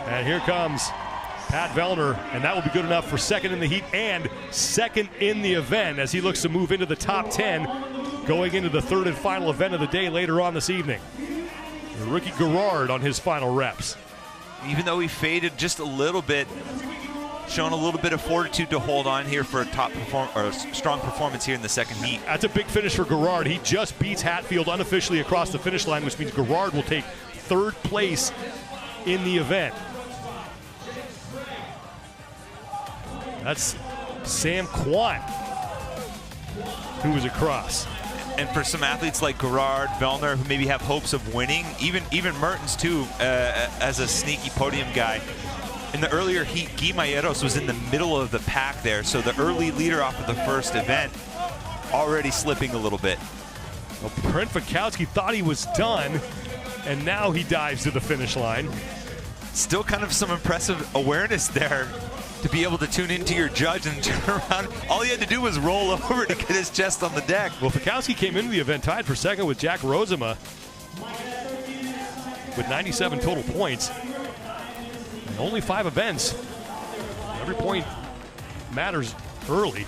And here comes Pat Vellner, and that will be good enough for second in the heat and second in the event as he looks to move into the top 10 going into the 3rd and final event of the day later on this evening. Ricky Gerard on his final reps. Even though he faded just a little bit, showing a little bit of fortitude to hold on here for a strong performance here in the second heat. That's a big finish for Gerard. He just beats Hatfield unofficially across the finish line, which means Gerard will take 3rd place in the event. That's Sam Quant, who was across. And for some athletes like Gerard, Vellner, who maybe have hopes of winning, even Mertens too, as a sneaky podium guy. In the earlier heat, Guy Mayeros was in the middle of the pack there, so the early leader off of the first event already slipping a little bit. Well, Brent Fikowski thought he was done, and now he dives to the finish line. Still kind of some impressive awareness there to be able to tune into your judge and turn around. All he had to do was roll over to get his chest on the deck. Well, Fikowski came into the event tied for second with Jack Rozema with 97 total points. And only 5 events. Every point matters early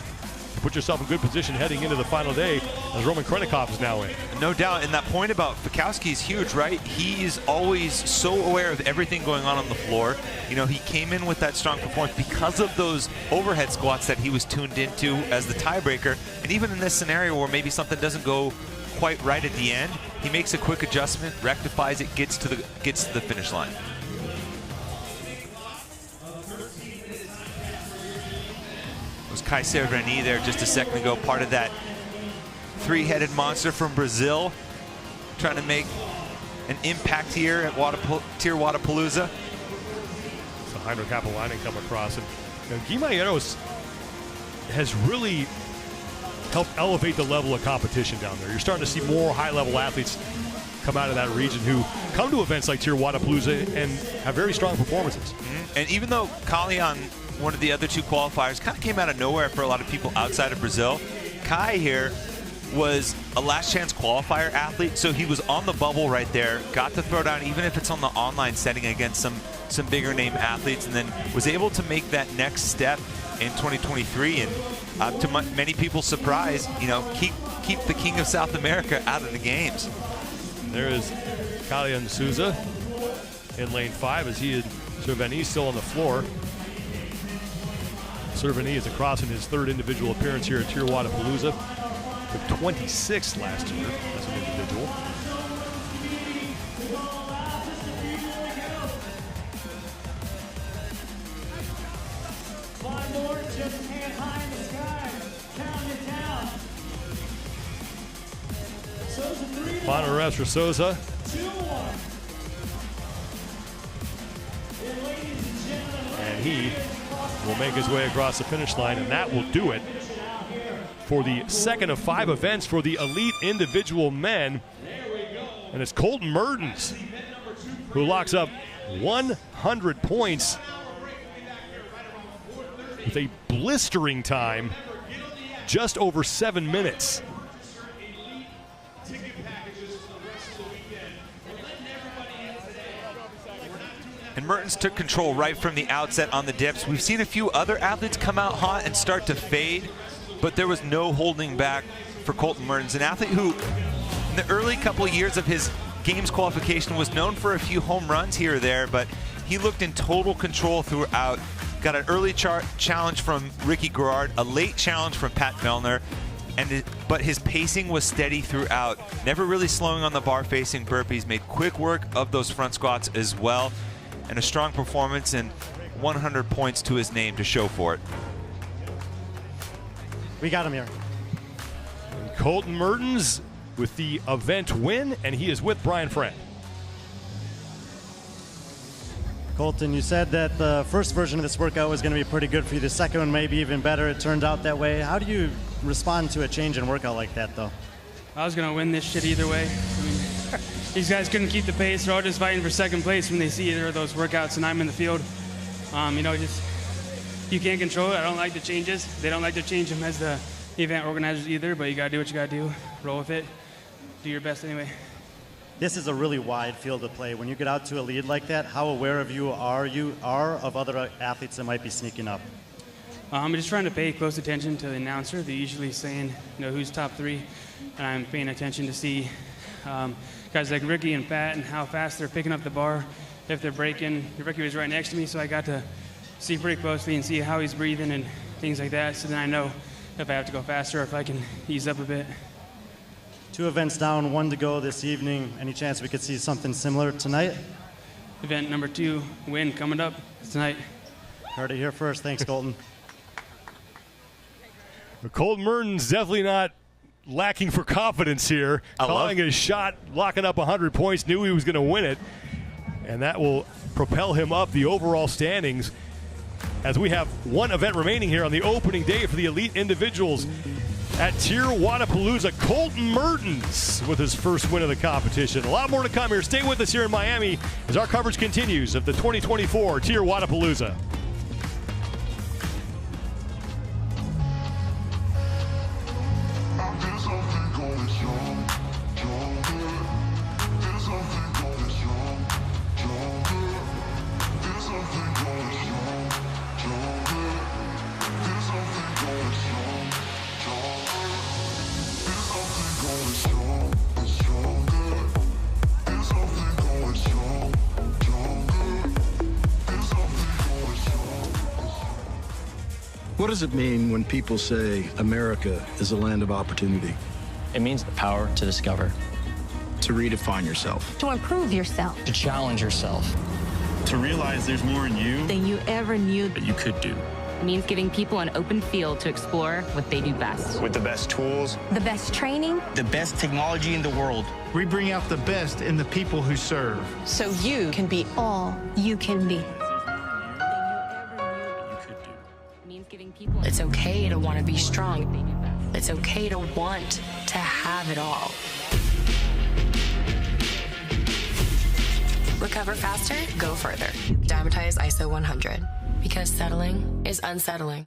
to put yourself in good position heading into the final day, as Roman Krenikov is now in. No doubt, and that point about Fikowski is huge, right? He's always so aware of everything going on the floor. You know, he came in with that strong performance because of those overhead squats that he was tuned into as the tiebreaker. And even in this scenario where maybe something doesn't go quite right at the end, he makes a quick adjustment, rectifies it, gets to the finish line. Was Kai Servrani there just a second ago, part of that three-headed monster from Brazil, trying to make an impact here at TYR Wodapalooza. So Heinrich Apolainen come across, and Guimayeros has really helped elevate the level of competition down there. You're starting to see more high-level athletes come out of that region who come to events like TYR Wodapalooza and have very strong performances. And even though Kalian, one of the other 2 qualifiers, kind of came out of nowhere for a lot of people outside of Brazil, Kai here was a last chance qualifier athlete, so he was on the bubble right there, got to throw down even if it's on the online setting against some bigger name athletes, and then was able to make that next step in 2023, and to many people's surprise, you know, keep the King of South America out of the games. There is Kalian Souza in lane 5 as he and Servrani still on the floor. Servrani is across in his 3rd individual appearance here at TYR Wodapalooza. Took 26th last year as an individual. One more, just hand high in the sky. Count it down. Souza 3. Final rest for Souza. 2-1. And he will make his way across the finish line, and that will do it for the 2nd of 5 events for the elite individual men. And it's Colton Mertens who locks up 100 points with a blistering time just over 7 minutes. And Mertens took control right from the outset on the dips. We've seen a few other athletes come out hot and start to fade, but there was no holding back for Colton Mertens, an athlete who in the early couple of years of his games qualification was known for a few home runs here or there, but he looked in total control throughout. Got an early challenge from Ricky Gerard, a late challenge from Pat Vellner, but his pacing was steady throughout, never really slowing on the bar facing burpees, made quick work of those front squats as well, and a strong performance and 100 points to his name to show for it. We got him here. And Colton Mertens with the event win, and he is with Brian Friend. Colton, you said that the first version of this workout was going to be pretty good for you. The second one maybe even better. It turned out that way. How do you respond to a change in workout like that, though? I was going to win this shit either way. I mean, these guys couldn't keep the pace. They're all just fighting for second place when they see either of those workouts, and I'm in the field. You know, just you can't control it. I don't like the changes. They don't like to change them as the event organizers either, but you got to do what you got to do. Roll with it. Do your best anyway. This is a really wide field to play. When you get out to a lead like that, how aware of you are of other athletes that might be sneaking up? I'm just trying to pay close attention to the announcer. They're usually saying, you know, who's top 3, and I'm paying attention to see guys like Ricky and Pat and how fast they're picking up the bar, if they're breaking. Ricky was right next to me, so I got to see pretty closely and see how he's breathing and things like that, so then I know if I have to go faster or if I can ease up a bit. 2 events down, 1 to go this evening. Any chance we could see something similar tonight? Event number 2, win coming up tonight. Heard it here first. Thanks, Colton. Colton Mertens definitely not lacking for confidence here. Calling his shot, locking up 100 points, knew he was going to win it. And that will propel him up the overall standings as we have 1 event remaining here on the opening day for the elite individuals. at TYR Wodapalooza. Colton Mertens with his first win of the competition. A lot more to come here. Stay with us here in Miami as our coverage continues of the 2024 TYR Wodapalooza. What does it mean when people say America is a land of opportunity? It means the power to discover, to redefine yourself, to improve yourself, to challenge yourself, to realize there's more in you than you ever knew that you could do. It means giving people an open field to explore what they do best. With the best tools, the best training, the best technology in the world. We bring out the best in the people who serve. So you can be all you can be. It's okay to want to be strong. It's okay to want to have it all. Recover faster, go further. Dymatize ISO 100. Because settling is unsettling.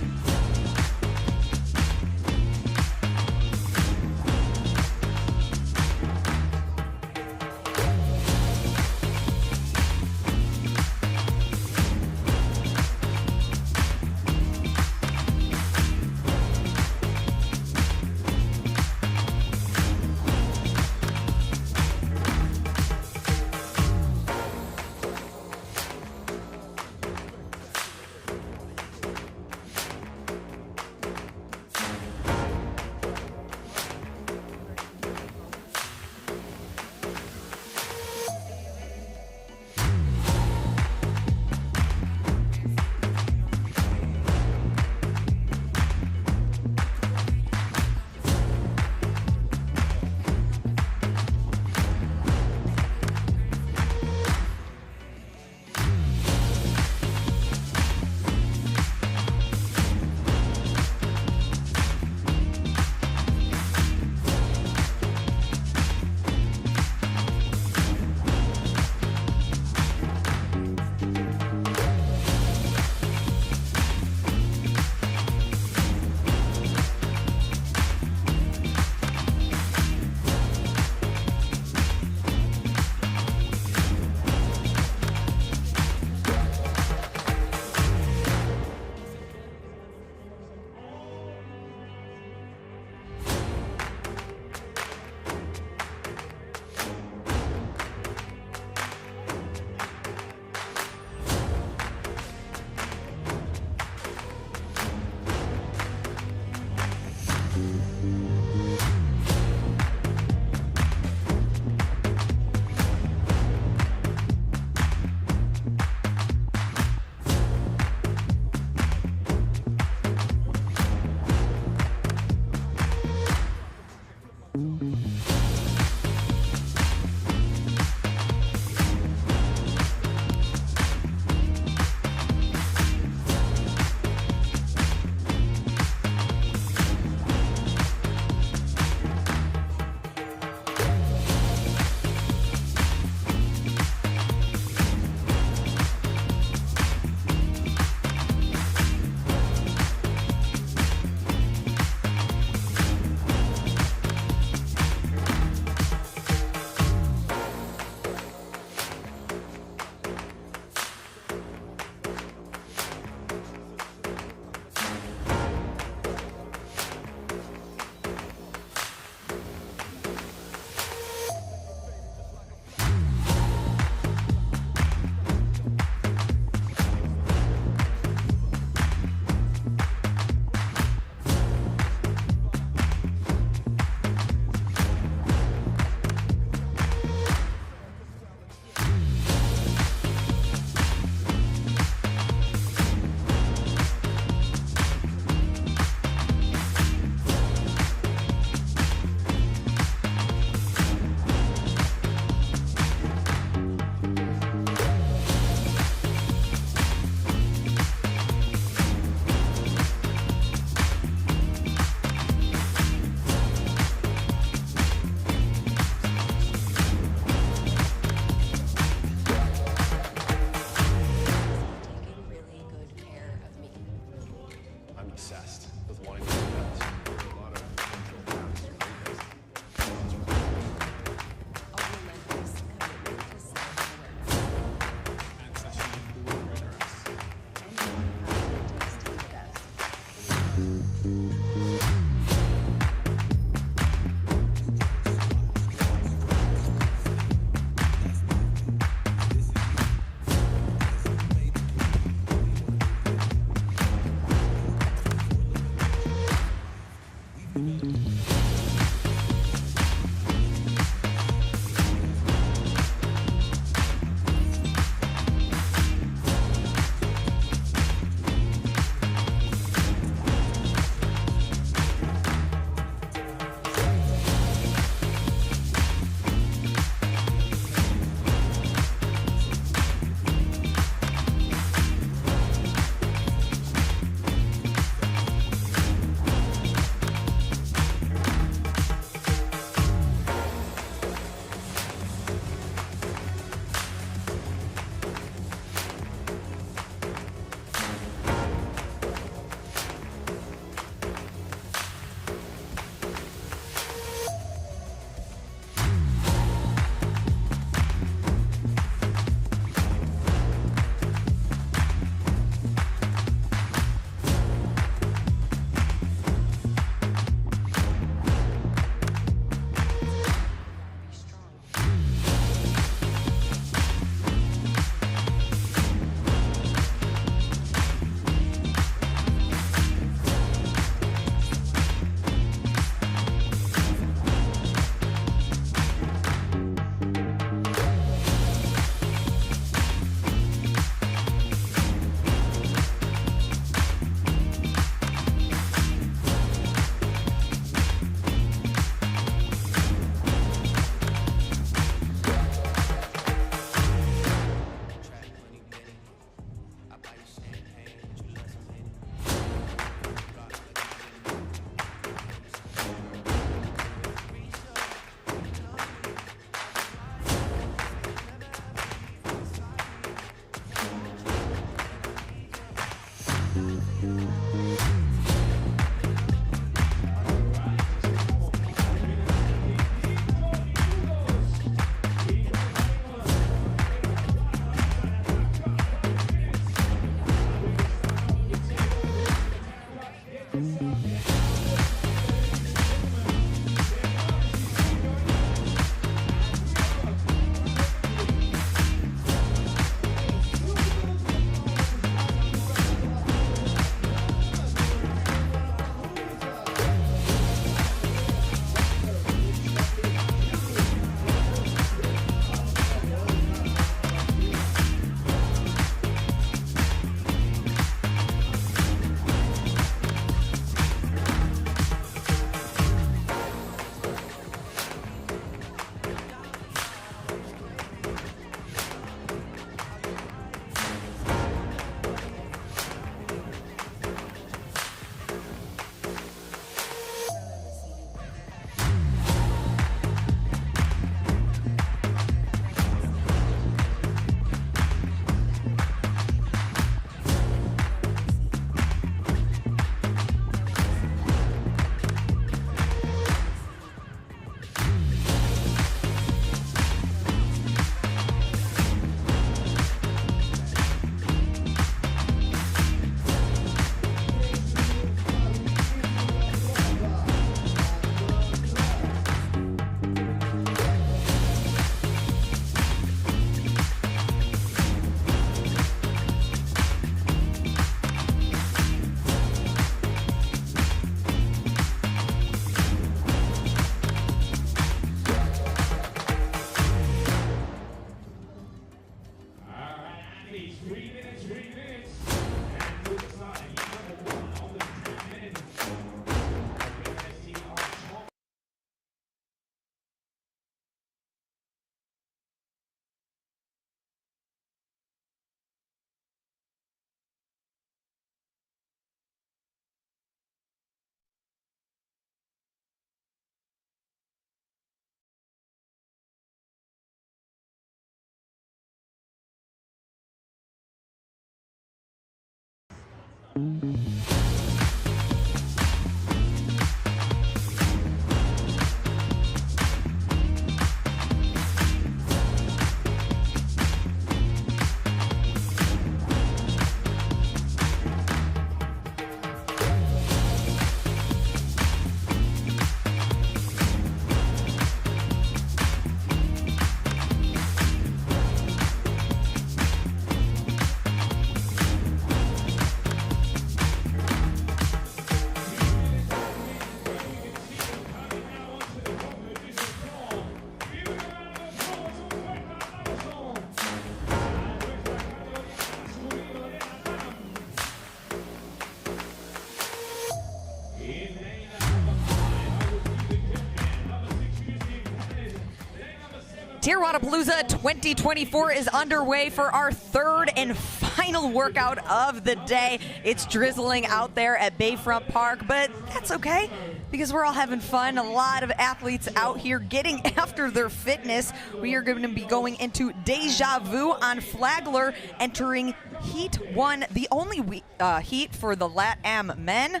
TYR Wodapalooza 2024 is underway for our third and final workout of the day. It's drizzling out there at Bayfront Park, but that's okay because we're all having fun. A lot of athletes out here getting after their fitness. We are going to be going into Deja Vu on Flagler, entering Heat 1, the only heat for the LatAm men,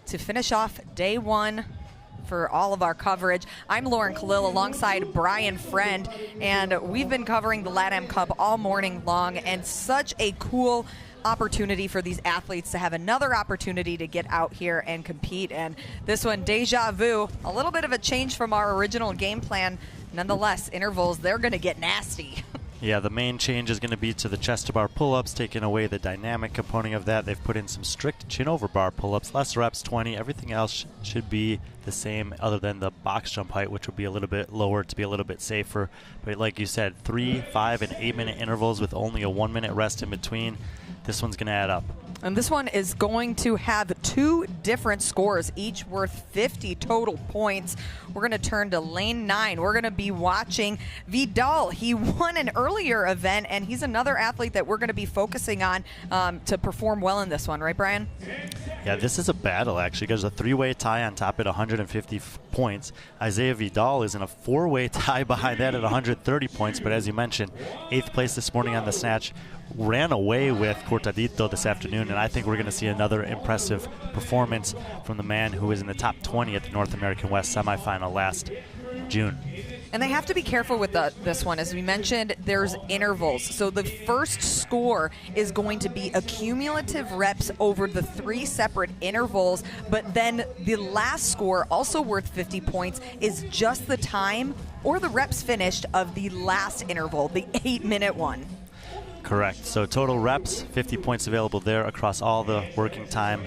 to finish off day one for all of our coverage. I'm Lauren Khalil alongside Brian Friend, and we've been covering the LatAm Cup all morning long, and such a cool opportunity for these athletes to have another opportunity to get out here and compete. And this one, Deja Vu, a little bit of a change from our original game plan. Nonetheless, intervals, they're going to get nasty. Yeah, the main change is going to be to the chest to bar pull-ups, taking away the dynamic component of that. They've put in some strict chin over bar pull-ups, less reps, 20. Everything else should be the same other than the box jump height, which will be a little bit lower to be a little bit safer. But like you said, 3, 5, and 8-minute intervals with only a 1-minute rest in between. This one's going to add up. And this one is going to have 2 different scores, each worth 50 total points. We're going to turn to lane 9. We're going to be watching Vidal. He won an earlier event, and he's another athlete that we're going to be focusing on to perform well in this one. Right, Brian? Yeah, this is a battle, actually. There's a 3-way tie on top at 150 points. Isaiah Vidal is in a 4-way tie behind that at 130 points. But as you mentioned, 8th place this morning on the snatch. Ran away with Cortadito this afternoon, and I think we're going to see another impressive performance from the man who was in the top 20 at the North American West semifinal last June. And they have to be careful with this one. As we mentioned, there's intervals. So the first score is going to be accumulative reps over the 3 separate intervals, but then the last score, also worth 50 points, is just the time or the reps finished of the last interval, the 8-minute one. Correct. So total reps, 50 points available there across all the working time,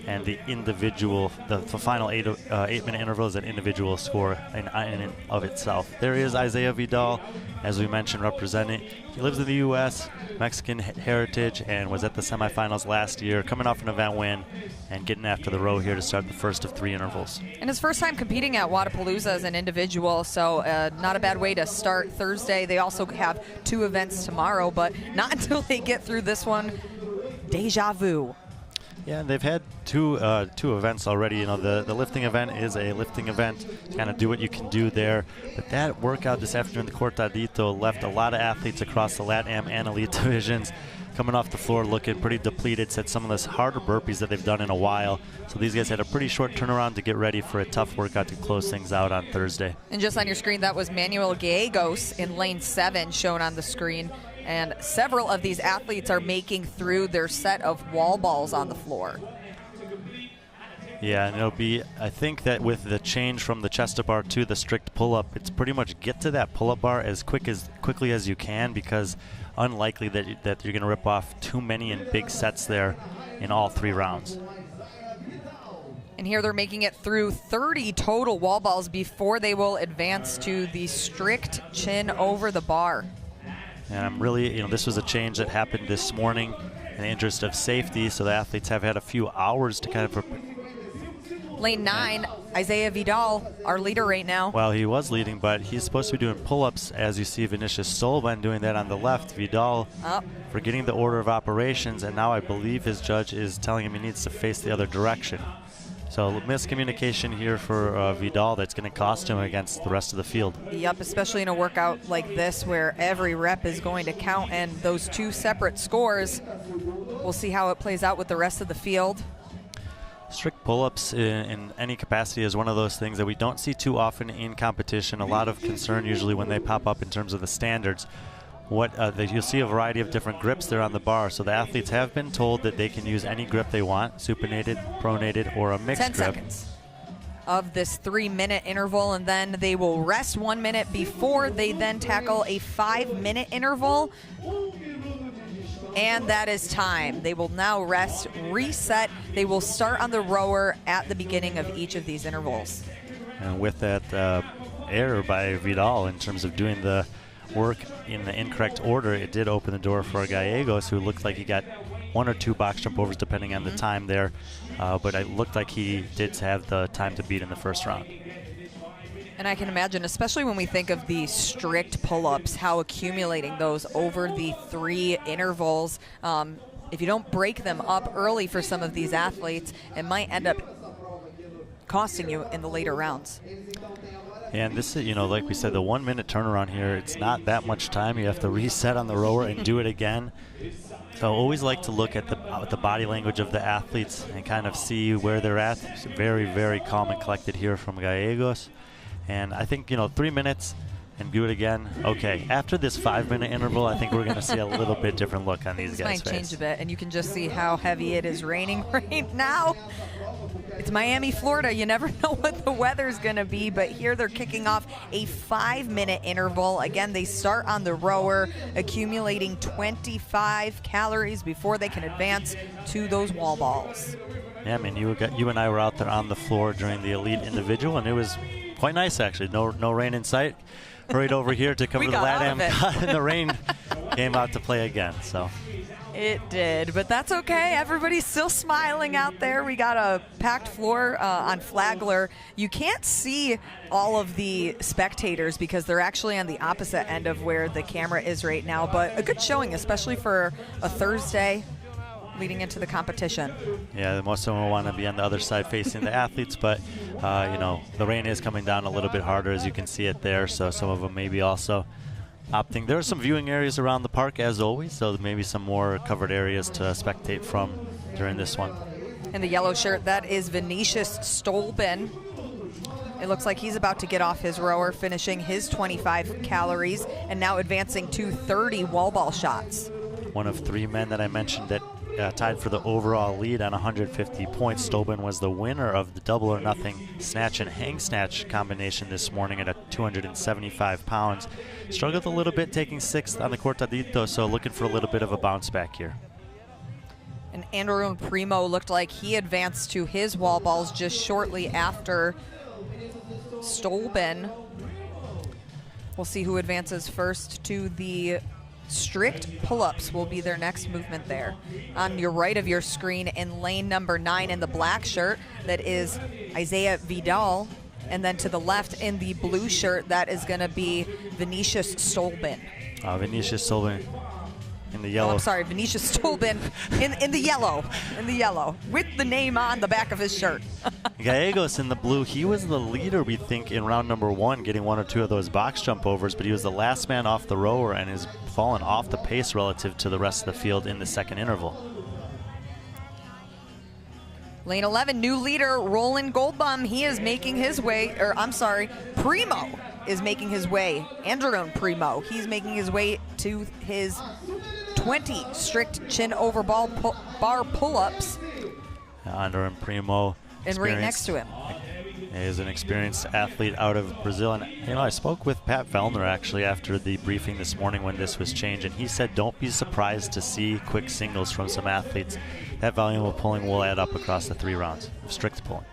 and the individual, the final 8-minute interval is an individual score in and of itself. There is Isaiah Vidal, as we mentioned, representing. He lives in the U.S., Mexican heritage, and was at the semifinals last year, coming off an event win and getting after the row here to start the first of 3 intervals. And his first time competing at Wodapalooza as an individual, so not a bad way to start Thursday. They also have 2 events tomorrow, but not until they get through this one. Deja Vu. Yeah, and they've had two events already. You know, the lifting event is a lifting event. Kind of do what you can do there. But that workout this afternoon, the Cortadito, left a lot of athletes across the LatAm and Elite divisions coming off the floor looking pretty depleted. Said some of the harder burpees that they've done in a while. So these guys had a pretty short turnaround to get ready for a tough workout to close things out on Thursday. And just on your screen, that was Manuel Gallegos in lane 7 shown on the screen. And several of these athletes are making through their set of wall balls on the floor. Yeah, and it'll be, I think that with the change from the chest to bar to the strict pull-up, it's pretty much get to that pull-up bar as quickly as you can, because unlikely that you're going to rip off too many and big sets there in all 3 rounds. And here they're making it through 30 total wall balls before they will advance to the strict chin over the bar. And I'm really, this was a change that happened this morning in the interest of safety, so the athletes have had a few hours to kind of prepare. Lane 9, Isaiah Vidal, our leader right now. Well, he was leading, but he's supposed to be doing pull-ups, as you see Vinicius Solban doing that on the left. Vidal forgetting the order of operations, and now I believe his judge is telling him he needs to face the other direction. So miscommunication here for Vidal that's going to cost him against the rest of the field. Yep, especially in a workout like this where every rep is going to count, and those 2 separate scores we'll see how it plays out with the rest of the field. Strict pull-ups in any capacity is one of those things that we don't see too often in competition. A lot of concern usually when they pop up in terms of the standards. You'll see a variety of different grips there on the bar. So the athletes have been told that they can use any grip they want, supinated, pronated, or a mixed 10 grip. seconds of this 3-minute interval, and then they will rest 1 minute before they then tackle a 5-minute interval. And that is time. They will now rest, reset. They will start on the rower at the beginning of each of these intervals. And with that error by Vidal in terms of doing the work in the incorrect order, it did open the door for Gallegos, who looked like he got 1 or 2 box jump overs depending on the time there. But it looked like he did have the time to beat in the first round. And I can imagine, especially when we think of the strict pull-ups, how accumulating those over the 3 intervals, if you don't break them up early for some of these athletes, it might end up costing you in the later rounds. And this is, like we said, the 1 minute turnaround here, it's not that much time. You have to reset on the rower and do it again. So I always like to look at the body language of the athletes and kind of see where they're at. It's very, very calm and collected here from Gallegos. And I think, 3 minutes and do it again. Okay, after this 5-minute interval, I think we're going to see a little bit different look on these guys' face. This might change a bit, and you can just see how heavy it is raining right now. It's Miami, Florida. You never know what the weather's going to be, but here they're kicking off a 5-minute interval. Again, they start on the rower, accumulating 25 calories before they can advance to those wall balls. Yeah, I mean, you and I were out there on the floor during the elite individual, and it was quite nice, actually. No rain in sight. Hurried over here to cover the LatAm, and the rain came out to play again. So it did, but that's okay. Everybody's still smiling out there. We got a packed floor on Flagler. You can't see all of the spectators because they're actually on the opposite end of where the camera is right now, but a good showing, especially for a Thursday leading into the competition. Yeah, most of them will want to be on the other side facing the athletes, but the rain is coming down a little bit harder, as you can see it there, so some of them may be also opting. There are some viewing areas around the park, as always, so maybe some more covered areas to spectate from during this one. In the yellow shirt, that is Vinicius Stolben. It looks like he's about to get off his rower, finishing his 25 calories, and now advancing to 30 wall ball shots. One of 3 men that I mentioned that tied for the overall lead on 150 points. Stolben was the winner of the double or nothing snatch and hang snatch combination this morning at 275 pounds. Struggled a little bit taking 6th on the cortadito, so looking for a little bit of a bounce back here. And Andrew Primo looked like he advanced to his wall balls just shortly after Stolben. We'll see who advances first to the strict pull-ups will be their next movement there. On your right of your screen in lane number 9 in the black shirt, that is Isaiah Vidal. And then to the left in the blue shirt, that is going to be Vinicius Stolben. Vinicius Stolben in the yellow. Oh, I'm sorry, Vinicius Stolben in the yellow. In the yellow, with the name on the back of his shirt. Gallegos in the blue, he was the leader, we think, in round number 1, getting 1 or 2 of those box jump overs, but he was the last man off the rower and has fallen off the pace relative to the rest of the field in the second interval. Lane 11, new leader, Roland Goldbaum. He is making his way, Primo is making his way. Andrew Primo, he's making his way to his 20 strict chin over bar pull-ups. Andrew Primo. And right next to him is an experienced athlete out of Brazil. And, I spoke with Pat Vellner, actually, after the briefing this morning when this was changed, and he said don't be surprised to see quick singles from some athletes. That volume of pulling will add up across the 3 rounds of strict pulling.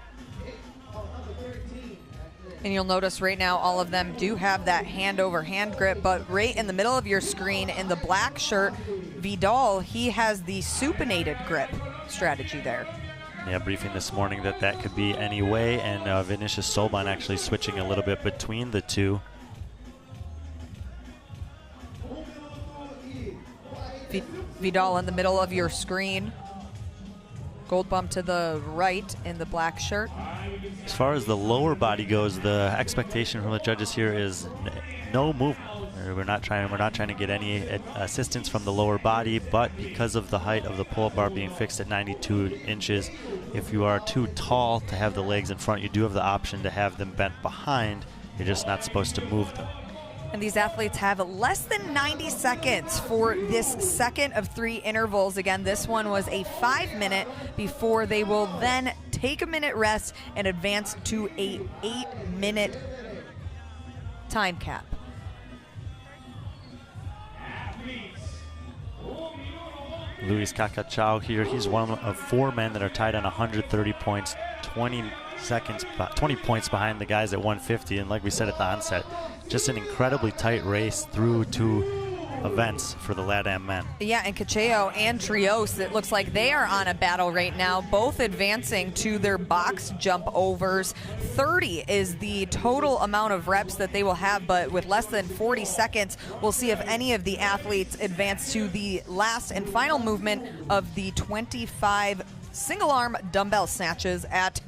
And you'll notice right now all of them do have that hand-over-hand grip, but right in the middle of your screen in the black shirt, Vidal, he has the supinated grip strategy there. Yeah, briefing this morning that could be any way, and Vinicius Stolben actually switching a little bit between the two. Vidal in the middle of your screen. Goldbaum to the right in the black shirt. As far as the lower body goes, the expectation from the judges here is no movement. We're not trying to get any assistance from the lower body, but because of the height of the pull-up bar being fixed at 92 inches, if you are too tall to have the legs in front, you do have the option to have them bent behind. You're just not supposed to move them. And these athletes have less than 90 seconds for this second of 3 intervals. Again, this one was a 5-minute before they will then take a minute rest and advance to a 8-minute time cap. Luis Kakachao here, he's one of 4 men that are tied on 130 points, 20 points behind the guys at 150, and like we said at the onset, just an incredibly tight race through 2 events for the LatAm men. Yeah, and Cacheo and Trios, it looks like they are on a battle right now, both advancing to their box jump overs. 30 is the total amount of reps that they will have, but with less than 40 seconds, we'll see if any of the athletes advance to the last and final movement of the 25 single arm dumbbell snatches at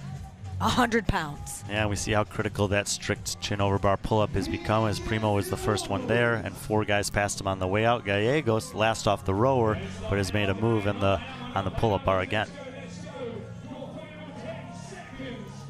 100 pounds. Yeah, we see how critical that strict chin over bar pull-up has become, as Primo was the first one there, and 4 guys passed him on the way out. Gallegos last off the rower, but has made a move on the pull-up bar again.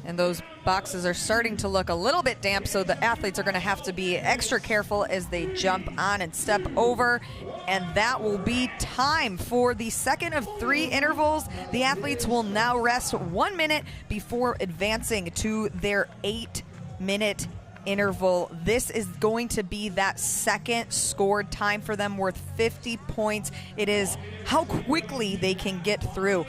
And those boxes are starting to look a little bit damp, so the athletes are going to have to be extra careful as they jump on and step over. And that will be time for the second of 3 intervals. The athletes will now rest 1 minute before advancing to their 8-minute interval. This is going to be that second scored time for them, worth 50 points. It is how quickly they can get through.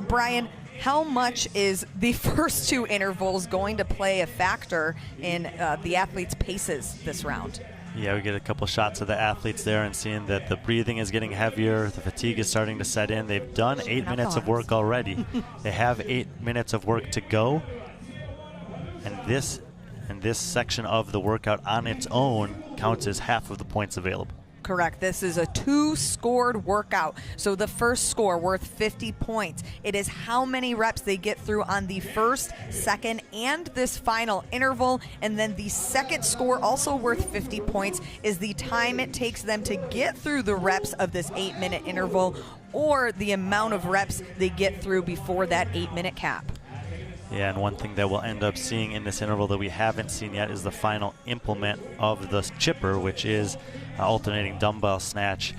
Brian, how much is the first 2 intervals going to play a factor in the athletes' paces this round? Yeah, we get a couple shots of the athletes there and seeing that the breathing is getting heavier, the fatigue is starting to set in. They've done 8 minutes of work already. They have 8 minutes of work to go. And this section of the workout on its own counts as half of the points available. Correct. This is a 2-scored workout. So the first score worth 50 points. It is how many reps they get through on the first, second, and this final interval. And then the second score, also worth 50 points, is the time it takes them to get through the reps of this 8-minute interval, or the amount of reps they get through before that 8-minute cap. Yeah, and one thing that we'll end up seeing in this interval that we haven't seen yet is the final implement of the chipper, which is alternating dumbbell snatch.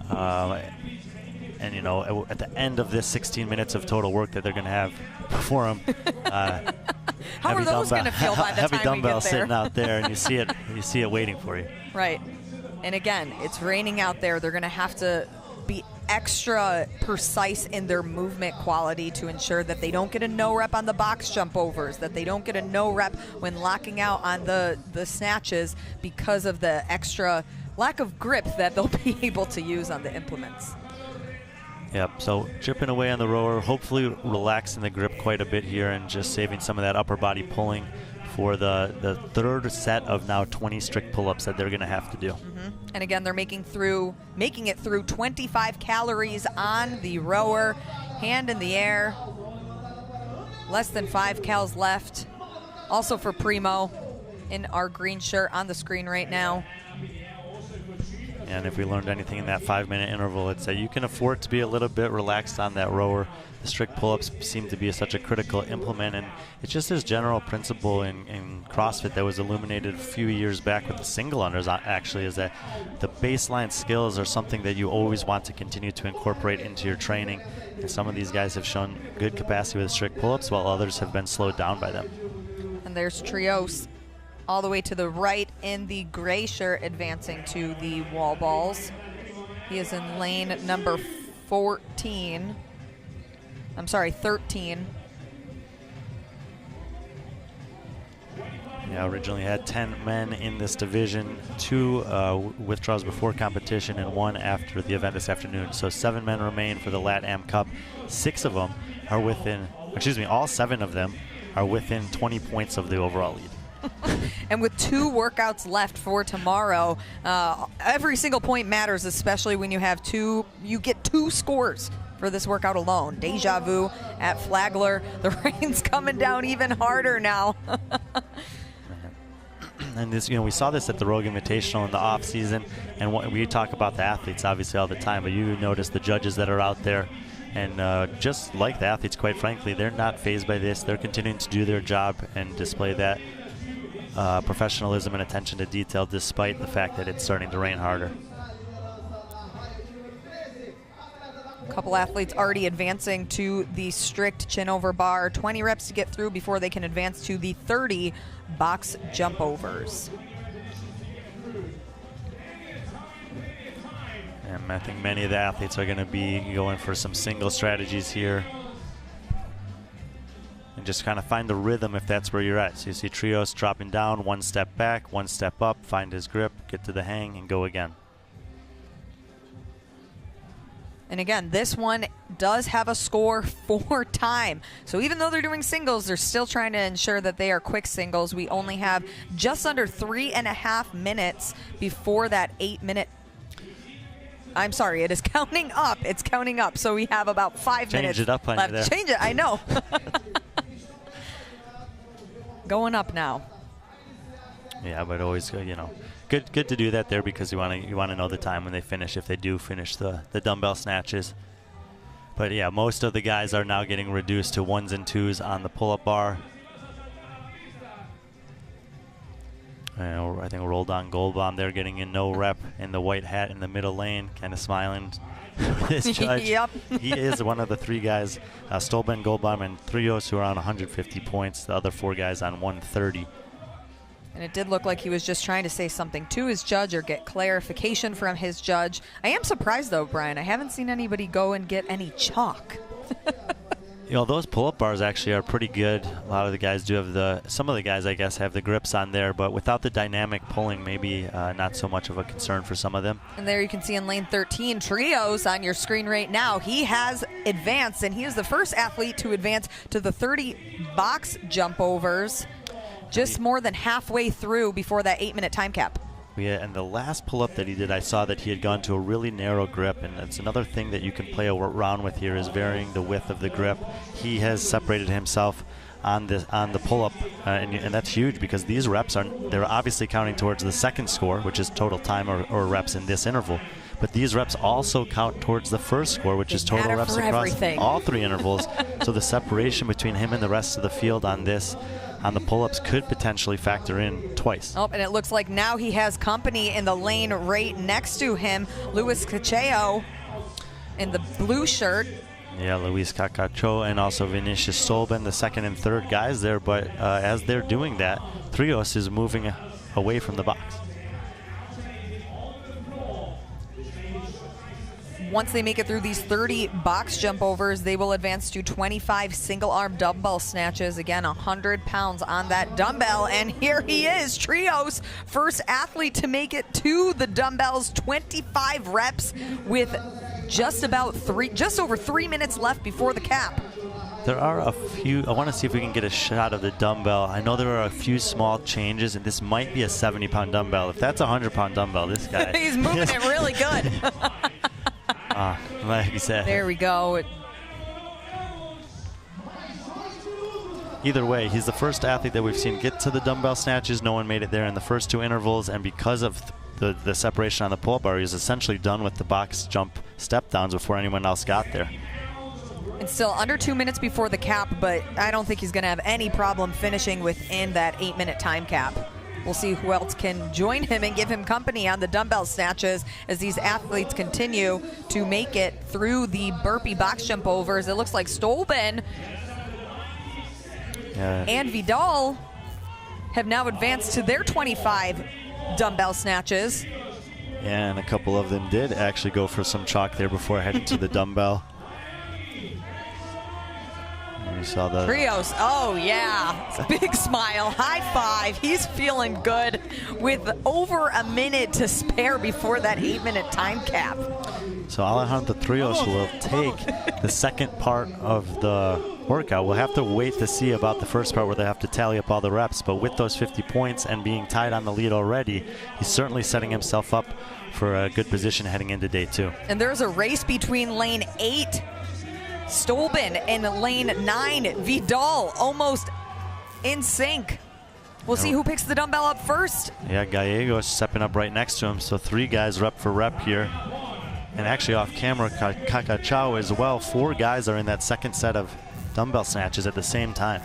And, you know, at the end of this 16 minutes of total work that they're going to have before them, how are those going to feel by the heavy time dumbbell we get there? sitting out there, and you see it waiting for you. Right. And again, it's raining out there. They're going to have to be extra precise in their movement quality to ensure that they don't get a no rep on the box jump overs, that they don't get a no rep when locking out on the snatches because of the extra lack of grip that they'll be able to use on the implements. Yep, so chipping away on the rower, hopefully relaxing the grip quite a bit here and just saving some of that upper body pulling for the third set of now 20 strict pull-ups that they're going to have to do. And again, they're making it through 25 calories on the rower, hand in the air, less than 5 cals left. Also for Primo in our green shirt on the screen right now. And if we learned anything in that 5-minute interval, it's that you can afford to be a little bit relaxed on that rower. The strict pull-ups seem to be such a critical implement, and it's just this general principle in CrossFit that was illuminated a few years back with the single unders, actually, is that the baseline skills are something that you always want to continue to incorporate into your training. And some of these guys have shown good capacity with strict pull-ups, while others have been slowed down by them. And there's Trios all the way to the right in the gray shirt, advancing to the wall balls. He is in lane number 13. Yeah, originally had 10 men in this division, 2 withdrawals before competition and 1 after the event this afternoon. So 7 men remain for the LatAm Cup. 6 of them are all 7 of them are within 20 points of the overall lead. And with 2 workouts left for tomorrow, every single point matters, especially when you get 2 scores for this workout alone. Deja vu at Flagler. The rain's coming down even harder now. And this, we saw this at the Rogue Invitational in the off season, and we talk about the athletes obviously all the time, but you notice the judges that are out there, and just like the athletes, quite frankly, they're not fazed by this. They're continuing to do their job and display that professionalism and attention to detail despite the fact that it's starting to rain harder. A couple athletes already advancing to the strict chin over bar. 20 reps to get through before they can advance to the 30 box jump overs. And I think many of the athletes are going to be going for some single strategies here and just kind of find the rhythm if that's where you're at. So you see Trios dropping down, 1 step back, 1 step up, find his grip, get to the hang, and go again. And again, this one does have a score for time. So even though they're doing singles, they're still trying to ensure that they are quick singles. We only have just under 3.5 minutes before that 8-minute. I'm sorry, it is counting up. It's counting up. So we have about 5 minutes Change it up on left. you there. Change it, I know. Going up now. Yeah, but always, good to do that there because you want to know the time when they finish, if they do finish the dumbbell snatches. But yeah, most of the guys are now getting reduced to 1s and 2s on the pull-up bar. I think Roldan Goldbaum there getting in no rep in the white hat in the middle lane, kind of smiling. This judge, Yep. he is one of the 3 guys, Stolben, Goldbaum, and Trios, who are on 150 points. The other 4 guys on 130. And it did look like he was just trying to say something to his judge or get clarification from his judge. I am surprised, though, Brian. I haven't seen anybody go and get any chalk. Those pull-up bars actually are pretty good. A lot of the guys do have some of the guys, I guess, have the grips on there, but without the dynamic pulling, maybe not so much of a concern for some of them. And there you can see in lane 13, Trios on your screen right now. He has advanced, and he is the first athlete to advance to the 30 box jump overs. Just more than halfway through before that 8-minute time cap. Yeah, and the last pull-up that he did, I saw that he had gone to a really narrow grip, and that's another thing that you can play around with here is varying the width of the grip. He has separated himself on the pull-up, and that's huge because these reps they're obviously counting towards the second score, which is total time or reps in this interval. But these reps also count towards the first score, which is total reps across all 3 intervals. So the separation between him and the rest of the field on the pull-ups could potentially factor in twice. Oh, and it looks like now he has company in the lane right next to him. Luis Cacheo in the blue shirt. Yeah, Luis Cacacho and also Vinicius Stolben, the second and third guys there. But as they're doing that, Trios is moving away from the box. Once they make it through these 30 box jump overs, they will advance to 25 single arm dumbbell snatches. Again, 100 pounds on that dumbbell. And here he is, Trios, first athlete to make it to the dumbbells. 25 reps with just over 3 minutes left before the cap. There are a few, I want to see if we can get a shot of the dumbbell. I know there are a few small changes, and this might be a 70-pound dumbbell. If that's a 100-pound dumbbell, this guy. He's moving it really good. Like you said. There we go. Either way, he's the first athlete that we've seen get to the dumbbell snatches. No one made it there in the first 2 intervals, and because of the separation on the pull-up bar, he's essentially done with the box jump step downs before anyone else got there. It's still under 2 minutes before the cap, but I don't think he's going to have any problem finishing within that 8-minute time cap. We'll see who else can join him and give him company on the dumbbell snatches as these athletes continue to make it through the burpee box jump overs. It looks like Stolben and Vidal have now advanced to their 25 dumbbell snatches. Yeah, and a couple of them did actually go for some chalk there before heading to the dumbbell. We saw the Trios, oh yeah, big smile, high five. He's feeling good with over a minute to spare before that 8-minute time cap. So Alejandro Trios will take the second part of the workout. We'll have to wait to see about the first part where they have to tally up all the reps, but with those 50 points and being tied on the lead already, he's certainly setting himself up for a good position heading into day 2. And there's a race between lane 8 Stolben and lane 9 Vidal, almost in sync. We'll see who picks the dumbbell up first. Yeah, Gallegos stepping up right next to him. So 3 guys rep for rep here. And actually off camera, Kakachao as well. 4 guys are in that second set of dumbbell snatches at the same time.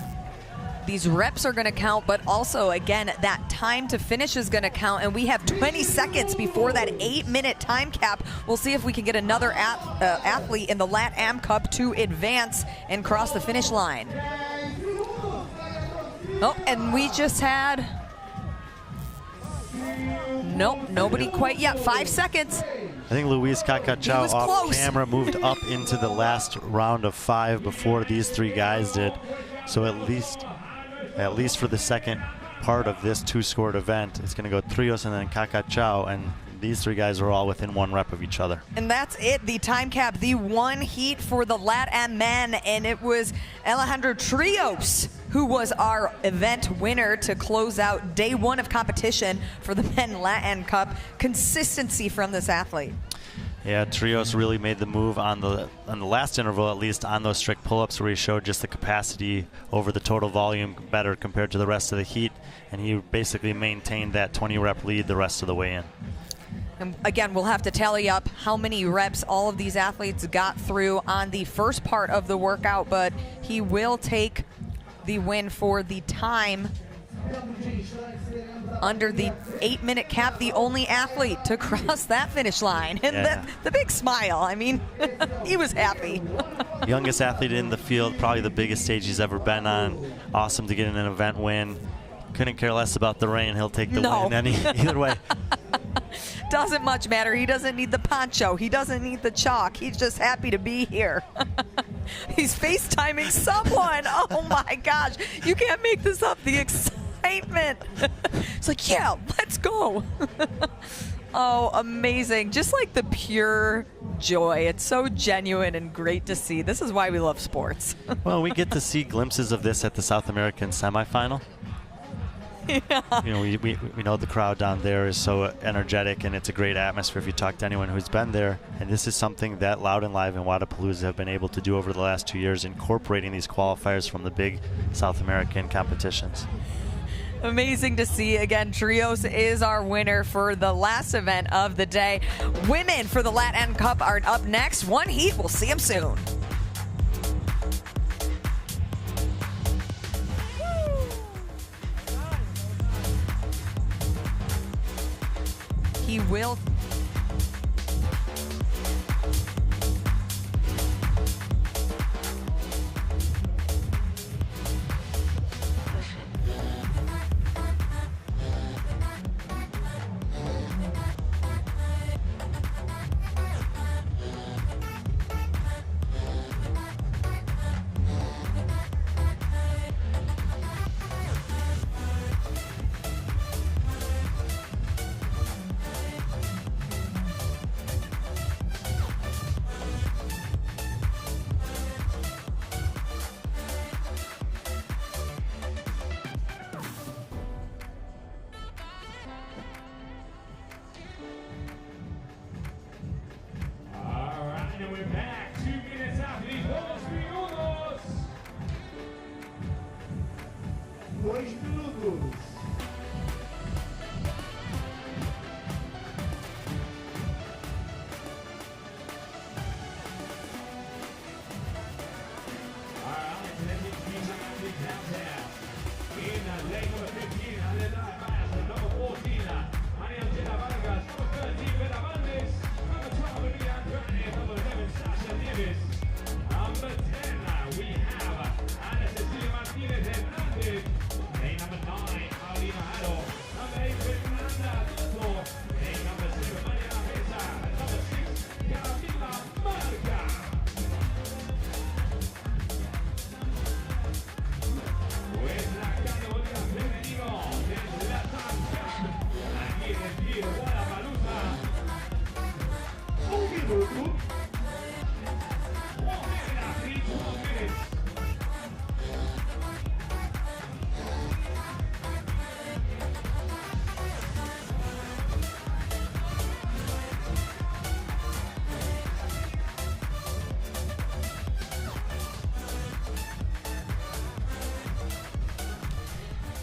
These reps are going to count, but also, again, that time to finish is going to count, and we have 20 seconds before that 8-minute time cap. We'll see if we can get another athlete in the LatAm Cup to advance and cross the finish line. Oh, and we just had... Nope, nobody quite yet. 5 seconds. I think Luis Kakachao off close. camera moved up into the last round of 5 before these 3 guys did. So at least for the second part of this 2-scored event, it's going to go Trios and then Kakachao, and these 3 guys are all within 1 rep of each other. And that's it, the time cap, the 1 heat for the LatAm men, and it was Alejandro Trios who was our event winner to close out day 1 of competition for the Men LatAm Cup. Consistency from this athlete. Yeah, Trios really made the move on the last interval, at least on those strict pull-ups, where he showed just the capacity over the total volume better compared to the rest of the heat, and he basically maintained that 20-rep lead the rest of the way in. And again, we'll have to tally up how many reps all of these athletes got through on the first part of the workout, but he will take the win for the time under the 8-minute cap, the only athlete to cross that finish line. And yeah. the big smile, I mean, he was happy. Youngest athlete in the field, probably the biggest stage he's ever been on. Awesome to get an event win. Couldn't care less about the rain. He'll take the win either way. Doesn't much matter. He doesn't need the poncho. He doesn't need the chalk. He's just happy to be here. He's FaceTiming someone. Oh my gosh. You can't make this up. The excitement. It's like, yeah, let's go. Oh, amazing. Just like the pure joy. It's so genuine and great to see. This is why we love sports. Well, we get to see glimpses of this at the South American semifinal. Yeah. You know, we know the crowd down there is so energetic, and it's a great atmosphere if you talk to anyone who's been there. And this is something that Loud and Live and Wodapalooza have been able to do over the last 2 years, incorporating these qualifiers from the big South American competitions. Amazing to see. Again, Trios is our winner for the last event of the day. Women for the LatAm Cup are up next. 1 heat. We'll see them soon. He will.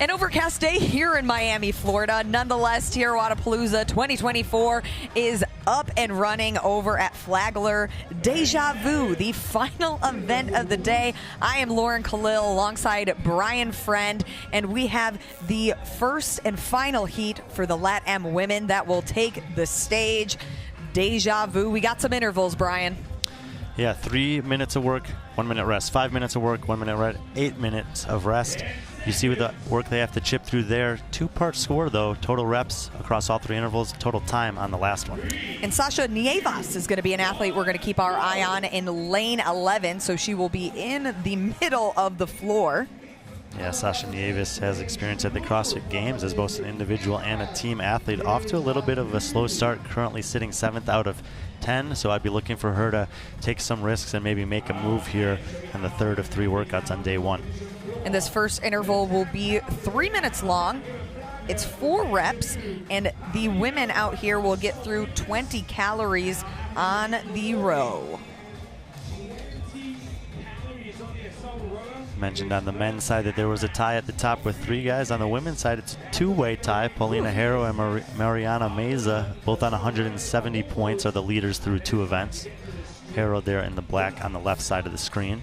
An overcast day here in Miami, Florida. Nonetheless, TYR Wodapalooza 2024 is up and running over at Flagler. Deja Vu, the final event of the day. I am Lauren Khalil alongside Brian Friend, and we have the first and final heat for the LatAm women that will take the stage. Deja Vu. We got some intervals, Brian. Yeah, 3 minutes of work, 1 minute rest. 5 minutes of work, 1 minute rest. 8 minutes of rest. You see with the work they have to chip through there. 2-part score, though. Total reps across all 3 intervals. Total time on the last one. And Sasha Nievas is going to be an athlete we're going to keep our eye on in lane 11, so she will be in the middle of the floor. Yeah, Sasha Nievas has experience at the CrossFit Games as both an individual and a team athlete. Off to a little bit of a slow start, currently sitting 7th out of 10, so I'd be looking for her to take some risks and maybe make a move here in the third of 3 workouts on day 1. And this first interval will be 3 minutes long. It's 4 reps, and the women out here will get through 20 calories on the row. Mentioned on the men's side that there was a tie at the top with 3 guys. On the women's side, it's a 2-way tie. Paulina Harrow and Mariana Meza, both on 170 points, are the leaders through 2 events. Harrow there in the black on the left side of the screen.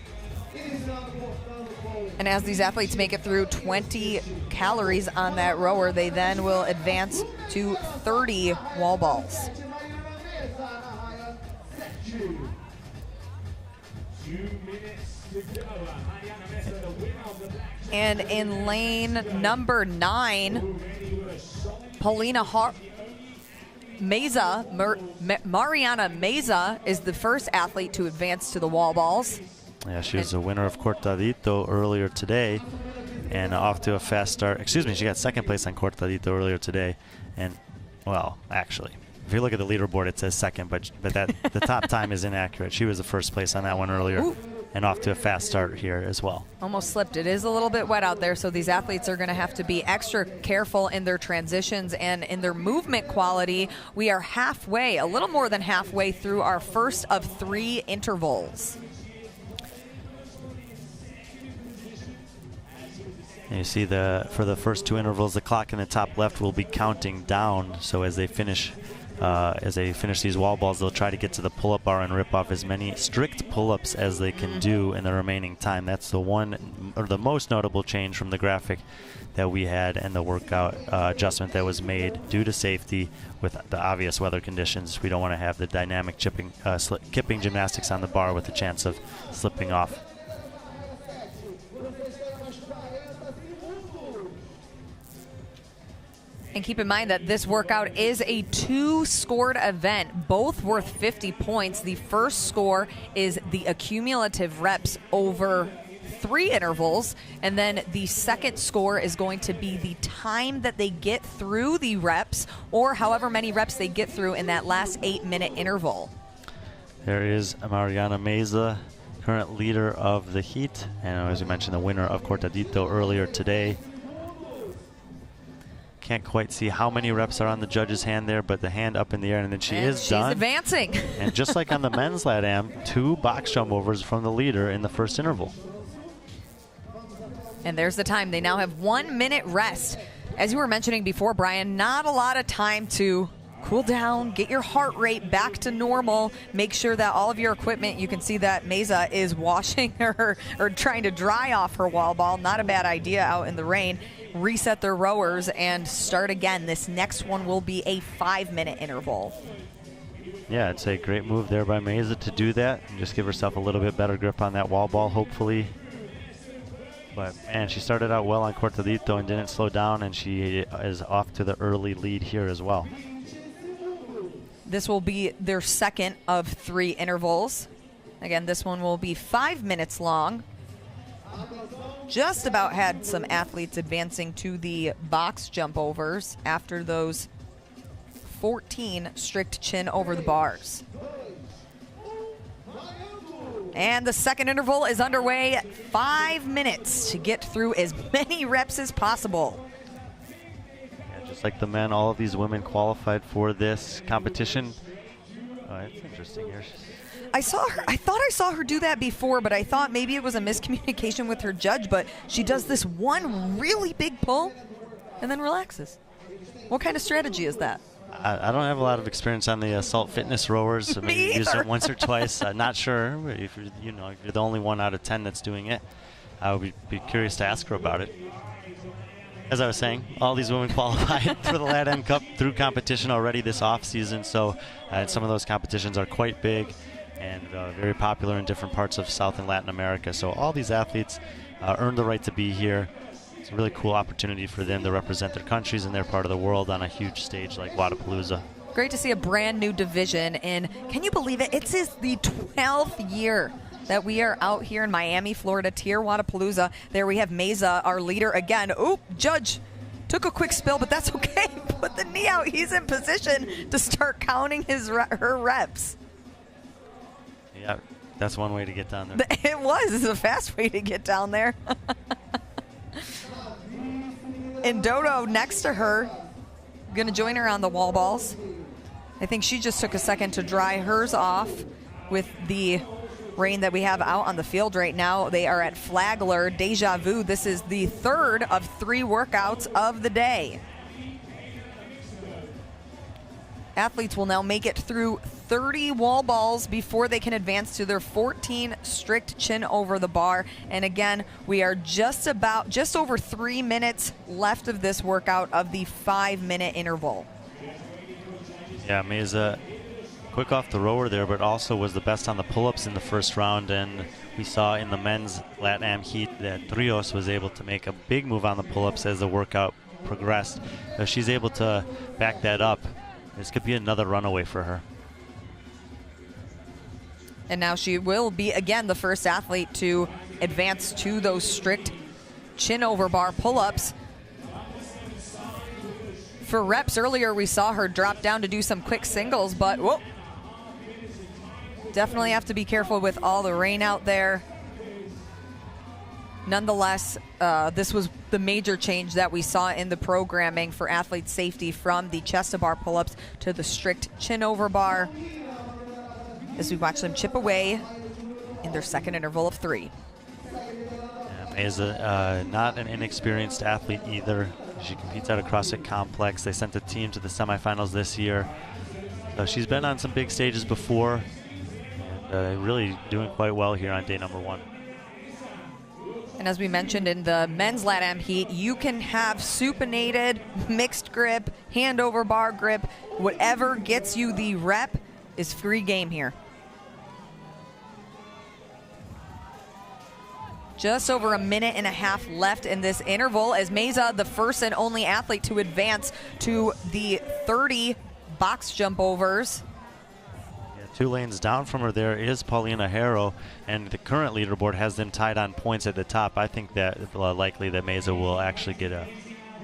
And as these athletes make it through 20 calories on that rower, they then will advance to 30 wall balls. And in lane number 9, Paulina Mariana Meza is the first athlete to advance to the wall balls. Yeah, she was a winner of Cortadito earlier today and off to a fast start. Excuse me, she got 2nd place on Cortadito earlier today. And, well, actually, if you look at the leaderboard, it says 2nd, but that the top time is inaccurate. She was the 1st place on that one earlier. Ooh. And off to a fast start here as well. Almost slipped. It is a little bit wet out there, so these athletes are going to have to be extra careful in their transitions and in their movement quality. We are halfway, a little more than halfway through our first of 3 intervals. And you see for the first 2 intervals, the clock in the top left will be counting down. So as they finish these wall balls, they'll try to get to the pull-up bar and rip off as many strict pull-ups as they can do in the remaining time. That's the one, or the most notable change from the graphic that we had and the workout adjustment that was made due to safety with the obvious weather conditions. We don't want to have the dynamic kipping gymnastics on the bar with the chance of slipping off. And keep in mind that this workout is a 2-scored event, both worth 50 points. The first score is the accumulative reps over 3 intervals, and then the second score is going to be the time that they get through the reps, or however many reps they get through in that last 8-minute interval. There is Mariana Meza, current leader of the heat, and as we mentioned, the winner of Cortadito earlier today. Can't quite see how many reps are on the judge's hand there, but the hand up in the air, and then she's advancing. And just like on the men's LatAm, 2 box jump overs from the leader in the first interval. And there's the time. They now have 1 minute rest. As you were mentioning before, Brian, not a lot of time to cool down, get your heart rate back to normal, make sure that all of your equipment, you can see that Meza is washing her or trying to dry off her wall ball. Not a bad idea out in the rain. Reset their rowers and start again. This next one will be a 5-minute interval. Yeah, it's a great move there by Meza to do that and just give herself a little bit better grip on that wall ball, hopefully. But, man, she started out well on Cortadito and didn't slow down, and she is off to the early lead here as well. This will be their second of 3 intervals. Again, this one will be 5 minutes long. Just about had some athletes advancing to the box jump overs after those 14 strict chin over the bars. And the second interval is underway. 5 minutes to get through as many reps as possible. Yeah, just like the men, all of these women qualified for this competition. Oh, it's interesting here. I thought I saw her do that before, but I thought maybe it was a miscommunication with her judge, but she does this one really big pull and then relaxes. What kind of strategy is that? I don't have a lot of experience on the assault fitness rowers. I mean, used it once or twice. I'm not sure. But if you're the only 1 out of 10 that's doing it, I would be curious to ask her about it. As I was saying, all these women qualified for the LatAm Cup through competition already this off season. So some of those competitions are quite big and very popular in different parts of South and Latin America. So all these athletes earned the right to be here. It's a really cool opportunity for them to represent their countries and their part of the world on a huge stage like Wodapalooza. Great to see a brand new division, and can you believe it? It's the 12th year that we are out here in Miami, Florida, TYR Wodapalooza. There we have Meza, our leader again. Oop, judge took a quick spill, but that's okay. Put the knee out. He's in position to start counting her reps. Yeah, that's one way to get down there. It was. It's a fast way to get down there. And Dodo next to her, going to join her on the wall balls. I think she just took a second to dry hers off with the rain that we have out on the field right now. They are at Flagler Deja Vu. This is the 3rd of 3 workouts of the day. Athletes will now make it through 30 wall balls before they can advance to their 14 strict chin over the bar. And again, we are just over 3 minutes left of this workout of the 5-minute interval. Yeah, Meza, quick off the rower there, but also was the best on the pull-ups in the first round. And we saw in the men's LatAm heat that Trios was able to make a big move on the pull-ups as the workout progressed. So she's able to back that up. This could be another runaway for her. And now she will be, again, the first athlete to advance to those strict chin over bar pull-ups. For reps earlier, we saw her drop down to do some quick singles, but whoa. Definitely have to be careful with all the rain out there. Nonetheless, this was the major change that we saw in the programming for athlete safety from the chest to bar pull-ups to the strict chin over bar, as we watch them chip away in their second interval of 3. Yeah, Meza, not an inexperienced athlete either. She competes at a CrossFit complex. They sent the team to the semifinals this year. So she's been on some big stages before, and really doing quite well here on day number 1. And as we mentioned in the men's LatAm heat, you can have supinated, mixed grip, hand over bar grip. Whatever gets you the rep is free game here. Just over 1.5 minutes left in this interval as Meza, the first and only athlete to advance to the 30 box jump overs. 2 lanes down from her there is Paulina Harrow, and the current leaderboard has them tied on points at the top. I think that it's likely that Meza will actually get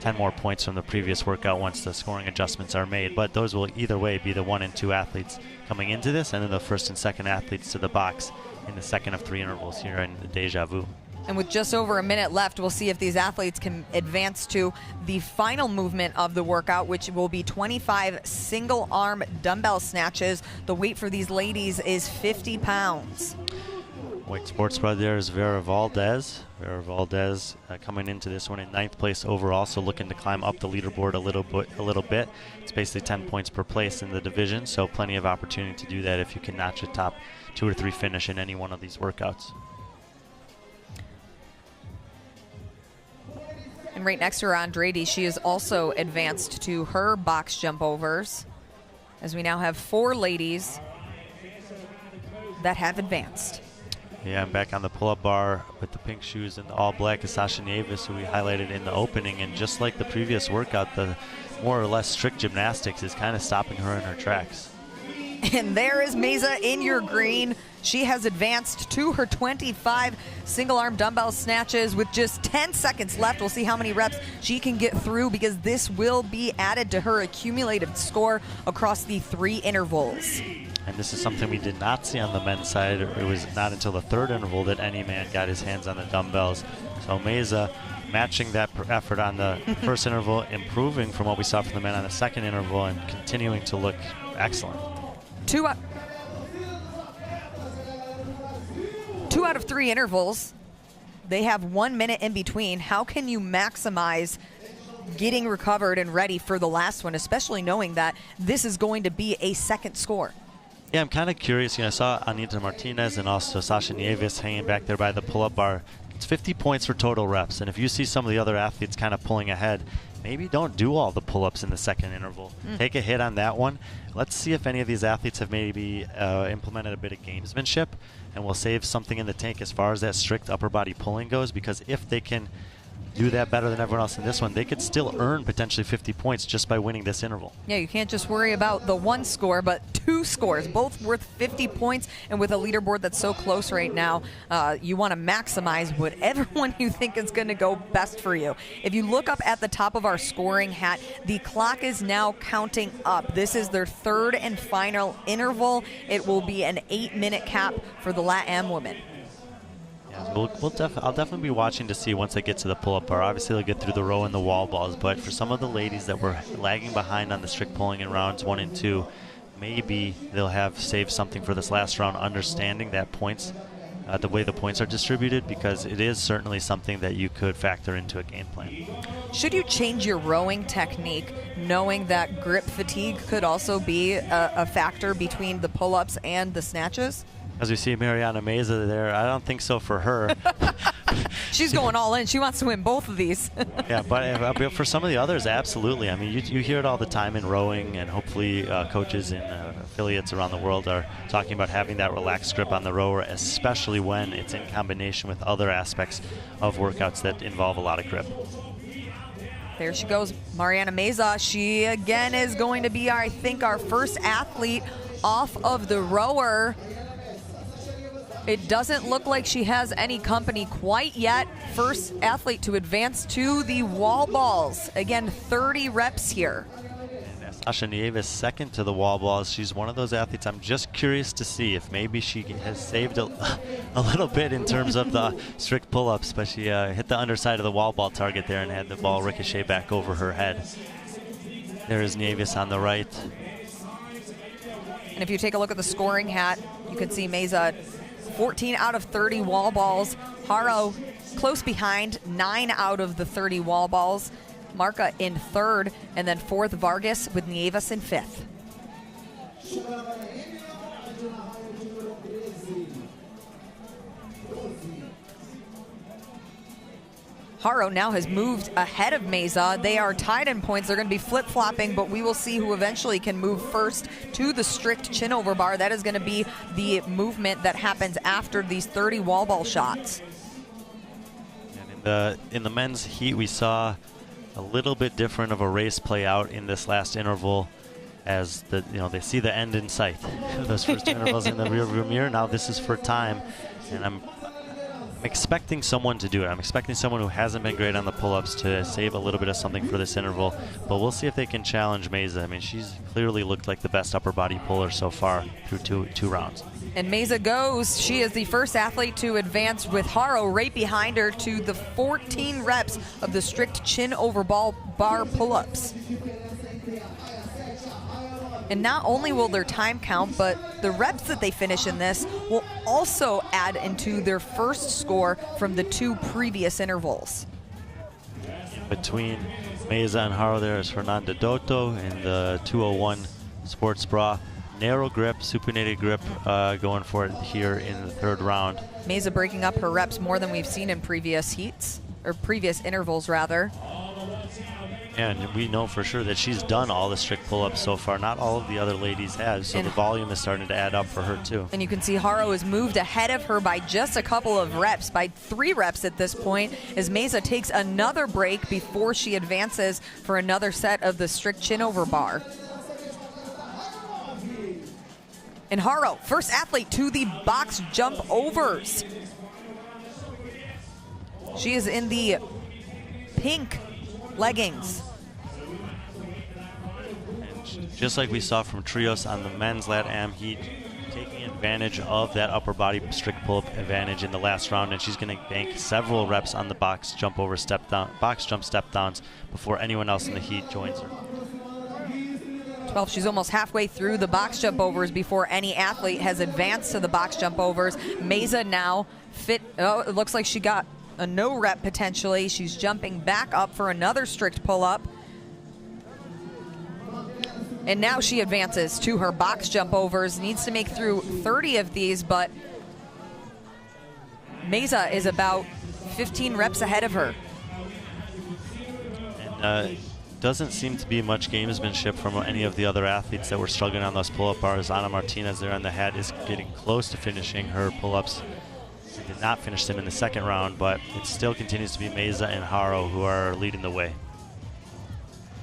10 more points from the previous workout once the scoring adjustments are made. But those will either way be the 1 and 2 athletes coming into this, and then the 1st and 2nd athletes to the box in the 2nd of 3 intervals here in the Deja Vu. And with just over 1 minute left, we'll see if these athletes can advance to the final movement of the workout, which will be 25 single arm dumbbell snatches. The weight for these ladies is 50 pounds. White sports bra there is Vera Valdez. Vera Valdez coming into this one in 9th place overall, so looking to climb up the leaderboard a little bit. It's basically 10 points per place in the division, so plenty of opportunity to do that if you can notch a top 2 or 3 finish in any one of these workouts. And right next to her, Andrade, she is also advanced to her box jump overs, as we now have 4 ladies that have advanced. Yeah, I'm back on the pull-up bar with the pink shoes and the all-black is Sasha Nieves, who we highlighted in the opening. And just like the previous workout, the more or less strict gymnastics is kind of stopping her in her tracks. And there is Meza in your green. She has advanced to her 25 single-arm dumbbell snatches with just 10 seconds left. We'll see how many reps she can get through, because this will be added to her accumulated score across the 3 intervals. And this is something we did not see on the men's side. It was not until the 3rd interval that any man got his hands on the dumbbells. So Meza matching that effort on the first interval, improving from what we saw from the men on the 2nd interval, and continuing to look excellent. out of 3 intervals. They have 1 minute in between. How can you maximize getting recovered and ready for the last one, especially knowing that this is going to be a second score? Yeah, I'm kind of curious. I saw Anita Martinez and also Sasha Nieves hanging back there by the pull-up bar. It's 50 points for total reps, and if you see some of the other athletes kind of pulling ahead, maybe don't do all the pull-ups in the second interval. Take a hit on that one. Let's see if any of these athletes have maybe implemented a bit of gamesmanship, and we'll save something in the tank as far as that strict upper body pulling goes, because if they can do that better than everyone else in this one, they could still earn potentially 50 points just by winning this interval. Yeah, you can't just worry about the 1 score, but 2 scores, both worth 50 points. And with a leaderboard that's so close right now, you want to maximize whatever one you think is going to go best for you. If you look up at the top of our scoring hat, the clock is now counting up. This is their 3rd and final interval. It will be an 8-minute cap for the LatAm women. I'll definitely be watching to see once they get to the pull-up bar. Obviously, they'll get through the row and the wall balls, but for some of the ladies that were lagging behind on the strict pulling in rounds 1 and 2, maybe they'll have saved something for this last round, understanding that points, the way the points are distributed, because it is certainly something that you could factor into a game plan. Should you change your rowing technique, knowing that grip fatigue could also be a factor between the pull-ups and the snatches? As we see Mariana Meza there, I don't think so for her. She's going all in. She wants to win both of these. Yeah, but for some of the others, absolutely. I mean, you hear it all the time in rowing, and hopefully coaches in affiliates around the world are talking about having that relaxed grip on the rower, especially when it's in combination with other aspects of workouts that involve a lot of grip. There she goes, Mariana Meza. She, again, is going to be, I think, our first athlete off of the rower. It doesn't look like she has any company quite yet. First athlete to advance to the wall balls. Again, 30 reps here. Sasha Nieves second to the wall balls. She's one of those athletes I'm just curious to see if maybe she has saved a little bit in terms of the strict pull-ups, but she hit the underside of the wall ball target there and had the ball ricochet back over her head. There is Nieves on the right. And if you take a look at the scoring hat, you can see Meza 14 out of 30 wall balls. Haro close behind, 9 out of the 30 wall balls. Marca in 3rd, and then 4th Vargas with Nieves in 5th. Haro now has moved ahead of Meza. They are tied in points. They're going to be flip-flopping, but we will see who eventually can move first to the strict chin over bar. That is going to be the movement that happens after these 30 wall ball shots. And in the men's heat, we saw a little bit different of a race play out in this last interval, as they see the end in sight. Those first intervals in the rearview mirror. Now this is for time, and I'm expecting someone to do it. I'm expecting someone who hasn't been great on the pull-ups to save a little bit of something for this interval, but we'll see if they can challenge Meza. I mean, she's clearly looked like the best upper body puller so far through two rounds. And Meza goes. She is the first athlete to advance with Haro right behind her to the 14 reps of the strict chin over bar pull-ups. And not only will their time count, but the reps that they finish in this will also add into their first score from the 2 previous intervals. Between Meza and Haro there is Fernanda Dotto in the 201 sports bra. Narrow grip, supinated grip, going for it here in the 3rd round. Meza breaking up her reps more than we've seen in previous heats, or previous intervals rather. And we know for sure that she's done all the strict pull-ups so far. Not all of the other ladies have, so the volume is starting to add up for her too. And you can see Haro has moved ahead of her by just a couple of reps, by 3 reps at this point, as Meza takes another break before she advances for another set of the strict chin over bar. And Haro, first athlete to the box jump overs. She is in the pink leggings. And just like we saw from trios on the men's LatAm heat, taking advantage of that upper body strict pull-up advantage in the last round, and she's going to bank several reps on the box jump over box jump step downs before anyone else in the heat joins her. Well, she's almost halfway through the box jump overs before any athlete has advanced to the box jump overs. Mesa now fit. Oh, it looks like she got a no rep potentially. She's jumping back up for another strict pull-up. And now she advances to her box jump overs. Needs to make through 30 of these, but Mesa is about 15 reps ahead of her. And doesn't seem to be much gamesmanship from any of the other athletes that were struggling on those pull-up bars. Ana Martinez there on the hat is getting close to finishing her pull-ups. She did not finish them in the second round, but it still continues to be Mesa and Haro who are leading the way.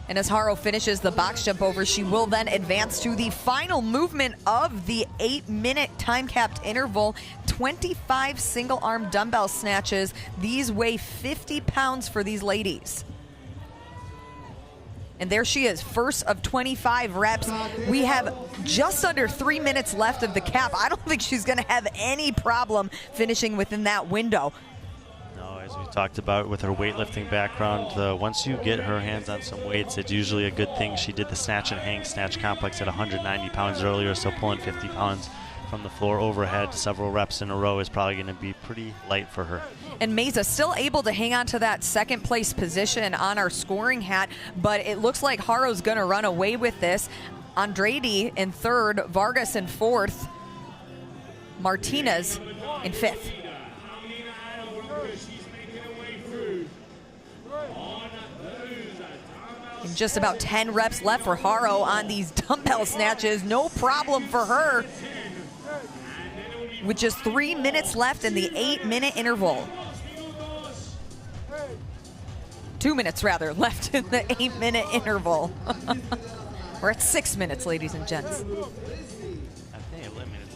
And as Haro finishes the box jump over, she will then advance to the final movement of the 8-minute time-capped interval. 25 single-arm dumbbell snatches. These weigh 50 pounds for these ladies. And there she is, first of 25 reps. We have just under 3 minutes left of the cap. I don't think she's going to have any problem finishing within that window. No, as we talked about with her weightlifting background, once you get her hands on some weights, it's usually a good thing. She did the snatch and hang snatch complex at 190 pounds earlier, so pulling 50 pounds from the floor overhead several reps in a row is probably going to be pretty light for her. And Mesa still able to hang on to that second place position on our scoring hat, but it looks like Haro's going to run away with this. Andrade in third, Vargas in fourth, Martinez in fifth. And just about 10 reps left for Haro on these dumbbell snatches. No problem for her. With just 3 minutes left in the 8-minute interval. 2 minutes, rather, left in the 8-minute interval. We're at 6 minutes, ladies and gents. It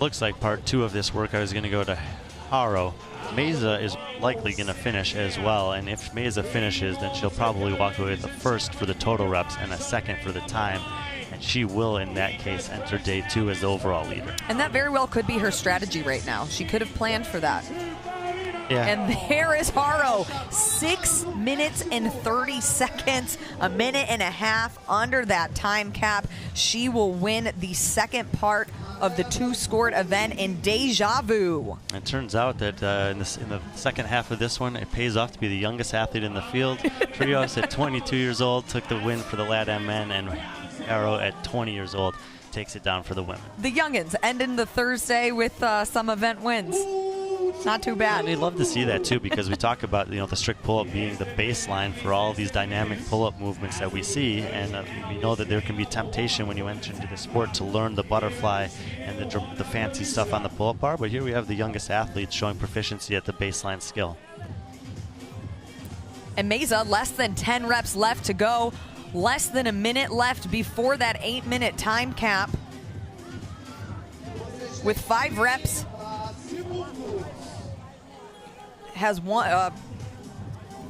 looks like part two of this workout is going to go to Haro. Mesa is likely going to finish as well, and if Mesa finishes, then she'll probably walk away with a first for the total reps and a second for the time. And she will, in that case, enter day two as the overall leader. And that very well could be her strategy right now. She could have planned for that. Yeah. And there is Haro, 6 minutes and 30 seconds, a minute and a half under that time cap. She will win the second part of the two-scored event in Deja Vu. It turns out that in the second half of this one, it pays off to be the youngest athlete in the field. Trios at 22 years old took the win for the LatAm men, and Haro at 20 years old takes it down for the women. The youngins ending the Thursday with some event wins. Not too bad. We'd love to see that too, because we talk about the strict pull-up being the baseline for all these dynamic pull-up movements that we see, and we know that there can be temptation when you enter into the sport to learn the butterfly and the fancy stuff on the pull-up bar. But here we have the youngest athletes showing proficiency at the baseline skill. And Mesa, less than 10 reps left to go. Less than a minute left before that 8-minute time cap. With 5 reps, has one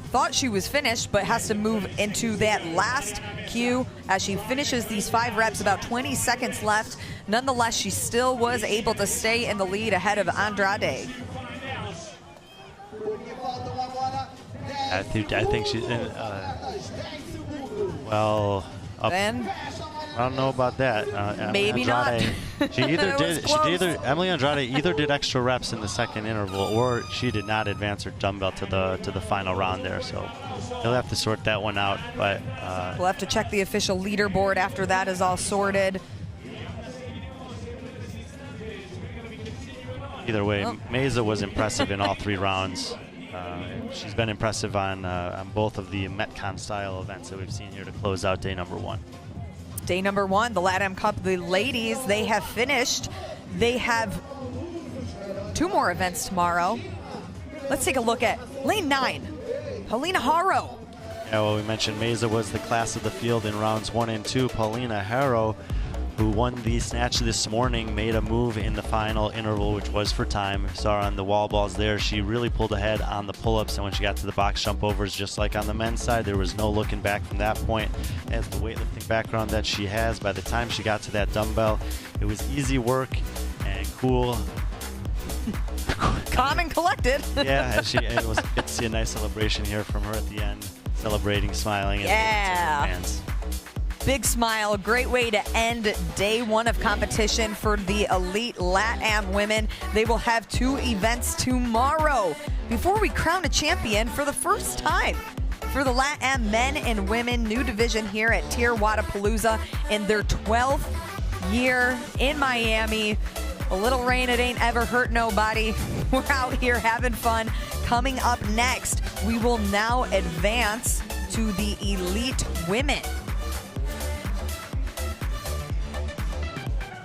thought she was finished, but has to move into that last cue as she finishes these 5 reps. About 20 seconds left. Nonetheless, she still was able to stay in the lead ahead of Andrade. I think she's in. Well, then I don't know about that. Maybe Andrade, not. She either Emily Andrade either did extra reps in the second interval, or she did not advance her dumbbell to the final round there. So you'll have to sort that one out. But we'll have to check the official leaderboard after that is all sorted. Either way, Mesa was impressive in all 3 rounds. She's been impressive on both of the Metcon style events that we've seen here to close out day number 1. Day number 1, the LatAm Cup, the ladies, they have finished. They have 2 more events tomorrow. Let's take a look at lane 9, Paulina Haro. Yeah, well, we mentioned Mesa was the class of the field in rounds 1 and 2. Paulina Haro, who won the snatch this morning, made a move in the final interval, which was for time. Saw her on the wall balls there. She really pulled ahead on the pull-ups, and when she got to the box jump overs, just like on the men's side, there was no looking back from that point. As the weightlifting background that she has, by the time she got to that dumbbell, it was easy work and cool. Calm and collected. Yeah, it was good to see a nice celebration here from her at the end, celebrating, smiling, and yeah. hands. big smile. Great way to end day one of competition for the elite LatAm women. They will have 2 events tomorrow before we crown a champion for the first time for the LatAm men and women new division here at TYR Wodapalooza in their 12th year in Miami. A little rain, it ain't ever hurt nobody. We're out here having fun. Coming up next, we will now advance to the elite women.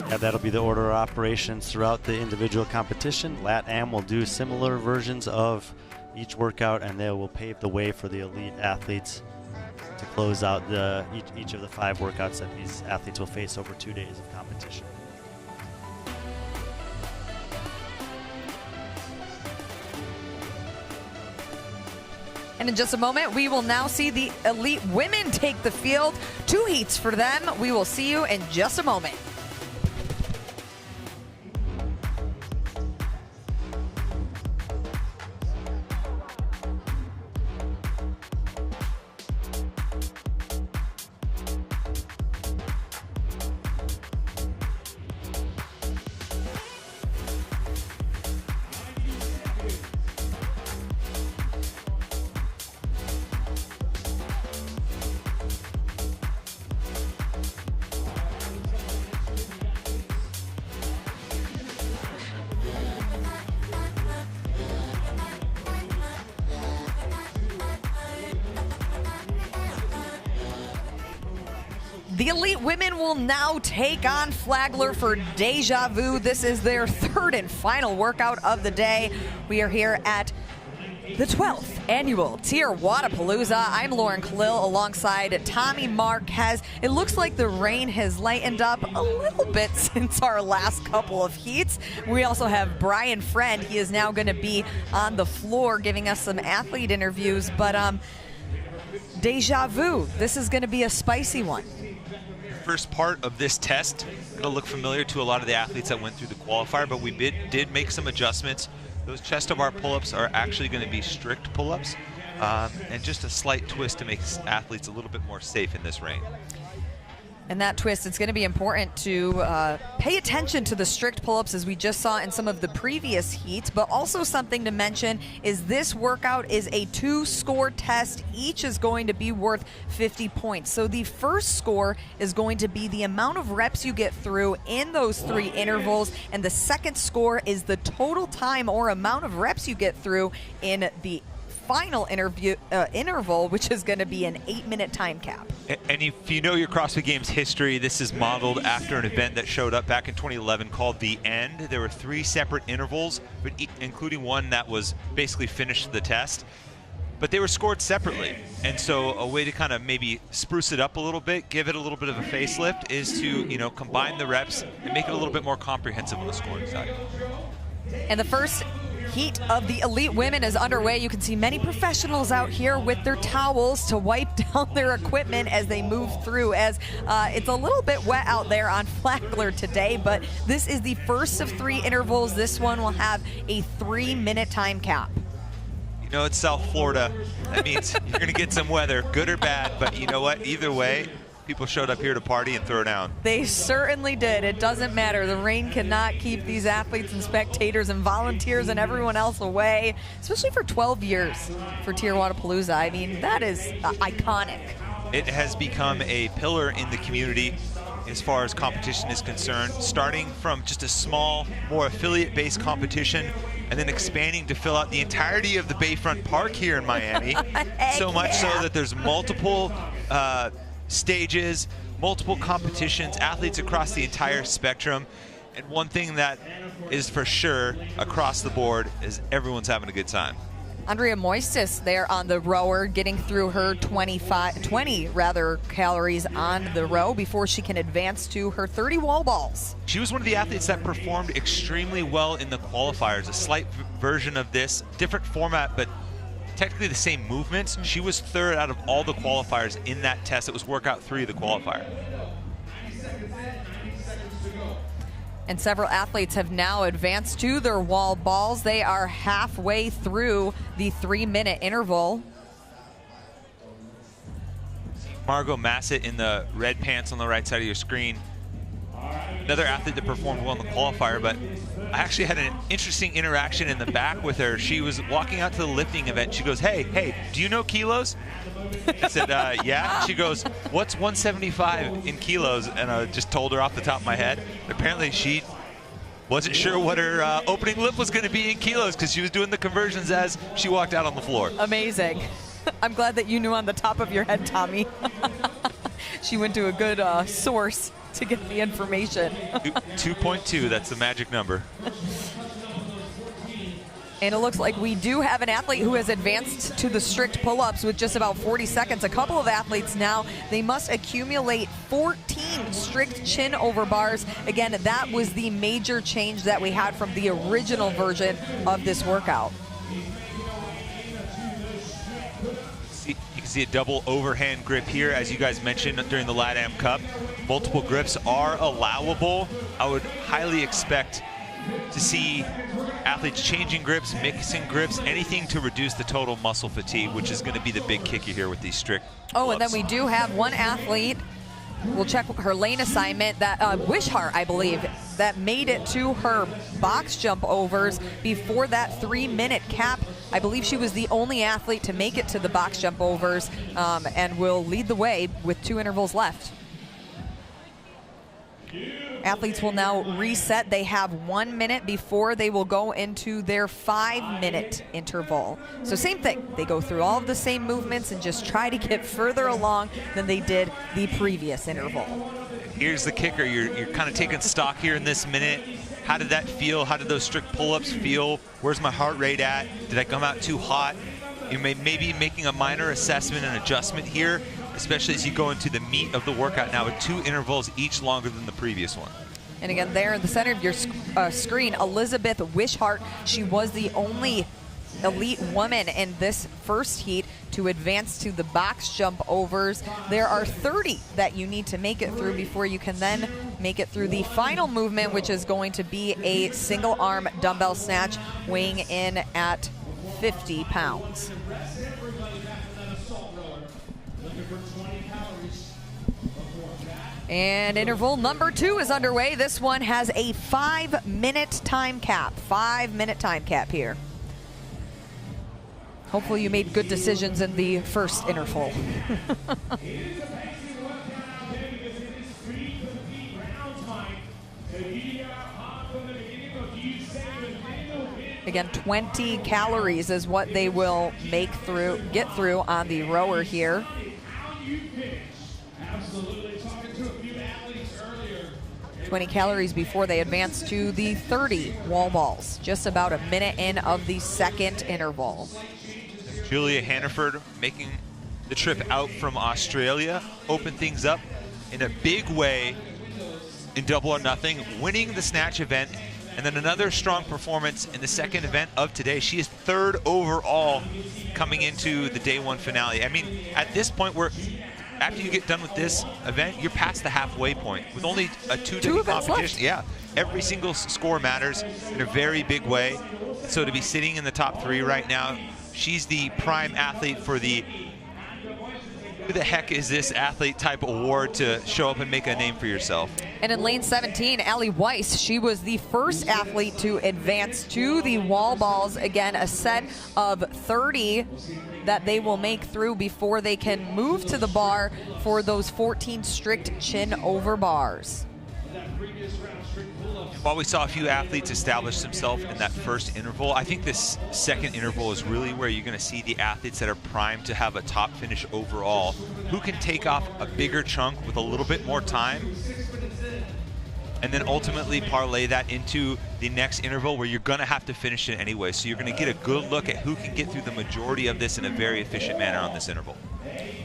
Yeah, that'll be the order of operations throughout the individual competition. LatAm will do similar versions of each workout, and they will pave the way for the elite athletes to close out each of the 5 workouts that these athletes will face over 2 days of competition. And in just a moment, we will now see the elite women take the field. 2 heats for them. We will see you in just a moment. The elite women will now take on Flagler for Deja Vu. This is their 3rd and final workout of the day. We are here at the 12th annual TYR Wodapalooza. I'm Lauren Khalil alongside Tommy Marquez. It looks like the rain has lightened up a little bit since our last couple of heats. We also have Brian Friend. He is now going to be on the floor giving us some athlete interviews. But Deja Vu, this is going to be a spicy one. First part of this test going to look familiar to a lot of the athletes that went through the qualifier, but we did make some adjustments. Those chest to bar pull-ups are actually going to be strict pull-ups, and just a slight twist to make athletes a little bit more safe in this rain. And that twist, it's going to be important to pay attention to the strict pull-ups as we just saw in some of the previous heats, but also something to mention is this workout is a 2-score test. Each is going to be worth 50 points. So the first score is going to be the amount of reps you get through in those 3 intervals, and the second score is the total time or amount of reps you get through in the final interval, which is going to be an 8-minute time cap. And if you know your CrossFit Games history, this is modeled after an event that showed up back in 2011 called The End. There were 3 separate intervals, but including one that was basically finished the test. But they were scored separately. And so a way to kind of maybe spruce it up a little bit, give it a little bit of a facelift, is to, combine the reps and make it a little bit more comprehensive on the scoring side. And the first heat of the elite women is underway. You can see many professionals out here with their towels to wipe down their equipment as they move through, as it's a little bit wet out there on Flagler today, but this is the first of 3 intervals. This one will have a 3-minute time cap. It's South Florida. That means you're going to get some weather, good or bad, but you know what? Either way, people showed up here to party and throw down. They certainly did. It doesn't matter. The rain cannot keep these athletes and spectators and volunteers and everyone else away, especially for 12 years for TYR Wodapalooza. I mean, that is iconic. It has become a pillar in the community as far as competition is concerned, starting from just a small, more affiliate-based competition and then expanding to fill out the entirety of the Bayfront Park here in Miami. So much so that there's multiple stages, multiple competitions, athletes across the entire spectrum. And one thing that is for sure across the board is everyone's having a good time. Andrea Moistis there on the rower, getting through her 20 calories on the row before she can advance to her 30 wall balls. She was one of the athletes that performed extremely well in the qualifiers. A slight version of this, different format, but technically the same movements. She was 3rd out of all the qualifiers in that test. It was workout 3 of the qualifier. And several athletes have now advanced to their wall balls. They are halfway through the 3-minute interval. Margot Massett in the red pants on the right side of your screen. Another athlete that performed well in the qualifier, but I actually had an interesting interaction in the back with her. She was walking out to the lifting event. She goes, hey, do you know kilos? I said, yeah. She goes, what's 175 in kilos? And I just told her off the top of my head. Apparently she wasn't sure what her opening lift was going to be in kilos because she was doing the conversions as she walked out on the floor. Amazing. I'm glad that you knew on the top of your head, Tommy. She went to a good source to get the information. 2.2, that's the magic number. And it looks like we do have an athlete who has advanced to the strict pull-ups with just about 40 seconds. A couple of athletes now, they must accumulate 14 strict chin over bars. Again, that was the major change that we had from the original version of this workout. See a double overhand grip here, as you guys mentioned during the LatAm Cup. Multiple grips are allowable. I would highly expect to see athletes changing grips, mixing grips, anything to reduce the total muscle fatigue, which is going to be the big kicker here with these strict pull-ups. And then we do have one athlete, we'll check her lane assignment, that Wishart, I believe, that made it to her box jump overs before that 3-minute cap. I believe she was the only athlete to make it to the box jump overs and will lead the way with 2 intervals left. Athletes will now reset. They have 1 minute before they will go into their 5-minute interval. So same thing. They go through all of the same movements and just try to get further along than they did the previous interval. Here's the kicker. You're kind of taking stock here in this minute. How did that feel? How did those strict pull-ups feel? Where's my heart rate at? Did I come out too hot? You may be making a minor assessment and adjustment here, especially as you go into the meat of the workout now with 2 intervals each longer than the previous one. And again, there in the center of your screen, Elizabeth Wishart. She was the only elite woman in this first heat to advance to the box jump overs. There are 30 that you need to make it through before you can then make it through the final movement, which is going to be a single arm dumbbell snatch weighing in at 50 pounds. And interval number 2 is underway. This one has a 5-minute time cap. 5-minute time cap here. Hopefully you made good decisions in the first interval. Again, 20 calories is what they will get through on the rower here. 20 calories before they advance to the 30 wall balls. Just about a minute in of the second interval. Julia Hannaford making the trip out from Australia, open things up in a big way in Double or Nothing, winning the snatch event, and then another strong performance in the second event of today. She is 3rd overall coming into the day 1 finale. I mean, at this point, after you get done with this event, you're past the halfway point with only a 2-day competition. Yeah, every single score matters in a very big way. So to be sitting in the top 3 right now, she's the prime athlete for the who the heck is this athlete type award to show up and make a name for yourself. And in lane 17, Allie Weiss, she was the first athlete to advance to the wall balls. Again, a set of 30 that they will make through before they can move to the bar for those 14 strict chin over bars. While we saw a few athletes establish themselves in that first interval, I think this second interval is really where you're going to see the athletes that are primed to have a top finish overall, who can take off a bigger chunk with a little bit more time, and then ultimately parlay that into the next interval where you're going to have to finish it anyway. So you're going to get a good look at who can get through the majority of this in a very efficient manner on this interval.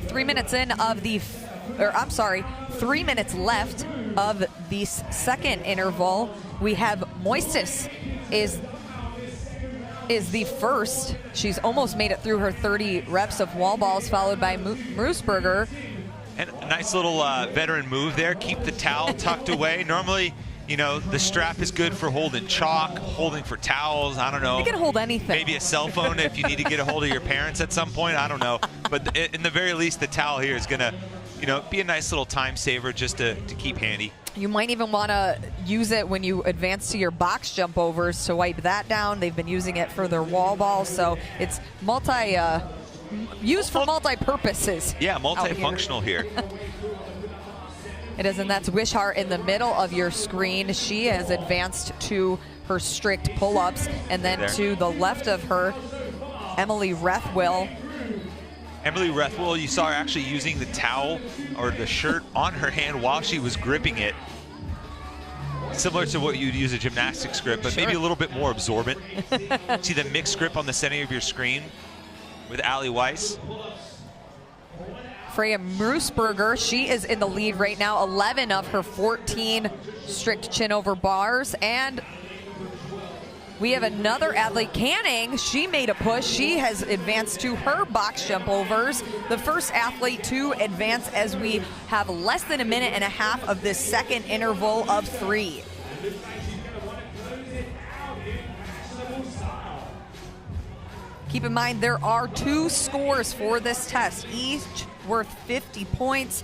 3 minutes in of the, 3 minutes left of the second interval. We have Moistis is the first. She's almost made it through her 30 reps of wall balls, followed by Moosberger. And a nice little veteran move there. Keep the towel tucked away. Normally, you know, the strap is good for holding chalk, holding for towels. I don't know. You can hold anything. Maybe a cell phone if you need to get a hold of your parents at some point. I don't know. But in the very least, the towel here is going to you know, be a nice little time saver just to keep handy. You might even want to use it when you advance to your box jump overs to wipe that down. They've been using it for their wall balls, so it's used for multi-purposes. Yeah, multifunctional here. It is, and that's Wishart in the middle of your screen. She has advanced to her strict pull-ups, and then to the left of her, Emily Rethwill. Emily Rethwill, you saw her actually using the towel or the shirt on her hand while she was gripping it. Similar to what you'd use a gymnastics grip, but maybe a little bit more absorbent. See the mixed grip on the center of your screen with Allie Weiss. Freya Moosberger, she is in the lead right now, 11 of her 14 strict chin over bars. And we have another athlete, Canning. She made a push. She has advanced to her box jump overs. The first athlete to advance as we have less than a minute and a half of this second interval of 3. Keep in mind, there are 2 scores for this test, each worth 50 points.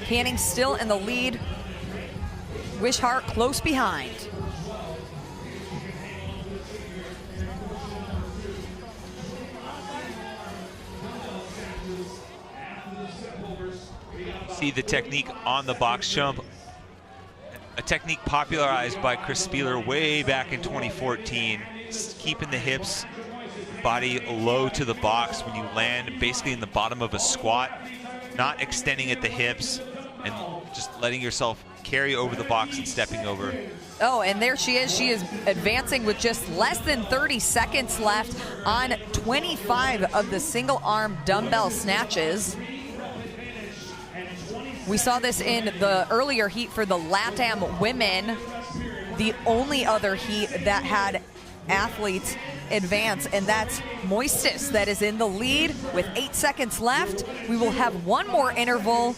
Canning still in the lead. Wishart close behind. See the technique on the box jump, a technique popularized by Chris Spieler way back in 2014. Keeping the hips, body low to the box when you land, basically in the bottom of a squat, not extending at the hips, and just letting yourself carry over the box and stepping over. Oh, and there she is. She is advancing with just less than 30 seconds left on 25 of the single arm dumbbell snatches. We saw this in the earlier heat for the LatAm women, the only other heat that had athletes advance, and that's Moistis that is in the lead with 8 seconds left. We will have one more interval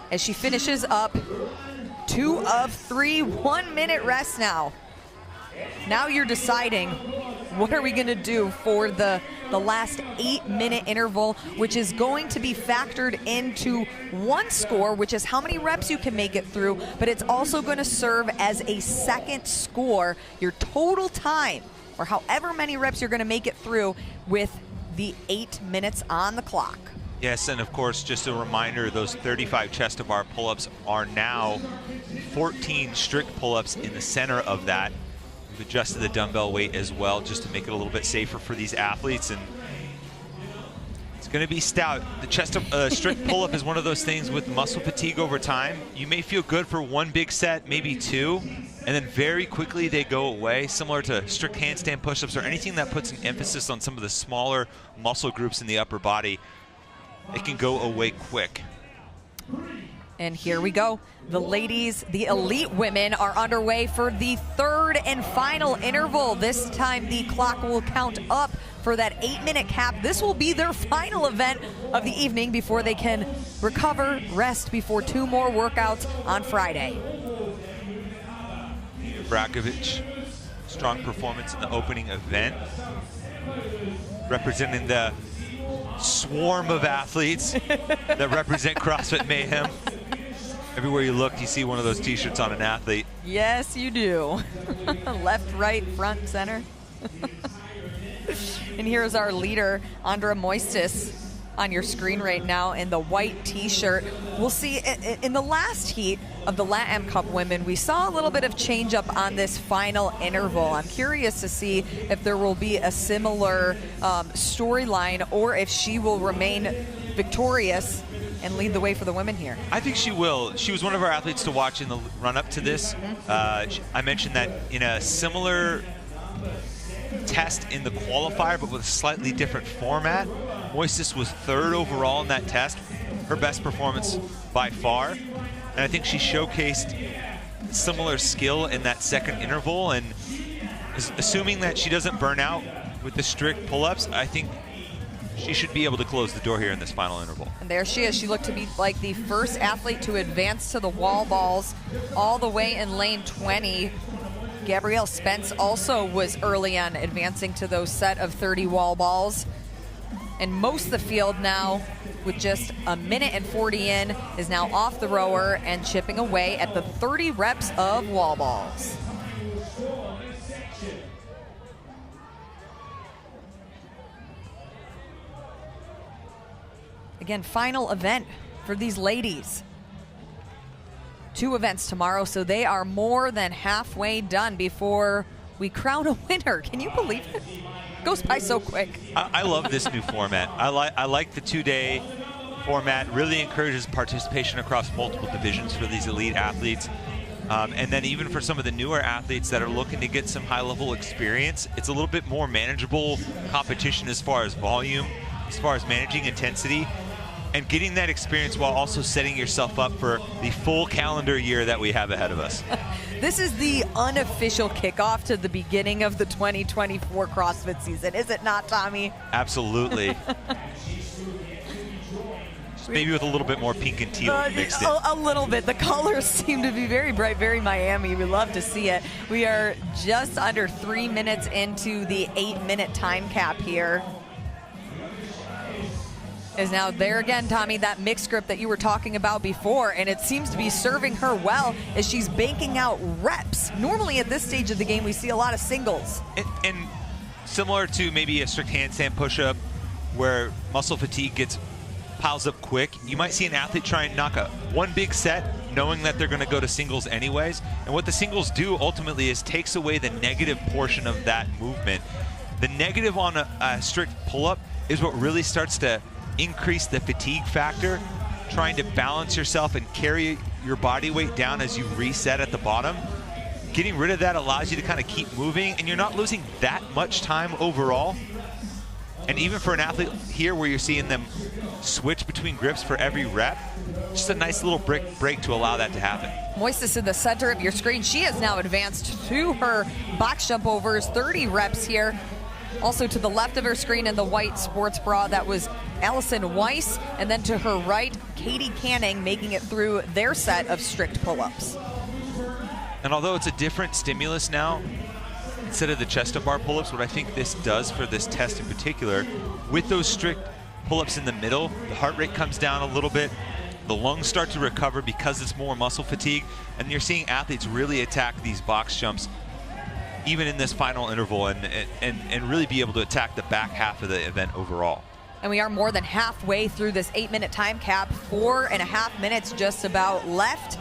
as she finishes up 2 of 3, 1 minute rest now. Now you're deciding, what are we gonna do for the last 8-minute interval, which is going to be factored into one score, which is how many reps you can make it through, but it's also gonna serve as a second score, your total time, or however many reps you're gonna make it through with the 8 minutes on the clock. Yes, and of course, just a reminder, those 35 chest to bar pull-ups are now 14 strict pull-ups in the center of that. We've adjusted the dumbbell weight as well, just to make it a little bit safer for these athletes, and it's going to be stout. The chest strict pull-up is one of those things with muscle fatigue over time. You may feel good for one big set, maybe 2, and then very quickly they go away, similar to strict handstand push-ups or anything that puts an emphasis on some of the smaller muscle groups in the upper body. It can go away quick. And here we go. The ladies, the elite women, are underway for the 3rd and final interval. This time the clock will count up for that 8-minute cap. This will be their final event of the evening before they can recover, rest before 2 more workouts on Friday. Brakovic, strong performance in the opening event, representing the swarm of athletes that represent CrossFit Mayhem. Everywhere you look, you see one of those t-shirts on an athlete. Yes, you do. Left, right, front, center. And here's our leader, Andra Moistis, on your screen right now in the white t-shirt. We'll see in the last heat of the LatAm Cup women, we saw a little bit of change up on this final interval. I'm curious to see if there will be a similar storyline, or if she will remain victorious and lead the way for the women here. I think she will. She was one of our athletes to watch in the run-up to this. I mentioned that in a similar test in the qualifier, but with a slightly different format, Moistis was 3rd overall in that test, her best performance by far. And I think she showcased similar skill in that second interval, and assuming that she doesn't burn out with the strict pull-ups, I think she should be able to close the door here in this final interval. And there she is. She looked to be like the first athlete to advance to the wall balls all the way in lane 20. Gabrielle Spence also was early on advancing to those set of 30 wall balls. And most of the field now, with just a minute and 40 in, is now off the rower and chipping away at the 30 reps of wall balls. Again, final event for these ladies. 2 events tomorrow, so they are more than halfway done before we crown a winner. Can you believe it? Goes by so quick. I love this new format. I like the 2-day format. Really encourages participation across multiple divisions for these elite athletes. And then even for some of the newer athletes that are looking to get some high-level experience, it's a little bit more manageable competition as far as volume, as far as managing intensity, and getting that experience while also setting yourself up for the full calendar year that we have ahead of us. This is the unofficial kickoff to the beginning of the 2024 CrossFit season, is it not, Tommy? Absolutely. Just maybe with a little bit more pink and teal mixed in. A little bit. The colors seem to be very bright, very Miami. We love to see it. We are just under 3 minutes into the 8-minute time cap here. Is now there again, Tommy, that mixed grip that you were talking about before, and it seems to be serving her well as she's banking out reps. Normally at this stage of the game, we see a lot of singles. And similar to maybe a strict handstand push-up where muscle fatigue piles up quick, you might see an athlete try and knock one big set knowing that they're going to go to singles anyways. And what the singles do ultimately is takes away the negative portion of that movement. The negative on a strict pull-up is what really starts to increase the fatigue factor, trying to balance yourself and carry your body weight down as you reset at the bottom. Getting rid of that allows you to kind of keep moving, and you're not losing that much time overall. And even for an athlete here where you're seeing them switch between grips for every rep, just a nice little break to allow that to happen. Moises in the center of your screen. She has now advanced to her box jump overs, 30 reps here. Also to the left of her screen in the white sports bra, that was Allison Weiss. And then to her right, Katie Canning making it through their set of strict pull-ups. And although it's a different stimulus now, instead of the chest-to-bar pull-ups, what I think this does for this test in particular, with those strict pull-ups in the middle, the heart rate comes down a little bit, the lungs start to recover because it's more muscle fatigue, and you're seeing athletes really attack these box jumps even in this final interval and really be able to attack the back half of the event overall. And we are more than halfway through this 8-minute time cap, 4.5 minutes just about left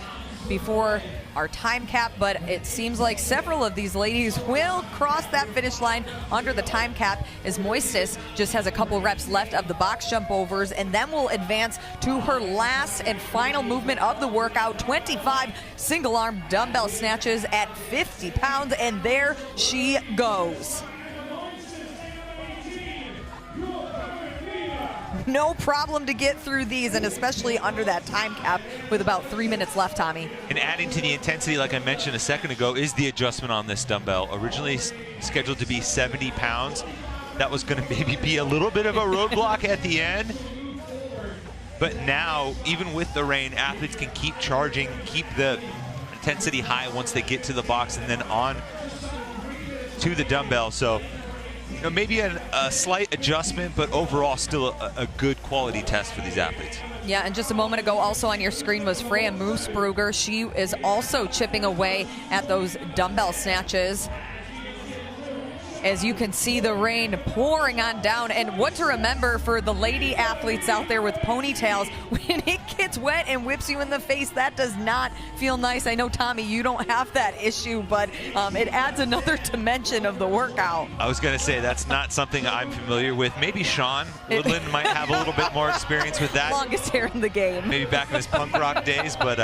before our time cap, but it seems like several of these ladies will cross that finish line under the time cap, as Moises just has a couple reps left of the box jump overs, and then will advance to her last and final movement of the workout, 25 single arm dumbbell snatches at 50 pounds, and there she goes. No problem to get through these, and especially under that time cap with about 3 minutes left, Tommy. And adding to the intensity, like I mentioned a second ago, is the adjustment on this dumbbell. Originally scheduled to be 70 pounds. That was going to maybe be a little bit of a roadblock at the end. But now, even with the rain, athletes can keep charging, keep the intensity high once they get to the box and then on to the dumbbell. So, you know, maybe a slight adjustment, but overall still a good quality test for these athletes. Yeah, and just a moment ago also on your screen was Freya Moosbrugger. She is also chipping away at those dumbbell snatches. As you can see the rain pouring on down, and what to remember for the lady athletes out there with ponytails, when it gets wet and whips you in the face, that does not feel nice. I know, Tommy, you don't have that issue, but it adds another dimension of the workout. I was going to say that's not something I'm familiar with. Maybe Sean Woodland might have a little bit more experience with that. Longest hair in the game. Maybe back in his punk rock days, but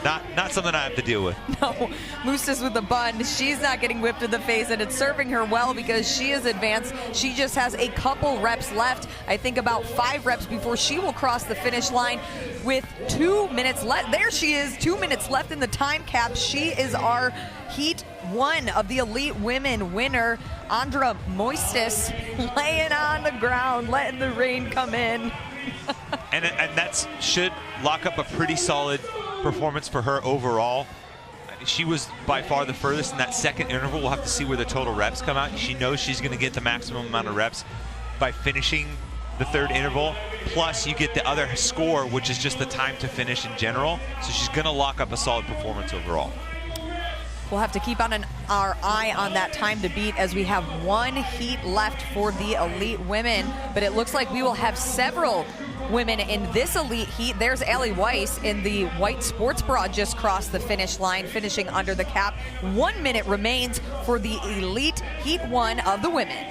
not something I have to deal with. No, Mooses with the bun. She's not getting whipped in the face, and it's serving her well because she is advanced. She just has a couple reps left. I think about 5 reps before she will cross the finish line with 2 minutes left. There she is, 2 minutes left in the time cap. She is our Heat 1 of the Elite Women winner, Andra Moises, laying on the ground, letting the rain come in. and that should lock up a pretty solid performance for her overall. She was by far the furthest in that second interval. We'll have to see where the total reps come out. She knows she's going to get the maximum amount of reps by finishing the third interval, plus you get the other score, which is just the time to finish in general. So she's going to lock up a solid performance overall. We'll have to keep our eye on that time to beat as we have one heat left for the elite women, but it looks like we will have several women in this elite heat. There's Allie Weiss in the white sports bra just crossed the finish line, finishing under the cap. 1 minute remains for the elite heat 1 of the women.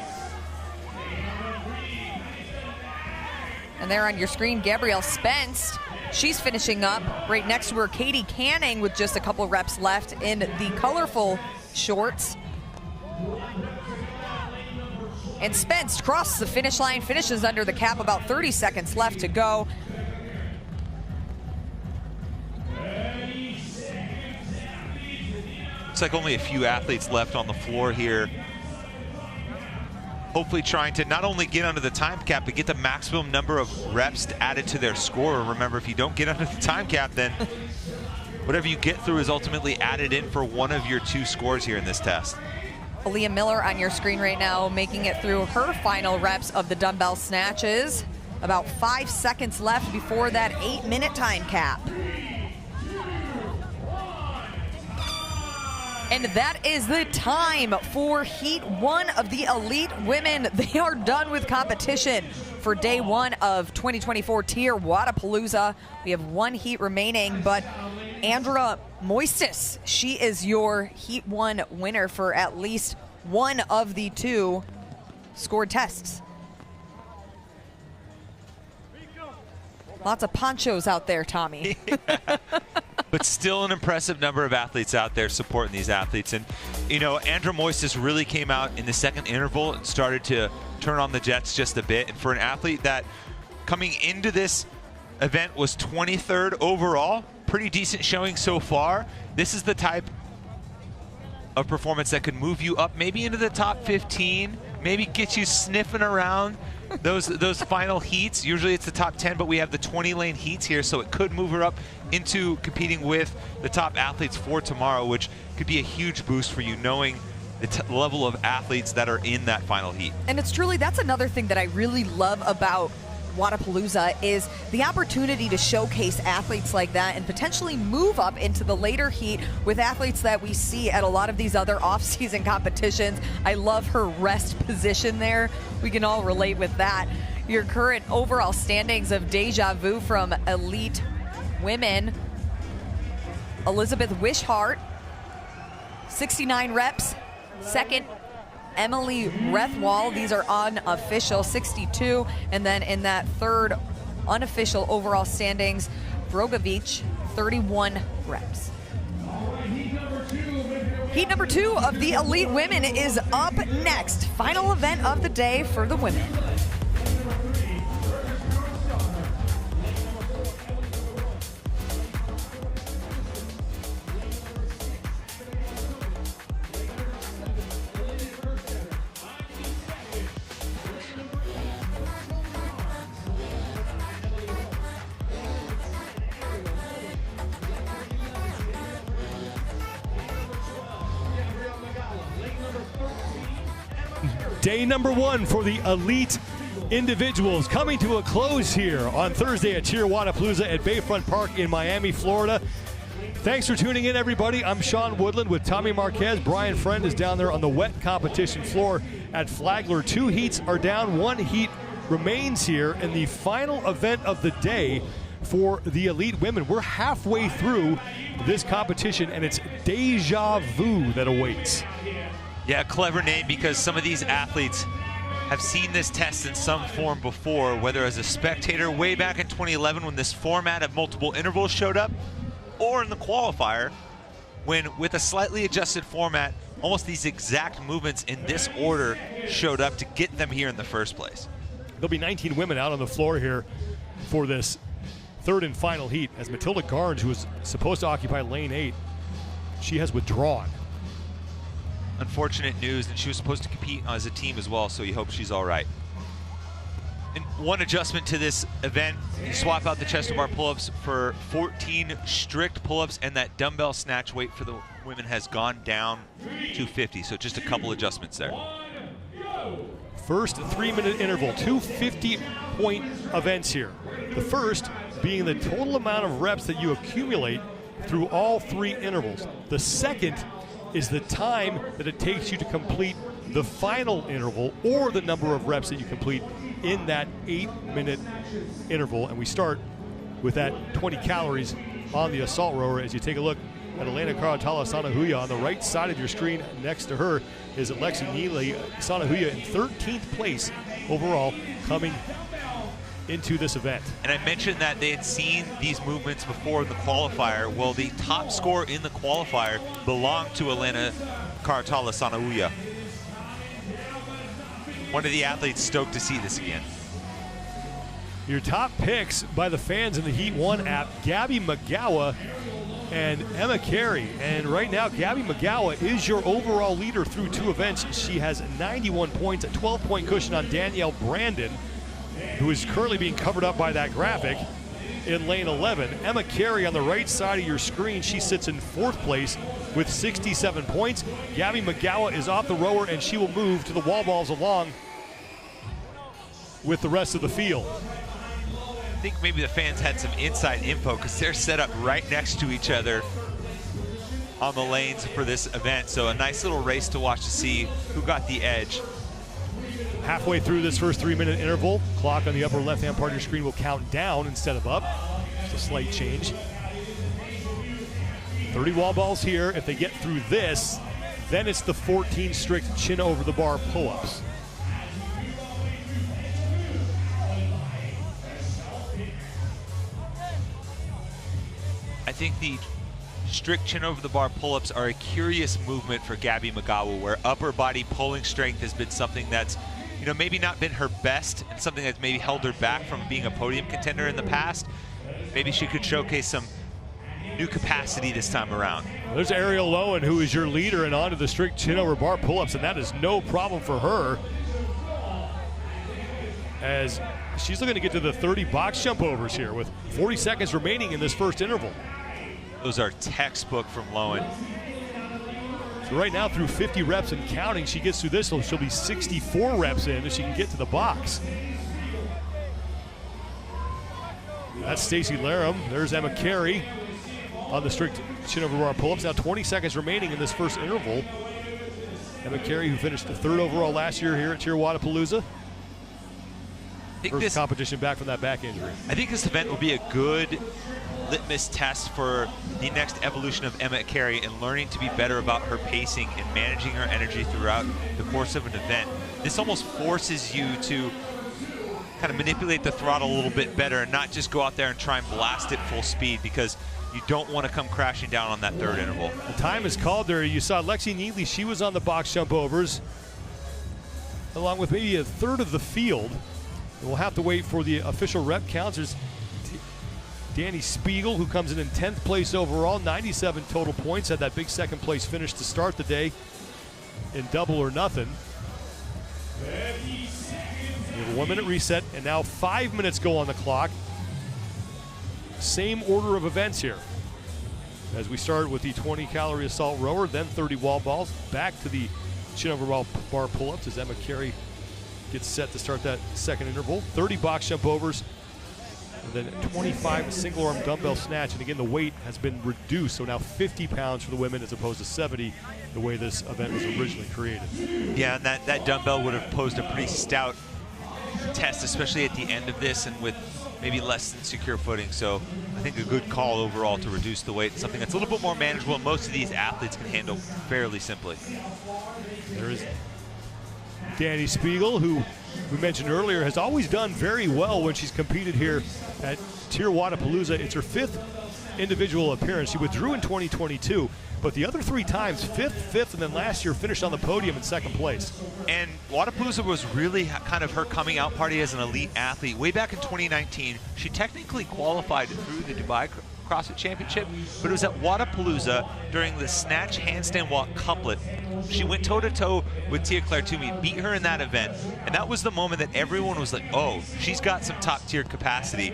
And there on your screen, Gabrielle Spence. She's finishing up. Right next to her, Katie Canning with just a couple reps left in the colorful shorts. And Spence crosses the finish line, finishes under the cap, about 30 seconds left to go. Looks like only a few athletes left on the floor here. Hopefully trying to not only get under the time cap, but get the maximum number of reps added to their score. Remember, if you don't get under the time cap, then whatever you get through is ultimately added in for one of your 2 scores here in this test. Aaliyah Miller on your screen right now, making it through her final reps of the dumbbell snatches. About 5 seconds left before that 8-minute time cap. And that is the time for Heat 1 of the elite women. They are done with competition for day 1 of 2024 TYR Wodapalooza. We have 1 heat remaining, but Andra Moistis, she is your Heat 1 winner for at least one of the 2 scored tests. Lots of ponchos out there, Tommy. But still an impressive number of athletes out there supporting these athletes. And, you know, Andra Moistis really came out in the second interval and started to turn on the jets just a bit. And for an athlete that coming into this event was 23rd overall, pretty decent showing so far. This is the type of performance that could move you up maybe into the top 15, maybe get you sniffing around those final heats. Usually it's the top 10, but we have the 20-lane heats here, so it could move her up into competing with the top athletes for tomorrow, which could be a huge boost for you, knowing the level of athletes that are in that final heat. And it's truly, that's another thing that I really love about Wodapalooza is the opportunity to showcase athletes like that and potentially move up into the later heat with athletes that we see at a lot of these other off-season competitions. I love her rest position there. We can all relate with that. Your current overall standings of Deja Vu from elite women. Elizabeth Wishart, 69 reps. Second, Emily Rethwall, these are unofficial, 62. And then in that third unofficial overall standings, Brogovich, 31 reps. Heat number 2 of the elite women is up next. Final event of the day for the women. Day number 1 for the elite individuals coming to a close here on Thursday at TYR Wodapalooza at Bayfront Park in Miami, Florida. Thanks for tuning in, everybody. I'm Sean Woodland with Tommy Marquez. Brian Friend is down there on the wet competition floor at Flagler. 2 heats are down. 1 heat remains here in the final event of the day for the elite women. We're halfway through this competition, and it's Deja Vu that awaits. Yeah, clever name, because some of these athletes have seen this test in some form before, whether as a spectator way back in 2011 when this format of multiple intervals showed up, or in the qualifier when, with a slightly adjusted format, almost these exact movements in this order showed up to get them here in the first place. There'll be 19 women out on the floor here for this third and final heat, as Matilda Garnes, who was supposed to occupy lane 8, she has withdrawn. Unfortunate news, and she was supposed to compete as a team as well, so you hope she's all right. And one adjustment to this event, you swap out the chest to bar pull-ups for 14 strict pull-ups, and that dumbbell snatch weight for the women has gone down to 50, so just a couple adjustments there. First 3-minute interval, two 50-point events here. The first being the total amount of reps that you accumulate through all 3 intervals. The second is the time that it takes you to complete the final interval, or the number of reps that you complete in that 8-minute interval. And we start with that 20 calories on the assault rower as you take a look at Elena Carratala-Sanahuya. On the right side of your screen next to her is Alexi Neely. Sanahuya in 13th place overall coming into this event. And I mentioned that they had seen these movements before the qualifier. Well, the top score in the qualifier belonged to Elena Carratala-Sanahuya. One of the athletes stoked to see this again. Your top picks by the fans in the Heat 1 app, Gabby Magawa and Emma Carey. And right now, Gabby Magawa is your overall leader through 2 events. She has 91 points, a 12-point cushion on Danielle Brandon, who is currently being covered up by that graphic in lane 11. Emma Carey on the right side of your screen, she sits in 4th place with 67 points. Gabby Magawa is off the rower, and she will move to the wall balls along with the rest of the field. I think maybe the fans had some inside info because they're set up right next to each other on the lanes for this event. So a nice little race to watch to see who got the edge. Halfway through this first 3-minute interval, clock on the upper left-hand part of your screen will count down instead of up. Just a slight change. 30 wall balls here. If they get through this, then it's the 14 strict chin over the bar pull-ups. I think the strict chin over the bar pull-ups are a curious movement for Gabby Magawa, where upper body pulling strength has been something that's, you know, maybe not been her best and something that's maybe held her back from being a podium contender in the past. Maybe she could showcase some new capacity this time around. There's Ariel Lowen, who is your leader, and onto the strict chin over bar pull-ups, and that is no problem for her, as she's looking to get to the 30 box jump overs here with 40 seconds remaining in this first interval. Those are textbook from Lowen. So right now, through 50 reps and counting, she gets through this, so she'll be 64 reps in if she can get to the box. That's Stacy Laram. There's Emma Carey on the strict chin over bar pull-ups. Now 20 seconds remaining in this first interval. Emma Carey, who finished the 3rd overall last year here at TYR Wodapalooza. First competition back from that back injury. I think this event will be a good litmus test for the next evolution of Emma Carey and learning to be better about her pacing and managing her energy throughout the course of an event. This almost forces you to kind of manipulate the throttle a little bit better and not just go out there and try and blast it full speed, because you don't want to come crashing down on that 3rd interval. The time is called there. You saw Lexi Neely, she was on the box jump overs along with maybe a 1/3 of the field. We'll have to wait for the official rep counts. There's Danny Spiegel, who comes in 10th place overall, 97 total points, had that big 2nd place finish to start the day in double or nothing. We have a 1-minute reset, and now 5 minutes go on the clock. Same order of events here, as we start with the 20-calorie assault rower, then 30 wall balls, back to the chin over bar pull-ups as Emma Carey gets set to start that 2nd interval. 30 box jump overs, and then 25 single arm dumbbell snatch. And again, the weight has been reduced, so now 50 pounds for the women as opposed to 70 the way this event was originally created. Yeah, and that dumbbell would have posed a pretty stout test, especially at the end of this and with maybe less than secure footing. So I think a good call overall to reduce the weight, something that's a little bit more manageable and most of these athletes can handle fairly simply. There is Danny Spiegel, who we mentioned earlier, has always done very well when she's competed here at TYR Wodapalooza. It's her 5th individual appearance. She withdrew in 2022, but the other 3 times, 5th, and then last year finished on the podium in 2nd place. And Wodapalooza was really kind of her coming out party as an elite athlete. Way back in 2019, she technically qualified through the Dubai CrossFit Championship, but it was at Wodapalooza during the snatch handstand walk couplet. She went toe-to-toe with Tia-Claire Toomey, beat her in that event, and that was the moment that everyone was like, oh, she's got some top-tier capacity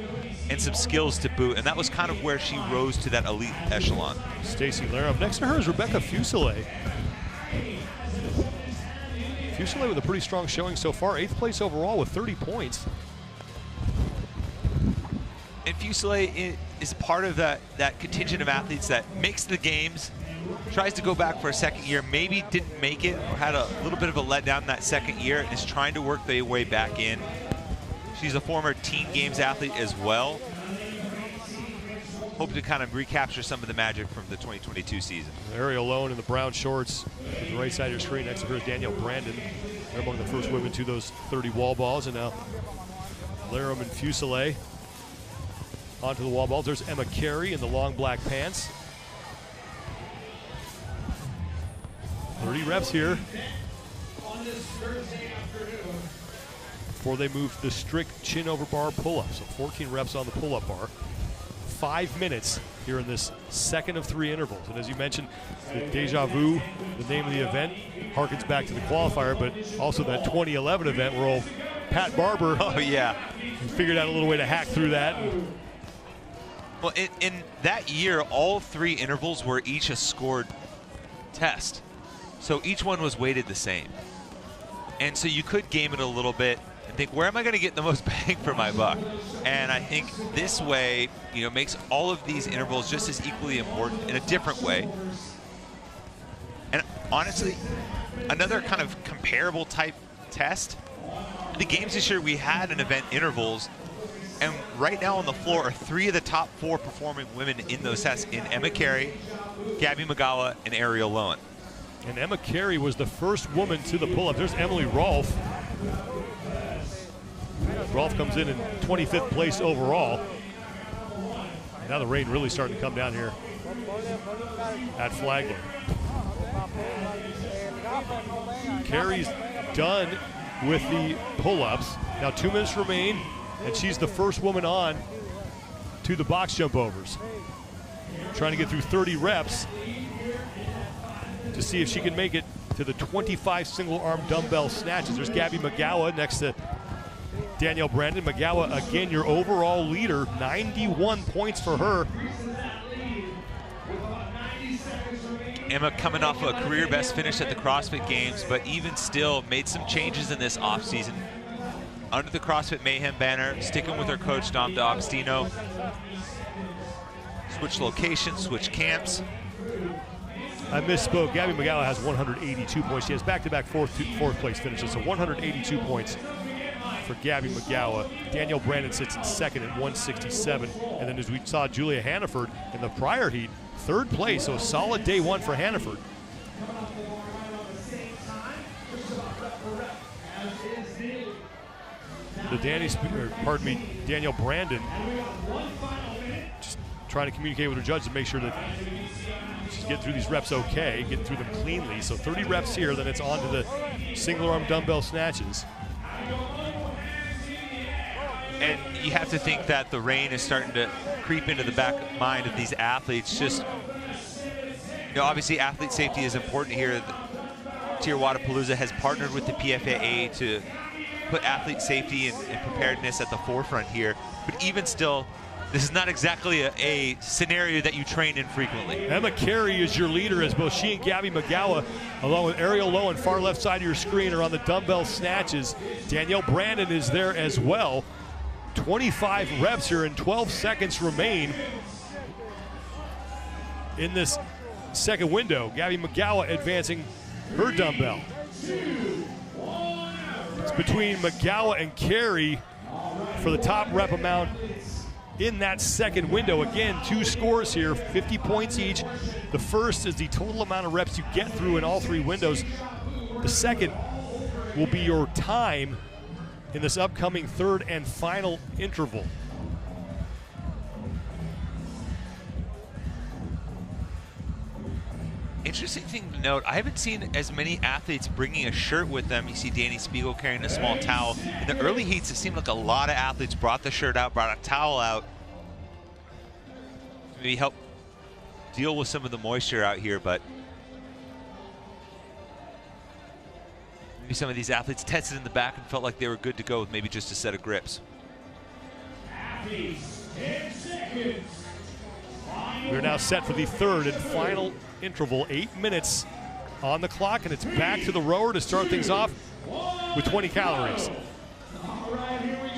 and some skills to boot, and that was kind of where she rose to that elite echelon. Stacy Laram. Next to her is Rebecca Fuselier. Fuselier with a pretty strong showing so far. 8th place overall with 30 points. And Fuselier is part of that contingent of athletes that makes the games, tries to go back for a second year, maybe didn't make it or had a little bit of a letdown that second year, and is trying to work their way back in. She's a former Teen Games athlete as well. Hope to kind of recapture some of the magic from the 2022 season. Ariel Lone in the brown shorts on the right side of your screen. Next to her is Danielle Brandon. They're among the first women to those 30 wall balls. And now LatAm and Fuselier onto the wall balls. There's Emma Carey in the long black pants. 30 reps here before they move to the strict chin over bar pull-up. So 14 reps on the pull-up bar. 5 minutes here in this second of 3 intervals. And as you mentioned, the Deja Vu, the name of the event, harkens back to the qualifier, but also that 2011 event where old Pat Barber figured out a little way to hack through that. Well, in that year, all 3 intervals were each a scored test. So each one was weighted the same. And so you could game it a little bit and think, where am I going to get the most bang for my buck? And I think this way, makes all of these intervals just as equally important in a different way. And honestly, another kind of comparable type test. The games this year, we had an event intervals, and right now on the floor are 3 of the top 4 performing women in those tests in Emma Carey, Gabby Magawa, and Ariel Lowen. And Emma Carey was the first woman to the pull-up. There's Emily Rolfe. Rolfe comes in 25th place overall. Now the rain really starting to come down here at Flagler. Carey's done with the pull-ups. Now 2 minutes remain, and she's the first woman on to the box jump overs. Trying to get through 30 reps to see if she can make it to the 25 single arm dumbbell snatches. There's Gabby Magawa next to Danielle Brandon. Magawa, again, your overall leader, 91 points for her. Emma coming off a career best finish at the CrossFit Games, but even still made some changes in this offseason. Under the CrossFit Mayhem banner, sticking with her coach, Dom D'Agostino. Switch locations, switch camps. I misspoke. Gabby Magawa has 182 points. She has back-to-back fourth place finishes, so 182 points for Gabby Magawa. Danielle Brandon sits in second at 167. And then as we saw Julia Hannaford in the prior heat, 3rd place, so a solid day 1 for Hannaford. Danielle Brandon just trying to communicate with her judge to make sure that she's getting through these reps okay, getting through them cleanly. So 30 reps here, then it's on to the single arm dumbbell snatches. And you have to think that the rain is starting to creep into the back mind of these athletes. Just, obviously athlete safety is important here. TYR Wodapalooza has partnered with the PFAA to put athlete safety and preparedness at the forefront here. But even still, this is not exactly a scenario that you train in frequently. Emma Carey is your leader, as both she and Gabby Magawa, along with Ariel Lowen, far left side of your screen, are on the dumbbell snatches. Danielle Brandon is there as well. 25 reps here and 12 seconds remain in this second window. Gabby Magawa advancing her dumbbell. It's between Magawa and Carey for the top rep amount in that second window. Again, 2 scores here, 50 points each. The first is the total amount of reps you get through in all 3 windows. The second will be your time in this upcoming 3rd and final interval. Interesting thing to note, I haven't seen as many athletes bringing a shirt with them. You see Danny Spiegel carrying a small towel. In the early heats, it seemed like a lot of athletes brought the shirt out, brought a towel out. Maybe help deal with some of the moisture out here, but maybe some of these athletes tested in the back and felt like they were good to go with maybe just a set of grips. We're now set for the 3rd and final interval. 8 minutes on the clock, and it's back to the rower to start things off with 20 calories.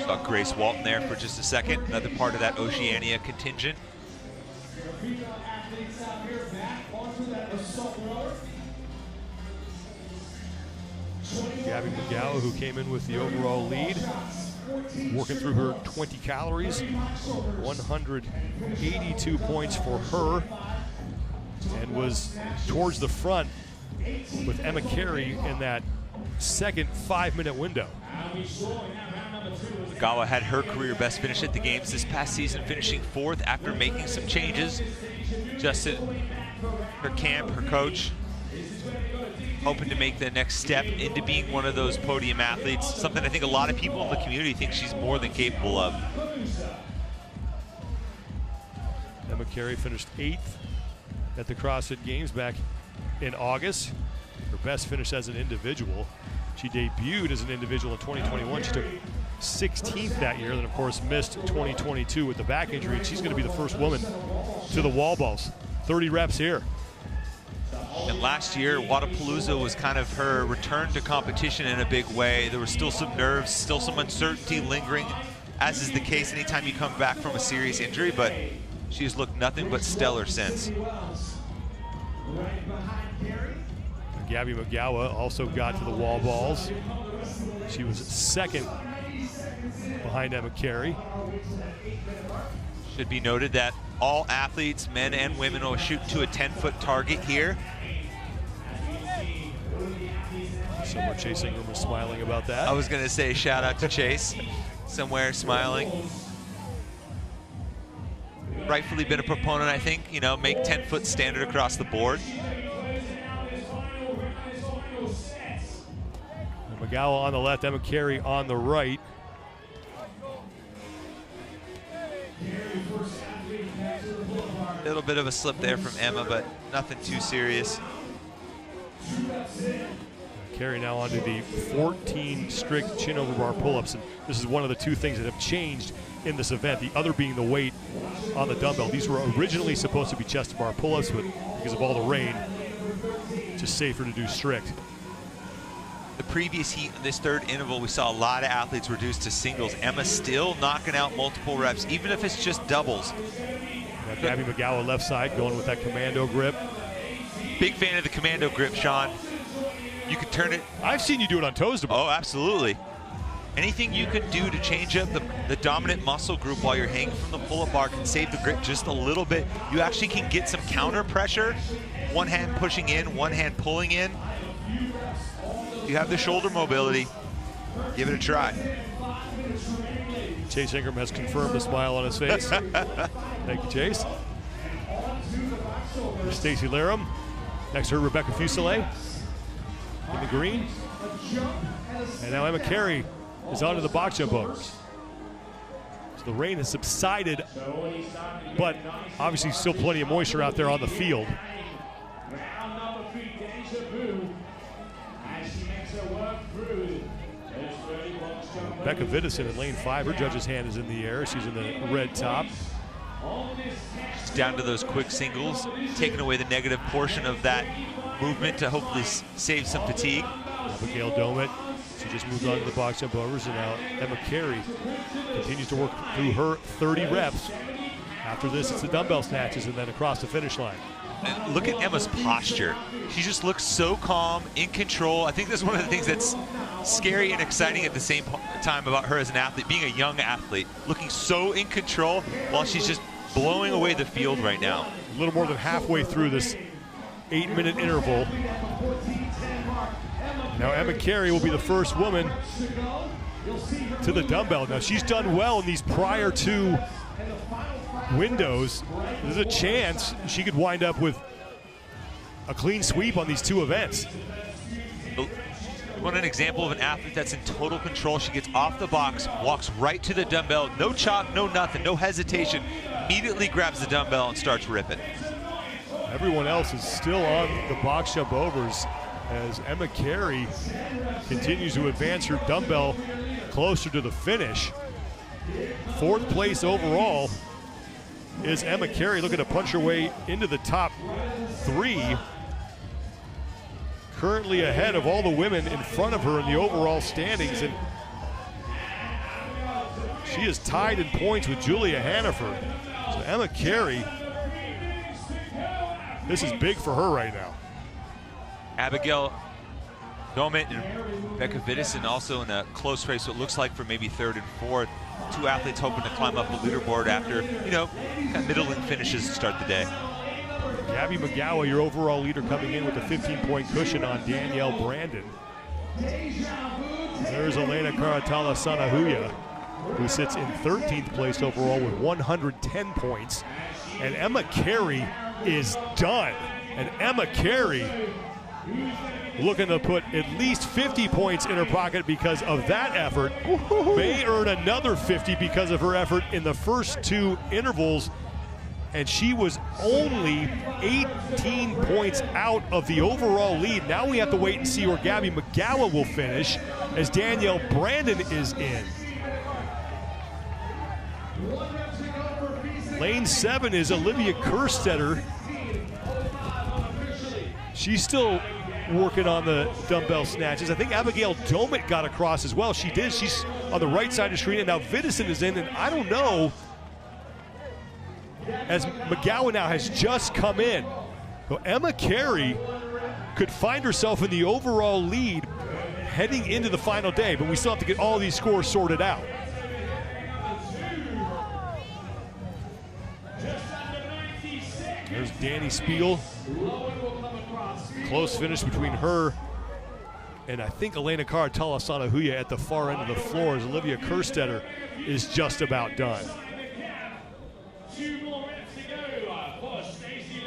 Saw Grace Walton there for just a second, another part of that Oceania contingent. Gabby McGowan, who came in with the overall lead, working through her 20 calories, 182 points for her, and was towards the front with Emma Carey in that second 5-minute window. McGowan had her career best finish at the games this past season, finishing 4th after making some changes. Adjusted her camp, her coach, hoping to make the next step into being one of those podium athletes, something I think a lot of people in the community think she's more than capable of. Emma Carey finished 8th at the CrossFit Games back in August. Her best finish as an individual. She debuted as an individual in 2021. She took 16th that year, then of course missed 2022 with the back injury, and she's going to be the first woman to the wall balls. 30 reps here. And last year, Wodapalooza was kind of her return to competition in a big way. There was still some nerves, still some uncertainty lingering, as is the case anytime you come back from a serious injury, but she's looked nothing but stellar since. Gabby McGowan also got to the wall balls. She was 2nd behind Emma Carey. Should be noted that all athletes, men and women, will shoot to a 10-foot target here. Somewhere Chase Ingram was smiling about that. I was going to say shout out to Chase, somewhere smiling. Rightfully been a proponent, I think, you know, make 10-foot standard across the board. McGowan on the left, Emma Carey on the right. A little bit of a slip there from Emma, but nothing too serious. Carey now onto the 14 strict chin over bar pull-ups, and this is one of the 2 things that have changed in this event, the other being the weight on the dumbbell. These were originally supposed to be chest to bar pull-ups, but because of all the rain, it's just safer to do strict. The previous heat, this 3rd interval, we saw a lot of athletes reduced to singles. Emma still knocking out multiple reps, even if it's just doubles. Now Gabby McGowan left side going with that commando grip. Big fan of the commando grip, Sean. You can turn it. I've seen you do it on toes to bar. Oh, absolutely. Anything you can do to change up the dominant muscle group while you're hanging from the pull-up bar can save the grip just a little bit. You actually can get some counter pressure. One hand pushing in, one hand pulling in. You have the shoulder mobility. Give it a try. Chase Ingram has confirmed the smile on his face. Thank you, Chase. Here's Stacy Larum. Next to her, Rebecca Fuselier in the green. And now Emma Carey is onto the box jump overs. So the rain has subsided, but obviously still plenty of moisture out there on the field. Becca Vidison in lane 5. Her judge's hand is in the air. She's in the red top. She's down to those quick singles, taking away the negative portion of that movement to hopefully save some fatigue. Abigail Domit, she just moved on to the box jump overs, and now Emma Carey continues to work through her 30 reps. After this, it's the dumbbell snatches and then across the finish line. And look at Emma's posture. She just looks so calm, in control. I think that's one of the things that's scary and exciting at the same time about her as an athlete, being a young athlete, looking so in control while she's just blowing away the field right now. A little more than halfway through this 8-minute interval. Now Emma Carey will be the first woman to the dumbbell. Now she's done well in these prior 2 windows. There's a chance she could wind up with a clean sweep on these 2 events. You want an example of an athlete that's in total control. She gets off the box, walks right to the dumbbell, no chalk, no nothing, no hesitation, immediately grabs the dumbbell and starts ripping. Everyone else is still on the box jump overs as Emma Carey continues to advance her dumbbell closer to the finish. 4th place overall is Emma Carey, looking to punch her way into the top 3. currently ahead of all the women in front of her in the overall standings, and she is tied in points with Julia Hannaford. So Emma Carey, this is big for her right now. Abigail Domet and Becca Vidison also in a close race, so it looks like for maybe third and fourth. Two athletes hoping to climb up the leaderboard after, kind of middling finishes to start the day. Gabby McGowan, your overall leader, coming in with a 15-point cushion on Danielle Brandon. There's Elena Karatala Sanahuya, who sits in 13th place overall with 110 points. And Emma Carey is done. And Emma Carey looking to put at least 50 points in her pocket because of that effort. May earn another 50 because of her effort in the first two intervals. And she was only 18 points out of the overall lead. Now we have to wait and see where Gabby McGowan will finish as Danielle Brandon is in. Lane 7 is Olivia Kerstetter. She's still working on the dumbbell snatches. I think Abigail Domet got across as well. She did. She's on the right side of the screen, and now Vidison is in, and I don't know, as McGowan now has just come in. So Emma Carey could find herself in the overall lead heading into the final day, but we still have to get all these scores sorted out. There's Danny Spiel. Close finish between her and I think Elena Karatala Sanahuya at the far end of the floor as Olivia Kerstetter is just about done.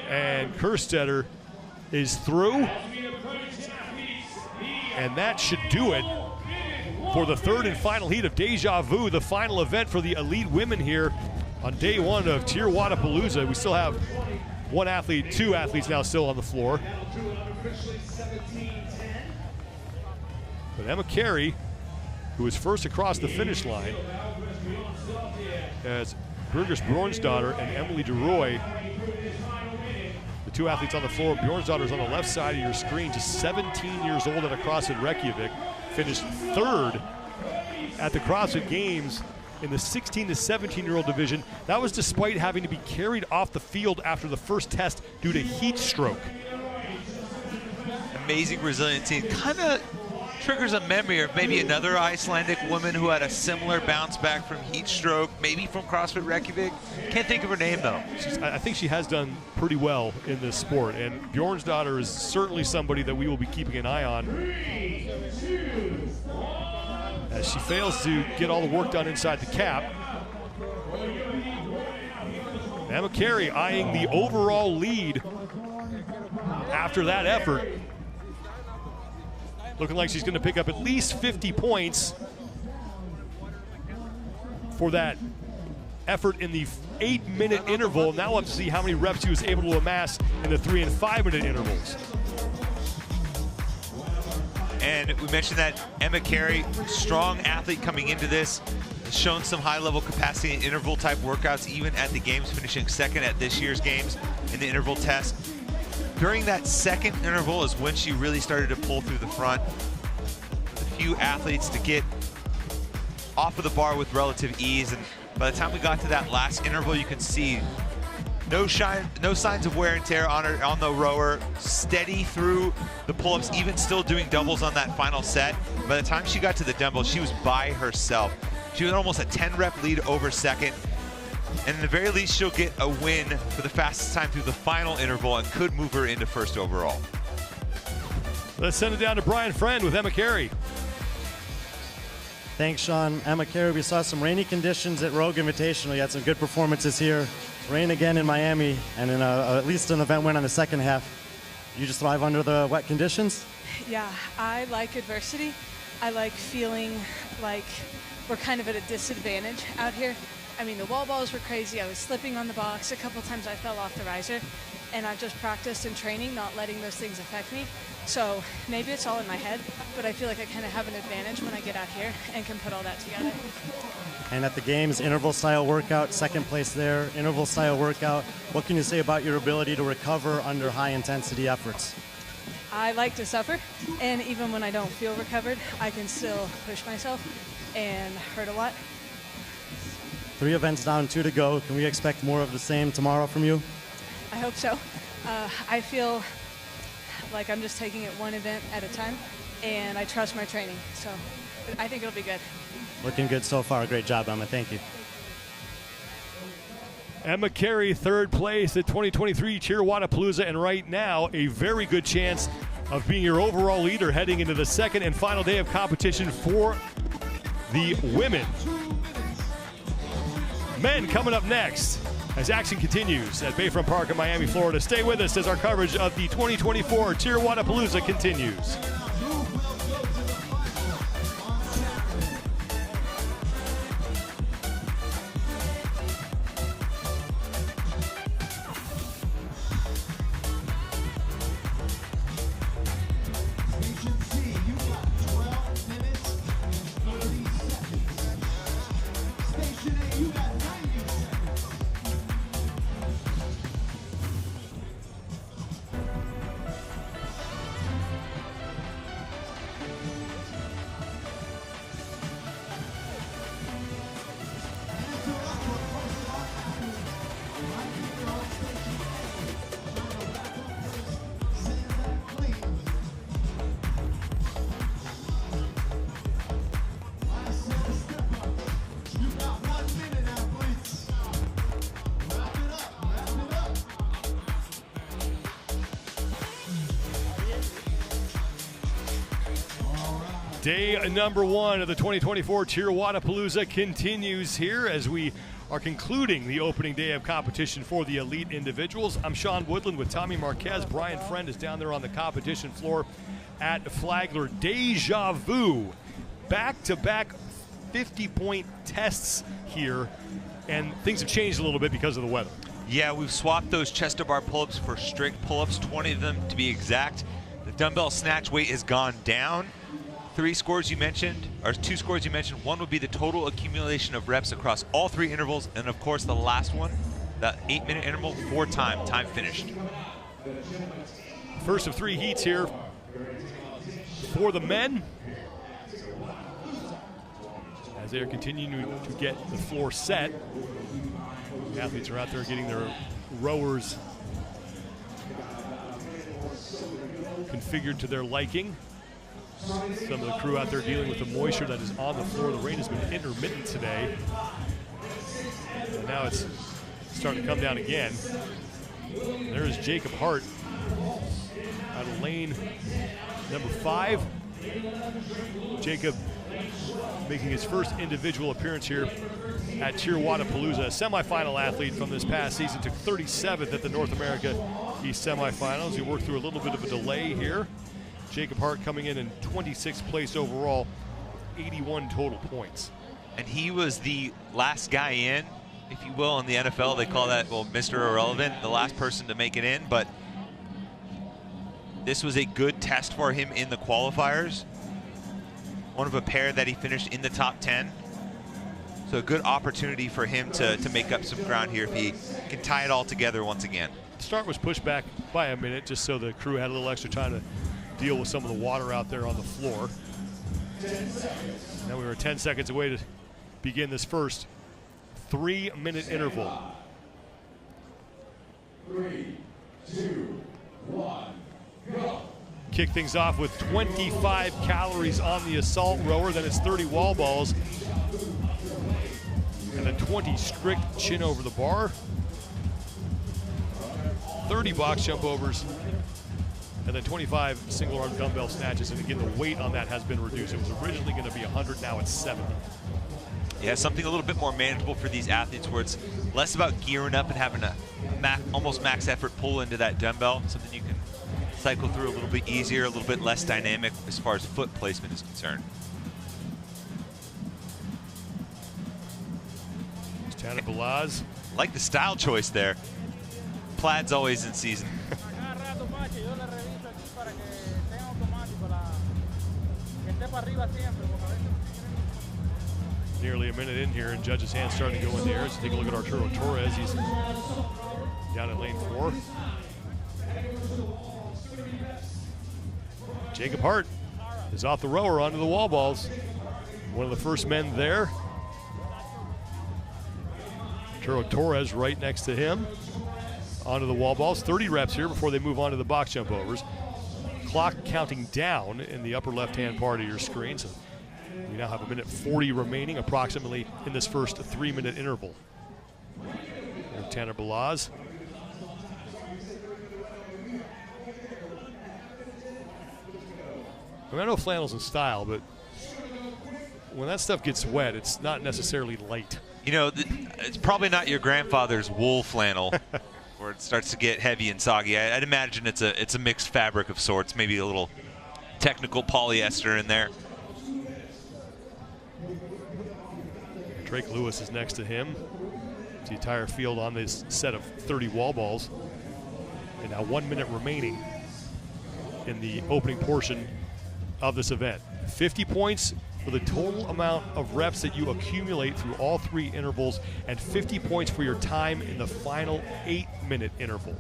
And Kerstetter is through. And that should do it for the third and final heat of Deja Vu, the final event for the elite women here on day one of TYR Wodapalooza. We still have two athletes now still on the floor. But Emma Carey, who is first across the finish line, as Burgers Bjornsdottir and Emily DeRoy, the two athletes on the floor. Bjornsdottir is on the left side of your screen, just 17 years old at a CrossFit Reykjavik, finished third at the CrossFit Games in the 16 to 17-year-old division. That was despite having to be carried off the field after the first test due to heat stroke. Amazing resiliency. Kind of triggers a memory of maybe another Icelandic woman who had a similar bounce back from heat stroke, maybe from CrossFit Reykjavik. Can't think of her name, though. I think she has done pretty well in this sport, and Bjornsdottir is certainly somebody that we will be keeping an eye on as she fails to get all the work done inside the cap. Emma Carey eyeing the overall lead after that effort. Looking like she's going to pick up at least 50 points for that effort in the 8-minute interval. Now we'll have to see how many reps she was able to amass in the 3- and 5-minute intervals. And we mentioned that Emma Carey, strong athlete coming into this, has shown some high-level capacity in interval-type workouts, even at the games, finishing second at this year's games in the interval test. During that second interval is when she really started to pull through the front. A few athletes to get off of the bar with relative ease, and by the time we got to that last interval, you can see no signs of wear and tear on the rower, steady through the pull-ups, even still doing doubles on that final set. By the time she got to the dumbbell, she was by herself. She was almost a 10-rep lead over second. And at the very least, she'll get a win for the fastest time through the final interval and could move her into first overall. Let's send it down to Brian Friend with Emma Carey. Thanks, Sean. Emma Carey, we saw some rainy conditions at Rogue Invitational. You had some good performances here. Rain again in Miami, and in at least an event win on the second half. You just thrive under the wet conditions? Yeah, I like adversity. I like feeling like we're kind of at a disadvantage out here. I mean, the wall balls were crazy. I was slipping on the box. A couple times I fell off the riser, and I've just practiced in training not letting those things affect me. So maybe it's all in my head, but I feel like I kind of have an advantage when I get out here and can put all that together. And at the games, interval style workout, second place there, interval style workout. What can you say about your ability to recover under high intensity efforts? I like to suffer, and even when I don't feel recovered, I can still push myself and hurt a lot. 3 events down, 2 to go. Can we expect more of the same tomorrow from you? I hope so. I feel like I'm just taking it one event at a time, and I trust my training, so I think it'll be good. Looking good so far. Great job, Emma. Thank you. Emma Carey, 3rd place at 2023 TYR Wodapalooza, and right now a very good chance of being your overall leader heading into the 2nd and final day of competition for the women. Men coming up next as action continues at Bayfront Park in Miami, Florida. Stay with us as our coverage of the 2024 TYR Wodapalooza continues. Day number 1 of the 2024 TYR Wodapalooza continues here as we are concluding the opening day of competition for the elite individuals. I'm Sean Woodland with Tommy Marquez. Brian Friend is down there on the competition floor at Flagler. Deja vu. Back-to-back 50-point tests here, and things have changed a little bit because of the weather. Yeah, we've swapped those chest-to-bar pull-ups for strict pull-ups, 20 of them to be exact. The dumbbell snatch weight has gone down. 2 scores you mentioned, one would be the total accumulation of reps across all 3 intervals, and of course the last one, that 8-minute interval, 4 time finished. First of 3 heats here for the men, as they are continuing to get the floor set. The athletes are out there getting their rowers configured to their liking. Some of the crew out there dealing with the moisture that is on the floor. The rain has been intermittent today. And now it's starting to come down again. And there is Jacob Hart out of lane number 5. Jacob making his first individual appearance here at TYR Wodapalooza. A semifinal athlete from this past season, took 37th at the North America East semifinals. He worked through a little bit of a delay here. Jacob Hart coming in 26th place overall, 81 total points. And he was the last guy in, if you will, in the NFL. They call that, well, Mr. Irrelevant, the last person to make it in. But this was a good test for him in the qualifiers. One of a pair that he finished in the top 10. So a good opportunity for him to make up some ground here if he can tie it all together once again. The start was pushed back by a minute just so the crew had a little extra time to deal with some of the water out there on the floor. Now we were 10 seconds away to begin this first 3-minute interval. 3, 2, 1, go. Kick things off with 25 calories on the assault rower, then it's 30 wall balls, and then 20 strict chin over the bar, 30 box jump overs, and then 25 single arm dumbbell snatches. And again, the weight on that has been reduced. It was originally going to be 100, now it's 70. Yeah, something a little bit more manageable for these athletes where it's less about gearing up and having a almost max effort pull into that dumbbell, something you can cycle through a little bit easier, a little bit less dynamic as far as foot placement is concerned. Tana Balaz. Like the style choice there. Plaid's always in season. Nearly a minute in here, and Judge's hands starting to go in the air. So take a look at Arturo Torres. He's down in lane 4. Jacob Hart is off the rower onto the wall balls. One of the first men there. Arturo Torres right next to him. Onto the wall balls. 30 reps here before they move on to the box jump overs. Clock counting down in the upper left-hand part of your screen. So we now have 1:40 remaining approximately in this first 3-minute interval. There's Tanner Balaz. I know flannel's in style, but when that stuff gets wet, it's not necessarily light. You know, it's probably not your grandfather's wool flannel where it starts to get heavy and soggy. I'd imagine it's a mixed fabric of sorts, maybe a little technical polyester in there. Drake Lewis is next to him. The entire field on this set of 30 wall balls. And now 1 minute remaining in the opening portion of this event. 50 points for the total amount of reps that you accumulate through all 3 intervals, and 50 points for your time in the final 8-minute interval.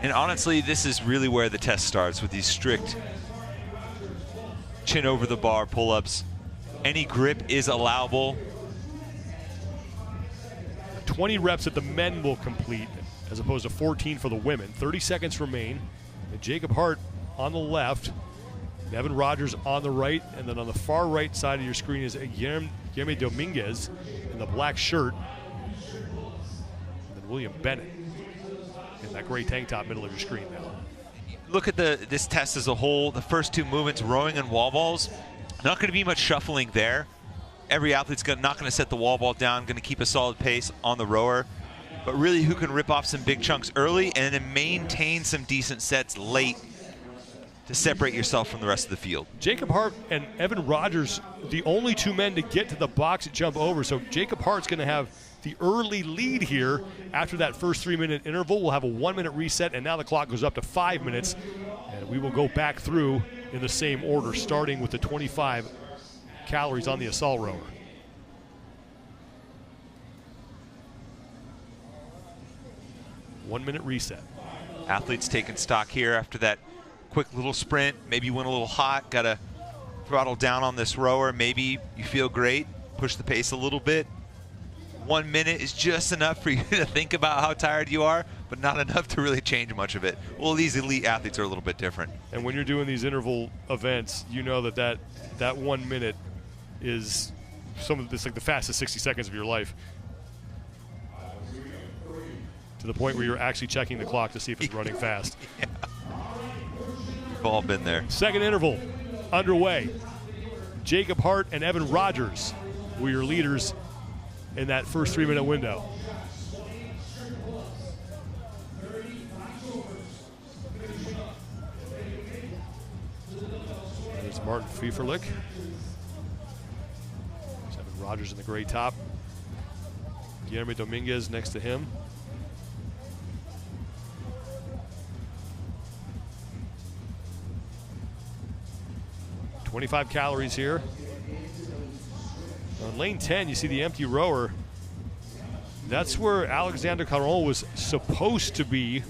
And honestly, this is really where the test starts, with these strict chin over the bar pull-ups. Any grip is allowable. 20 reps that the men will complete, as opposed to 14 for the women. 30 seconds remain. And Jacob Hart on the left, Evan Rogers on the right, and then on the far right side of your screen is Guillermo Dominguez in the black shirt, and then William Bennett in that gray tank top middle of your screen now. Look at this test as a whole. The first 2 movements, rowing and wall balls, not going to be much shuffling there. Every athlete's not going to set the wall ball down, going to keep a solid pace on the rower. But really, who can rip off some big chunks early and then maintain some decent sets late to separate yourself from the rest of the field. Jacob Hart and Evan Rogers, the only 2 men to get to the box jump over. So Jacob Hart's going to have the early lead here. After that first 3-minute interval, we'll have a 1-minute reset, and now the clock goes up to 5 minutes. And we will go back through in the same order, starting with the 25 calories on the assault rower. One-minute reset. Athletes taking stock here after that quick little sprint. Maybe you went a little hot, got to throttle down on this rower. Maybe you feel great, push the pace a little bit. 1 minute is just enough for you to think about how tired you are, but not enough to really change much of it. Well, these elite athletes are a little bit different. And when you're doing these interval events, you know that 1 minute is it's like the fastest 60 seconds of your life. To the point where you're actually checking the clock to see if it's running fast. Yeah. We've all been there. Second interval underway. Jacob Hart and Evan Rogers were your leaders in that first 3-minute window. There's Martin Fieferlich. There's Evan Rogers in the gray top. Guillermo Dominguez next to him. .25 calories here. On lane 10, you see the empty rower. That's where Alexander Caron was supposed to be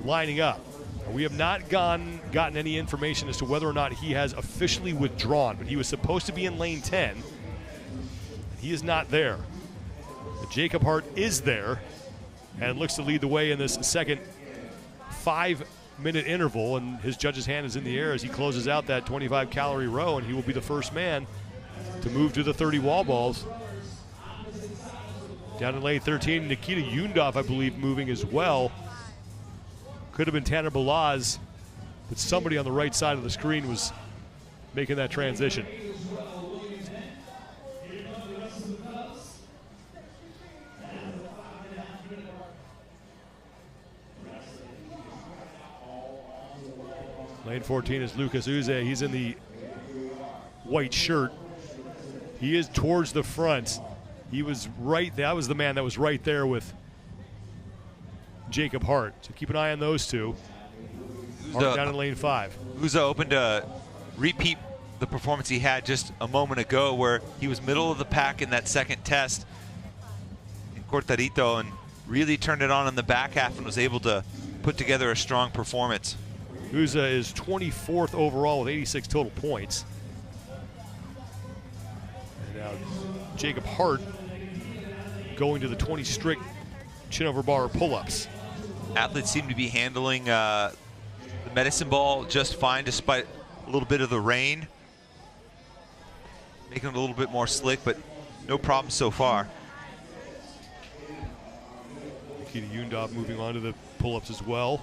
lining up. We have not gotten any information as to whether or not he has officially withdrawn, but he was supposed to be in lane 10. He is not there. But Jacob Hart is there and looks to lead the way in this second 5-minute interval, and his judge's hand is in the air as he closes out that 25-calorie row, and he will be the first man to move to the 30 wall balls. Down in lane 13, Nikita Yundov, I believe, moving as well. Could have been Tanner Balaz, but somebody on the right side of the screen was making that transition. Lane 14 is Lucas Uze. He's in the white shirt. He is towards the front. He was right, that was the man that was right there with Jacob Hart. So keep an eye on those two. Hart down in lane 5. Uze open to repeat the performance he had just a moment ago, where he was middle of the pack in that second test in Cortadito and really turned it on in the back half and was able to put together a strong performance. Uza is 24th overall with 86 total points. And now Jacob Hart going to the 20 strict chin over bar pull-ups. Athletes seem to be handling the medicine ball just fine despite a little bit of the rain. Making it a little bit more slick, but no problem so far. Nikita Yundov moving on to the pull-ups as well.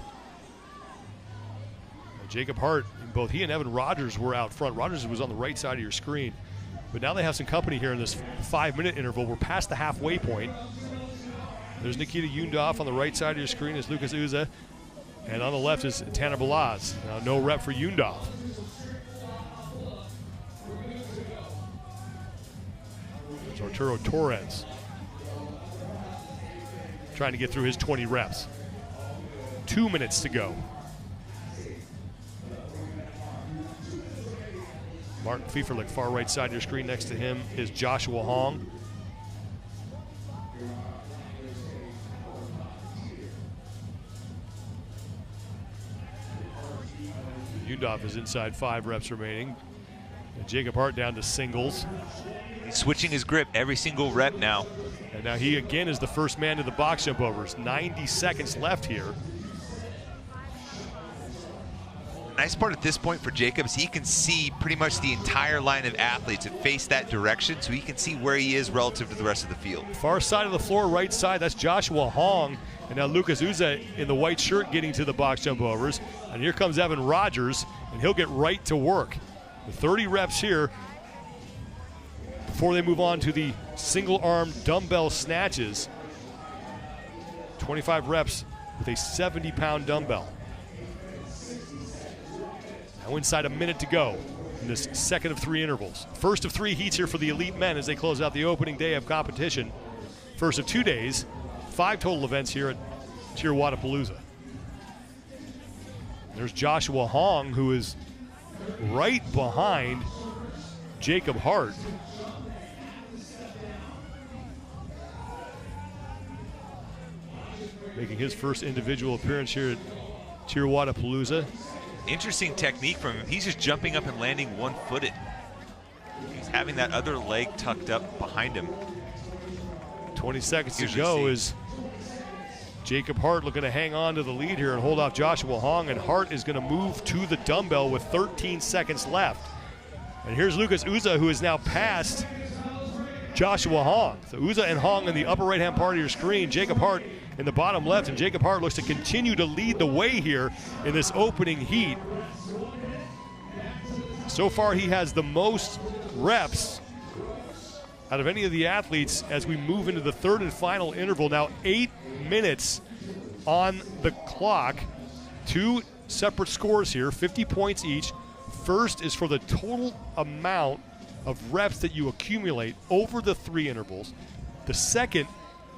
Jacob Hart, both he and Evan Rogers were out front. Rogers was on the right side of your screen. But now they have some company here in this 5-minute interval. We're past the halfway point. There's Nikita Yundov on the right side of your screen. Is Lucas Uza. And on the left is Tanner Balaz. Now no rep for Yundov. There's Arturo Torres trying to get through his 20 reps. 2 minutes to go. Martin Fieferlich, far right side of your screen. Next to him is Joshua Hong. Yundov is inside 5 reps remaining. And Jacob Hart down to singles. He's switching his grip every single rep now. And now he again is the first man to the box jump overs. 90 seconds left here. Nice part at this point for Jacob is he can see pretty much the entire line of athletes and face that direction, so he can see where he is relative to the rest of the field. Far side of the floor, right side, that's Joshua Hong. And now Lucas Uza in the white shirt getting to the box jump overs. And here comes Evan Rogers, and he'll get right to work. The 30 reps here before they move on to the single arm dumbbell snatches. 25 reps with a 70-pound dumbbell. Now inside a minute to go in this second of 3 intervals. First of 3 heats here for the elite men as they close out the opening day of competition. First of 2 days, 5 total events here at TYR Wodapalooza. There's Joshua Hong, who is right behind Jacob Hart. Making his first individual appearance here at TYR Wodapalooza. Interesting technique from him. He's just jumping up and landing one-footed. He's having that other leg tucked up behind him. 20 seconds to go is Jacob Hart looking to hang on to the lead here and hold off Joshua Hong, and Hart is going to move to the dumbbell with 13 seconds left. And here's Lucas Uza, who is now past Joshua Hong. So Uza and Hong in the upper right-hand part of your screen, Jacob Hart in the bottom left, and Jacob Hart looks to continue to lead the way here in this opening heat. So far, he has the most reps out of any of the athletes as we move into the third and final interval. Now 8 minutes on the clock. 2 separate scores here, 50 points each. First is for the total amount of reps that you accumulate over the 3 intervals. The second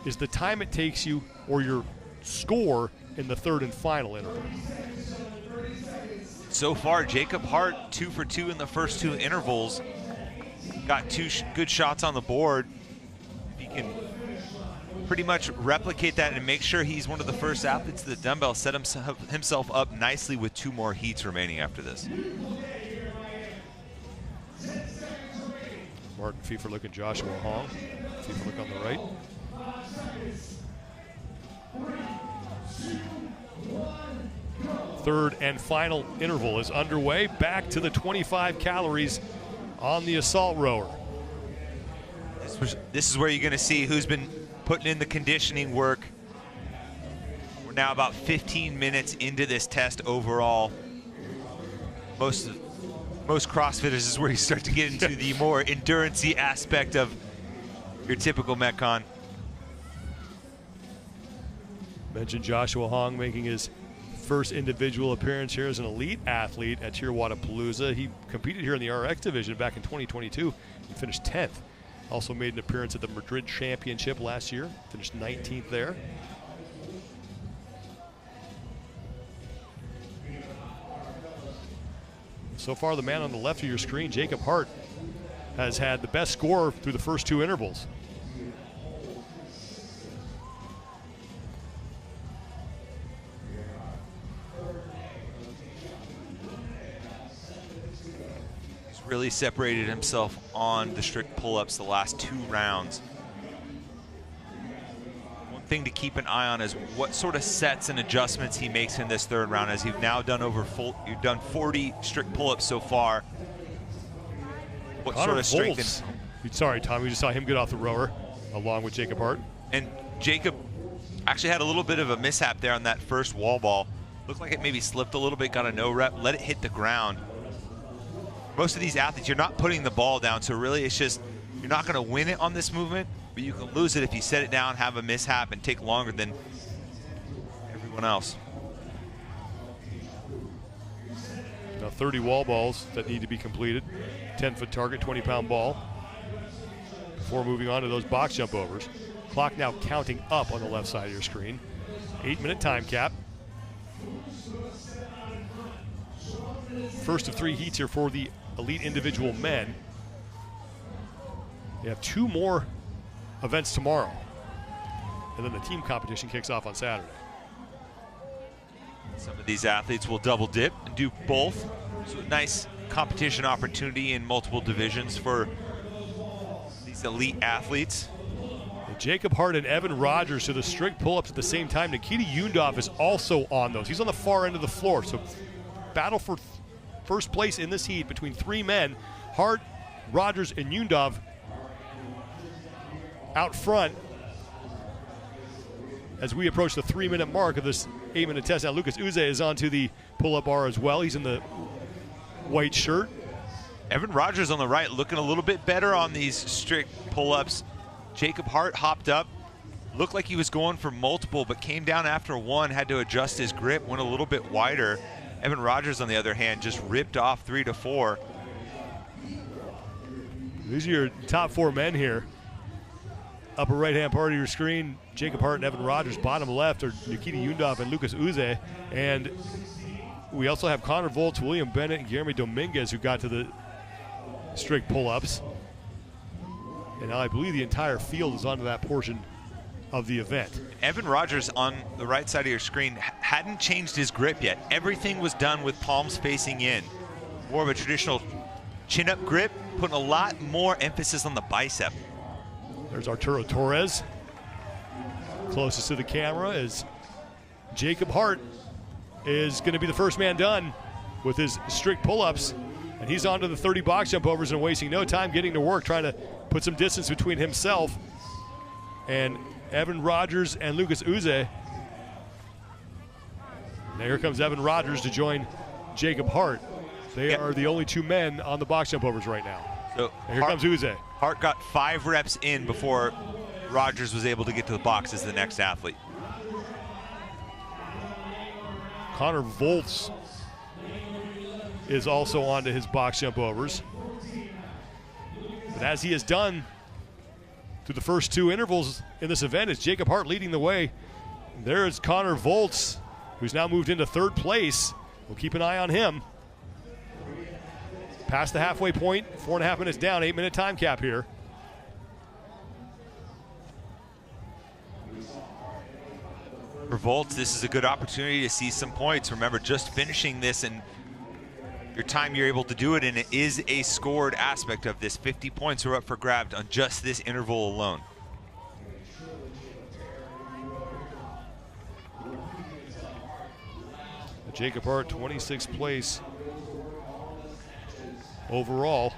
is the time it takes you or your score in the third and final interval. So far, Jacob Hart 2 for 2 in the first 2 intervals. Got 2 good shots on the board. He can pretty much replicate that and make sure he's one of the first athletes to the dumbbell, set himself up nicely with 2 more heats remaining after this. Martin Fieferlich and Joshua Hong. Fieferlich on the right. Third and final interval is underway. Back to the 25 calories on the assault rower. This is where you're going to see who's been putting in the conditioning work. We're now about 15 minutes into this test overall. Most CrossFitters is where you start to get into the more endurance-y aspect of your typical Metcon. Mentioned Joshua Hong making his first individual appearance here as an elite athlete at TYR Wodapalooza. He competed here in the RX division back in 2022 and finished 10th. Also made an appearance at the Madrid Championship last year, finished 19th there. So far, the man on the left of your screen, Jacob Hart, has had the best score through the first 2 intervals. really separated himself on the strict pull-ups the last 2 rounds. One thing to keep an eye on is what sort of sets and adjustments he makes in this 3rd round, as you've now done you've done 40 strict pull-ups so far. What Connor sort of strength? Sorry, Tom, we just saw him get off the rower along with Jacob Hart. And Jacob actually had a little bit of a mishap there on that first wall ball. Looked like it maybe slipped a little bit, got a no rep, let it hit the ground. Most of these athletes, you're not putting the ball down, so really it's just, you're not going to win it on this movement, but you can lose it if you set it down, have a mishap, and take longer than everyone else. Now 30 wall balls that need to be completed. 10-foot target, 20-pound ball. Before moving on to those box jump overs. Clock now counting up on the left side of your screen. 8-minute time cap. First of 3 heats here for the elite individual men. They have 2 more events tomorrow. And then the team competition kicks off on Saturday. Some of these athletes will double dip and do both. So a nice competition opportunity in multiple divisions for these elite athletes. And Jacob Hart and Evan Rogers to the strict pull-ups at the same time. Nikita Yundov is also on those. He's on the far end of the floor. So battle for first place in this heat between 3 men. Hart, Rogers, and Yundov out front as we approach the 3-minute mark of this 8-minute test. Now Lucas Uze is onto the pull-up bar as well. He's in the white shirt. Evan Rogers on the right looking a little bit better on these strict pull-ups. Jacob Hart hopped up, looked like he was going for multiple, but came down after 1, had to adjust his grip, went a little bit wider. Evan Rogers, on the other hand, just ripped off 3 to 4. These are your top 4 men here. Upper right-hand part of your screen, Jacob Hart and Evan Rogers. Bottom left are Nikita Yundov and Lucas Uze. And we also have Connor Volz, William Bennett, and Guillermo Dominguez, who got to the strict pull-ups. And now I believe the entire field is onto that portion of the event. Evan Rogers on the right side of your screen hadn't changed his grip yet. Everything was done with palms facing in. More of a traditional chin-up grip, putting a lot more emphasis on the bicep. There's Arturo Torres. Closest to the camera is Jacob Hart is going to be the first man done with his strict pull-ups. And he's on to the 30 box jump overs and wasting no time getting to work, trying to put some distance between himself and Evan Rogers and Lucas Uze. Now here comes Evan Rogers to join Jacob Hart. They are the only 2 men on the box jump overs right now. So and here comes Uze. Hart got 5 reps in before Rogers was able to get to the box as the next athlete. Connor Volz is also on to his box jump overs. But as he has done through the first 2 intervals in this event, is Jacob Hart leading the way. There is Connor Volz, who's now moved into 3rd place. We'll keep an eye on him. Past the halfway point, 4.5 minutes down, 8-minute time cap here. For Volz, this is a good opportunity to see some points. Remember, just finishing this and your time you're able to do it in, it is a scored aspect of this. 50 points are up for grabs on just this interval alone. Jacob Hart, 26th place overall.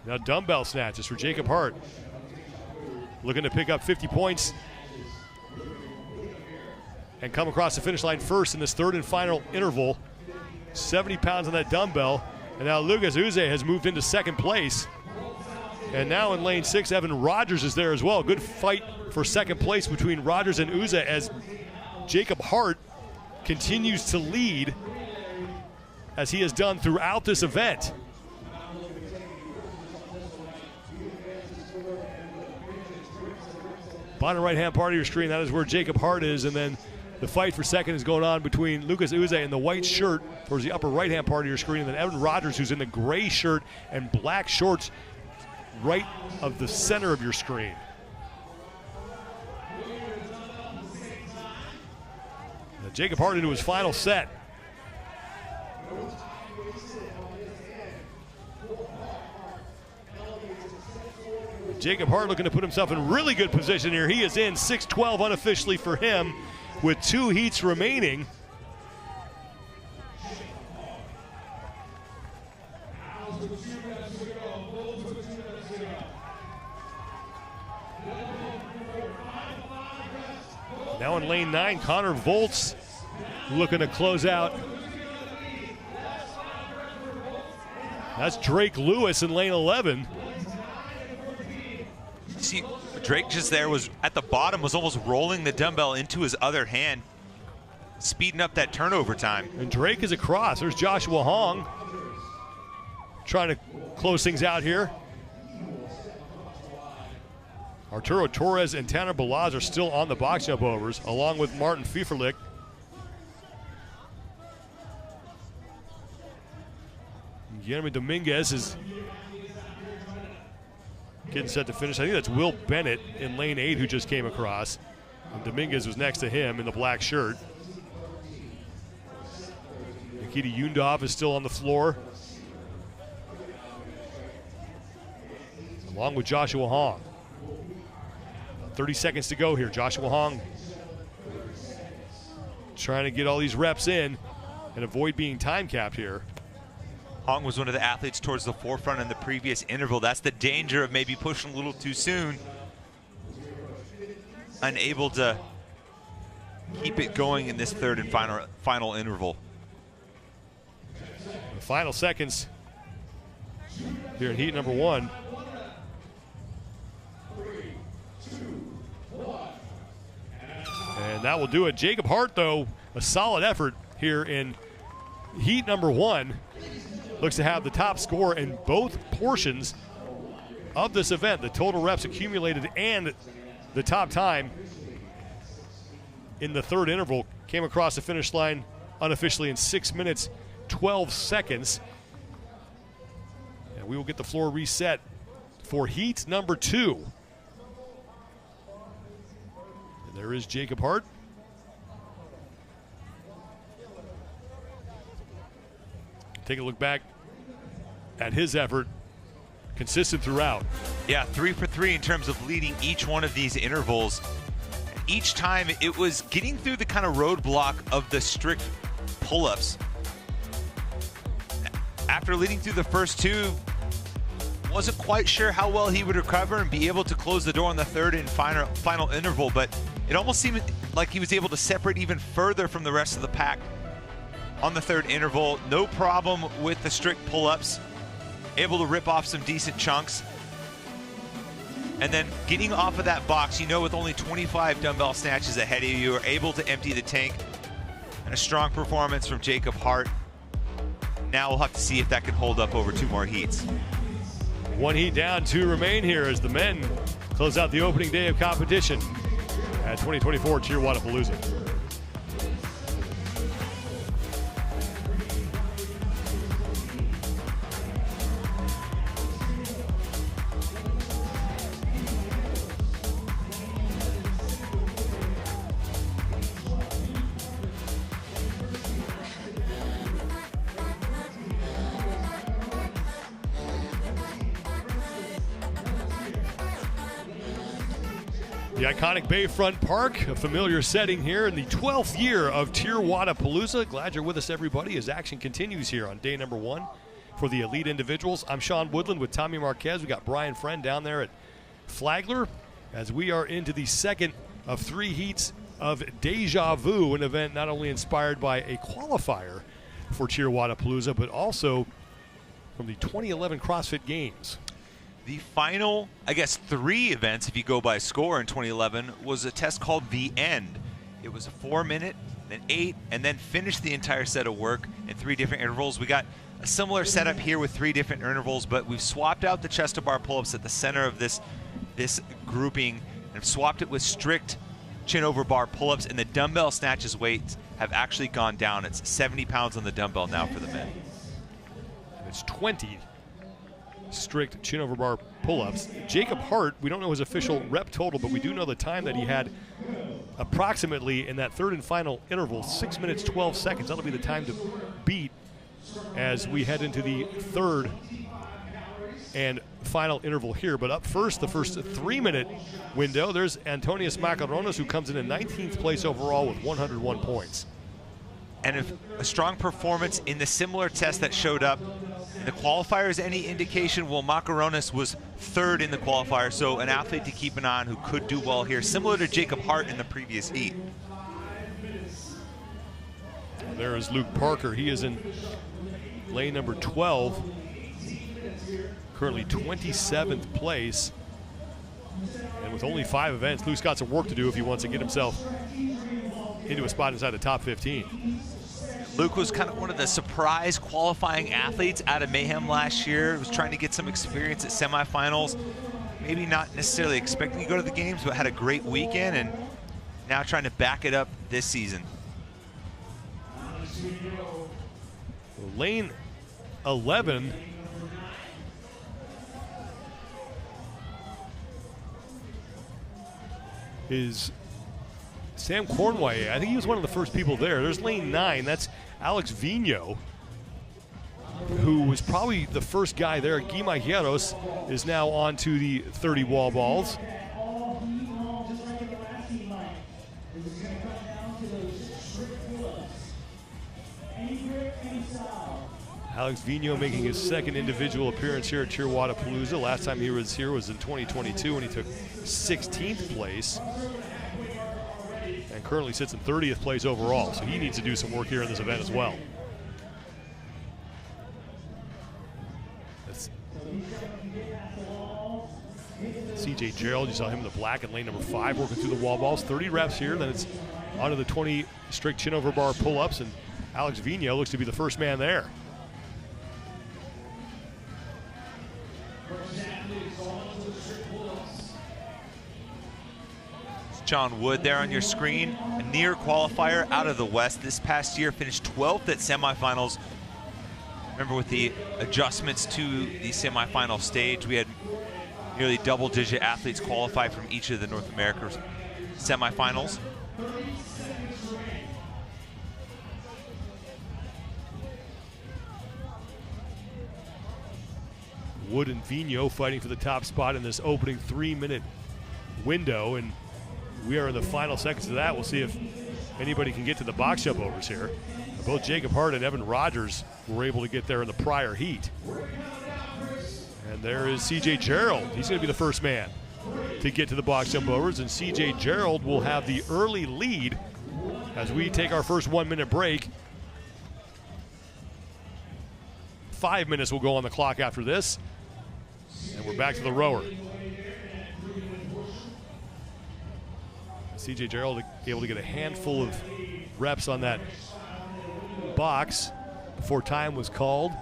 Now dumbbell snatches for Jacob Hart. Looking to pick up 50 points and come across the finish line first in this 3rd and final interval. 70 pounds on that dumbbell. And now Lucas Uze has moved into 2nd place. And now in lane 6, Evan Rogers is there as well. Good fight for 2nd place between Rogers and Uze as Jacob Hart continues to lead as he has done throughout this event. Bottom right-hand part of your screen, that is where Jacob Hart is, and then the fight for 2nd is going on between Lucas Uze in the white shirt towards the upper right-hand part of your screen, and then Evan Rogers, who's in the gray shirt and black shorts right of the center of your screen. The Jacob Hart into his final set. Jacob Hart looking to put himself in really good position here. He is in 6:12 unofficially for him with 2 heats remaining. Now in lane 9, Connor Volts looking to close out. That's Drake Lewis in lane 11. See, Drake just there was at the bottom, was almost rolling the dumbbell into his other hand, speeding up that turnover time. And Drake is across. There's Joshua Hong trying to close things out here. Arturo Torres and Tanner Balaz are still on the box jump overs, along with Martin Fieferlich. Jeremy Dominguez is getting set to finish. I think that's Will Bennett in lane 8 who just came across. And Dominguez was next to him in the black shirt. Nikita Yundov is still on the floor, along with Joshua Hong. 30 seconds to go here. Joshua Hong trying to get all these reps in and avoid being time capped here. Hong was one of the athletes towards the forefront in the previous interval. That's the danger of maybe pushing a little too soon. Unable to keep it going in this third and final interval. The final seconds here in heat number 1. And that will do it. Jacob Hart, though, a solid effort here in heat number 1. Looks to have the top score in both portions of this event. The total reps accumulated and the top time in the third interval came across the finish line unofficially in 6 minutes, 12 seconds. And we will get the floor reset for heat number 2. And there is Jacob Hart. Take a look back at his effort, consistent throughout. Yeah, 3 for 3 in terms of leading each one of these intervals. Each time it was getting through the kind of roadblock of the strict pull-ups. After leading through the first 2, wasn't quite sure how well he would recover and be able to close the door on the third and final interval, but it almost seemed like he was able to separate even further from the rest of the pack on the third interval. No problem with the strict pull-ups, able to rip off some decent chunks. And then getting off of that box, you know, with only 25 dumbbell snatches ahead of you, you are able to empty the tank. And a strong performance from Jacob Hart. Now we'll have to see if that can hold up over 2 more heats. 1 heat down, 2 remain here as the men close out the opening day of competition at 2024 TYR Wodapalooza. The iconic Bayfront Park, a familiar setting here in the 12th year of TYR Wodapalooza. Glad you're with us, everybody, as action continues here on day number 1 for the elite individuals. I'm Sean Woodland with Tommy Marquez. We got Brian Friend down there at Flagler as we are into the second of 3 heats of Deja Vu, an event not only inspired by a qualifier for TYR Wodapalooza, but also from the 2011 CrossFit Games. The final, I guess, 3 events, if you go by score in 2011, was a test called The End. It was a 4-minute, then 8, and then finished the entire set of work in 3 different intervals. We got a similar setup here with 3 different intervals, but we've swapped out the chest to bar pull-ups at the center of this grouping and swapped it with strict chin over bar pull-ups, and the dumbbell snatches weights have actually gone down. It's 70 pounds on the dumbbell now for the men. And it's 20 strict chin over bar pull-ups. Jacob Hart, we don't know his official rep total, but we do know the time that he had approximately in that third and final interval, 6 minutes, 12 seconds. That'll be the time to beat as we head into the third and final interval here. But up first, the first 3-minute window, there's Antonius Macaronis, who comes in 19th place overall with 101 points. And if a strong performance in the similar test that showed up in the qualifiers any indication, well, Macaronis was third in the qualifier, so an athlete to keep an eye on who could do well here, similar to Jacob Hart in the previous heat. There is Luke Parker. He is in lane number 12, currently 27th place. And with only 5 events, Luke's got some work to do if he wants to get himself into a spot inside the top 15. Luke was kind of one of the surprise qualifying athletes out of Mayhem last year. He was trying to get some experience at semifinals. Maybe not necessarily expecting to go to the games, but had a great weekend and now trying to back it up this season. Lane 11 is Sam Cornway. I think he was one of the first people there. There's lane 9. That's Alex Vigno, who was probably the first guy there. Guy Majeros is now on to the 30 wall balls. Alex Vigno making his second individual appearance here at TYR Wodapalooza. Last time he was here was in 2022 when he took 16th place. And currently sits in 30th place overall, so he needs to do some work here in this event as well. That's CJ Gerald, you saw him in the black in lane number 5 working through the wall balls. 30 reps here, then it's onto the 20 strict chin over bar pull-ups, and Alex Vigno looks to be the first man there. John Wood there on your screen, a near qualifier out of the West this past year, finished 12th at semifinals. Remember, with the adjustments to the semifinal stage, we had nearly double-digit athletes qualify from each of the North America semifinals. Wood and Vigno fighting for the top spot in this opening 3-minute window, and we are in the final seconds of that. We'll see if anybody can get to the box jump overs here. Both Jacob Hart and Evan Rogers were able to get there in the prior heat. And there is CJ Gerald. He's going to be the first man to get to the box jump overs, and CJ Gerald will have the early lead as we take our first 1-minute break. 5 minutes will go on the clock after this, and we're back to the rower. CJ Gerald able to get a handful of reps on that box before time was called.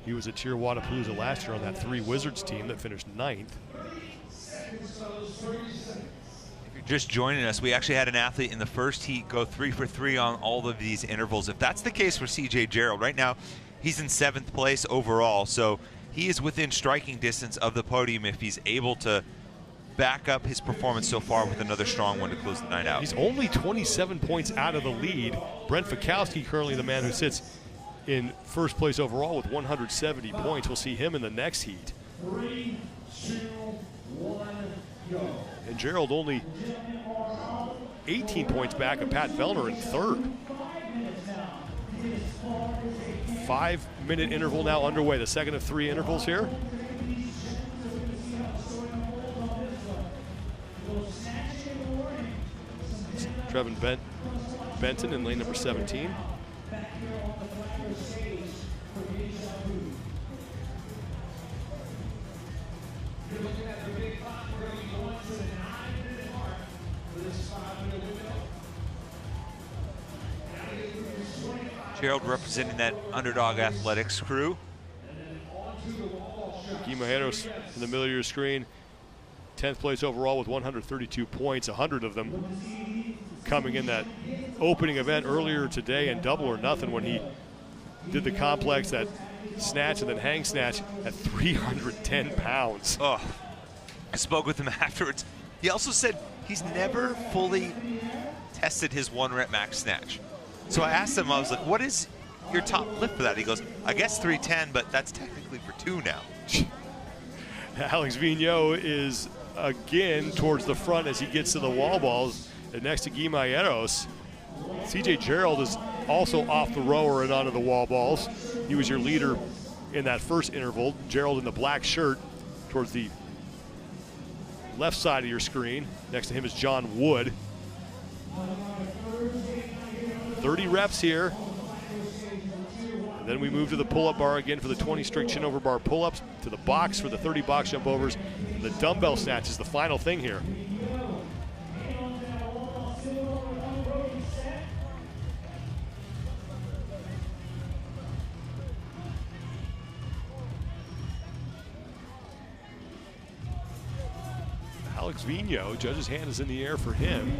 He was at TYR Wodapalooza last year on that 3 Wizards team that finished 9th. If you're just joining us, we actually had an athlete in the first heat go 3 for 3 on all of these intervals. If that's the case for CJ Gerald, right now he's in 7th place overall, so he is within striking distance of the podium if he's able to back up his performance so far with another strong one to close the night out. He's only 27 points out of the lead. Brent Fikowski currently the man who sits in first place overall with 170 points. We'll see him in the next heat. 3, 2, 1, go. And Gerald only 18 points back of Pat Vellner in third. 5-minute interval now underway, the second of 3 intervals here. Trevin Benton in lane number 17. Gerald representing that underdog athletics crew. Guy Majeros in the middle of your screen. 10th place overall with 132 points, 100 of them coming in that opening event earlier today in Double or Nothing when he did the complex, that snatch and then hang snatch at 310 pounds. Oh, I spoke with him afterwards. He also said he's never fully tested his 1 rep max snatch. So I asked him, I was like, what is your top lift for that? He goes, I guess 310, but that's technically for 2 now. Alex Vigneault is again towards the front as he gets to the wall balls. And next to Guy Mayeros, CJ Gerald is also off the rower and onto the wall balls. He was your leader in that first interval. Gerald in the black shirt towards the left side of your screen. Next to him is John Wood. 30 reps here. And then we move to the pull-up bar again for the 20 strict chin over bar pull-ups, to the box for the 30 box jump overs. And the dumbbell snatch is the final thing here. Alex Vigneault, judge's hand is in the air for him.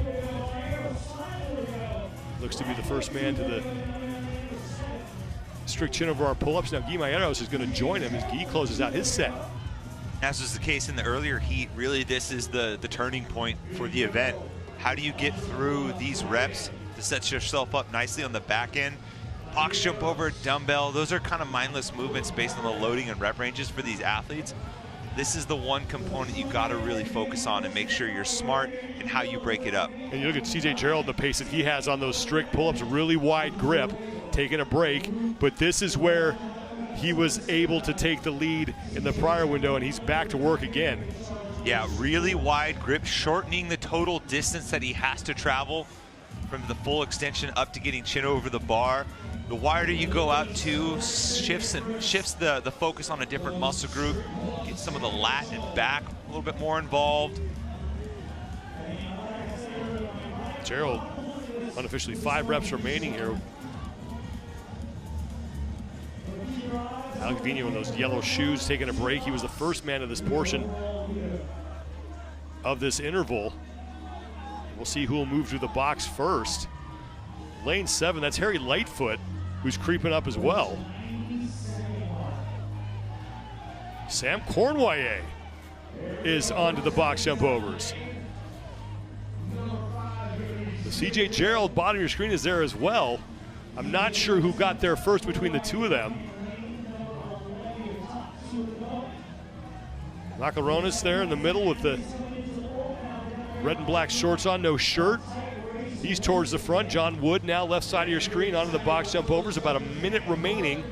Looks to be the first man to the strict chin over our pull-ups. Now Guy Mayeros is going to join him as Guy closes out his set. As was the case in the earlier heat, really this is the turning point for the event. How do you get through these reps to set yourself up nicely on the back end? Box jump over, dumbbell, those are kind of mindless movements based on the loading and rep ranges for these athletes. This is the one component you got to really focus on and make sure you're smart in how you break it up. And you look at CJ Gerald, the pace that he has on those strict pull-ups, really wide grip, taking a break. But this is where he was able to take the lead in the prior window, and he's back to work again. Yeah, really wide grip, shortening the total distance that he has to travel from the full extension up to getting chin over the bar. The wider you go out to shifts the focus on a different muscle group, get some of the lat and back a little bit more involved. Gerald, unofficially 5 reps remaining here. Alex Vigneault in those yellow shoes taking a break. He was the first man of this portion of this interval. We'll see who will move through the box first. Lane 7, that's Harry Lightfoot, who's creeping up as well. Sam Cornwallier is onto the box jump overs. The CJ Gerald bottom of your screen is there as well. I'm not sure who got there first between the two of them. Macaronis there in the middle with the red and black shorts on, no shirt. He's towards the front. John Wood now left side of your screen onto the box jump overs. About a minute remaining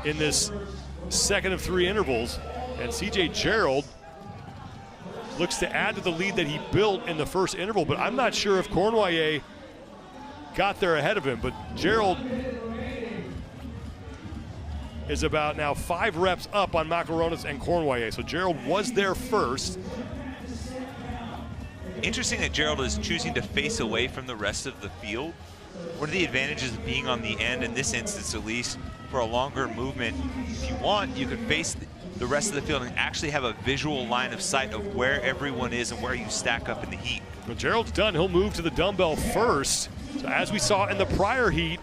in this second of 3 intervals. And CJ Gerald looks to add to the lead that he built in the first interval, but I'm not sure if Cornwallier got there ahead of him. But Gerald is about now 5 reps up on Macaronis and Cornwallier. So Gerald was there first. Interesting that Gerald is choosing to face away from the rest of the field. One of the advantages of being on the end, in this instance at least, for a longer movement, if you want, you can face the rest of the field and actually have a visual line of sight of where everyone is and where you stack up in the heat. When Gerald's done, he'll move to the dumbbell first. So as we saw in the prior heat,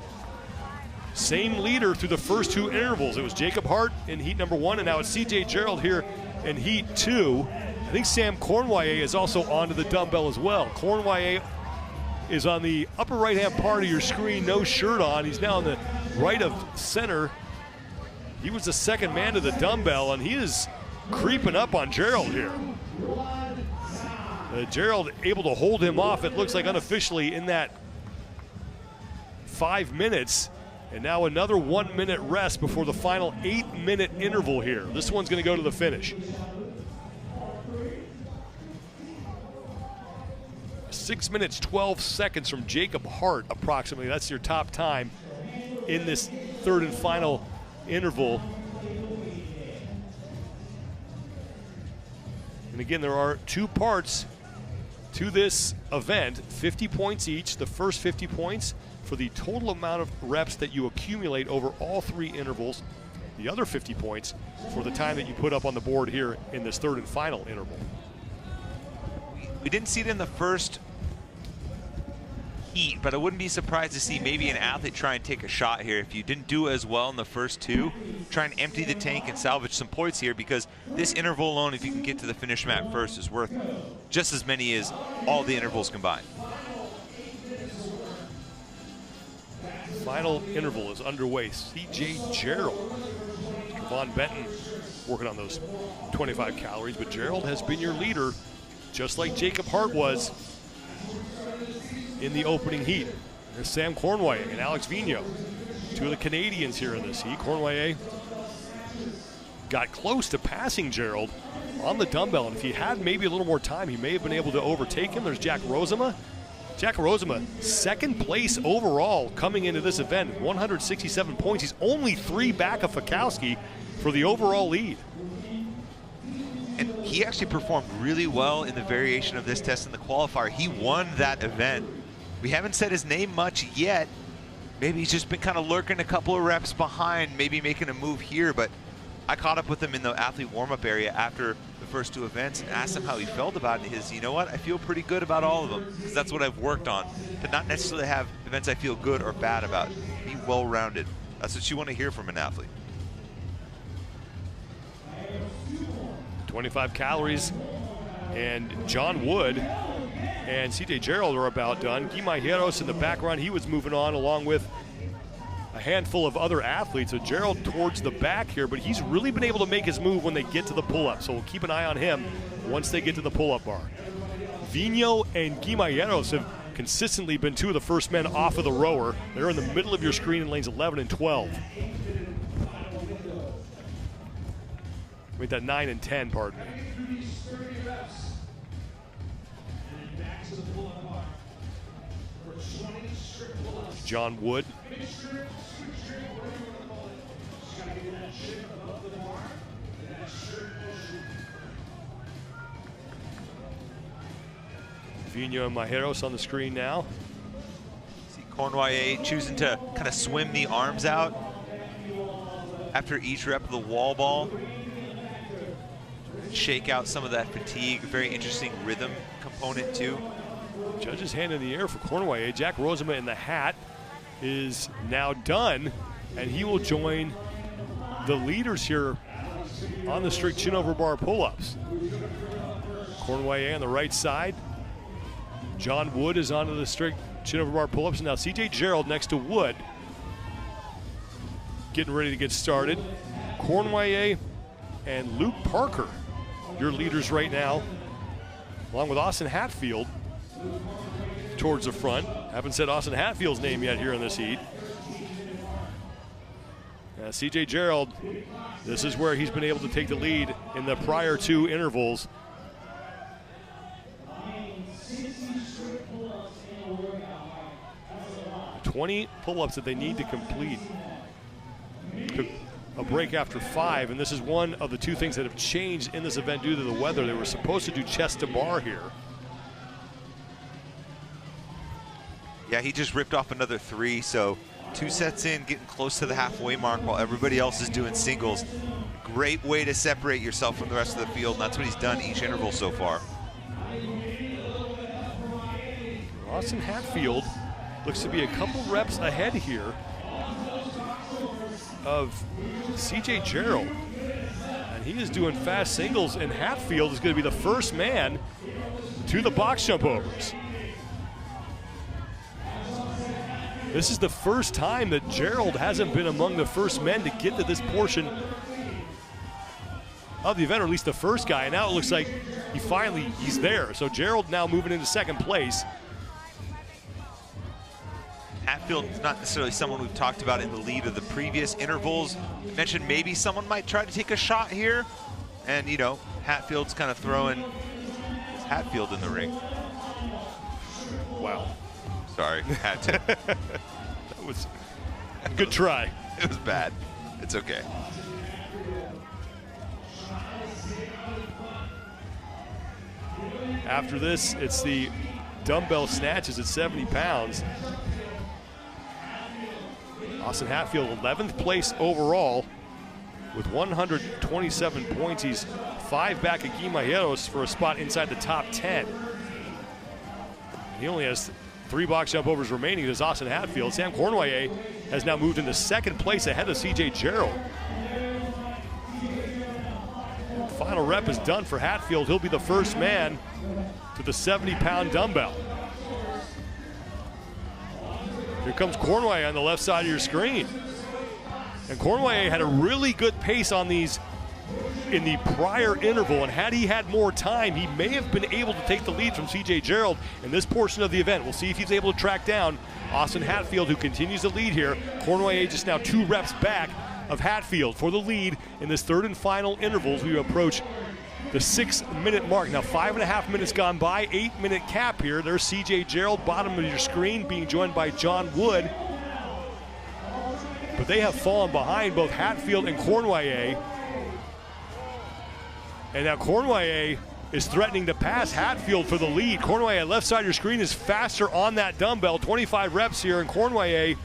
same leader through the first 2 intervals. It was Jacob Hart in heat number 1, and now it's CJ Gerald here in heat 2. I think Sam Cornwallier is also onto the dumbbell as well. Cornwallier is on the upper right-hand part of your screen, no shirt on. He's now on the right of center. He was the second man to the dumbbell, and he is creeping up on Gerald here. Gerald able to hold him off, it looks like unofficially, in that 5 minutes. And now another 1 minute rest before the final 8-minute interval here. This one's going to go to the finish. 6 minutes, 12 seconds from Jacob Hart, approximately. That's your top time in this third and final interval. And again, there are 2 parts to this event, 50 points each. The first 50 points for the total amount of reps that you accumulate over all 3 intervals. The other 50 points for the time that you put up on the board here in this third and final interval. We didn't see it in the first heat, but I wouldn't be surprised to see maybe an athlete try and take a shot here. If you didn't do as well in the first two, try and empty the tank and salvage some points here, because this interval alone, if you can get to the finish mat first, is worth just as many as all the intervals combined. Final interval is underway. CJ Gerald. Von Benton working on those 25 calories, but Gerald has been your leader, just like Jacob Hart was in the opening heat. There's Sam Cornway and Alex Vigneault, two of the Canadians here in this heat. Cornway got close to passing Gerald on the dumbbell, and if he had maybe a little more time, he may have been able to overtake him. There's Jack Rozema. Jack Rozema, second place overall coming into this event, 167 points. He's only 3 back of Fikowski for the overall lead. And he actually performed really well in the variation of this test in the qualifier. He won that event. We haven't said his name much yet. Maybe he's just been kind of lurking a couple of reps behind, maybe making a move here, but I caught up with him in the athlete warm-up area after the first 2 events and asked him how he felt about it. You know what, I feel pretty good about all of them, because that's what I've worked on, to not necessarily have events I feel good or bad about. Be well-rounded. That's what you want to hear from an athlete. 25 calories, and John Wood and CJ Gerald are about done. Guimajeros in the background, he was moving on along with a handful of other athletes. So Gerald towards the back here, but he's really been able to make his move when they get to the pull-up. So we'll keep an eye on him once they get to the pull-up bar. Vigneault and Guimajeros have consistently been 2 of the first men off of the rower. They're in the middle of your screen in lanes 11 and 12. Wait, that 9 and 10, pardon me. John Wood. Vigneault and Majeros on the screen now. See Cornway choosing to kind of swim the arms out after each rep of the wall ball. Shake out some of that fatigue. Very interesting rhythm component too. Judge's hand in the air for Cornway. Jack Rozema in the hat is now done, and he will join the leaders here on the strict chin over bar pull-ups. Cornway on the right side. John Wood is onto the strict chin over bar pull-ups. Now CJ Gerald next to Wood, getting ready to get started. Cornway and Luke Parker, your leaders right now, along with Austin Hatfield towards the front. Haven't said Austin Hatfield's name yet here in this heat. CJ Gerald, this is where he's been able to take the lead in the prior 2 intervals. The 20 pull-ups that they need to complete. Took a break after 5, and this is one of the 2 things that have changed in this event due to the weather. They were supposed to do chest to bar here. Yeah, he just ripped off another 3, so 2 sets in, getting close to the halfway mark while everybody else is doing singles. Great way to separate yourself from the rest of the field, and that's what he's done each interval so far. Austin Hatfield looks to be a couple reps ahead here of CJ Gerald, and he is doing fast singles, and Hatfield is going to be the first man to the box jump overs. This is the first time that Gerald hasn't been among the first men to get to this portion of the event, or at least the first guy, and now it looks like he's there. So Gerald now moving into second place. Hatfield's not necessarily someone we've talked about in the lead of the previous intervals. I mentioned maybe someone might try to take a shot here, and you know, Hatfield's kind of throwing his Hatfield in the ring. Wow. Sorry, had to. That was a good try. It was bad. It's okay. After this, it's the dumbbell snatches at 70 pounds. Austin Hatfield, 11th place overall with 127 points. He's 5 back at Guimajeros for a spot inside the top 10. He only has 3 box jump overs remaining. There's Austin Hatfield. Sam Cournoyer has now moved into second place ahead of CJ Gerald. Final rep is done for Hatfield. He'll be the first man to the 70-pound dumbbell. Here comes Cournoyer on the left side of your screen. And Cournoyer had a really good pace on these in the prior interval, and had he had more time, he may have been able to take the lead from CJ Gerald in this portion of the event. We'll see if he's able to track down Austin Hatfield, who continues to lead here. Cournoyer just now 2 reps back of Hatfield for the lead in this third and final interval as we approach the 6-minute mark. Now 5.5 minutes gone by, 8-minute cap here. There's CJ Gerald, bottom of your screen, being joined by John Wood. But they have fallen behind both Hatfield and Cournoyer. And now Cournoyer is threatening to pass Hatfield for the lead. Cournoyer, left side of your screen, is faster on that dumbbell. 25 reps here, and Cournoyer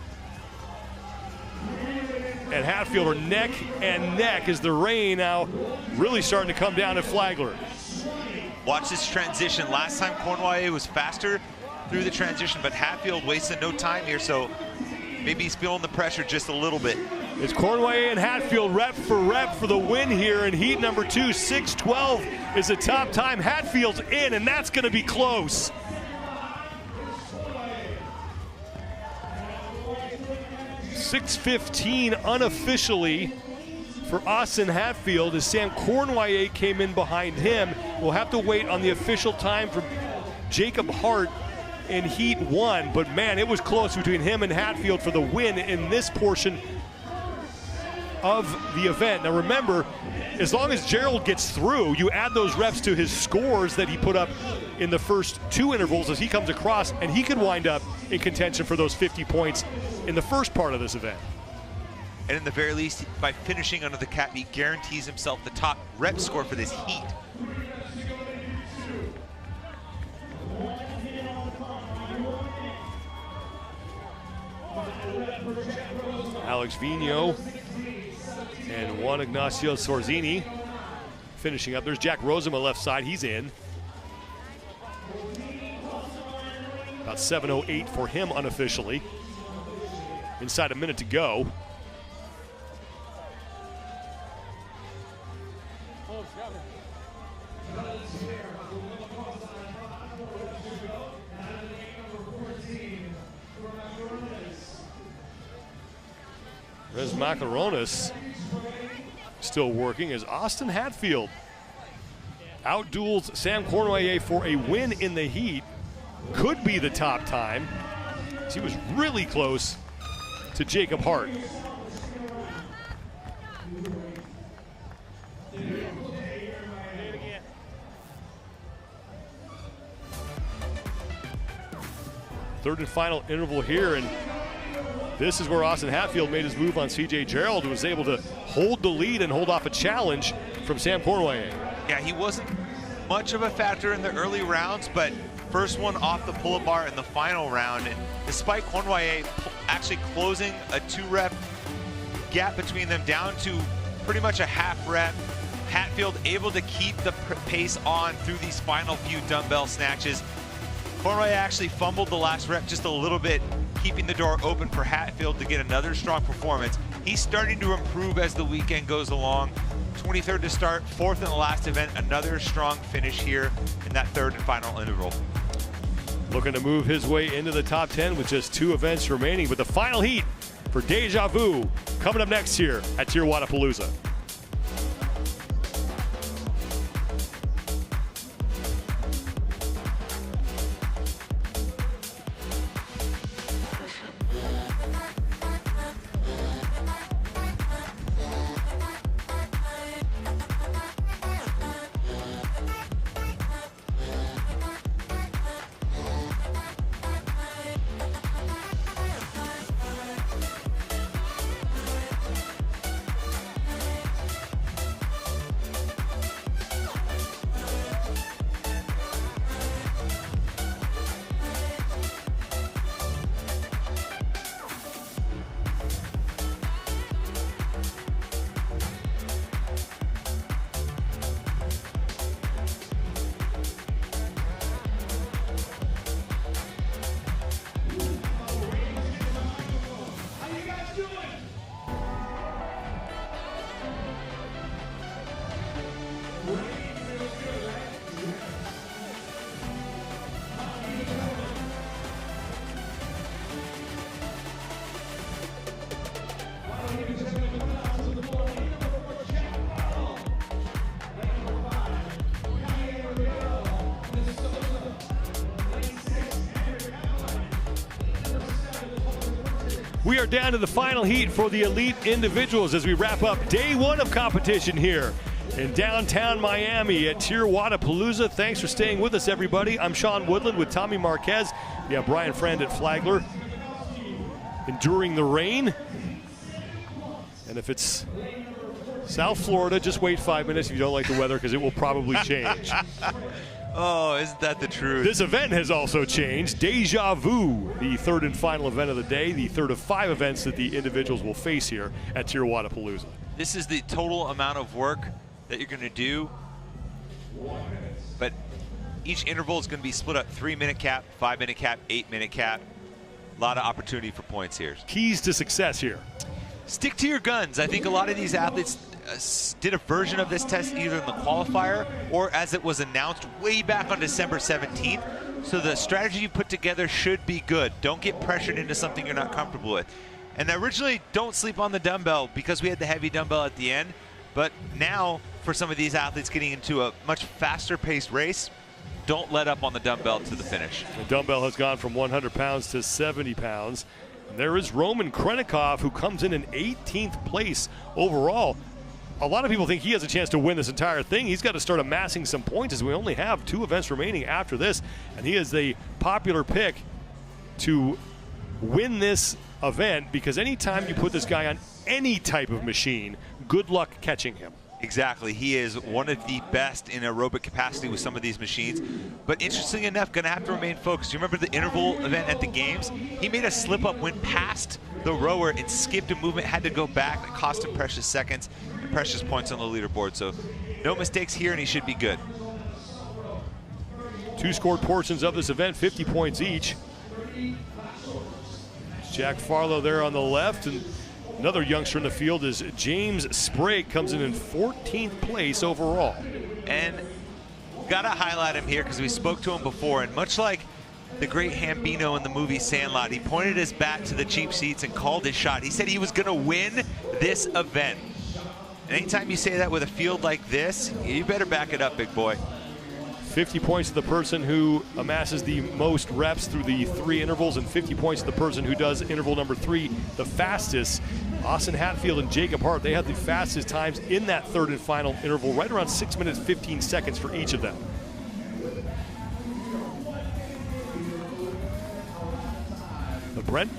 and Hatfield are neck and neck as the rain now really starting to come down at Flagler. Watch this transition. Last time Cournoyer was faster through the transition, but Hatfield wasted no time here, so maybe he's feeling the pressure just a little bit. It's Cournoyer and Hatfield rep for the win here in heat number 2. 6:12 is the top time. Hatfield's in, and that's going to be close. $6:15 unofficially for Austin Hatfield as Sam Cournoyer came in behind him. We'll have to wait on the official time for Jacob Hart in heat 1, but man, it was close between him and Hatfield for the win in this portion of the event. Now remember, as long as Gerald gets through, you add those reps to his scores that he put up in the first 2 intervals as he comes across, and he could wind up in contention for those 50 points in the first part of this event. And in the very least, by finishing under the cap, he guarantees himself the top rep score for this heat. Alex Vigno and Juan Ignacio Sorzini finishing up. There's Jack Rosema left side, he's in. About 7:08 for him unofficially. Inside a minute to go. Rez Macaronis still working as Austin Hatfield outduels Sam Cournoyer for a win in the heat. Could be the top time. He was really close to Jacob Hart. Third and final interval here, and this is where Austin Hatfield made his move on CJ Gerald, who was able to hold the lead and hold off a challenge from Sam Cournoyer. Yeah, he wasn't much of a factor in the early rounds, but first one off the pull-up bar in the final round. And despite Cournoyer actually closing a 2-rep gap between them down to pretty much a half rep, Hatfield able to keep the pace on through these final few dumbbell snatches. Cournoyer actually fumbled the last rep just a little bit, keeping the door open for Hatfield to get another strong performance. He's starting to improve as the weekend goes along. 23rd to start, 4th in the last event, another strong finish here in that third and final interval. Looking to move his way into the top 10 with just 2 events remaining, but the final heat for Deja Vu coming up next here at TYR Wodapalooza. We are down to the final heat for the elite individuals as we wrap up day one of competition here in downtown Miami at TYR Wodapalooza. Thanks for staying with us, everybody. I'm Sean Woodland with Tommy Marquez. We have Brian Friend at Flagler enduring the rain. And if it's South Florida, just wait 5 minutes if you don't like the weather, because it will probably change. Oh, isn't that the truth? This event has also changed. Deja Vu, the third and final event of the day, the third of 5 events that the individuals will face here at TYR Wodapalooza. This is the total amount of work that you're going to do, but each interval is going to be split up 3-minute cap, 5-minute cap, 8-minute cap. A lot of opportunity for points here. Keys to success here. Stick to your guns. I think a lot of these athletes did a version of this test either in the qualifier or as it was announced way back on December 17th. So the strategy you put together should be good. Don't get pressured into something you're not comfortable with. And originally, don't sleep on the dumbbell because we had the heavy dumbbell at the end. But now, for some of these athletes getting into a much faster paced race, don't let up on the dumbbell to the finish. The dumbbell has gone from 100 pounds to 70 pounds. There is Roman Krenikov, who comes in 18th place overall. A lot of people think he has a chance to win this entire thing. He's got to start amassing some points as we only have 2 events remaining after this. And he is the popular pick to win this event because anytime you put this guy on any type of machine, good luck catching him. Exactly. He is one of the best in aerobic capacity with some of these machines. But interestingly enough, going to have to remain focused. You remember the interval event at the games? He made a slip up, went past the rower and skipped a movement, had to go back. That cost him precious seconds and precious points on the leaderboard. So no mistakes here, and he should be good. 2 scored portions of this event, 50 points each. Jack Farlow there on the left, and another youngster in the field is James Sprague, comes in 14th place overall. And gotta highlight him here because we spoke to him before, and much like the great Hambino in the movie Sandlot, he pointed his bat to the cheap seats and called his shot. He said he was gonna win this event. And anytime you say that with a field like this, you better back it up, big boy. 50 points to the person who amasses the most reps through the 3 intervals, and 50 points to the person who does interval number 3 the fastest. Austin Hatfield and Jacob Hart, they had the fastest times in that third and final interval, right around 6 minutes 15 seconds for each of them. But Brent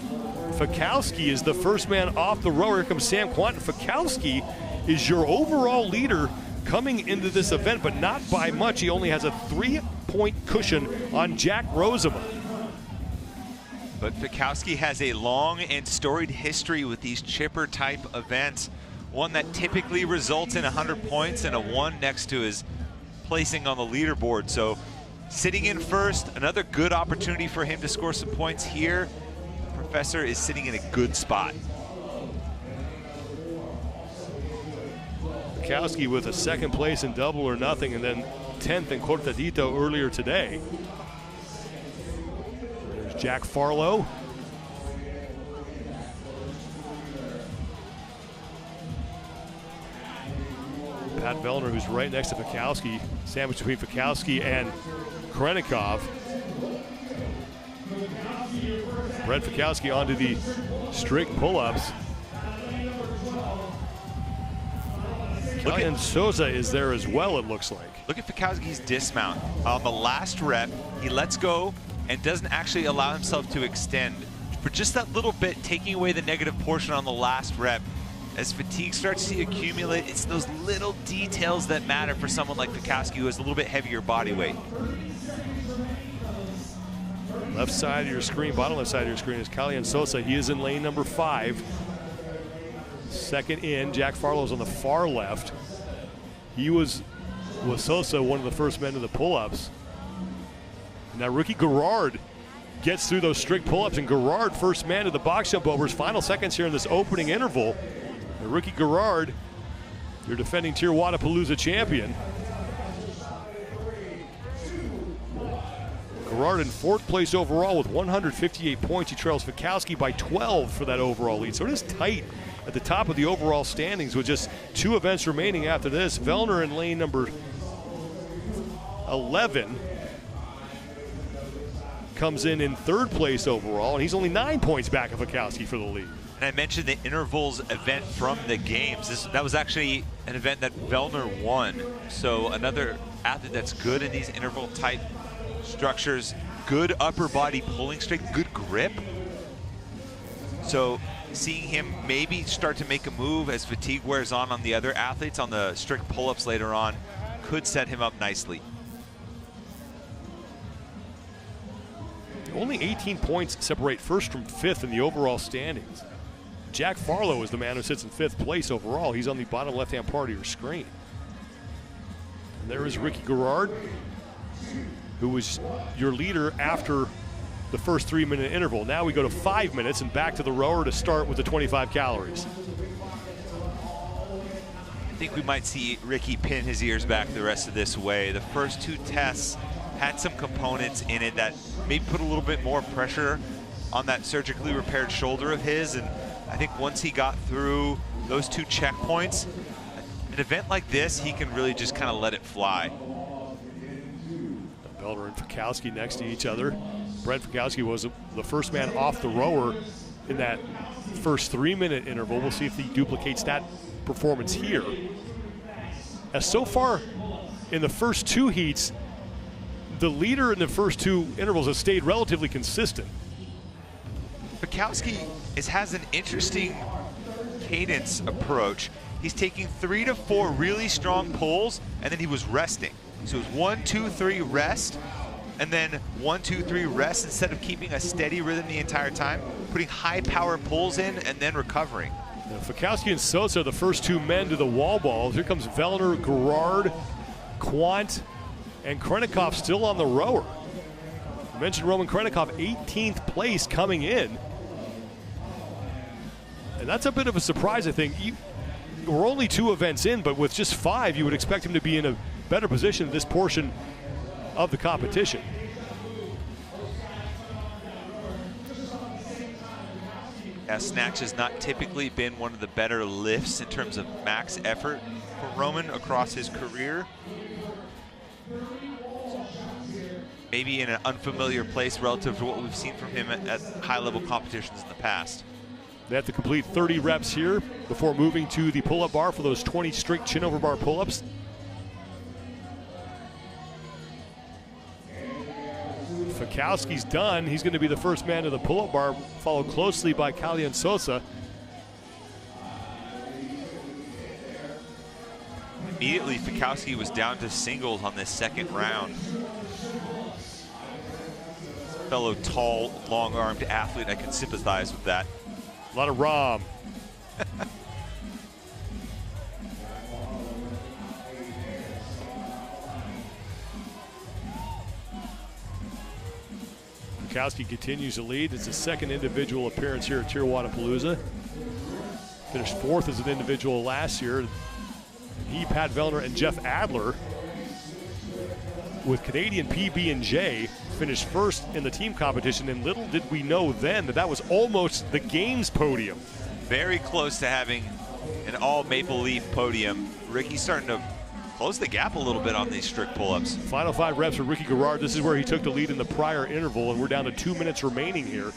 Fikowski is the first man off the rower. Here comes Sam Quanten. Fikowski is your overall leader coming into this event, but not by much. He only has a 3-point cushion on Jack Rosema. But Fikowski has a long and storied history with these chipper type events. One that typically results in 100 points and a 1 next to his placing on the leaderboard. So sitting in first, another good opportunity for him to score some points here. Professor is sitting in a good spot. Fikowski with a 2nd place in double or nothing, and then 10th in Cortadito earlier today. There's Jack Farlow. Pat Vellner, who's right next to Fikowski, sandwiched between Fikowski and Krenikov. Brent Fikowski onto the strict pull-ups. Ryan Souza is there as well, it looks like. Look at Fikowski's dismount. On the last rep, he lets go and doesn't actually allow himself to extend. For just that little bit, taking away the negative portion on the last rep. As fatigue starts to accumulate, it's those little details that matter for someone like Fikowski, who has a little bit heavier body weight. Left side of your screen, bottom left side of your screen is Kalyan Sosa. He is in lane number 5. 2nd in, Jack Farlow's on the far left. He was Sosa, one of the first men to the pull-ups. Now rookie Garrard gets through those strict pull-ups, and Garrard, first man to the box jump overs, final seconds here in this opening interval. The rookie Garrard, your defending TYR Wodapalooza champion. Garrard in 4th place overall with 158 points. He trails Fikowski by 12 for that overall lead. So it is tight at the top of the overall standings with just 2 events remaining after this. Vellner in lane number 11 comes in 3rd place overall, and he's only 9 points back of Fikowski for the lead. And I mentioned the intervals event from the games. That was actually an event that Vellner won. So another athlete that's good in these interval type structures, good upper body pulling strength, good grip. So seeing him maybe start to make a move as fatigue wears on the other athletes on the strict pull-ups later on could set him up nicely. Only 18 points separate first from fifth in the overall standings. Jack Farlow is the man who sits in fifth place overall. He's on the bottom left-hand part of your screen. And there is Ricky Garrard, who was your leader after the first 3-minute interval. Now we go to 5 minutes and back to the rower to start with the 25 calories. I think we might see Ricky pin his ears back the rest of this way. The first 2 tests had some components in it that maybe put a little bit more pressure on that surgically repaired shoulder of his, and I think once he got through those 2 checkpoints, an event like this, he can really just kind of let it fly. Vellner and Fikowski next to each other. Brent Fikowski was the first man off the rower in that first 3-minute interval. We'll see if he duplicates that performance here. As so far in the first 2 heats, the leader in the first 2 intervals has stayed relatively consistent. Fikowski has an interesting cadence approach. He's taking 3 to 4 really strong pulls, and then he was resting. So it was 1, 2, 3 rest, and then 1, 2, 3 rest instead of keeping a steady rhythm the entire time, putting high power pulls in and then recovering. Now, Fikowski and Sosa are the first 2 men to the wall balls. Here comes Vellner, Garrard, Quant, and Krennikov still on the rower. I mentioned Roman Krennikov, 18th place coming in. And that's a bit of a surprise, I think. We're only 2 events in, but with just 5, you would expect him to be in a better position in this portion of the competition. Yeah, snatch has not typically been one of the better lifts in terms of max effort for Roman across his career. Maybe in an unfamiliar place relative to what we've seen from him at high-level competitions in the past. They have to complete 30 reps here before moving to the pull-up bar for those 20 strict chin-over bar pull-ups. Fikowski's done. He's going to be the first man to the pull-up bar, followed closely by Kalian Sosa. Immediately, Fikowski was down to singles on this second round. Fellow tall, long-armed athlete, I can sympathize with that. A lot of ROM. Fikowski continues to lead. It's his second individual appearance here at TYR Wodapalooza. Finished 4th as an individual last year. He, Pat Vellner, and Jeff Adler with Canadian PB&J finished 1st in the team competition, and little did we know then that was almost the games podium. Very close to having an all Maple Leaf podium. Ricky's starting to close the gap a little bit on these strict pull-ups. Final 5 reps for Ricky Garrard. This is where he took the lead in the prior interval, and we're down to 2 minutes remaining here.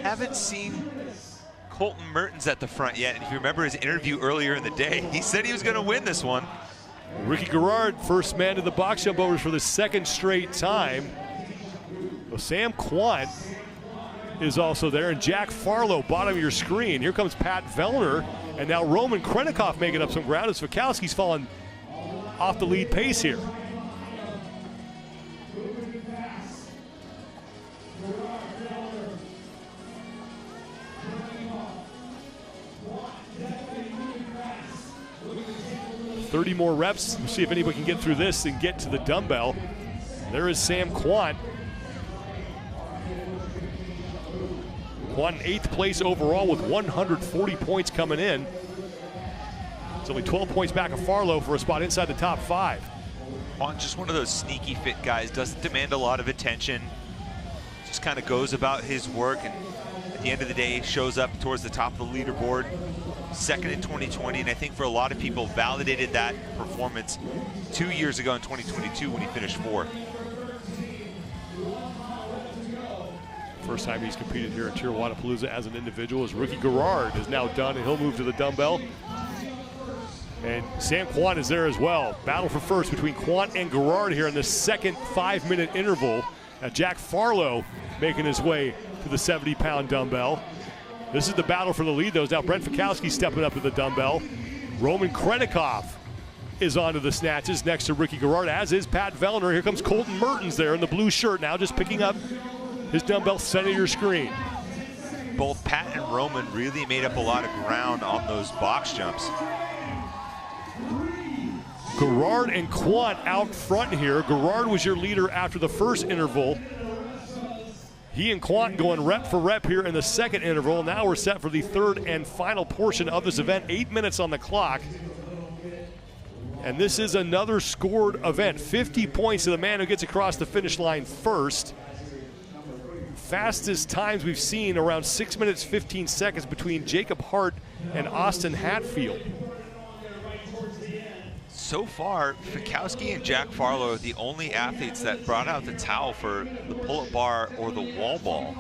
Haven't seen Colton Mertens at the front yet. And if you remember his interview earlier in the day, he said he was going to win this one. Ricky Garrard, first man to the box jump overs for the 2nd straight time. Well, Sam Quant is also there, and Jack Farlow, bottom of your screen. Here comes Pat Vellner, and now Roman Krennikov making up some ground as Fikowski's fallen off the lead pace here. "30 more reps. We'll see if anybody can get through this and get to the dumbbell." There is Sam Quant. Quant in 8th place overall with 140 points coming in. It's only 12 points back of Farlow for a spot inside the top 5. Quant, just one of those sneaky fit guys, doesn't demand a lot of attention, just kind of goes about his work, and at the end of the day shows up towards the top of the leaderboard. 2nd in 2020, and I think for a lot of people validated that performance 2 years ago in 2022 when he finished 4th. First time he's competed here at TYR Wodapalooza as an individual. As Ricky Garrard is now done, and he'll move to the dumbbell. And Sam Quant is there as well. Battle for first between Quant and Garrard here in the second 5-minute interval. Now Jack Farlow making his way to the 70-pound dumbbell. This is the battle for the lead, though. Now Brent Fikowski stepping up to the dumbbell. Roman Krennikov is onto the snatches next to Ricky Garrard, as is Pat Vellner. Here comes Colton Mertens there in the blue shirt, now just picking up his dumbbell, center your screen. Both Pat and Roman really made up a lot of ground on those box jumps. Garrard and Quant out front here. Garrard was your leader after the first interval. He and Quant going rep for rep here in the second interval. Now we're set for the third and final portion of this event. 8 minutes on the clock. And this is another scored event. 50 points to the man who gets across the finish line first. Fastest times we've seen, around 6 minutes 15 seconds between Jacob Hart and Austin Hatfield. So far, Fikowski and Jack Farlow are the only athletes that brought out the towel for the pull-up bar or the wall ball.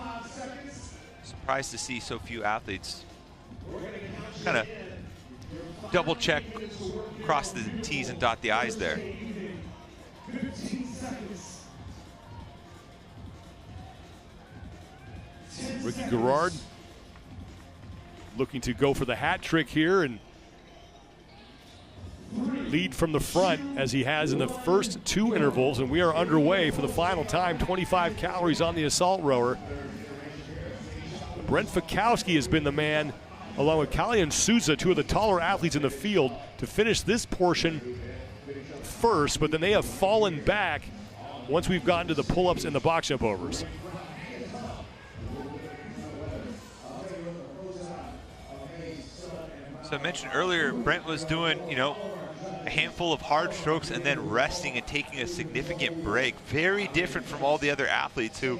Surprised to see so few athletes kind of double check, cross the T's and dot the I's there. Ricky Garrard looking to go for the hat trick here and lead from the front as he has in the first two intervals, and we are underway for the final time. 25 calories on the assault rower. Brent Fikowski has been the man, along with Kalian Souza, two of the taller athletes in the field, to finish this portion first, but then they have fallen back once we've gotten to the pull-ups and the box jump overs. So I mentioned earlier, Brent was doing, a handful of hard strokes and then resting and taking a significant break. Very different from all the other athletes who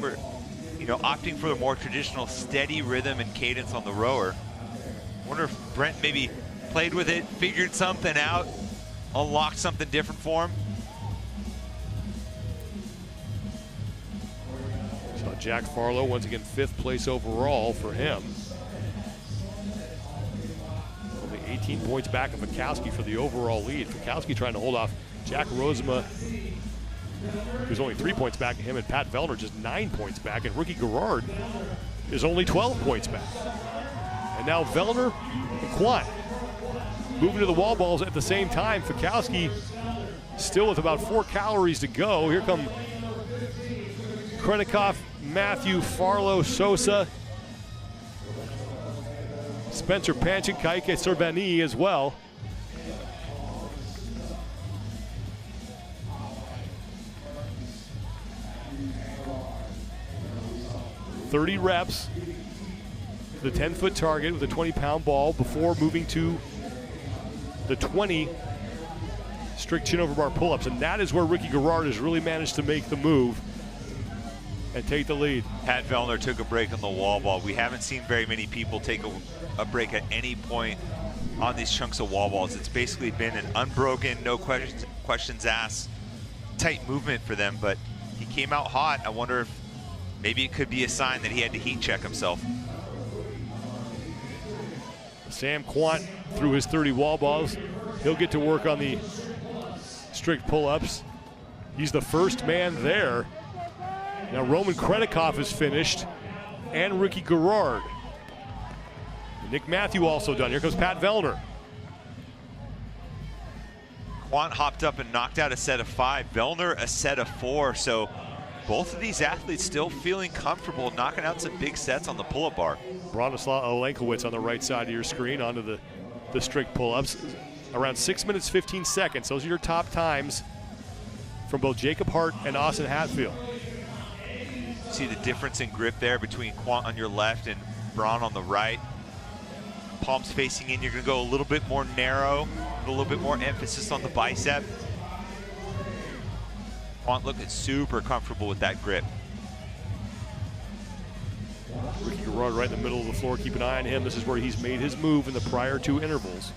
were, opting for a more traditional steady rhythm and cadence on the rower. Wonder if Brent maybe played with it, figured something out, unlocked something different for him. So Jack Farlow, once again, 5th place overall for him. Only 18 points back of Fikowski for the overall lead. Fikowski trying to hold off Jack Rozema, who's only 3 points back of him, and Pat Vellner just 9 points back, and Ricky Garrard is only 12 points back. And now Vellner and Quant moving to the wall balls at the same time. Fikowski still with about 4 calories to go. Here come Krennikov, Matthew, Farlow, Sosa, Spencer Panchin, Kaike Servani as well. .30 reps, the 10-foot target with a 20-pound ball before moving to the 20 strict chin over bar pull-ups, and that is where Ricky Garrard has really managed to make the move and take the lead. Pat Vellner took a break on the wall ball. We haven't seen very many people take a break at any point on these chunks of wall balls. It's basically been an unbroken, no questions asked tight movement for them, but he came out hot. I wonder if maybe it could be a sign that he had to heat check himself. Sam Quant threw his 30 wall balls. He'll get to work on the strict pull-ups. He's the first man there. Now Roman Krennikov is finished, and Ricky Garrard. Nick Matthew also done. Here comes Pat Vellner. Quant hopped up and knocked out a set of 5. Vellner a set of 4. So both of these athletes still feeling comfortable knocking out some big sets on the pull-up bar. Bronislaw Olenkowicz on the right side of your screen onto the strict pull-ups. Around 6 minutes 15 seconds. Those are your top times from both Jacob Hart and Austin Hatfield. See the difference in grip there between Quant on your left and Braun on the right. Palms facing in, you're going to go a little bit more narrow, a little bit more emphasis on the bicep. Quant looking super comfortable with that grip. Ricky Garrard right in the middle of the floor. Keep an eye on him. This is where he's made his move in the prior 2 intervals.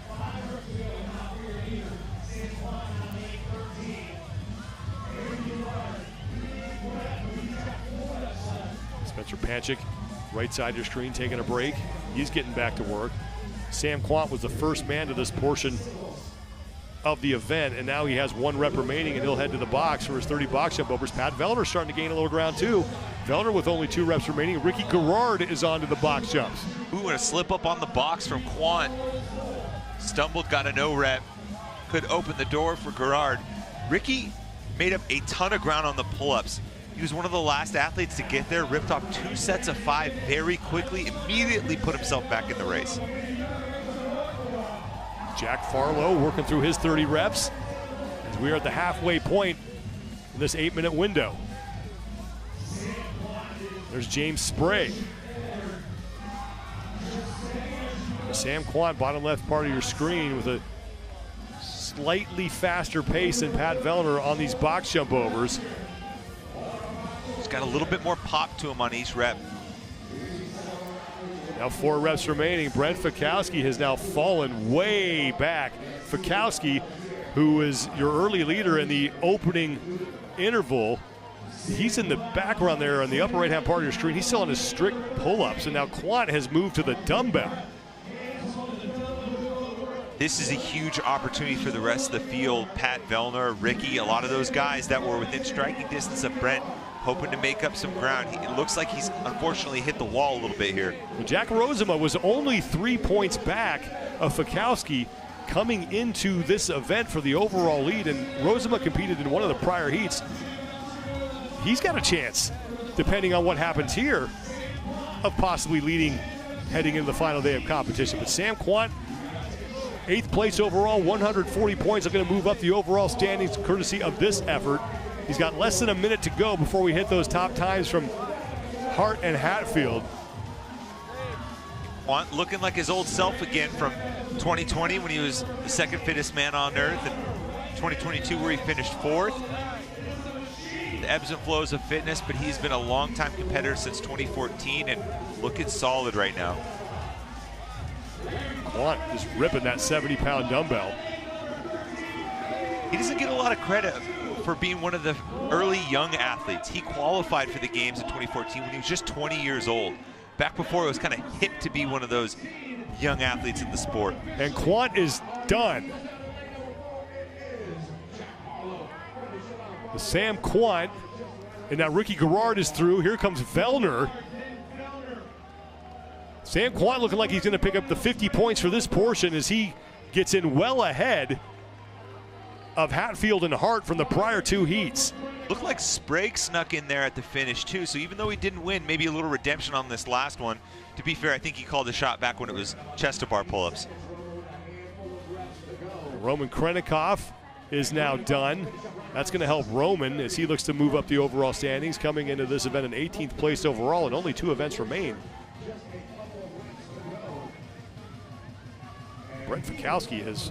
Spencer Panchik, right side of your screen, taking a break. He's getting back to work. Sam Quant was the first man to this portion of the event, and now he has 1 rep remaining, and he'll head to the box for his 30 box jump overs. Pat Vellner starting to gain a little ground too. Vellner with only 2 reps remaining. Ricky Garrard is on to the box jumps. Ooh, and a slip up on the box from Quant. Stumbled, got a no rep. Could open the door for Garrard. Ricky made up a ton of ground on the pull-ups. He was one of the last athletes to get there, ripped off 2 sets of 5 very quickly, immediately put himself back in the race. Jack Farlow working through his 30 reps as we are at the halfway point in this 8-minute window. There's James Sprague. Sam Quant, bottom left part of your screen, with a slightly faster pace than Pat Vellner on these box jump overs. He's got a little bit more pop to him on each rep. Now 4 reps remaining. Brent Fikowski has now fallen way back. Fikowski, who is your early leader in the opening interval, he's in the background there on the upper right-hand part of your screen. He's still on his strict pull-ups, and now Quant has moved to the dumbbell. This is a huge opportunity for the rest of the field. Pat Vellner, Ricky, a lot of those guys that were within striking distance of Brent, hoping to make up some ground. It looks like he's unfortunately hit the wall a little bit here. Well, Jack Rozema was only 3 points back of Fikowski coming into this event for the overall lead, and Rozema competed in one of the prior heats. He's got a chance, depending on what happens here, of possibly leading heading into the final day of competition. But Sam Quant, 8th place overall, 140 points, are going to move up the overall standings courtesy of this effort. He's got less than a minute to go before we hit those top times from Hart and Hatfield. Quant looking like his old self again from 2020 when he was the 2nd fittest man on earth, and 2022 where he finished 4th. The ebbs and flows of fitness, but he's been a long-time competitor since 2014 and looking solid right now. Quant is ripping that 70-pound dumbbell. He doesn't get a lot of credit for being one of the early young athletes. He qualified for the games in 2014 when he was just 20 years old, back before it was kind of hip to be one of those young athletes in the sport. And Quant is done. Sam Quant, and now Ricky Garrard is through. Here comes Vellner. Sam Quant looking like he's going to pick up the 50 points for this portion as he gets in well ahead of Hatfield and Hart from the prior 2 heats. Looked like Sprague snuck in there at the finish too, so even though he didn't win, maybe a little redemption on this last one. To be fair, I think he called a shot back when it was chest-to-bar pull-ups. Roman Krennikov is now done. That's going to help Roman as he looks to move up the overall standings, coming into this event in 18th place overall, and only 2 events remain. Brent Fikowski is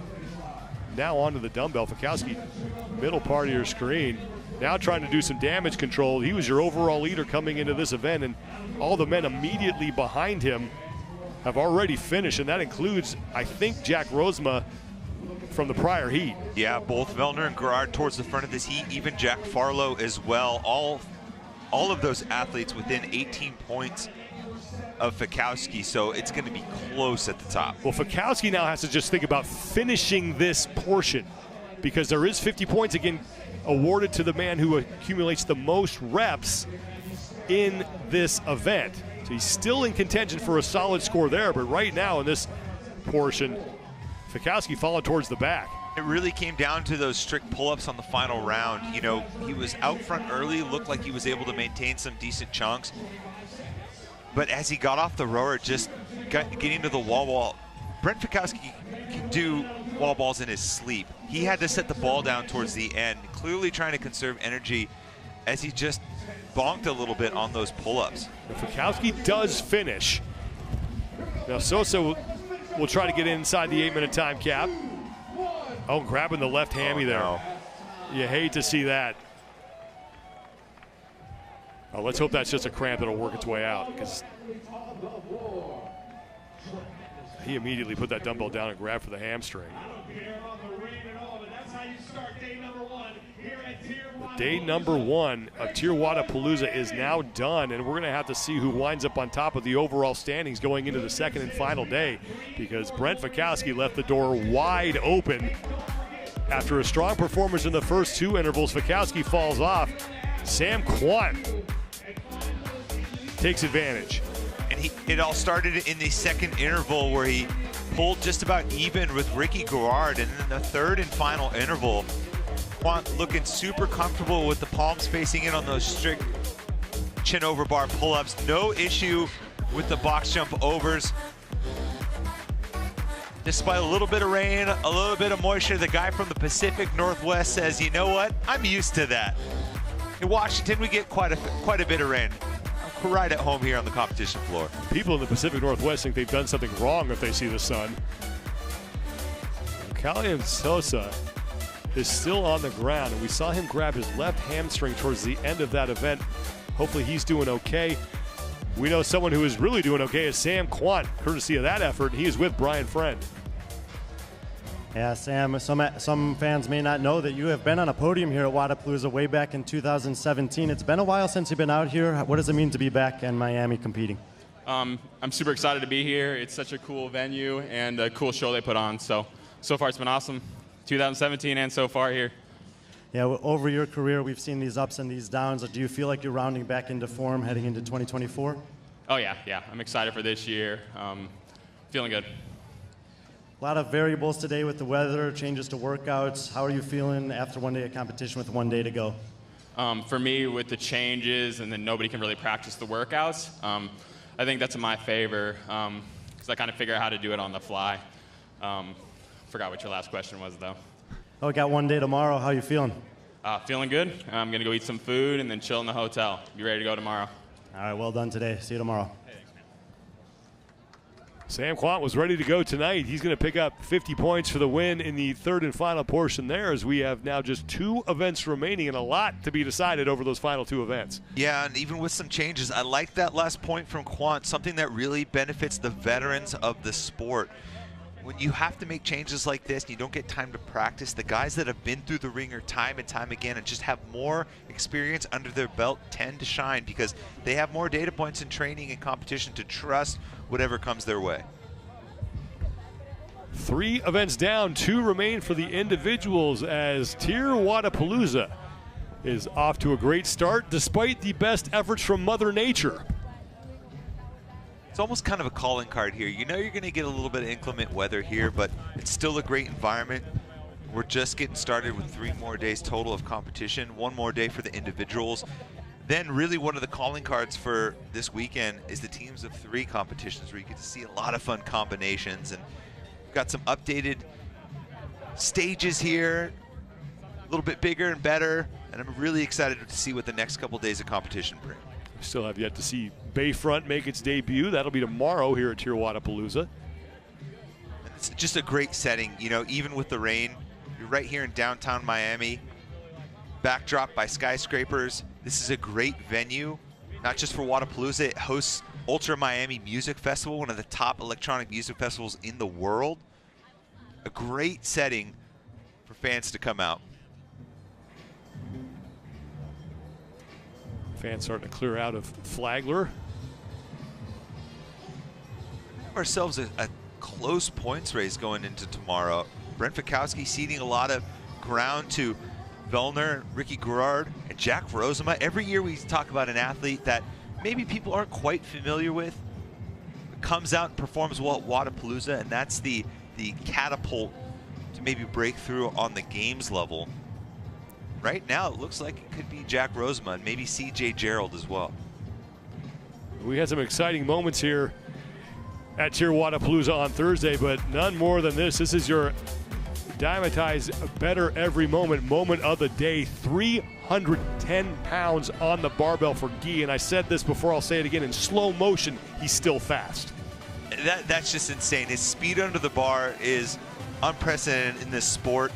now onto the dumbbell. Fikowski, middle part of your screen, now trying to do some damage control. He was your overall leader coming into this event, and all the men immediately behind him have already finished, and that includes, I think, Jack Rozema from the prior heat. Yeah, both Vellner and Garrard towards the front of this heat, even Jack Farlow as well. All of those athletes within 18 points of Fikowski, so it's going to be close at the top. Well, Fikowski now has to just think about finishing this portion, because there is 50 points again awarded to the man who accumulates the most reps in this event. So he's still in contention for a solid score there, but right now in this portion, Fikowski falling towards the back. It really came down to those strict pull-ups on the final round. You know, he was out front early, looked like he was able to maintain some decent chunks. But as he got off the rower, just getting to the wall, Brent Fikowski can do wall balls in his sleep. He had to set the ball down towards the end, clearly trying to conserve energy as he just bonked a little bit on those pull-ups. Fikowski does finish. Now Sosa will try to get inside the 8-minute time cap. Oh, grabbing the left hammy there. No. You hate to see that. Oh, let's hope that's just a cramp that'll work its way out, because he immediately put that dumbbell down and grabbed for the hamstring. Day number one of Tier Wodapalooza is now done, and we're going to have to see who winds up on top of the overall standings going into the second and final day, because Brent Fikowski left the door wide open. After a strong performance in the first two intervals, Fikowski falls off. Sam Quant takes advantage. And it all started in the second interval where he pulled just about even with Ricky Garrard, and in the third and final interval, Quant looking super comfortable with the palms facing in on those strict chin over bar pull-ups. No issue with the box jump overs. Despite a little bit of rain, a little bit of moisture, the guy from the Pacific Northwest says, you know what, I'm used to that. In Washington, we get quite a bit of rain. I'm right at home here on the competition floor. People in the Pacific Northwest think they've done something wrong if they see the sun. Callian Sosa is still on the ground, and we saw him grab his left hamstring towards the end of that event. Hopefully he's doing okay. We know someone who is really doing okay is Sam Quant, courtesy of that effort. He is with Brian Friend. Yeah, Sam, some fans may not know that you have been on a podium here at Wodapalooza way back in 2017. It's been a while since you've been out here. What does it mean to be back in Miami competing? I'm super excited to be here. It's such a cool venue and a cool show they put on. So far it's been awesome. 2017 and so far here. Yeah, over your career, we've seen these ups and these downs. Do you feel like you're rounding back into form heading into 2024? Oh, yeah. I'm excited for this year. Feeling good. A lot of variables today with the weather, changes to workouts. How are you feeling after one day of competition with 1 day to go? For me, with the changes and then nobody can really practice the workouts, I think that's in my favor because I kind of figure out how to do it on the fly. Forgot what your last question was, though. Oh, we got 1 day tomorrow. How are you feeling? Feeling good. I'm going to go eat some food and then chill in the hotel. Be ready to go tomorrow. All right, well done today. See you tomorrow. Sam Quant was ready to go tonight. He's going to pick up 50 points for the win in the third and final portion there, as we have now just 2 events remaining and a lot to be decided over those final 2 events. Yeah, and even with some changes, I like that last point from Quant, something that really benefits the veterans of the sport. When you have to make changes like this and you don't get time to practice, the guys that have been through the ringer time and time again and just have more experience under their belt tend to shine because they have more data points in training and competition to trust whatever comes their way. 3 events down, 2 remain for the individuals as Tier Wodapalooza is off to a great start despite the best efforts from Mother Nature. It's almost kind of a calling card here. You know you're going to get a little bit of inclement weather here, but it's still a great environment. We're just getting started with 3 more days total of competition, 1 more day for the individuals. Then really one of the calling cards for this weekend is the teams of 3 competitions where you get to see a lot of fun combinations. And we've got some updated stages here, a little bit bigger and better, and I'm really excited to see what the next couple days of competition bring. We still have yet to see Bayfront make its debut. That'll be tomorrow here at Tier Wodapalooza. It's just a great setting, you know, even with the rain. You're right here in downtown Miami, backdrop by skyscrapers. This is a great venue, not just for Wodapalooza. It hosts Ultra Miami Music Festival, one of the top electronic music festivals in the world. A great setting for fans to come out. Fans starting to clear out of Flagler. Ourselves a close points race going into tomorrow. Brent Fikowski ceding a lot of ground to Vellner, Ricky Garrard, and Jack Rosema. Every year we talk about an athlete that maybe people aren't quite familiar with, comes out and performs well at Wodapalooza, and that's the catapult to maybe break through on the games level. Right now it looks like it could be Jack Rosema and maybe CJ Gerald as well. We had some exciting moments here at Tier Wodapalooza on Thursday, but none more than this. This is your Dymatize Better Every moment of the day. 310 pounds on the barbell for Guy, and I said this before, I'll say it again, in slow motion, he's still fast. That's just insane. His speed under the bar is unprecedented in this sport.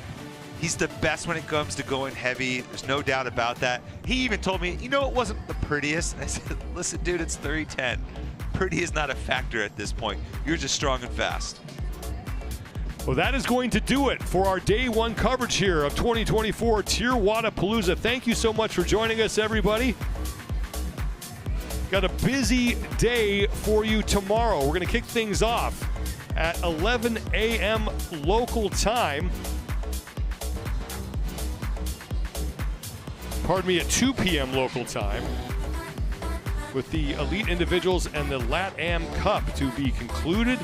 He's the best when it comes to going heavy. There's no doubt about that. He even told me, you know, it wasn't the prettiest. And I said, listen, dude, it's 310. Pretty is not a factor at this point. You're just strong and fast. Well, that is going to do it for our day one coverage here of 2024 TYR Wodapalooza. Thank you so much for joining us, everybody. Got a busy day for you tomorrow. We're going to kick things off at 11 a.m. local time. Pardon me, at 2 p.m. local time, with the elite individuals and the LatAm Cup to be concluded.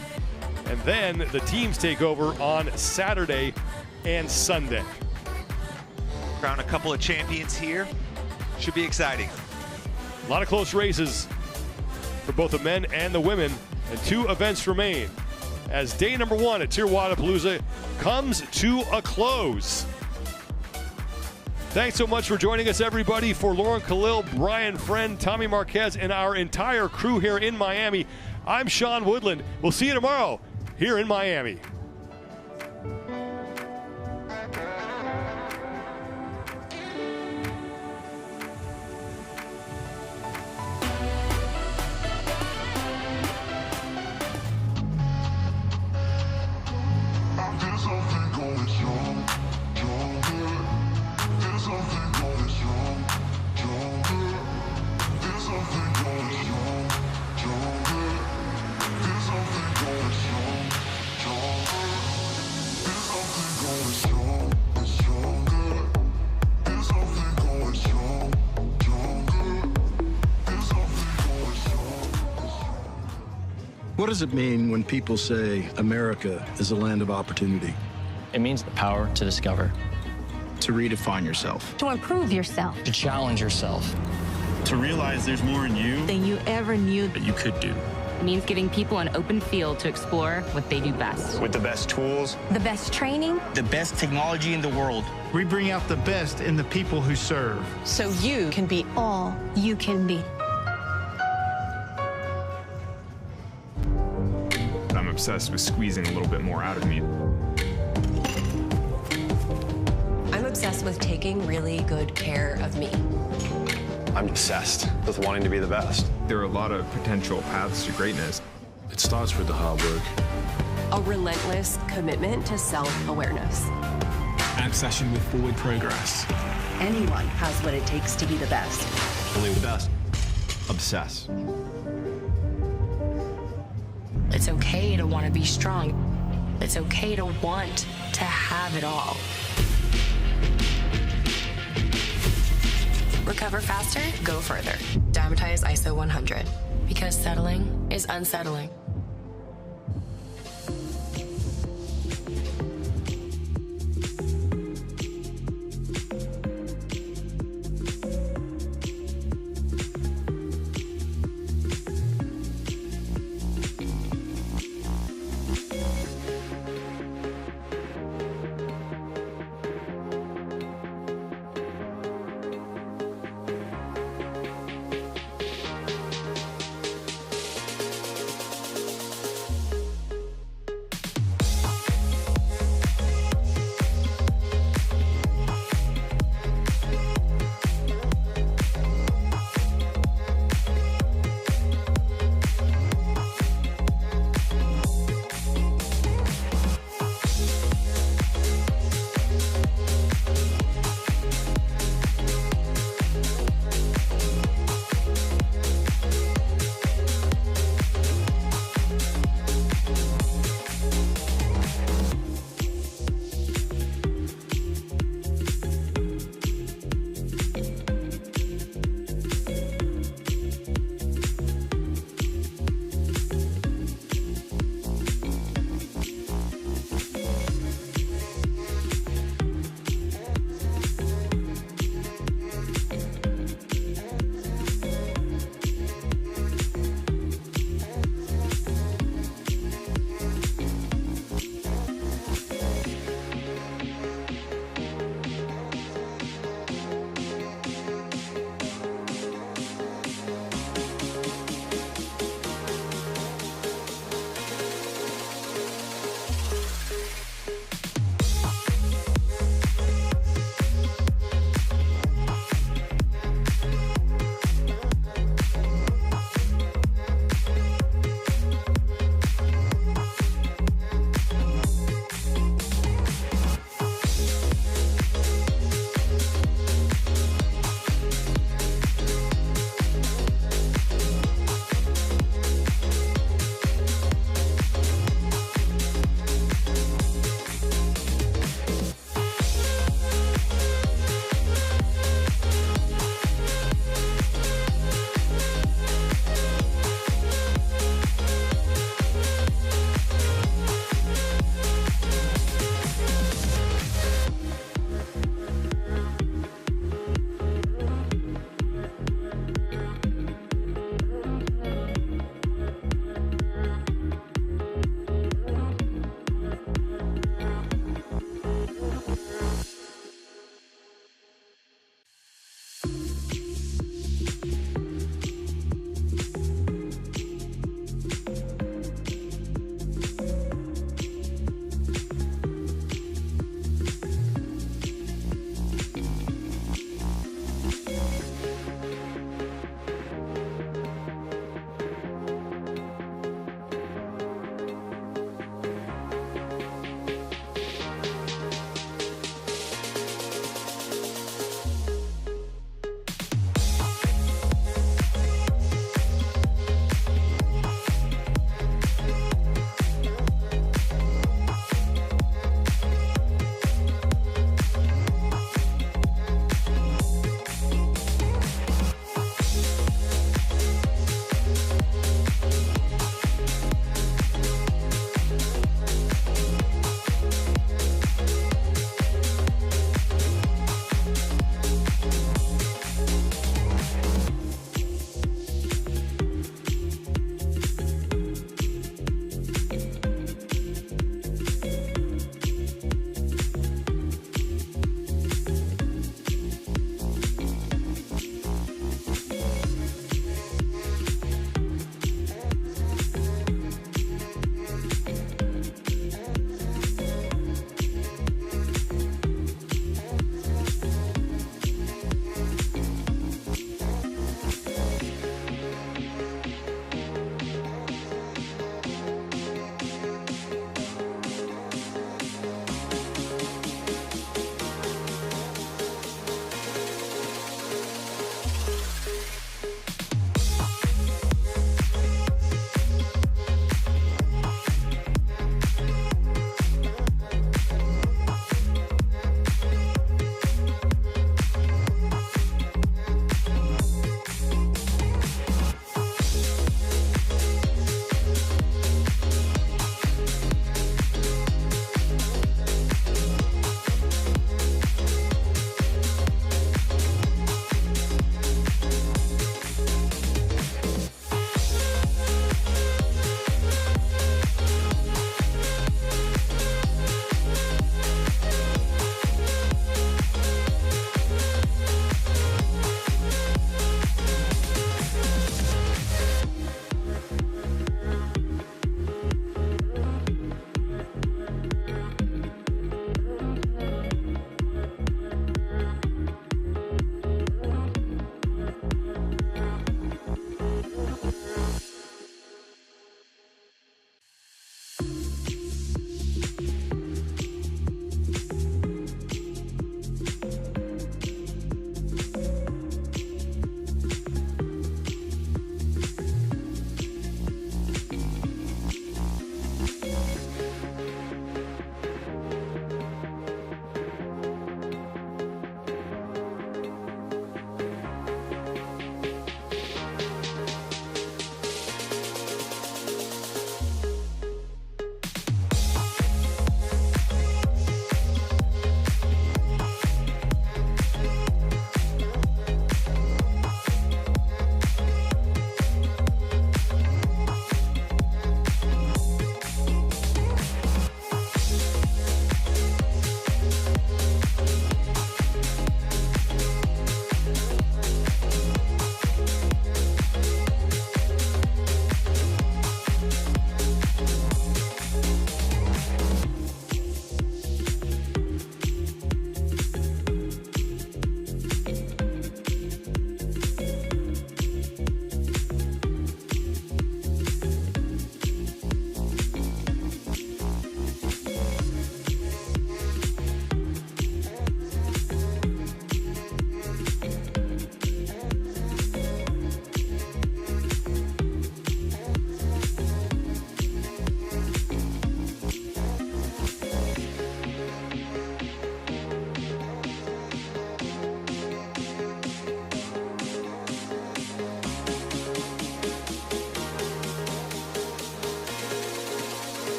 And then the teams take over on Saturday and Sunday. Crown a couple of champions here. Should be exciting. A lot of close races for both the men and the women, and 2 events remain as day number 1 at TYR Wodapalooza comes to a close. Thanks so much for joining us, everybody. For Lauren Khalil, Brian Friend, Tommy Marquez, and our entire crew here in Miami, I'm Sean Woodland. We'll see you tomorrow here in Miami. What does it mean when people say America is a land of opportunity? It means the power to discover. To redefine yourself. To improve yourself. To challenge yourself. To realize there's more in you Than you ever knew that you could do. It means giving people an open field to explore what they do best. With the best tools. the best training. The best technology in the world. We bring out the best in the people who serve. So you can be All you can be. I'm obsessed with squeezing a little bit more out of me. I'm obsessed with taking really good care of me. I'm obsessed with wanting to be the best. There are a lot of potential paths to greatness. It starts with the hard work. A relentless commitment to self-awareness. An obsession with forward progress. anyone has what it takes to be the best. Only the best. Obsess. It's okay to want to be strong. It's okay to want to have it all. Recover faster, go further. Dramatize ISO 100. Because settling is unsettling.